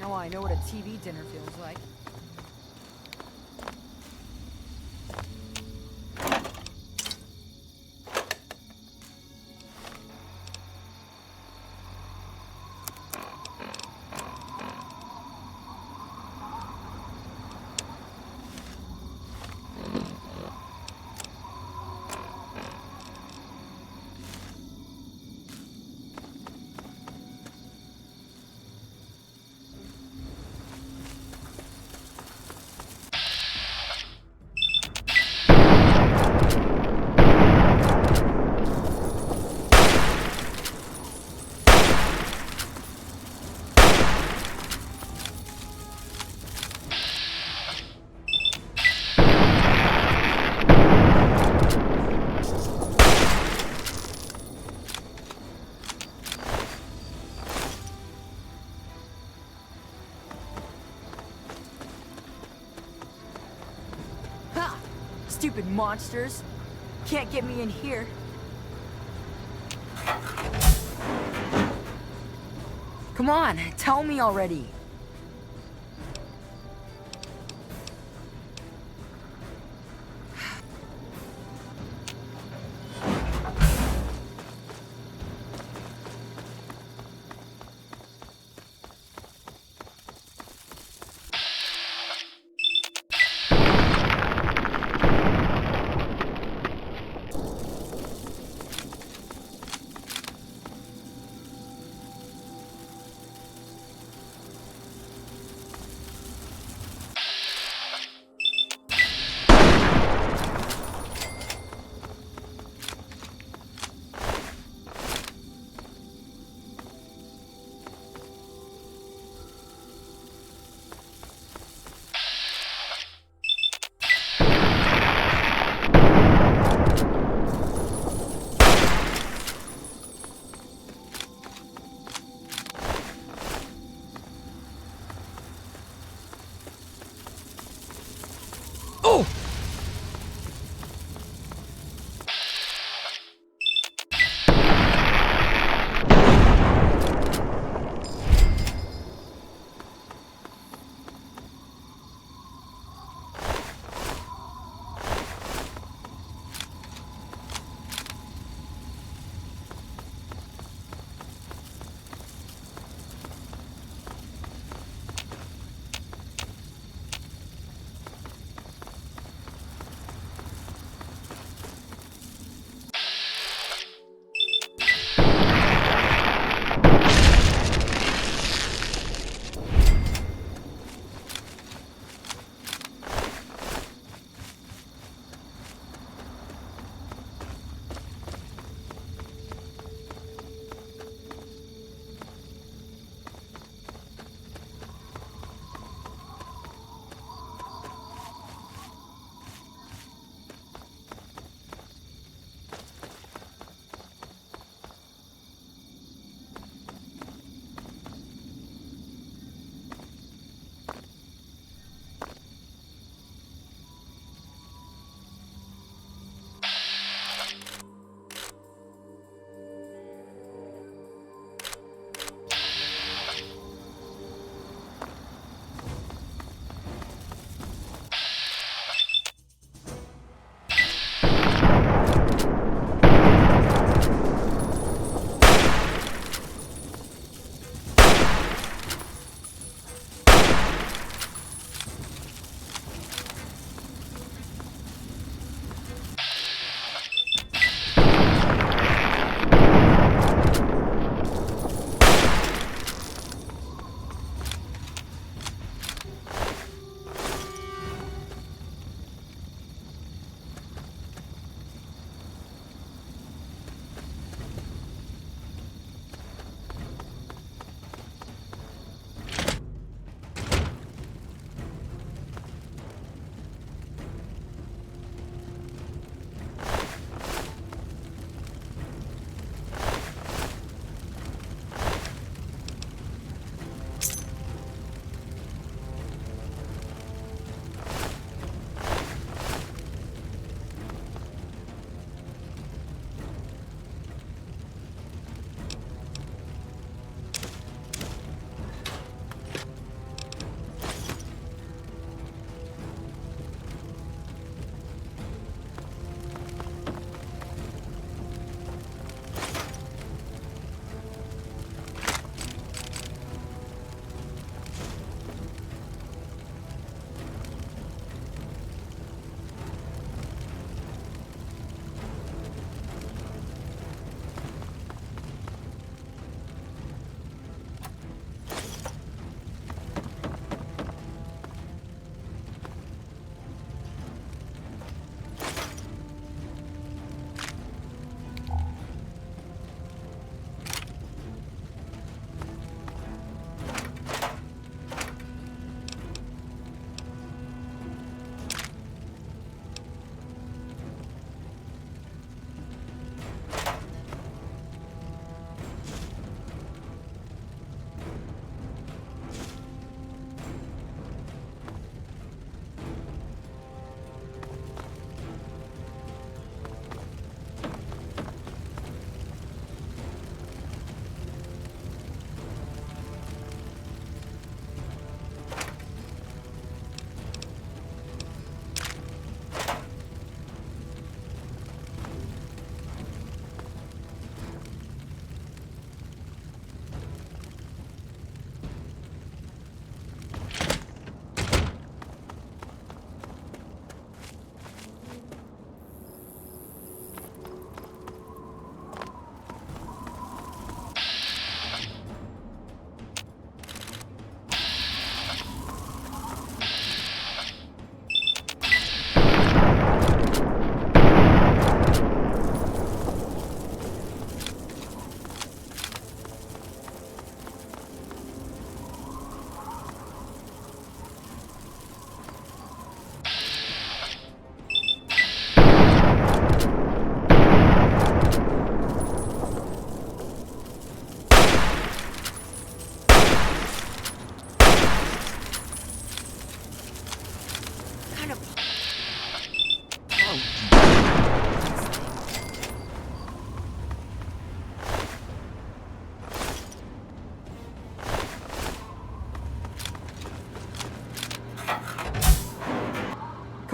Now I know what a TV dinner feels like. Stupid monsters. Can't get me in here. Come on, tell me already.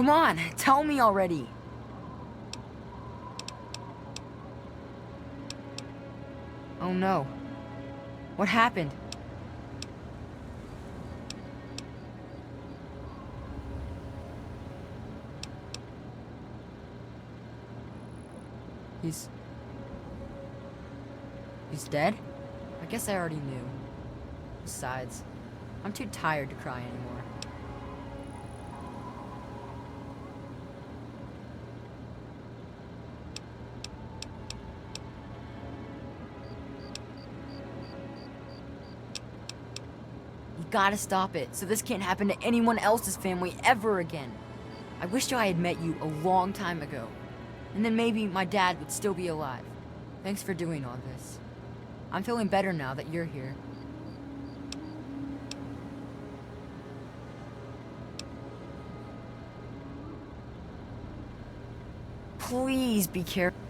Come on, tell me already. Oh no. What happened? He's dead? I guess I already knew. Besides, I'm too tired to cry anymore. You gotta stop it, so this can't happen to anyone else's family ever again. I wish I had met you a long time ago. And then maybe my dad would still be alive. Thanks for doing all this. I'm feeling better now that you're here. Please be careful.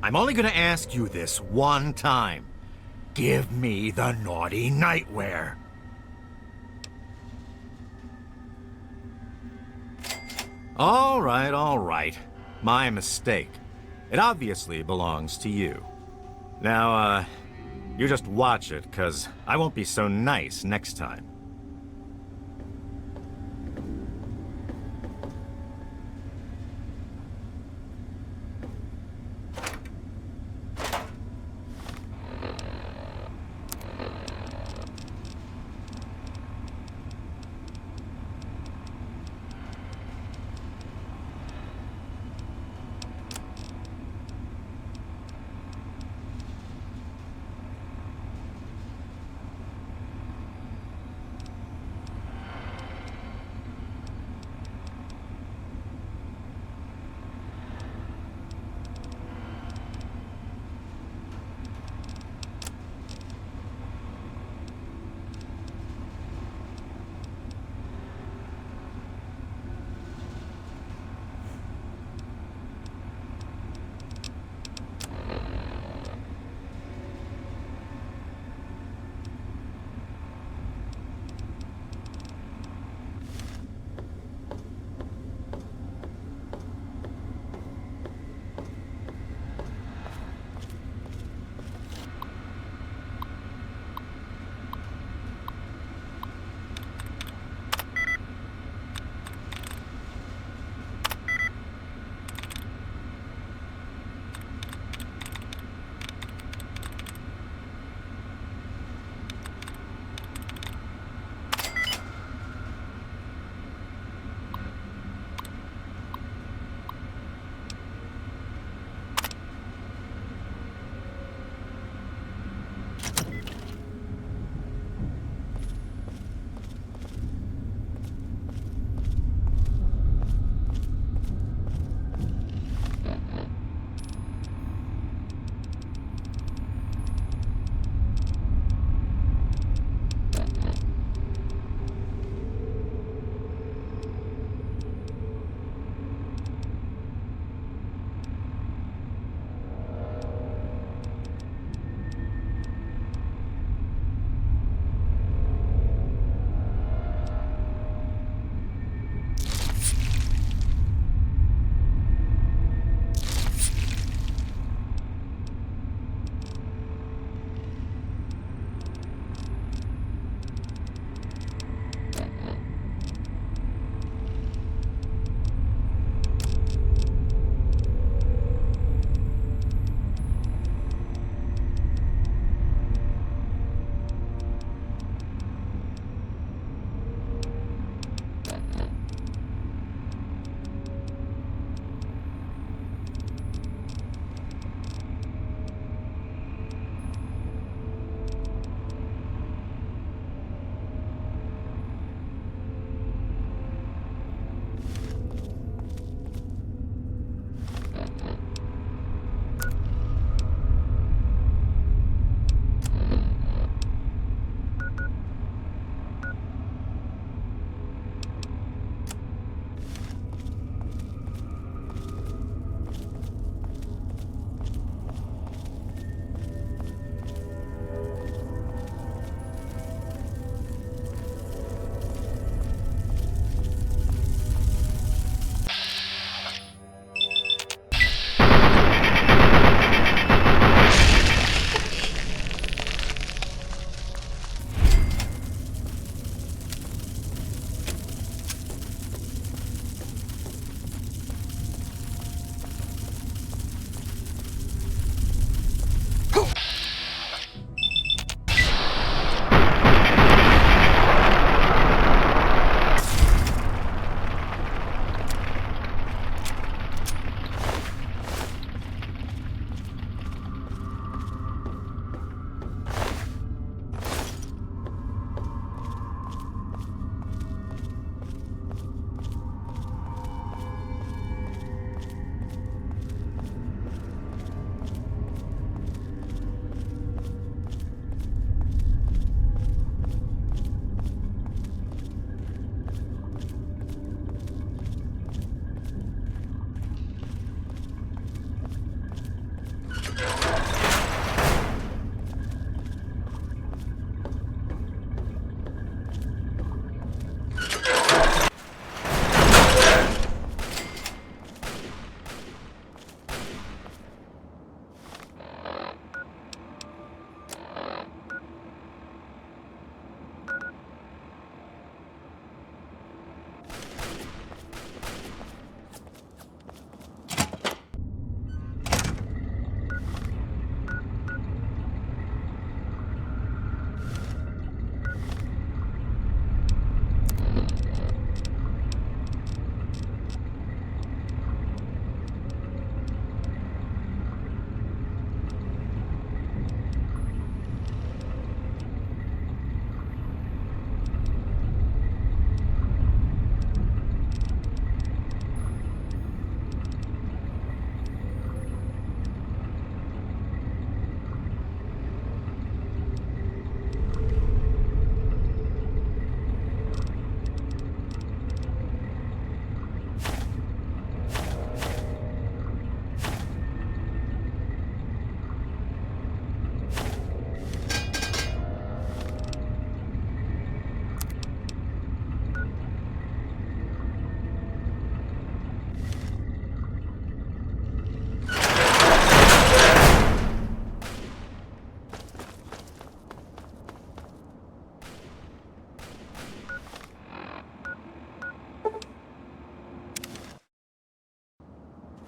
I'm only gonna ask you this one time. Give me the naughty nightwear. All right. My mistake. It obviously belongs to you. Now, you just watch it, 'cause I won't be so nice next time.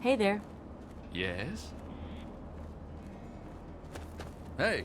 Hey there. Yes? Hey.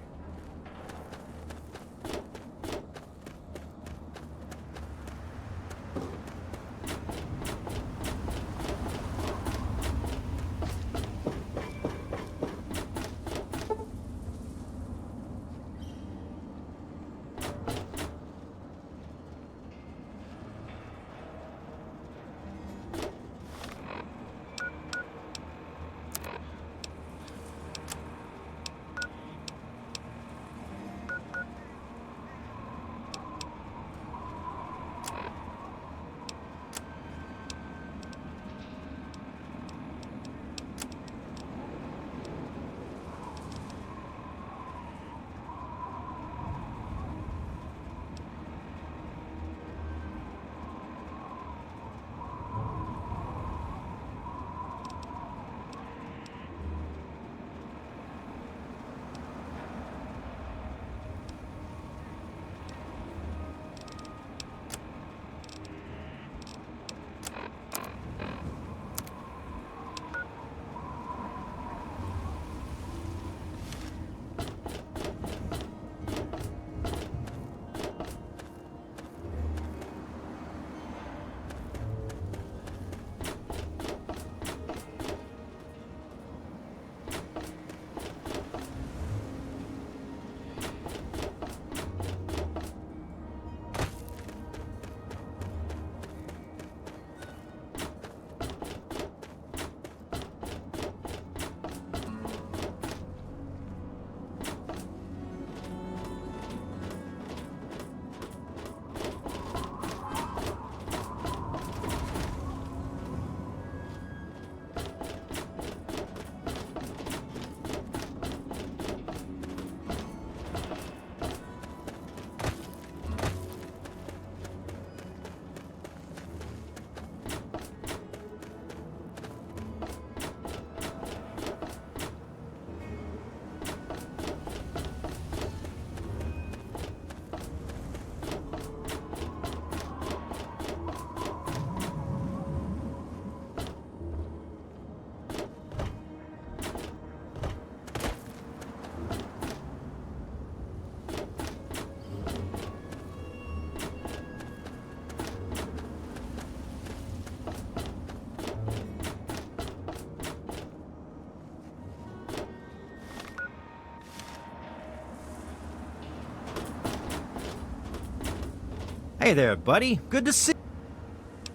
Hey there, buddy. Good to see you.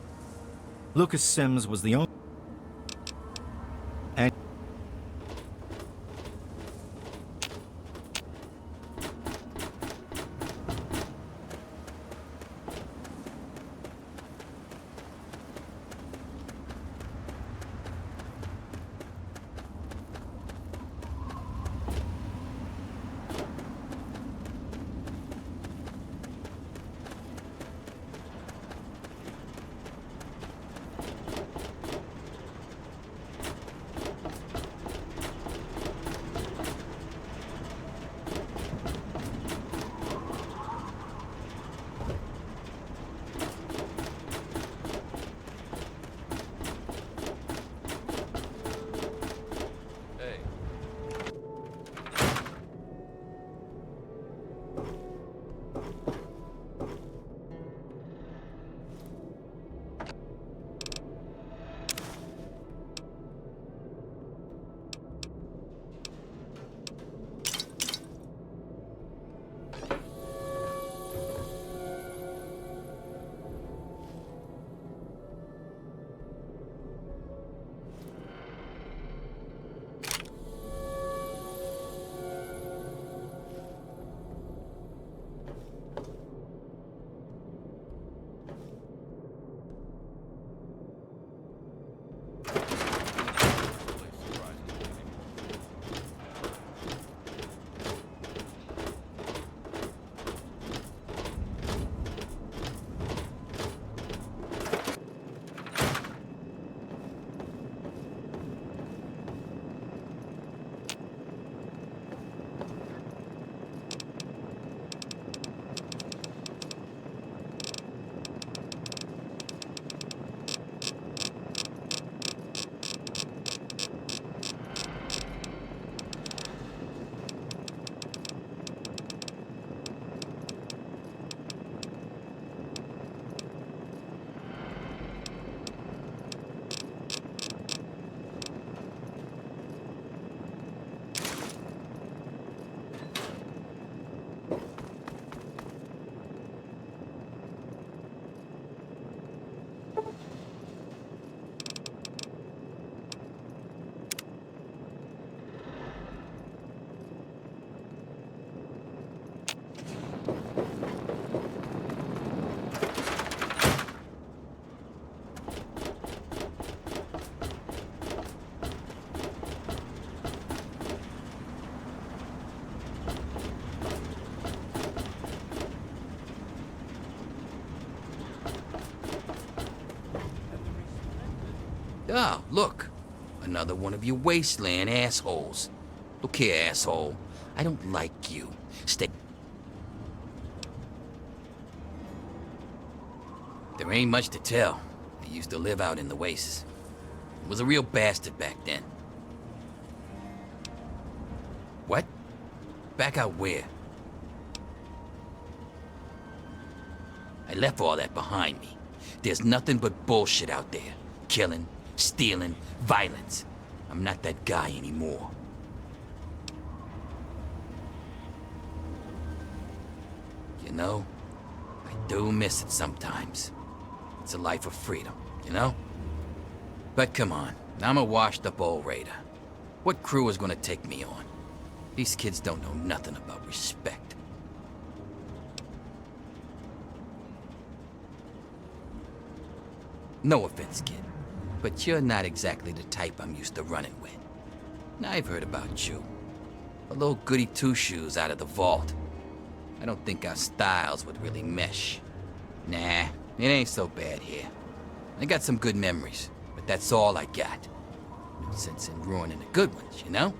Lucas Sims was the only... And... Oh, look. Another one of you wasteland assholes. Look here, asshole. I don't like you. Stay... There ain't much to tell. I used to live out in the wastes. Was a real bastard back then. What? Back out where? I left all that behind me. There's nothing but bullshit out there. Killing, stealing, violence. I'm not that guy anymore. You know, I do miss it sometimes. It's a life of freedom, you know? But come on, I'm a washed-up old raider. What crew is gonna take me on? These kids don't know nothing about respect. No offense, kid, but you're not exactly the type I'm used to running with. I've heard about you. A little goody two-shoes out of the vault. I don't think our styles would really mesh. Nah, it ain't so bad here. I got some good memories, but that's all I got. No sense in ruining the good ones, you know?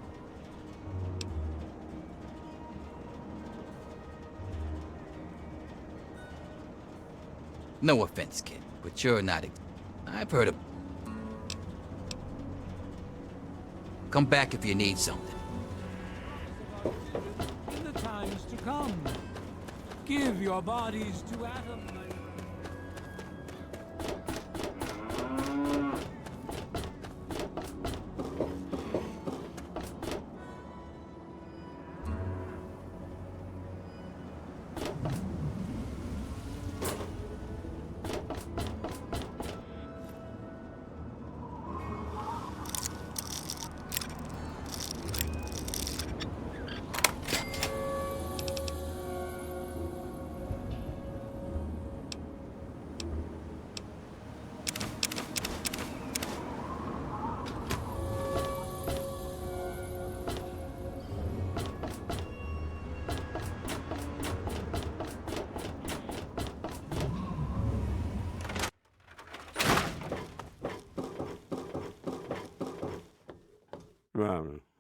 No offense, kid, but you're not... I've heard of... Come back if you need something. In the times to come, give your bodies to Adam.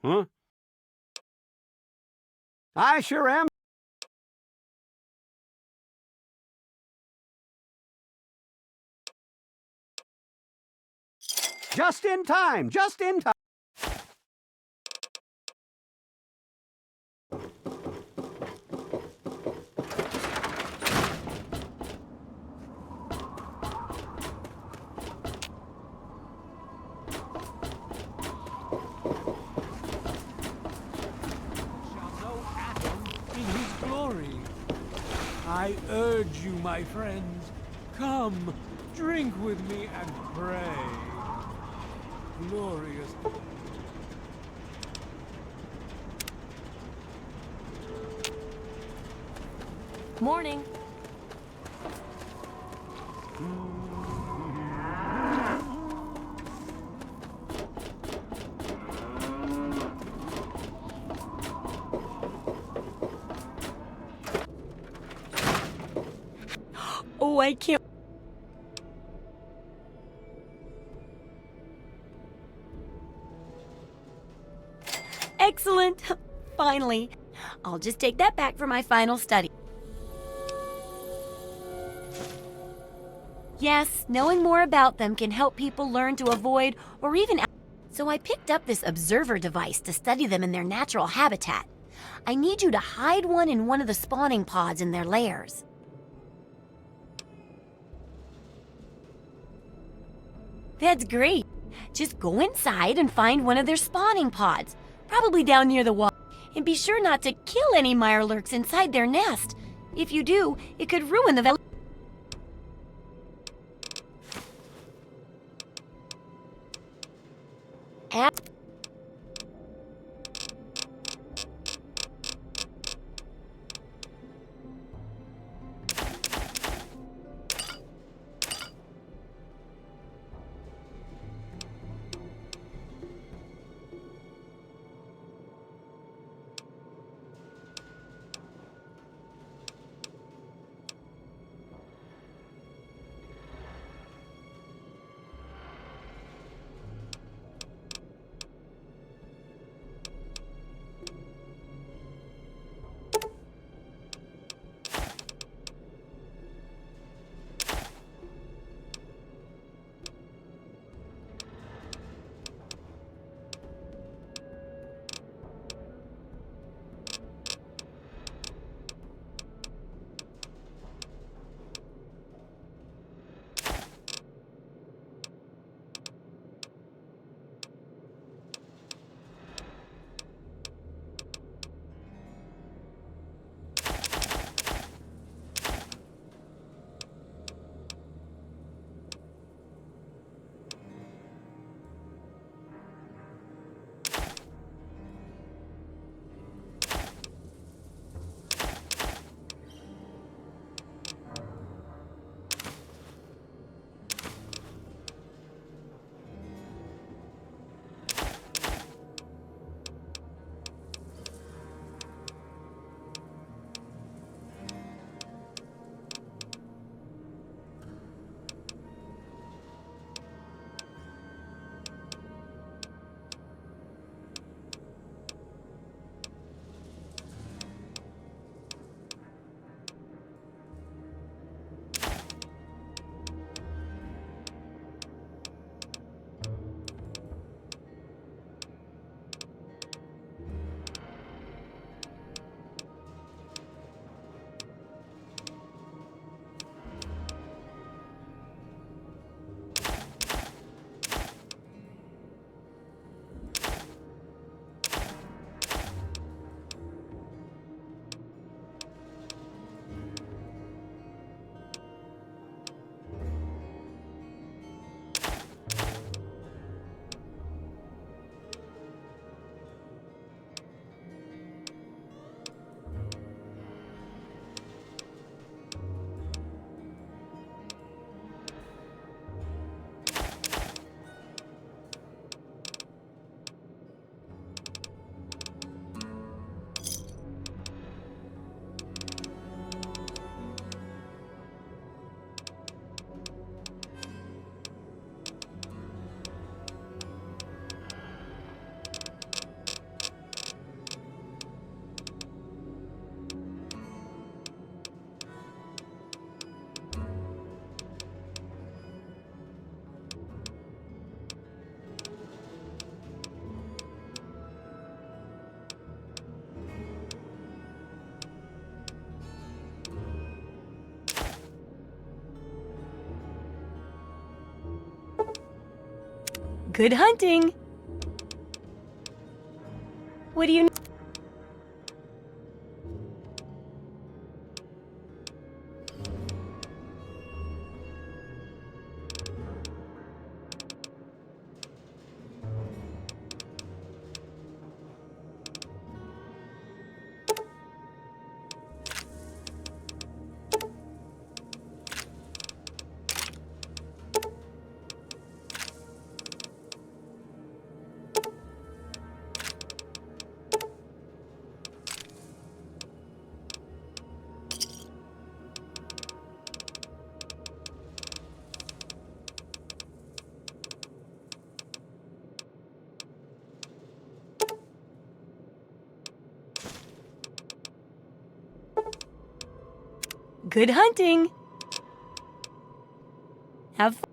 Huh? I sure am. Just in time, just in time. I urge you, my friends, come, drink with me and pray. Glorious. Morning. Oh, I can't. Excellent. Finally. I'll just take that back for my final study. Yes, knowing more about them can help people learn to avoid or even... So I picked up this observer device to study them in their natural habitat. I need you to hide one in one of the spawning pods in their lairs. That's great. Just go inside and find one of their spawning pods, probably down near the wall. And be sure not to kill any mirelurks inside their nest. If you do, it could ruin the Good hunting! What do you... Good hunting! Have fun.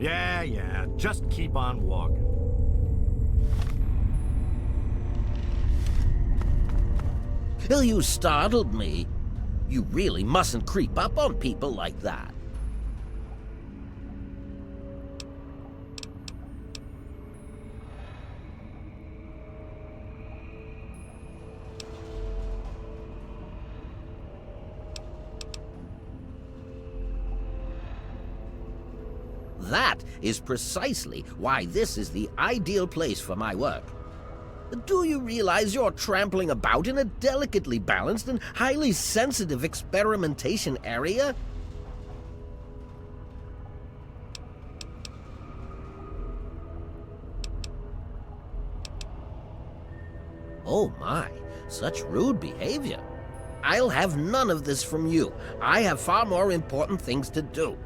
Yeah, just keep on walking. You startled me. You really mustn't creep up on people like that. That is precisely why this is the ideal place for my work. Do you realize you're trampling about in a delicately balanced and highly sensitive experimentation area? Oh my, such rude behavior. I'll have none of this from you. I have far more important things to do.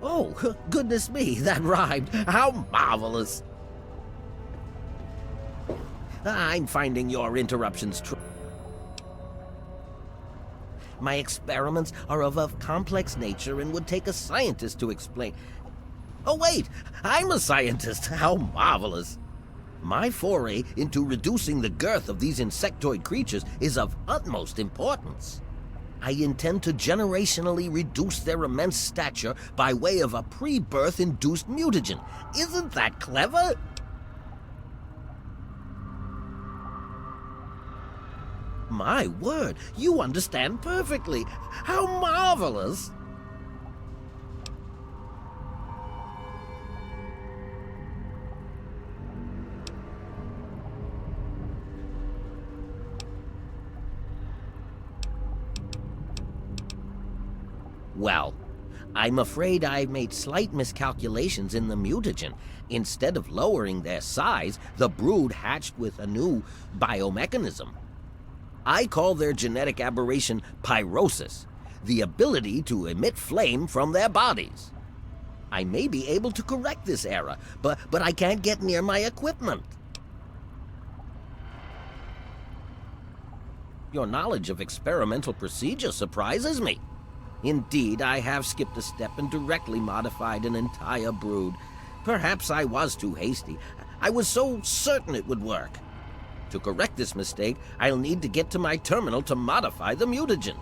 Oh, goodness me, that rhymed. How marvelous. I'm finding your interruptions My experiments are of a complex nature and would take a scientist to explain. Oh wait, I'm a scientist. How marvelous. My foray into reducing the girth of these insectoid creatures is of utmost importance. I intend to generationally reduce their immense stature by way of a pre-birth induced mutagen. Isn't that clever? My word, you understand perfectly. How marvelous! Well, I'm afraid I made slight miscalculations in the mutagen. Instead of lowering their size, the brood hatched with a new biomechanism. I call their genetic aberration pyrosis, the ability to emit flame from their bodies. I may be able to correct this error, but I can't get near my equipment. Your knowledge of experimental procedure surprises me. Indeed, I have skipped a step and directly modified an entire brood. Perhaps I was too hasty. I was so certain it would work. To correct this mistake, I'll need to get to my terminal to modify the mutagen.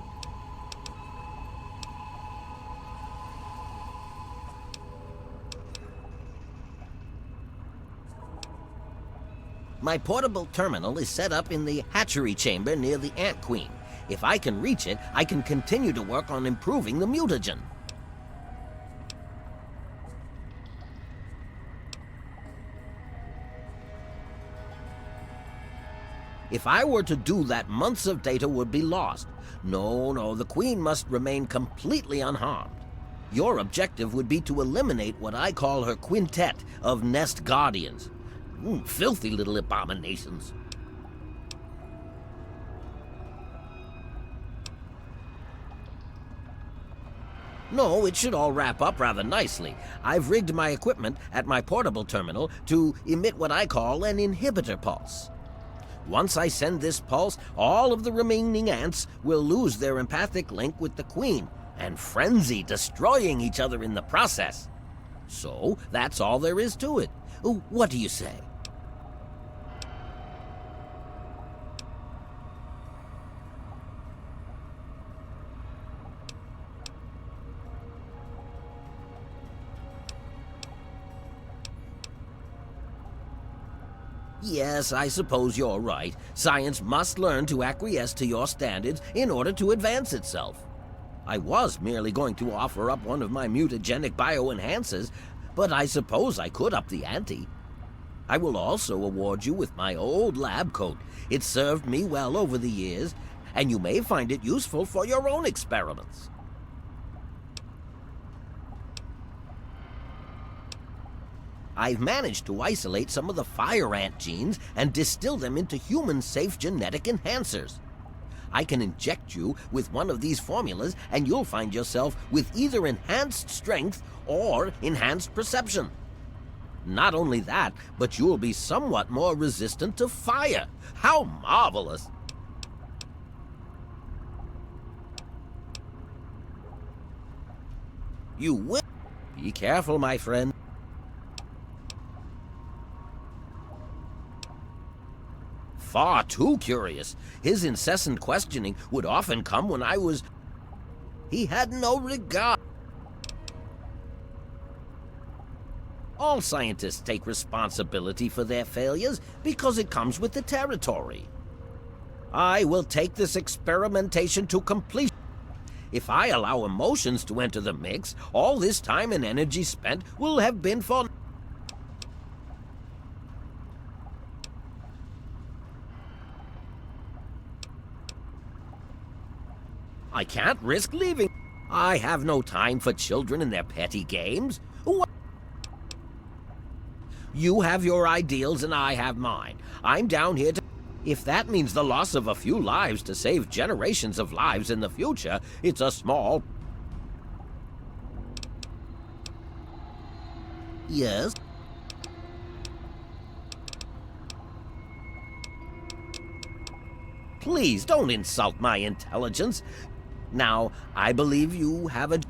My portable terminal is set up in the hatchery chamber near the Ant Queen. If I can reach it, I can continue to work on improving the mutagen. If I were to do that, months of data would be lost. No, the Queen must remain completely unharmed. Your objective would be to eliminate what I call her quintet of nest guardians. Filthy little abominations. No, it should all wrap up rather nicely. I've rigged my equipment at my portable terminal to emit what I call an inhibitor pulse. Once I send this pulse, all of the remaining ants will lose their empathic link with the Queen and frenzy, destroying each other in the process. So, that's all there is to it. What do you say? Yes, I suppose you're right. Science must learn to acquiesce to your standards in order to advance itself. I was merely going to offer up one of my mutagenic bioenhancers, but I suppose I could up the ante. I will also award you with my old lab coat. It served me well over the years, and you may find it useful for your own experiments. I've managed to isolate some of the fire ant genes and distill them into human-safe genetic enhancers. I can inject you with one of these formulas and you'll find yourself with either enhanced strength or enhanced perception. Not only that, but you'll be somewhat more resistant to fire. How marvelous! You will. Be careful, my friend. far too curious. His incessant questioning would often come when I was... He had no regard. All scientists take responsibility for their failures because it comes with the territory. I will take this experimentation to completion. If I allow emotions to enter the mix, all this time and energy spent will have been for... I can't risk leaving. I have no time for children and their petty games. You have your ideals and I have mine. I'm down here to... If that means the loss of a few lives to save generations of lives in the future, it's a small... Yes? Please don't insult my intelligence. Now, I believe you have a...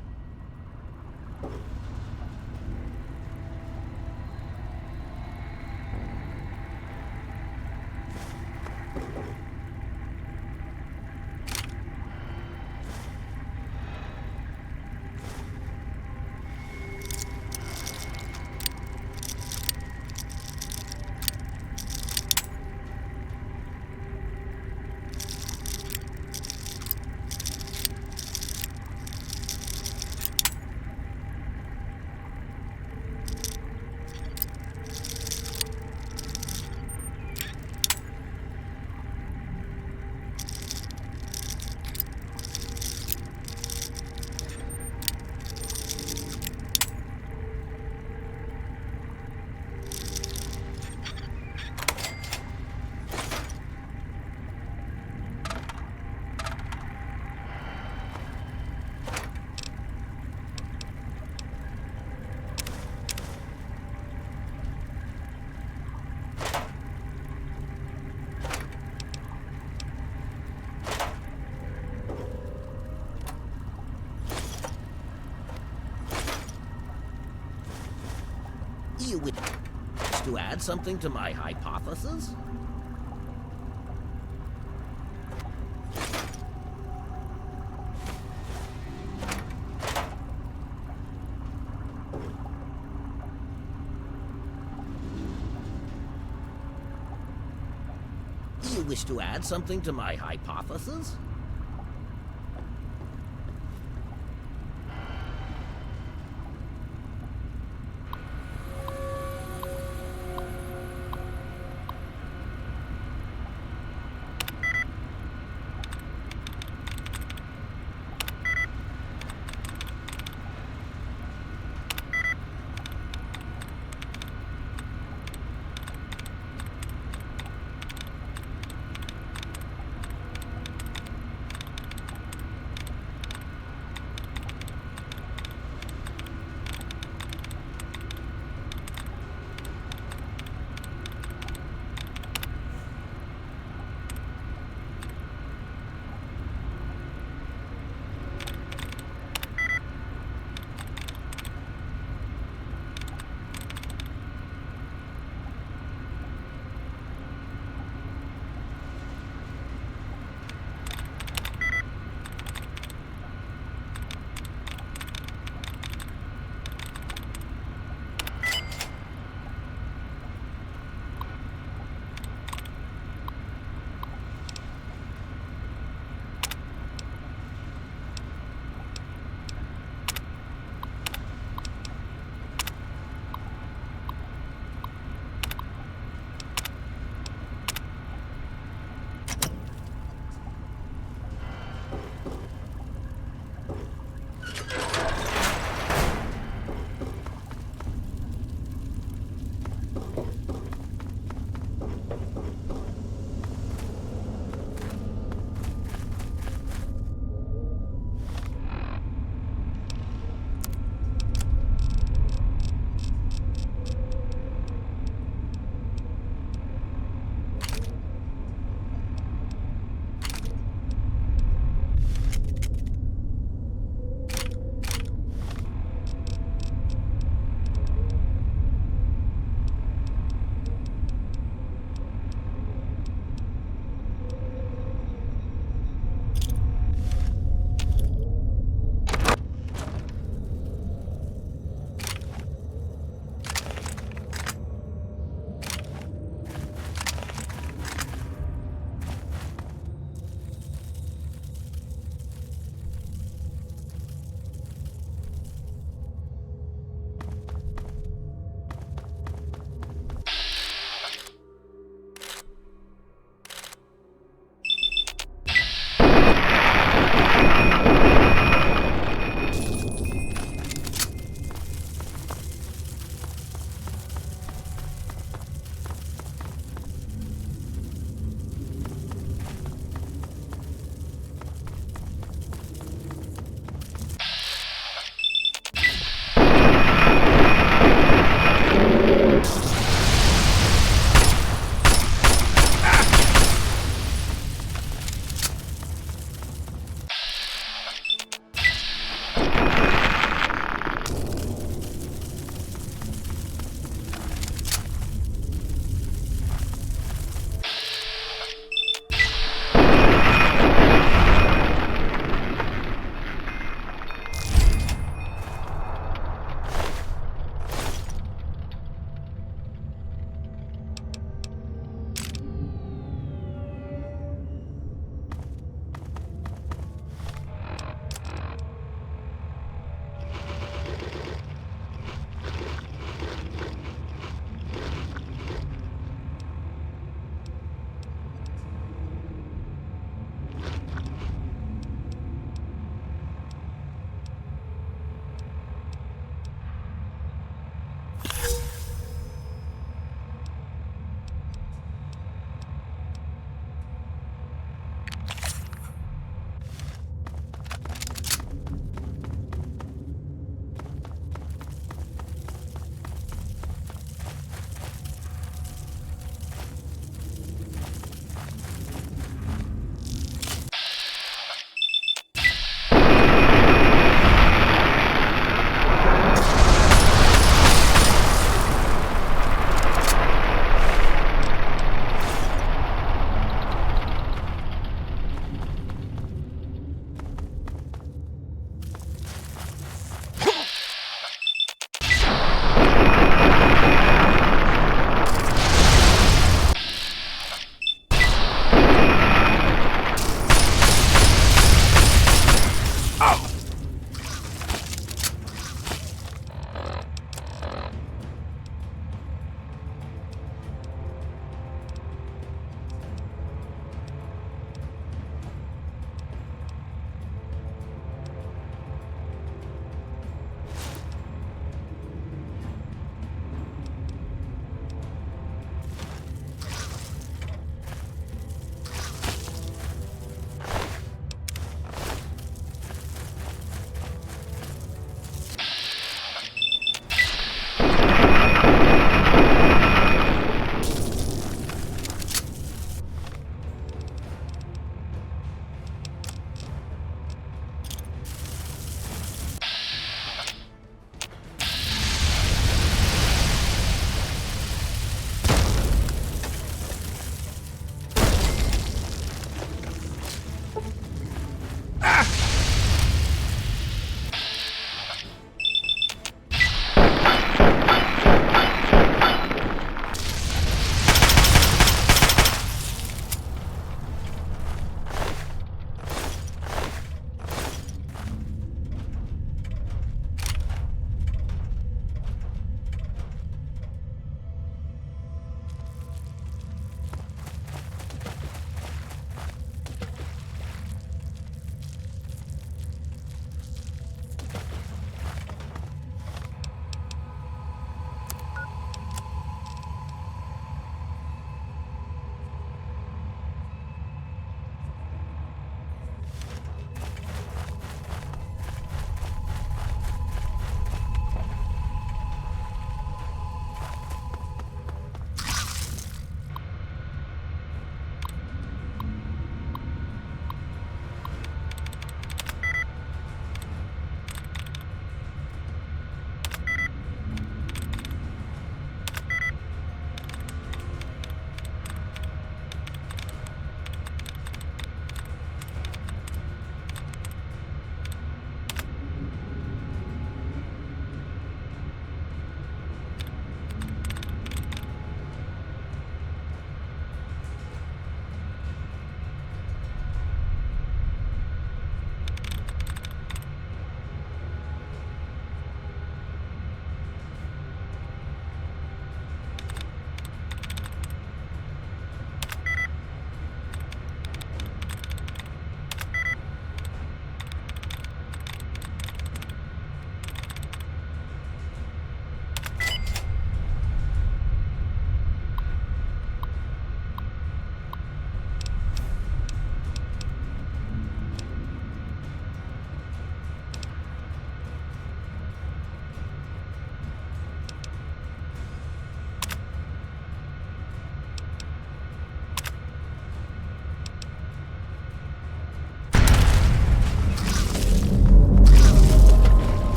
You wish to add something to my hypothesis? You wish to add something to my hypothesis?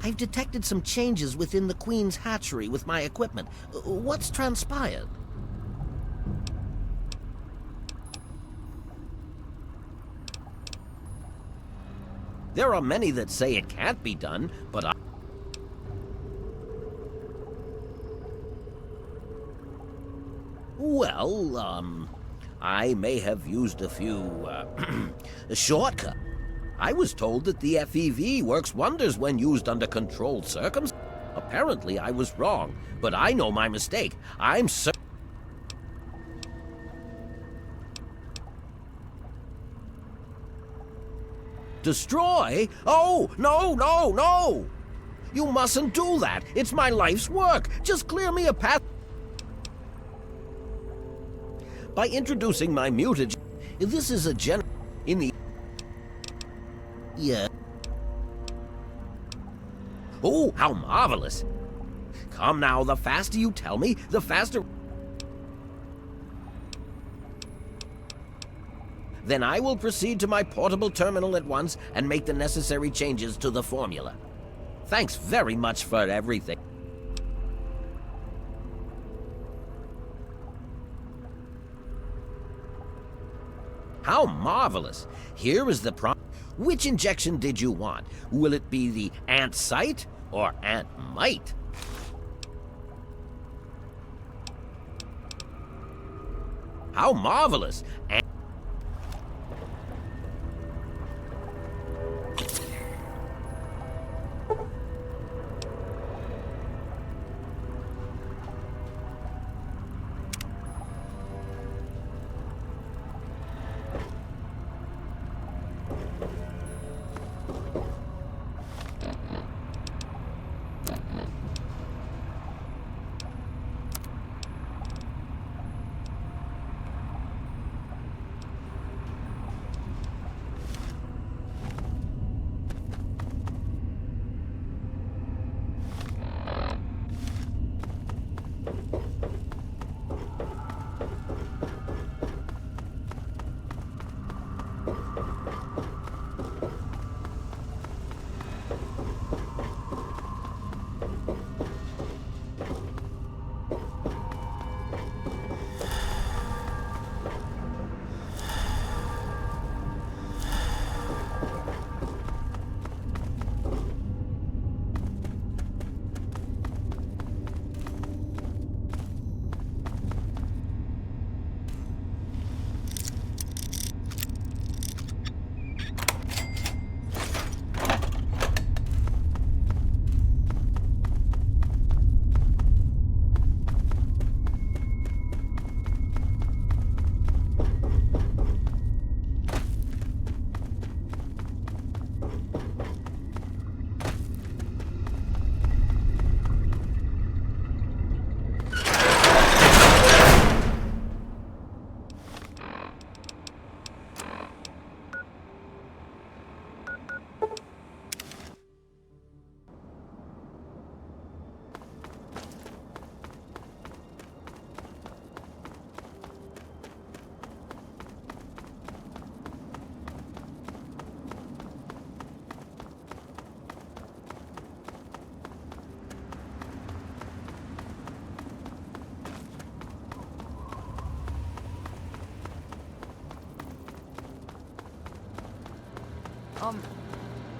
I've detected some changes within the Queen's hatchery with my equipment. What's transpired? There are many that say it can't be done, but Well, I may have used a few, shortcuts. I was told that the FEV works wonders when used under controlled circumstances. Apparently, I was wrong, but I know my mistake. I'm certain. Destroy? Oh, no, no, no! You mustn't do that. It's my life's work. Just clear me a path. By introducing my mutagen, this is a in the... Yeah. Oh, how marvelous. Come now, the faster you tell me, the faster... Then I will proceed to my portable terminal at once and make the necessary changes to the formula. Thanks very much for everything. How marvelous. Here is the prompt. Which injection did you want? Will it be the ant sight or ant might? How marvelous.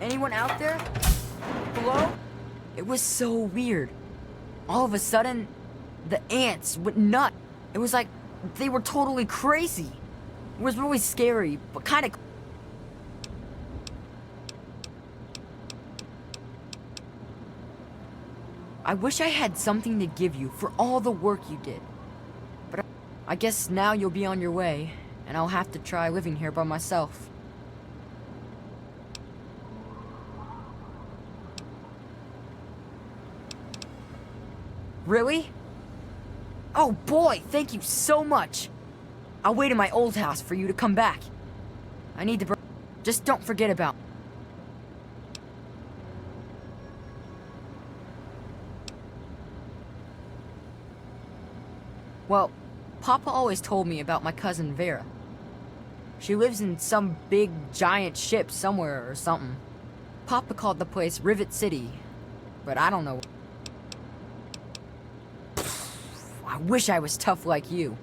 Anyone out there? Hello? It was so weird. All of a sudden, the ants went nuts. It was like they were totally crazy. It was really scary, but kind of... I wish I had something to give you for all the work you did. But I guess now you'll be on your way, and I'll have to try living here by myself. Really? Oh boy, thank you so much. I'll wait in my old house for you to come back. I need to just don't forget about me. Well, Papa always told me about my cousin Vera. She lives in some big giant ship somewhere or something. Papa called the place Rivet City. but I don't know. I wish I was tough like you.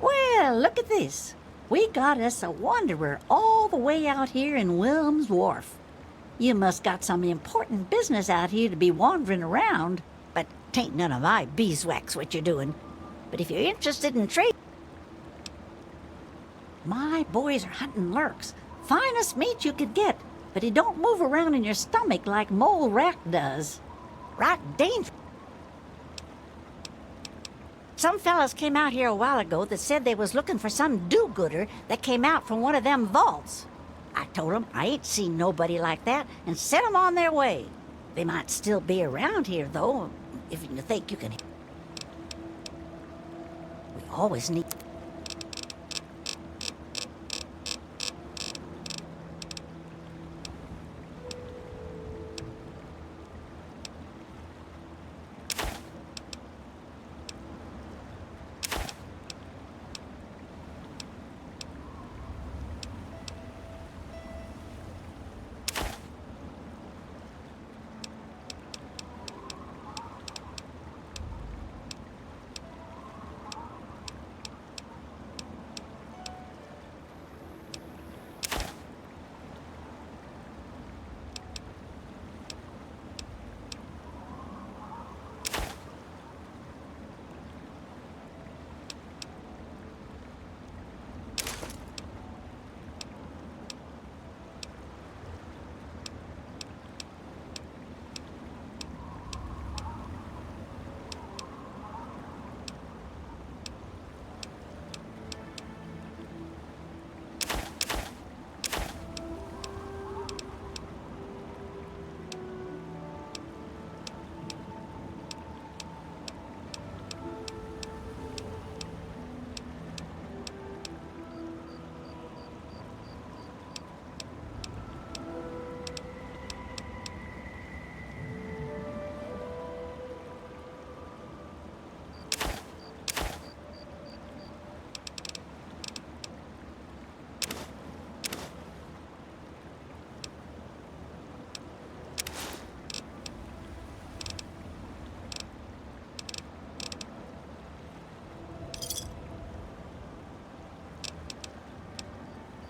Well, look at this. We got us a wanderer all the way out here in Wilm's Wharf. You must got some important business out here to be wandering around, but 'tain't none of my beeswax what you're doing. But if you're interested in trade, my boys are hunting lurks. Finest meat you could get, but he don't move around in your stomach like mole rat does. Right dangerous. Some fellas came out here a while ago that said they was looking for some do-gooder that came out from one of them vaults. I told them I ain't seen nobody like that and sent them on their way. They might still be around here, though, if you think you can. We always need...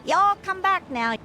Y'all come back now.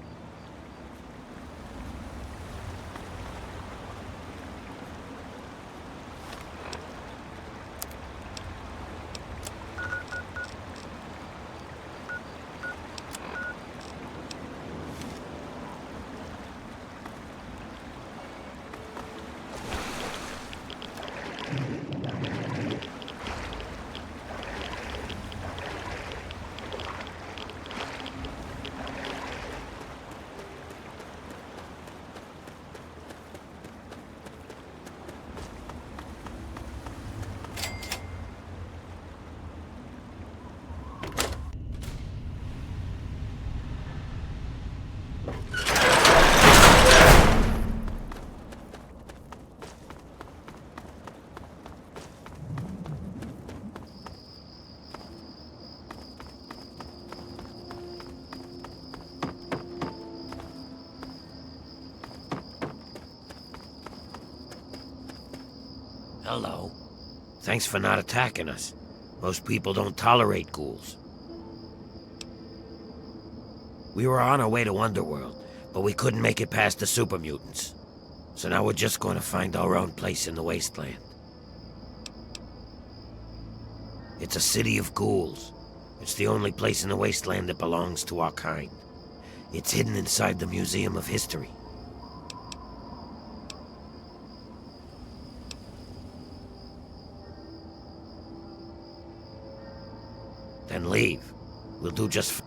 Hello. Thanks for not attacking us. Most people don't tolerate ghouls. We were on our way to Underworld, but we couldn't make it past the super mutants. So now we're just going to find our own place in the wasteland. It's a city of ghouls. It's the only place in the wasteland that belongs to our kind. It's hidden inside the Museum of History. Then leave. We'll do just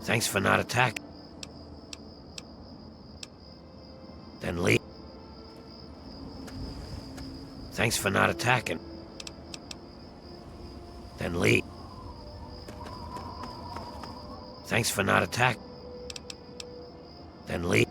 Thanks for not attacking. Then leave. Thanks for not attacking. Then leave. Thanks for not attacking. Then leave.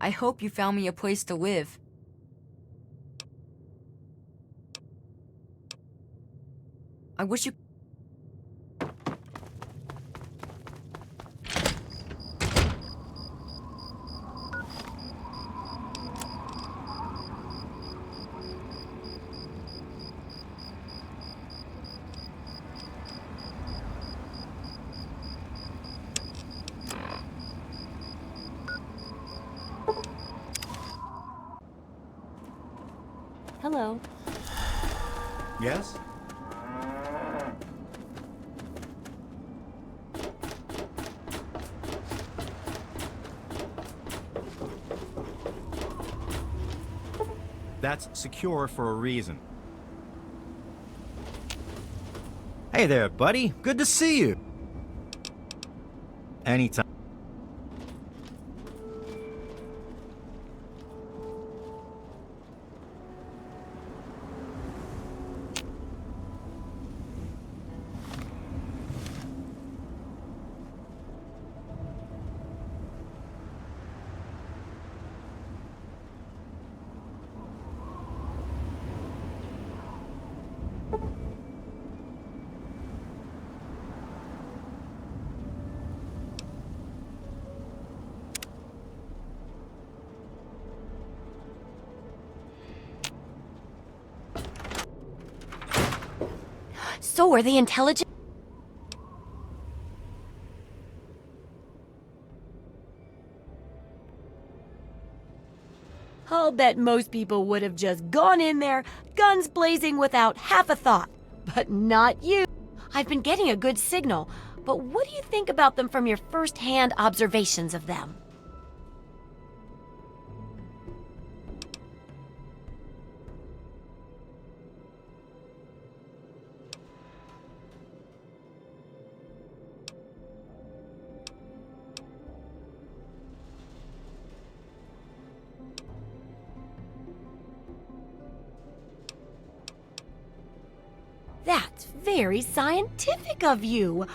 I hope you found me a place to live. I wish you... Hello. Yes? That's secure for a reason. Hey there, buddy. Good to see you. Anytime. So are they intelligent? I'll bet most people would have just gone in there, guns blazing without half a thought. But not you. I've been getting a good signal, but what do you think about them from your first-hand observations of them? That's very scientific of you.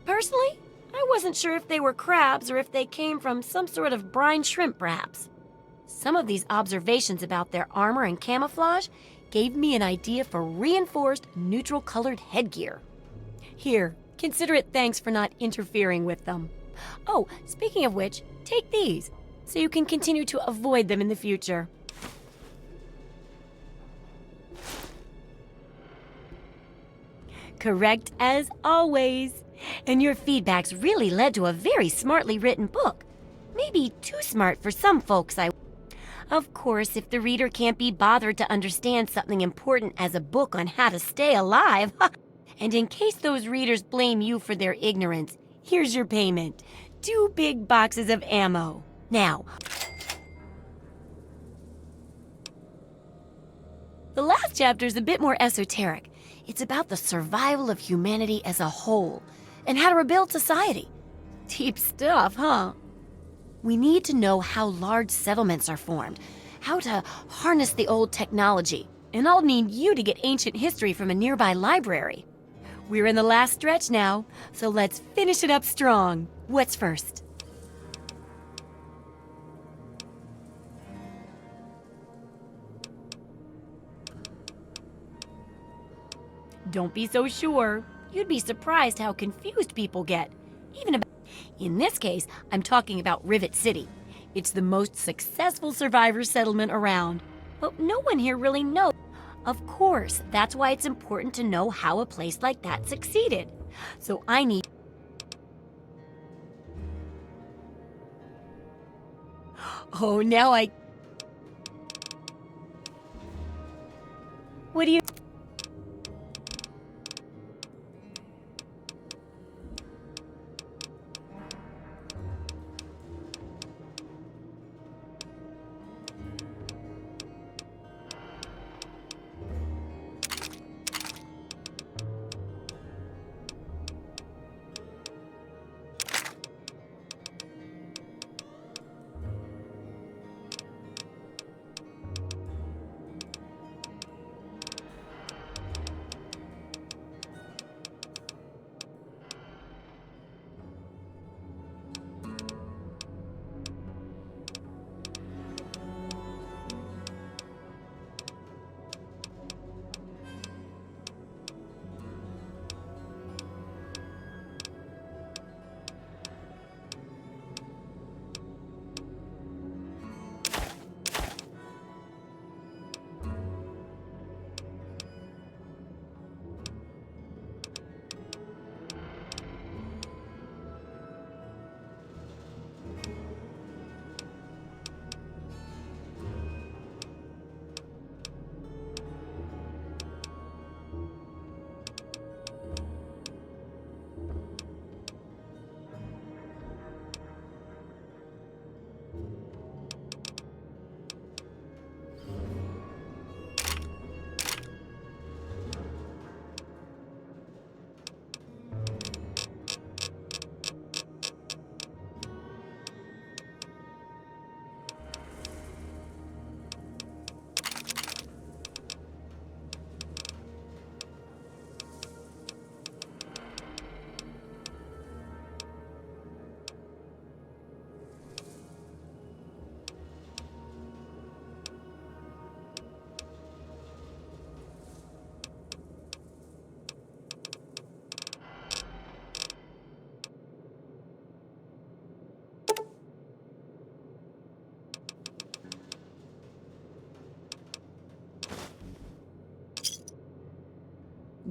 Personally, I wasn't sure if they were crabs or if they came from some sort of brine shrimp, perhaps. Some of these observations about their armor and camouflage gave me an idea for reinforced neutral-colored headgear. Here, consider it thanks for not interfering with them. Oh, speaking of which, take these, so you can continue to avoid them in the future. Correct as always. And your feedback's really led to a very smartly written book. Maybe too smart for some folks, Of course, if the reader can't be bothered to understand something important as a book on how to stay alive, and in case those readers blame you for their ignorance, here's your payment. 2 big boxes of ammo. Now, the last chapter's a bit more esoteric. It's about the survival of humanity as a whole, and how to rebuild society. Deep stuff, huh? We need to know how large settlements are formed, how to harness the old technology, and I'll need you to get ancient history from a nearby library. We're in the last stretch now, so let's finish it up strong. What's first? Don't be so sure. You'd be surprised how confused people get, even about... In this case, I'm talking about Rivet City. It's the most successful survivor settlement around, but no one here really knows. Of course, that's why it's important to know how a place like that succeeded. So I need... Oh, now I... What do you...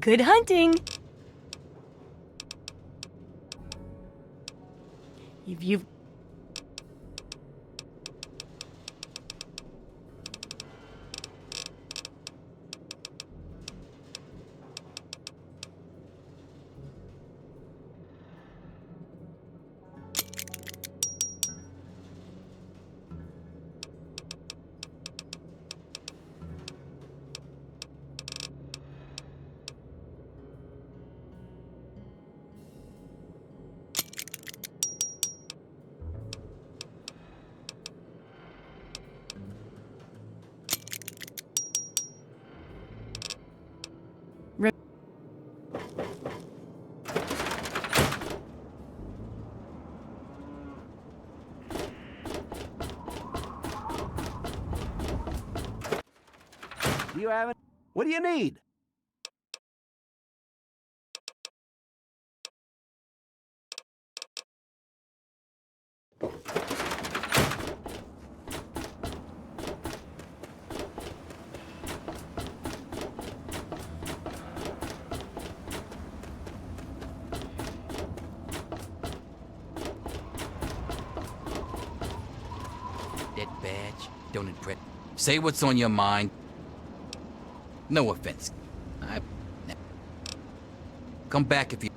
Good hunting! If you've... Do you have it? What do you need? That badge don't impress. Say what's on your mind. No offense. Come back if you...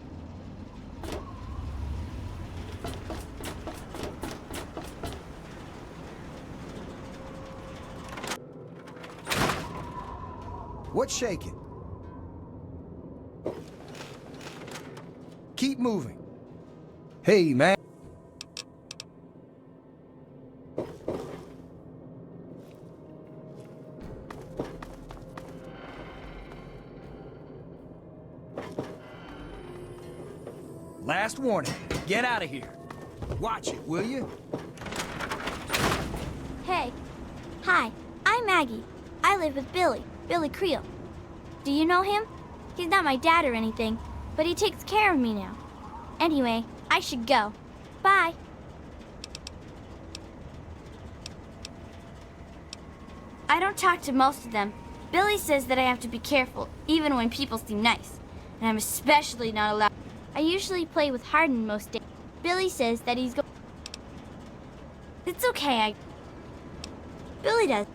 What's shaking? Keep moving. Hey, man. Last warning. Get out of here. Watch it, will you? Hey. Hi, I'm Maggie. I live with Billy Creel. Do you know him? He's not my dad or anything, but he takes care of me now. Anyway, I should go. Bye. I don't talk to most of them. Billy says that I have to be careful, even when people seem nice. And I'm especially not allowed. I usually play with Hardin most days. Billy says that he's going. It's okay, Billy does.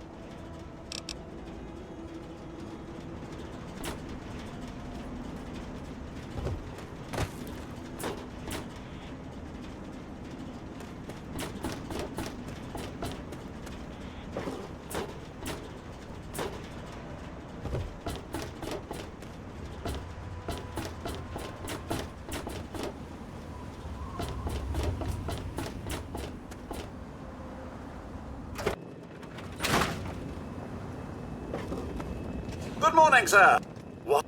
Good morning, sir. What?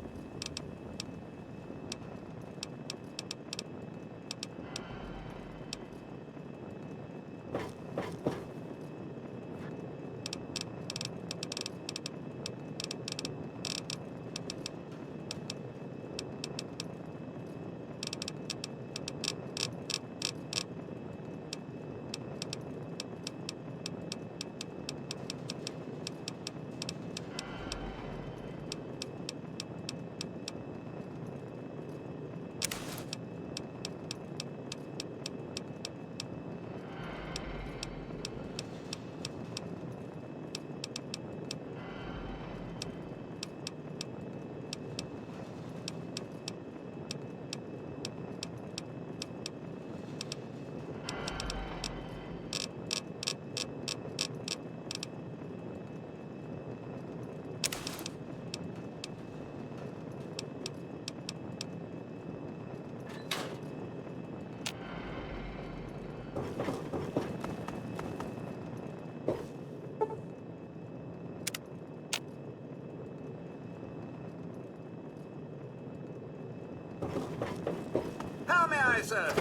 How may I serve?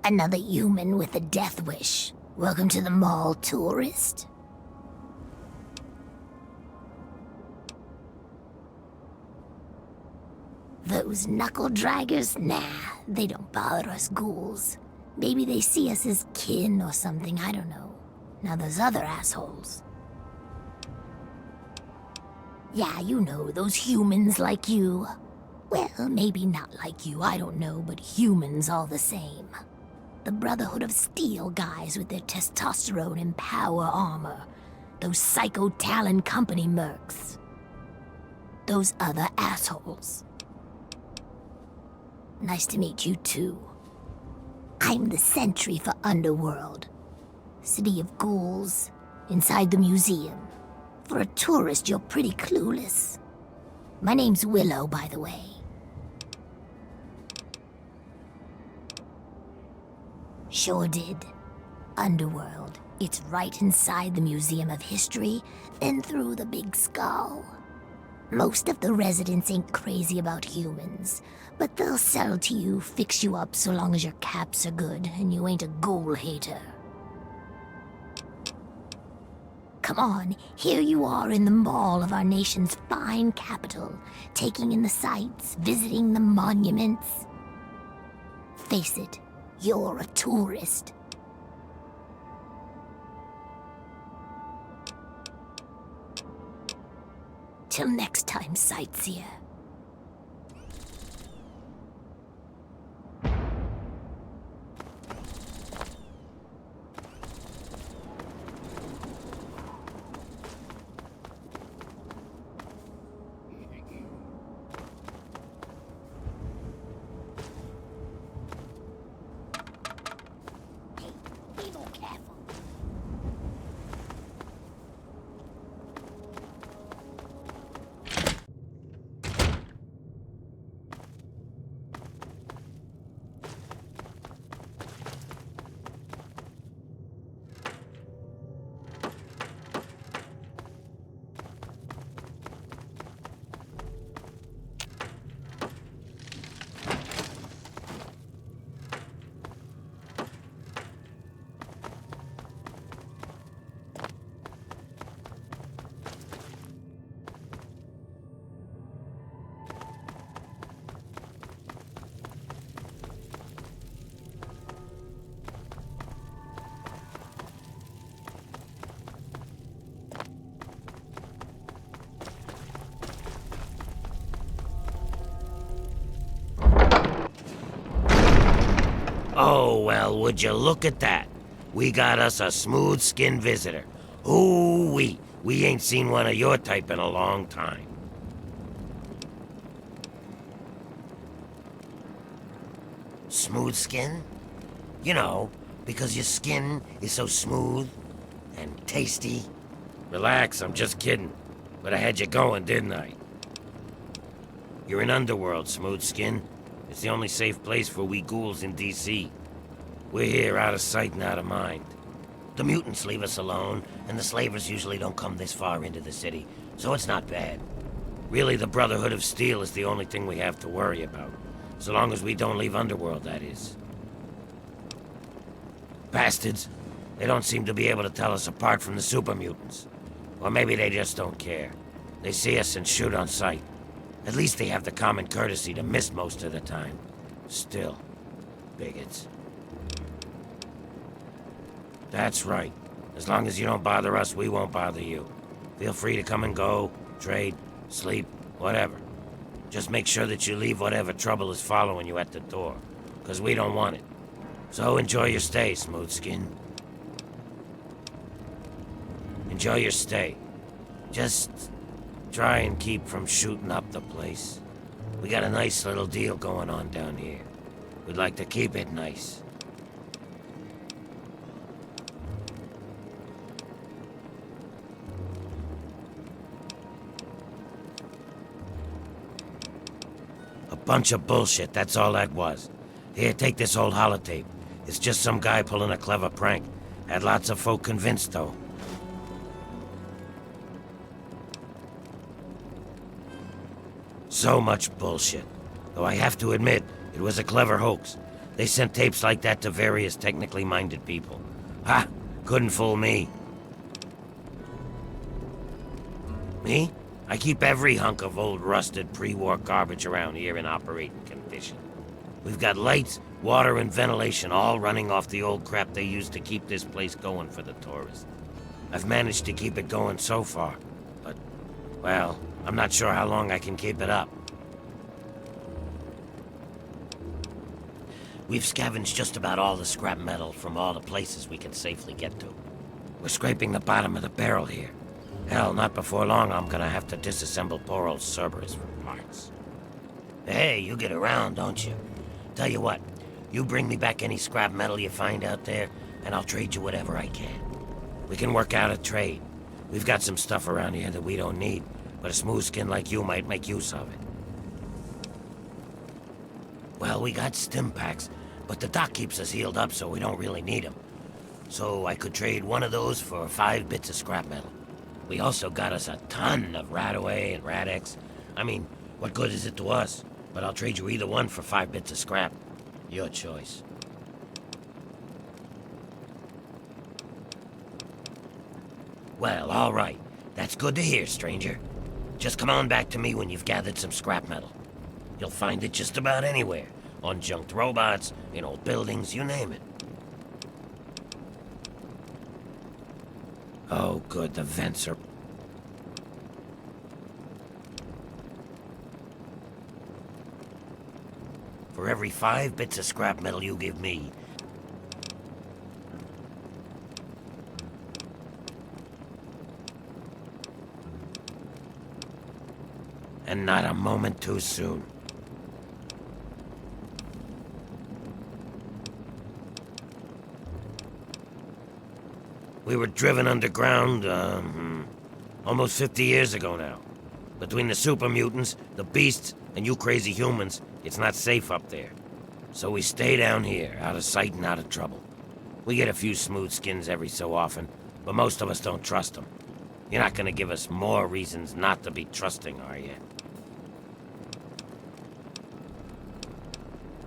Another human with a death wish. Welcome to the mall, tourist. Those knuckle draggers? Nah, they don't bother us ghouls. Maybe they see us as kin or something, I don't know. Now those other assholes. Yeah, you know, those humans like you. Well, maybe not like you, I don't know, but humans all the same. The Brotherhood of Steel guys with their testosterone and power armor. Those Psycho Talon Company mercs. Those other assholes. Nice to meet you too. I'm the sentry for Underworld. City of ghouls, inside the museum. For a tourist, you're pretty clueless. My name's Willow, by the way. Sure did. Underworld. It's right inside the Museum of History, then through the Big Skull. Most of the residents ain't crazy about humans, but they'll sell to you, fix you up so long as your caps are good and you ain't a ghoul hater. Come on, here you are in the mall of our nation's fine capital, taking in the sights, visiting the monuments. Face it, you're a tourist. Till next time, sightseer. Oh, well, would you look at that? We got us a smooth-skinned visitor. Ooh-wee, we ain't seen one of your type in a long time. Smooth skin? You know, because your skin is so smooth and tasty. Relax, I'm just kidding. But I had you going, didn't I? You're in Underworld, Smooth Skin. It's the only safe place for we ghouls in D.C. We're here out of sight and out of mind. The mutants leave us alone, and the slavers usually don't come this far into the city, so it's not bad. Really, the Brotherhood of Steel is the only thing we have to worry about. So long as we don't leave Underworld, that is. Bastards. They don't seem to be able to tell us apart from the super mutants. Or maybe they just don't care. They see us and shoot on sight. At least they have the common courtesy to miss most of the time. Still, bigots. That's right. As long as you don't bother us, we won't bother you. Feel free to come and go, trade, sleep, whatever. Just make sure that you leave whatever trouble is following you at the door, 'cause we don't want it. So enjoy your stay, Smooth Skin. Enjoy your stay. Just try and keep from shooting up the place. We got a nice little deal going on down here. We'd like to keep it nice. A bunch of bullshit, that's all that was. Here, take this old holotape. It's just some guy pulling a clever prank. Had lots of folk convinced, though. So much bullshit. Though I have to admit, it was a clever hoax. They sent tapes like that to various technically minded people. Ha! Couldn't fool me. Me? I keep every hunk of old rusted pre-war garbage around here in operating condition. We've got lights, water, and ventilation all running off the old crap they used to keep this place going for the tourists. I've managed to keep it going so far, but, well, I'm not sure how long I can keep it up. We've scavenged just about all the scrap metal from all the places we can safely get to. We're scraping the bottom of the barrel here. Hell, not before long I'm gonna have to disassemble poor old Cerberus for parts. Hey, you get around, don't you? Tell you what, you bring me back any scrap metal you find out there, and I'll trade you whatever I can. We can work out a trade. We've got some stuff around here that we don't need, but a smooth skin like you might make use of it. Well, we got stim packs, but the dock keeps us healed up so we don't really need them. So I could trade one of those for 5 bits of scrap metal. We also got us a ton of Radaway and Radex. I mean, what good is it to us? But I'll trade you either one for 5 bits of scrap. Your choice. Well, all right. That's good to hear, stranger. Just come on back to me when you've gathered some scrap metal. You'll find it just about anywhere. On junked robots, in old buildings, you name it. Oh, good, the vents are... For every 5 bits of scrap metal you give me, and not a moment too soon. We were driven underground, almost 50 years ago now. Between the super mutants, the beasts, and you crazy humans, it's not safe up there. So we stay down here, out of sight and out of trouble. We get a few smooth skins every so often, but most of us don't trust them. You're not gonna give us more reasons not to be trusting, are you?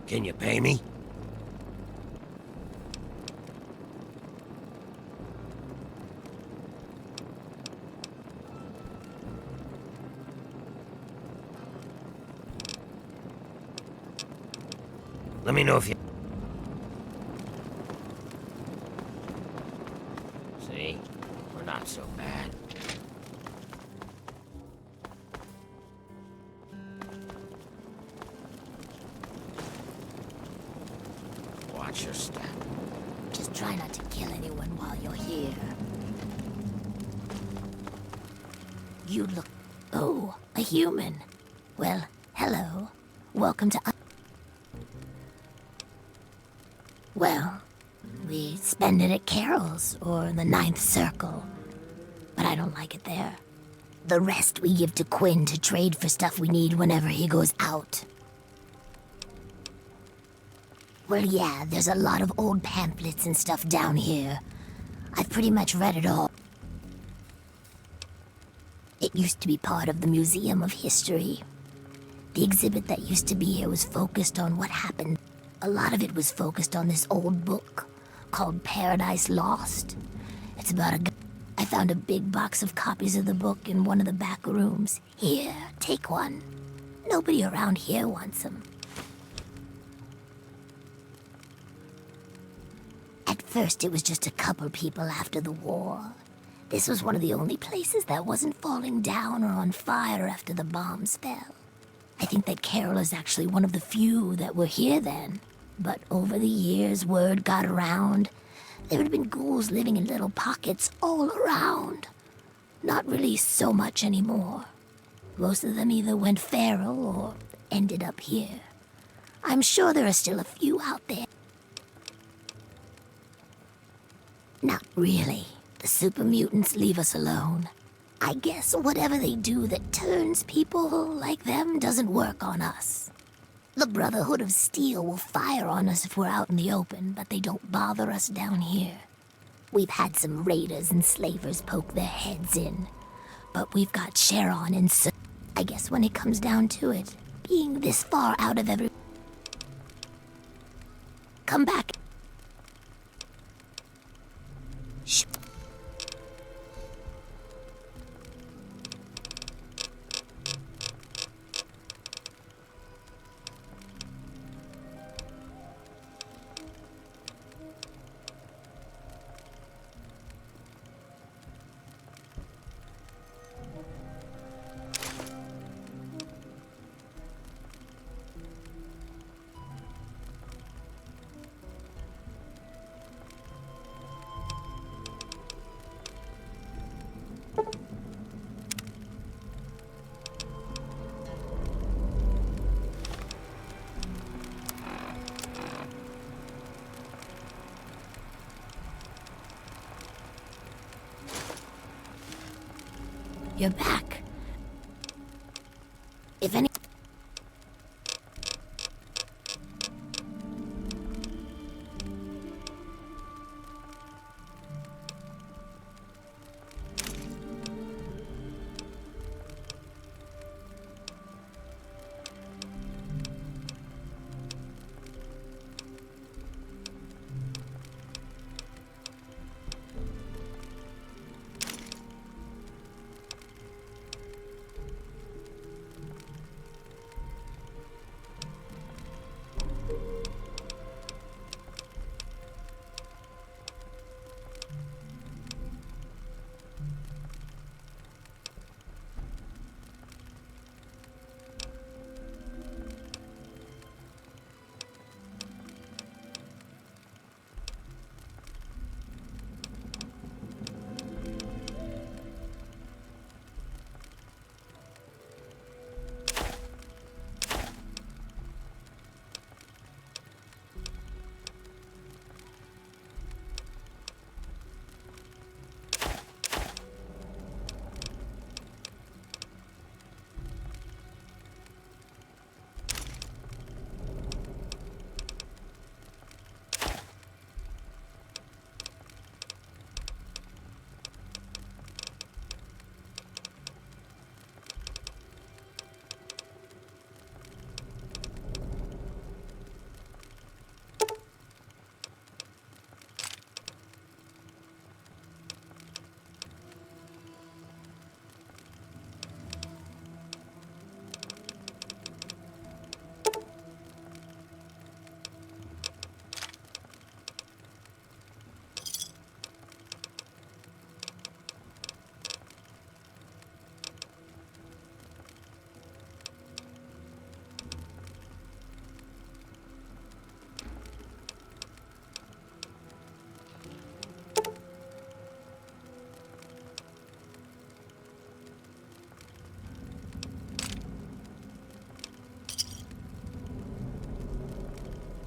Can you pay me? Let me know if you... See? We're not so bad. Watch your step. Just try not to kill anyone while you're here. You look... Oh, a human. Well, hello. Welcome to... Well, we spend it at Carol's or the Ninth Circle, but I don't like it there. The rest we give to Quinn to trade for stuff we need whenever he goes out. Well, yeah, there's a lot of old pamphlets and stuff down here. I've pretty much read it all. It used to be part of the Museum of History. The exhibit that used to be here was focused on what happened. A lot of it was focused on this old book called Paradise Lost. It's about a guy. I found a big box of copies of the book in one of the back rooms. Here, take one. Nobody around here wants them. At first, it was just a couple people after the war. This was one of the only places that wasn't falling down or on fire after the bombs fell. I think that Carol is actually one of the few that were here then. But over the years, word got around. There had been ghouls living in little pockets all around. Not really so much anymore. Most of them either went feral or ended up here. I'm sure there are still a few out there. Not really. The super mutants leave us alone. I guess whatever they do that turns people like them doesn't work on us. The Brotherhood of Steel will fire on us if we're out in the open, but they don't bother us down here. We've had some raiders and slavers poke their heads in, but we've got Sharon and I guess when it comes down to it, being this far out of every... Come back. Shh. You're back. If any...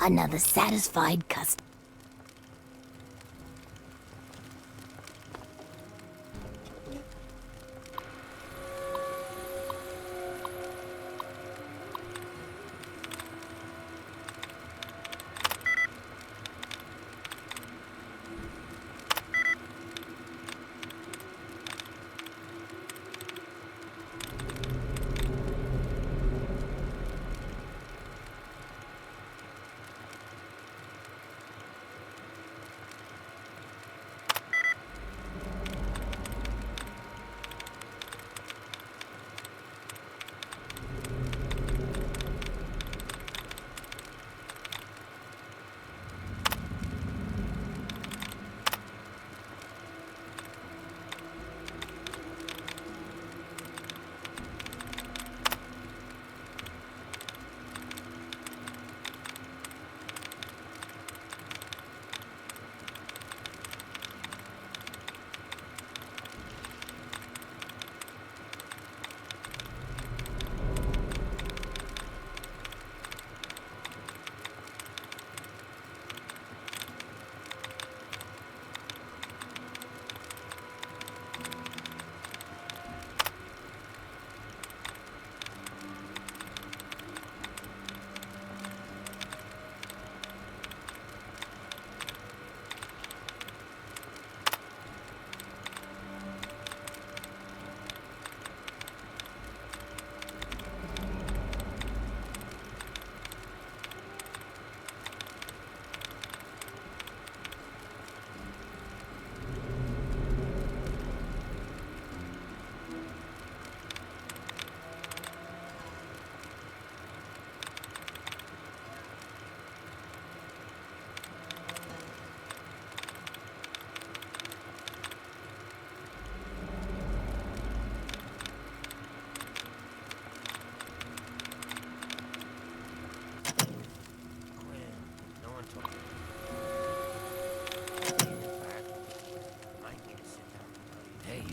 Another satisfied customer.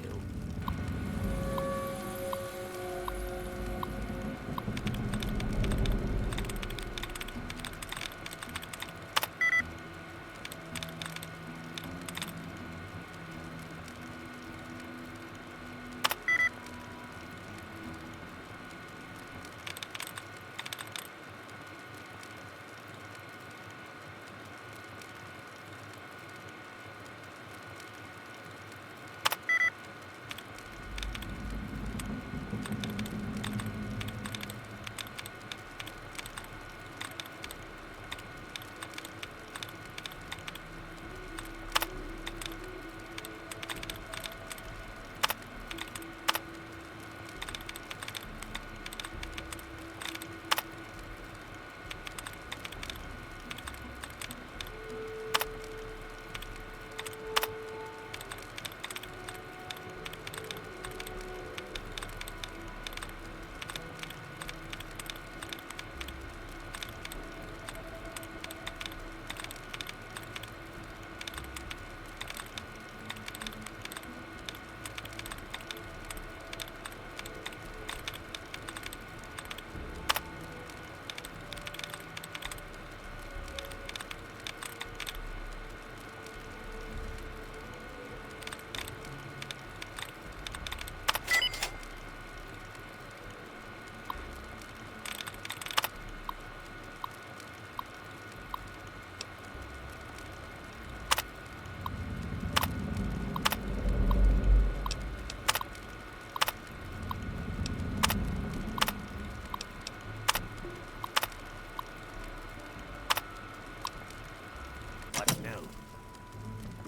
you.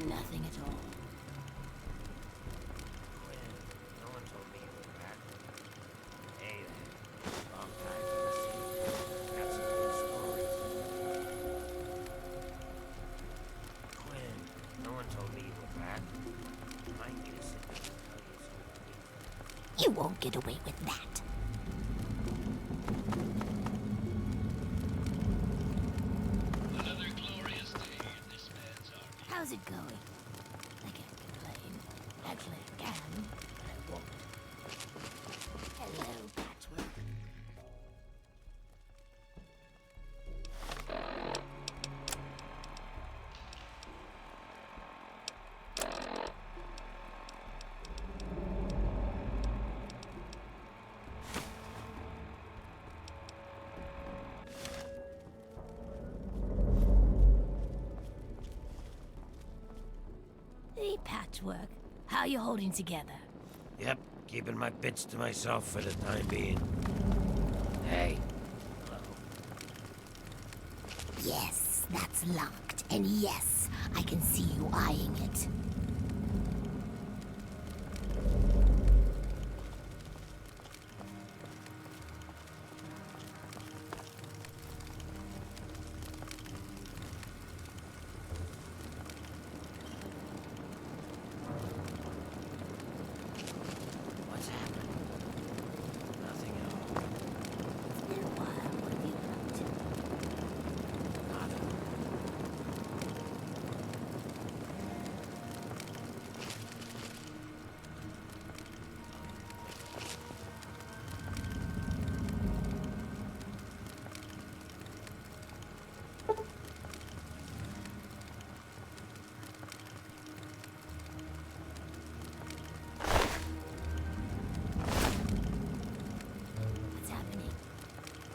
Nothing at all. No one told me you were back. Hey there. Long time no see. Got some good stories. Quinn, no one told me you were back. Might need to sit down and tell you something. You won't get away with that. Another glorious day in this man's army. How's it going? I can't complain. Actually, I can, but I won't. Hello, Patchwork. Hey, Patchwork. How you holding together? Yep, keeping my bits to myself for the time being. Hey. Hello. Yes, that's locked. And yes, I can see you eyeing it. What's happened? Nothing at all. It's been a while. What have you been up to? Nothing. What's happening?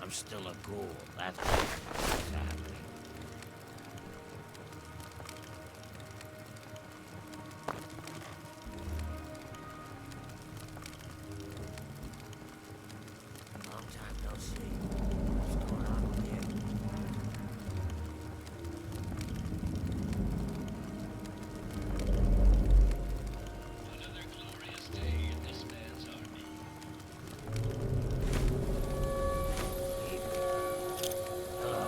I'm still a ghoul. That's what's happening. Long time no see. What's going on with you? Another glorious day in this man's army. Hello?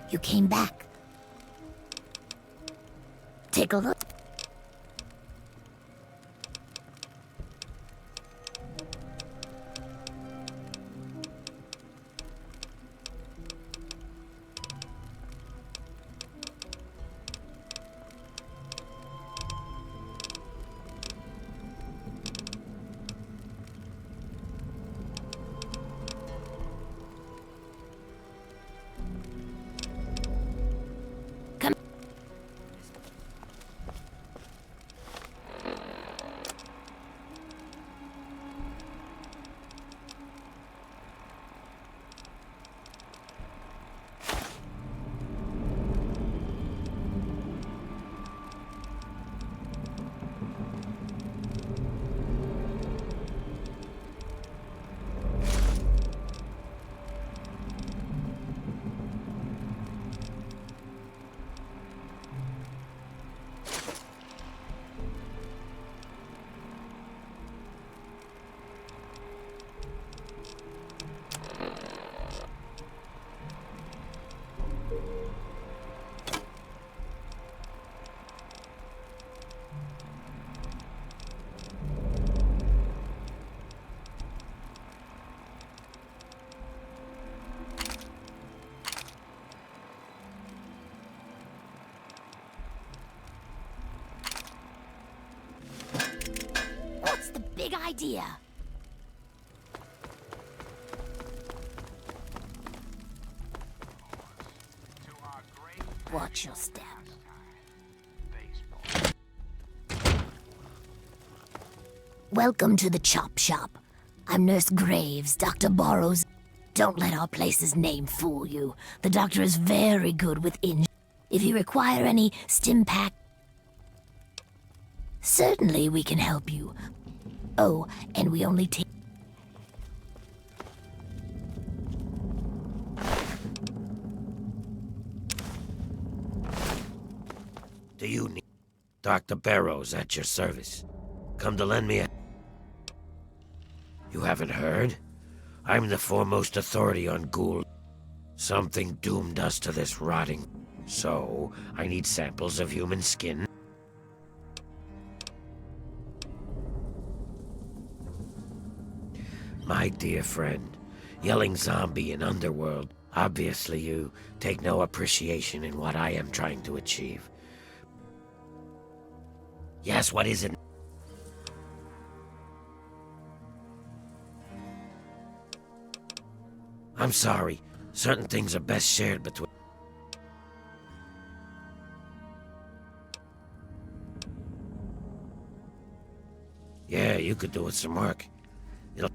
You came back. Take a look. What's the big idea? Watch your step. Welcome to the chop shop. I'm Nurse Graves, Dr. Borrows. Don't let our place's name fool you. The doctor is very good with If you require any stim pack, certainly we can help you. Oh, and we only take... Do you need... Dr. Barrows at your service. Come to lend me a... You haven't heard? I'm the foremost authority on ghoul. Something doomed us to this rotting. So, I need samples of human skin. My dear friend, yelling zombie in Underworld, obviously you take no appreciation in what I am trying to achieve. Yes, what is it? I'm sorry. Certain things are best shared between... Yeah, you could do with some work. It'll...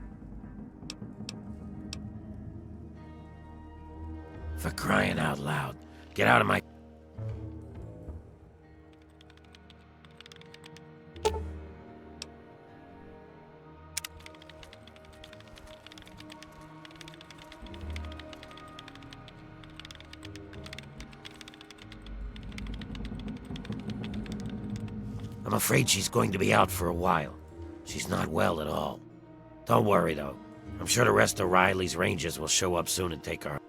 For crying out loud. Get out of my... I'm afraid she's going to be out for a while. She's not well at all. Don't worry, though. I'm sure the rest of Riley's Rangers will show up soon and take her.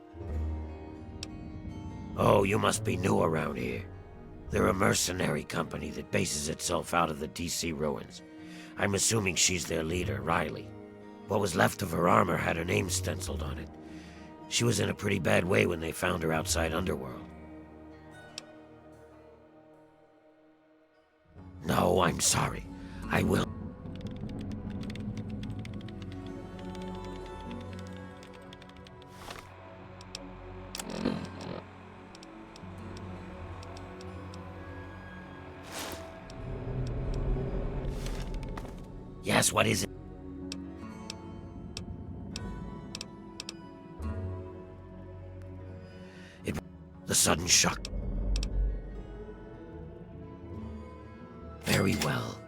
Oh, you must be new around here. They're a mercenary company that bases itself out of the DC ruins. I'm assuming she's their leader, Riley. What was left of her armor had her name stenciled on it. She was in a pretty bad way when they found her outside Underworld. No, I'm sorry. I will... Yes, what is it? The sudden shock. Very well.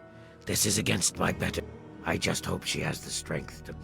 This is against my better... I just hope she has the strength to...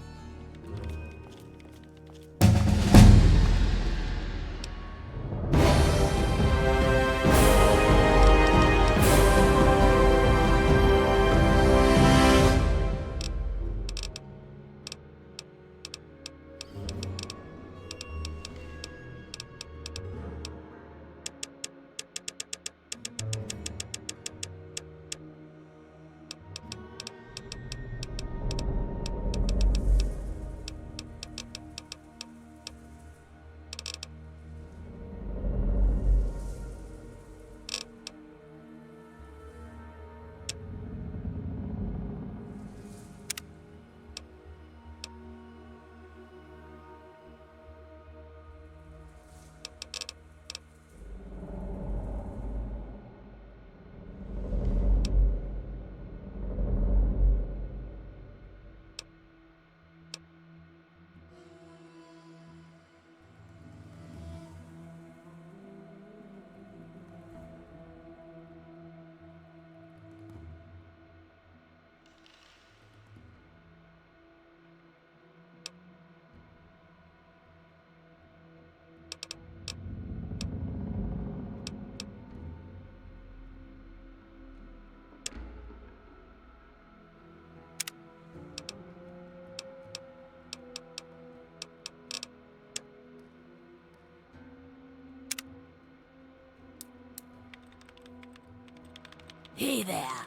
Hey there.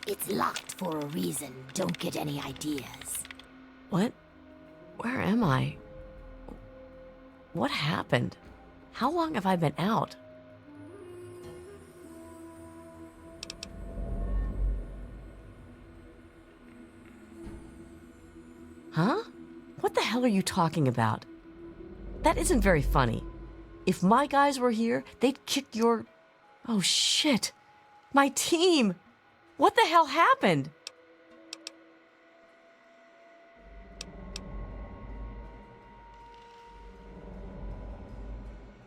It's locked for a reason. Don't get any ideas. What? Where am I? What happened? How long have I been out? Huh? What the hell are you talking about? That isn't very funny. If my guys were here, they'd kick your... Oh, shit. My team! What the hell happened?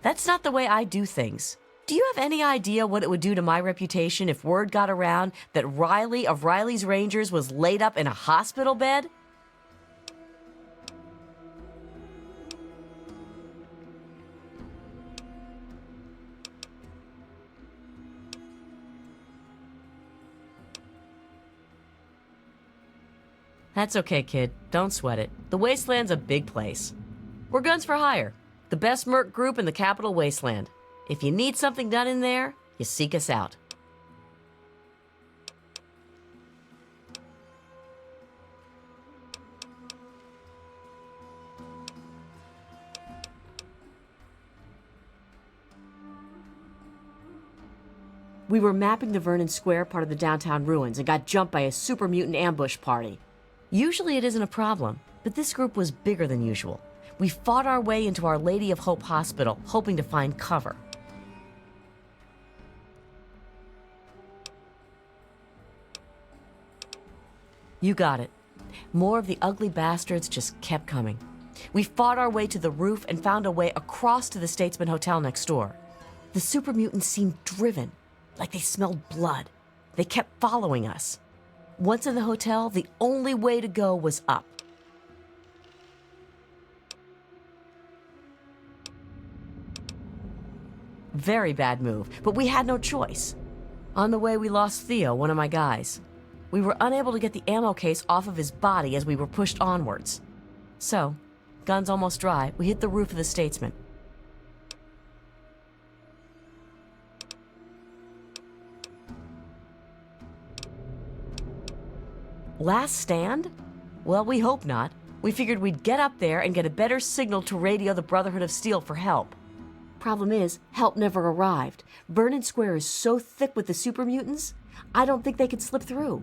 That's not the way I do things. Do you have any idea what it would do to my reputation if word got around that Riley of Riley's Rangers was laid up in a hospital bed? That's okay, kid. Don't sweat it. The Wasteland's a big place. We're Guns for Hire, the best merc group in the capital Wasteland. If you need something done in there, you seek us out. We were mapping the Vernon Square part of the downtown ruins and got jumped by a super mutant ambush party. Usually it isn't a problem, but this group was bigger than usual. We fought our way into Our Lady of Hope Hospital, hoping to find cover. You got it. More of the ugly bastards just kept coming. We fought our way to the roof and found a way across to the Statesman Hotel next door. The super mutants seemed driven, like they smelled blood. They kept following us. Once in the hotel, the only way to go was up. Very bad move, but we had no choice. On the way, we lost Theo, one of my guys. We were unable to get the ammo case off of his body as we were pushed onwards. So, guns almost dry, we hit the roof of the Statesman. Last stand? Well, we hope not. We figured we'd get up there and get a better signal to radio the Brotherhood of Steel for help. Problem is, help never arrived. Vernon Square is so thick with the super mutants, I don't think they could slip through.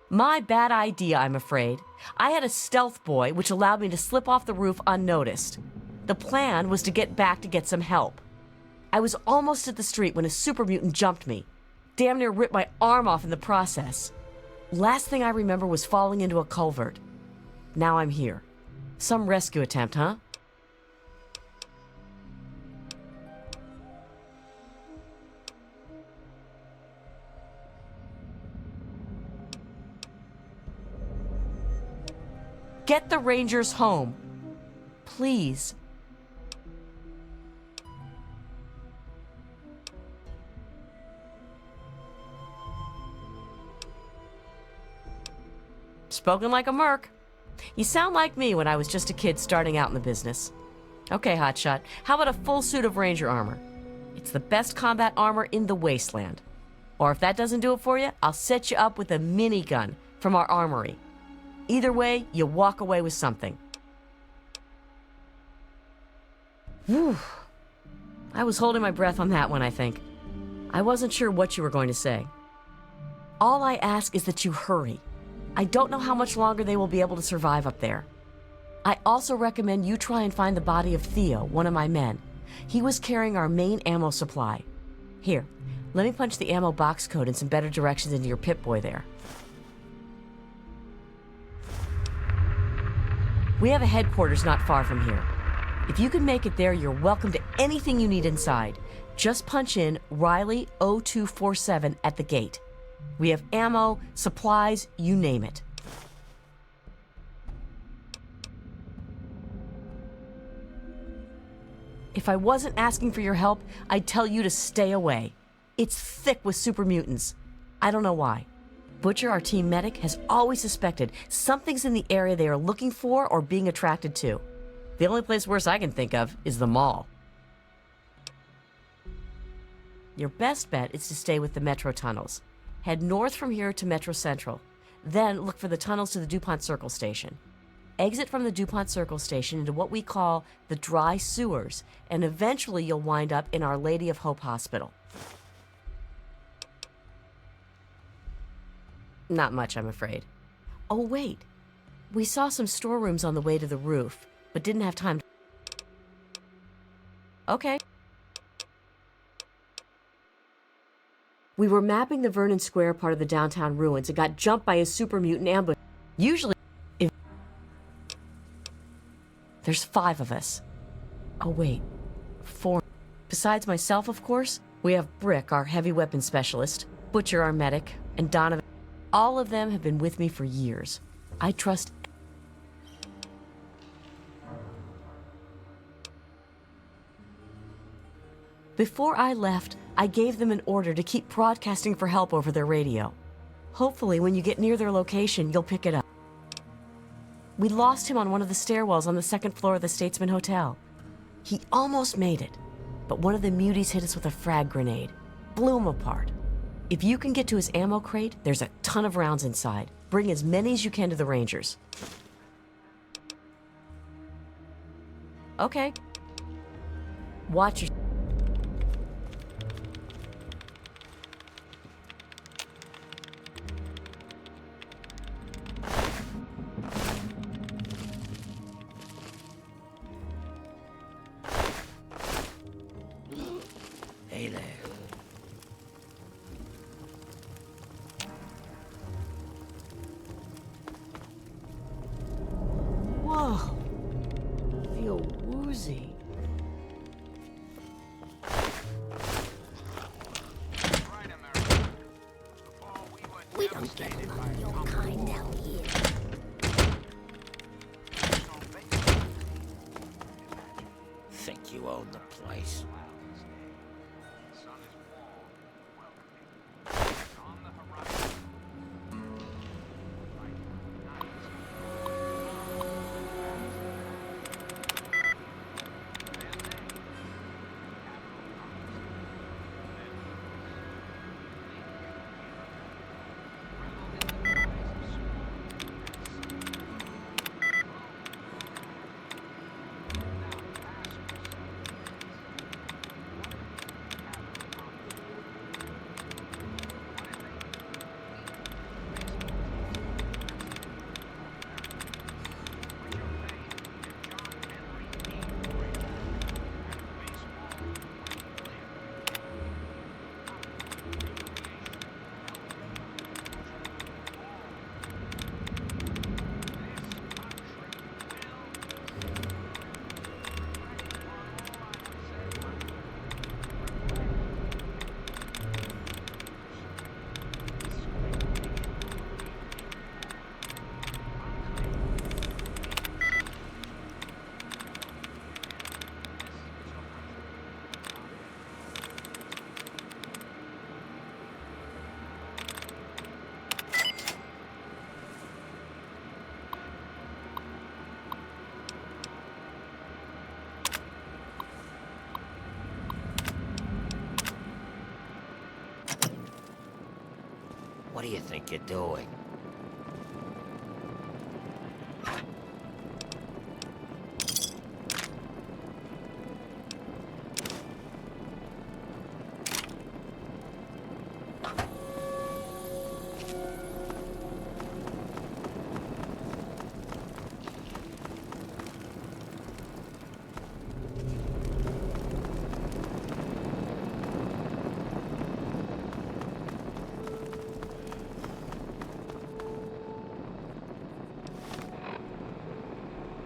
My bad idea, I'm afraid. I had a stealth boy, which allowed me to slip off the roof unnoticed. The plan was to get back to get some help. I was almost at the street when a super mutant jumped me. Damn near ripped my arm off in the process. Last thing I remember was falling into a culvert. Now I'm here. Some rescue attempt, huh? Get the Rangers home. Please. Spoken like a merc. You sound like me when I was just a kid starting out in the business. Okay, Hotshot, how about a full suit of Ranger armor? It's the best combat armor in the wasteland. Or if that doesn't do it for you, I'll set you up with a minigun from our armory. Either way, you walk away with something. Whew. I was holding my breath on that one, I think. I wasn't sure what you were going to say. All I ask is that you hurry. I don't know how much longer they will be able to survive up there. I also recommend you try and find the body of Theo, one of my men. He was carrying our main ammo supply. Here, let me punch the ammo box code and some better directions into your Pip-Boy there. We have a headquarters not far from here. If you can make it there, you're welcome to anything you need inside. Just punch in Riley 0247 at the gate. We have ammo, supplies, you name it. If I wasn't asking for your help, I'd tell you to stay away. It's thick with super mutants. I don't know why. Butcher, our team medic, has always suspected something's in the area they are looking for or being attracted to. The only place worse I can think of is the mall. Your best bet is to stay with the metro tunnels. Head north from here to Metro Central. Then look for the tunnels to the DuPont Circle Station. Exit from the DuPont Circle Station into what we call the dry sewers, and eventually you'll wind up in Our Lady of Hope Hospital. Not much, I'm afraid. Oh, wait. We saw some storerooms on the way to the roof, but didn't have time to... Okay. We were mapping the Vernon Square part of the downtown ruins and got jumped by a super mutant ambush. Usually, there's 5 of us. Oh, wait. 4. Besides myself, of course, we have Brick, our heavy weapons specialist, Butcher, our medic, and Donovan. All of them have been with me for years. I trust... Before I left, I gave them an order to keep broadcasting for help over their radio. Hopefully, when you get near their location, you'll pick it up. We lost him on one of the stairwells on the 2nd floor of the Statesman Hotel. He almost made it, but one of the muties hit us with a frag grenade. Blew him apart. If you can get to his ammo crate, there's a ton of rounds inside. Bring as many as you can to the Rangers. Okay. Watch your... Hey there. Whoa. I feel woozy. We don't get along your kind out here. Think you own the place? What do you think you're doing?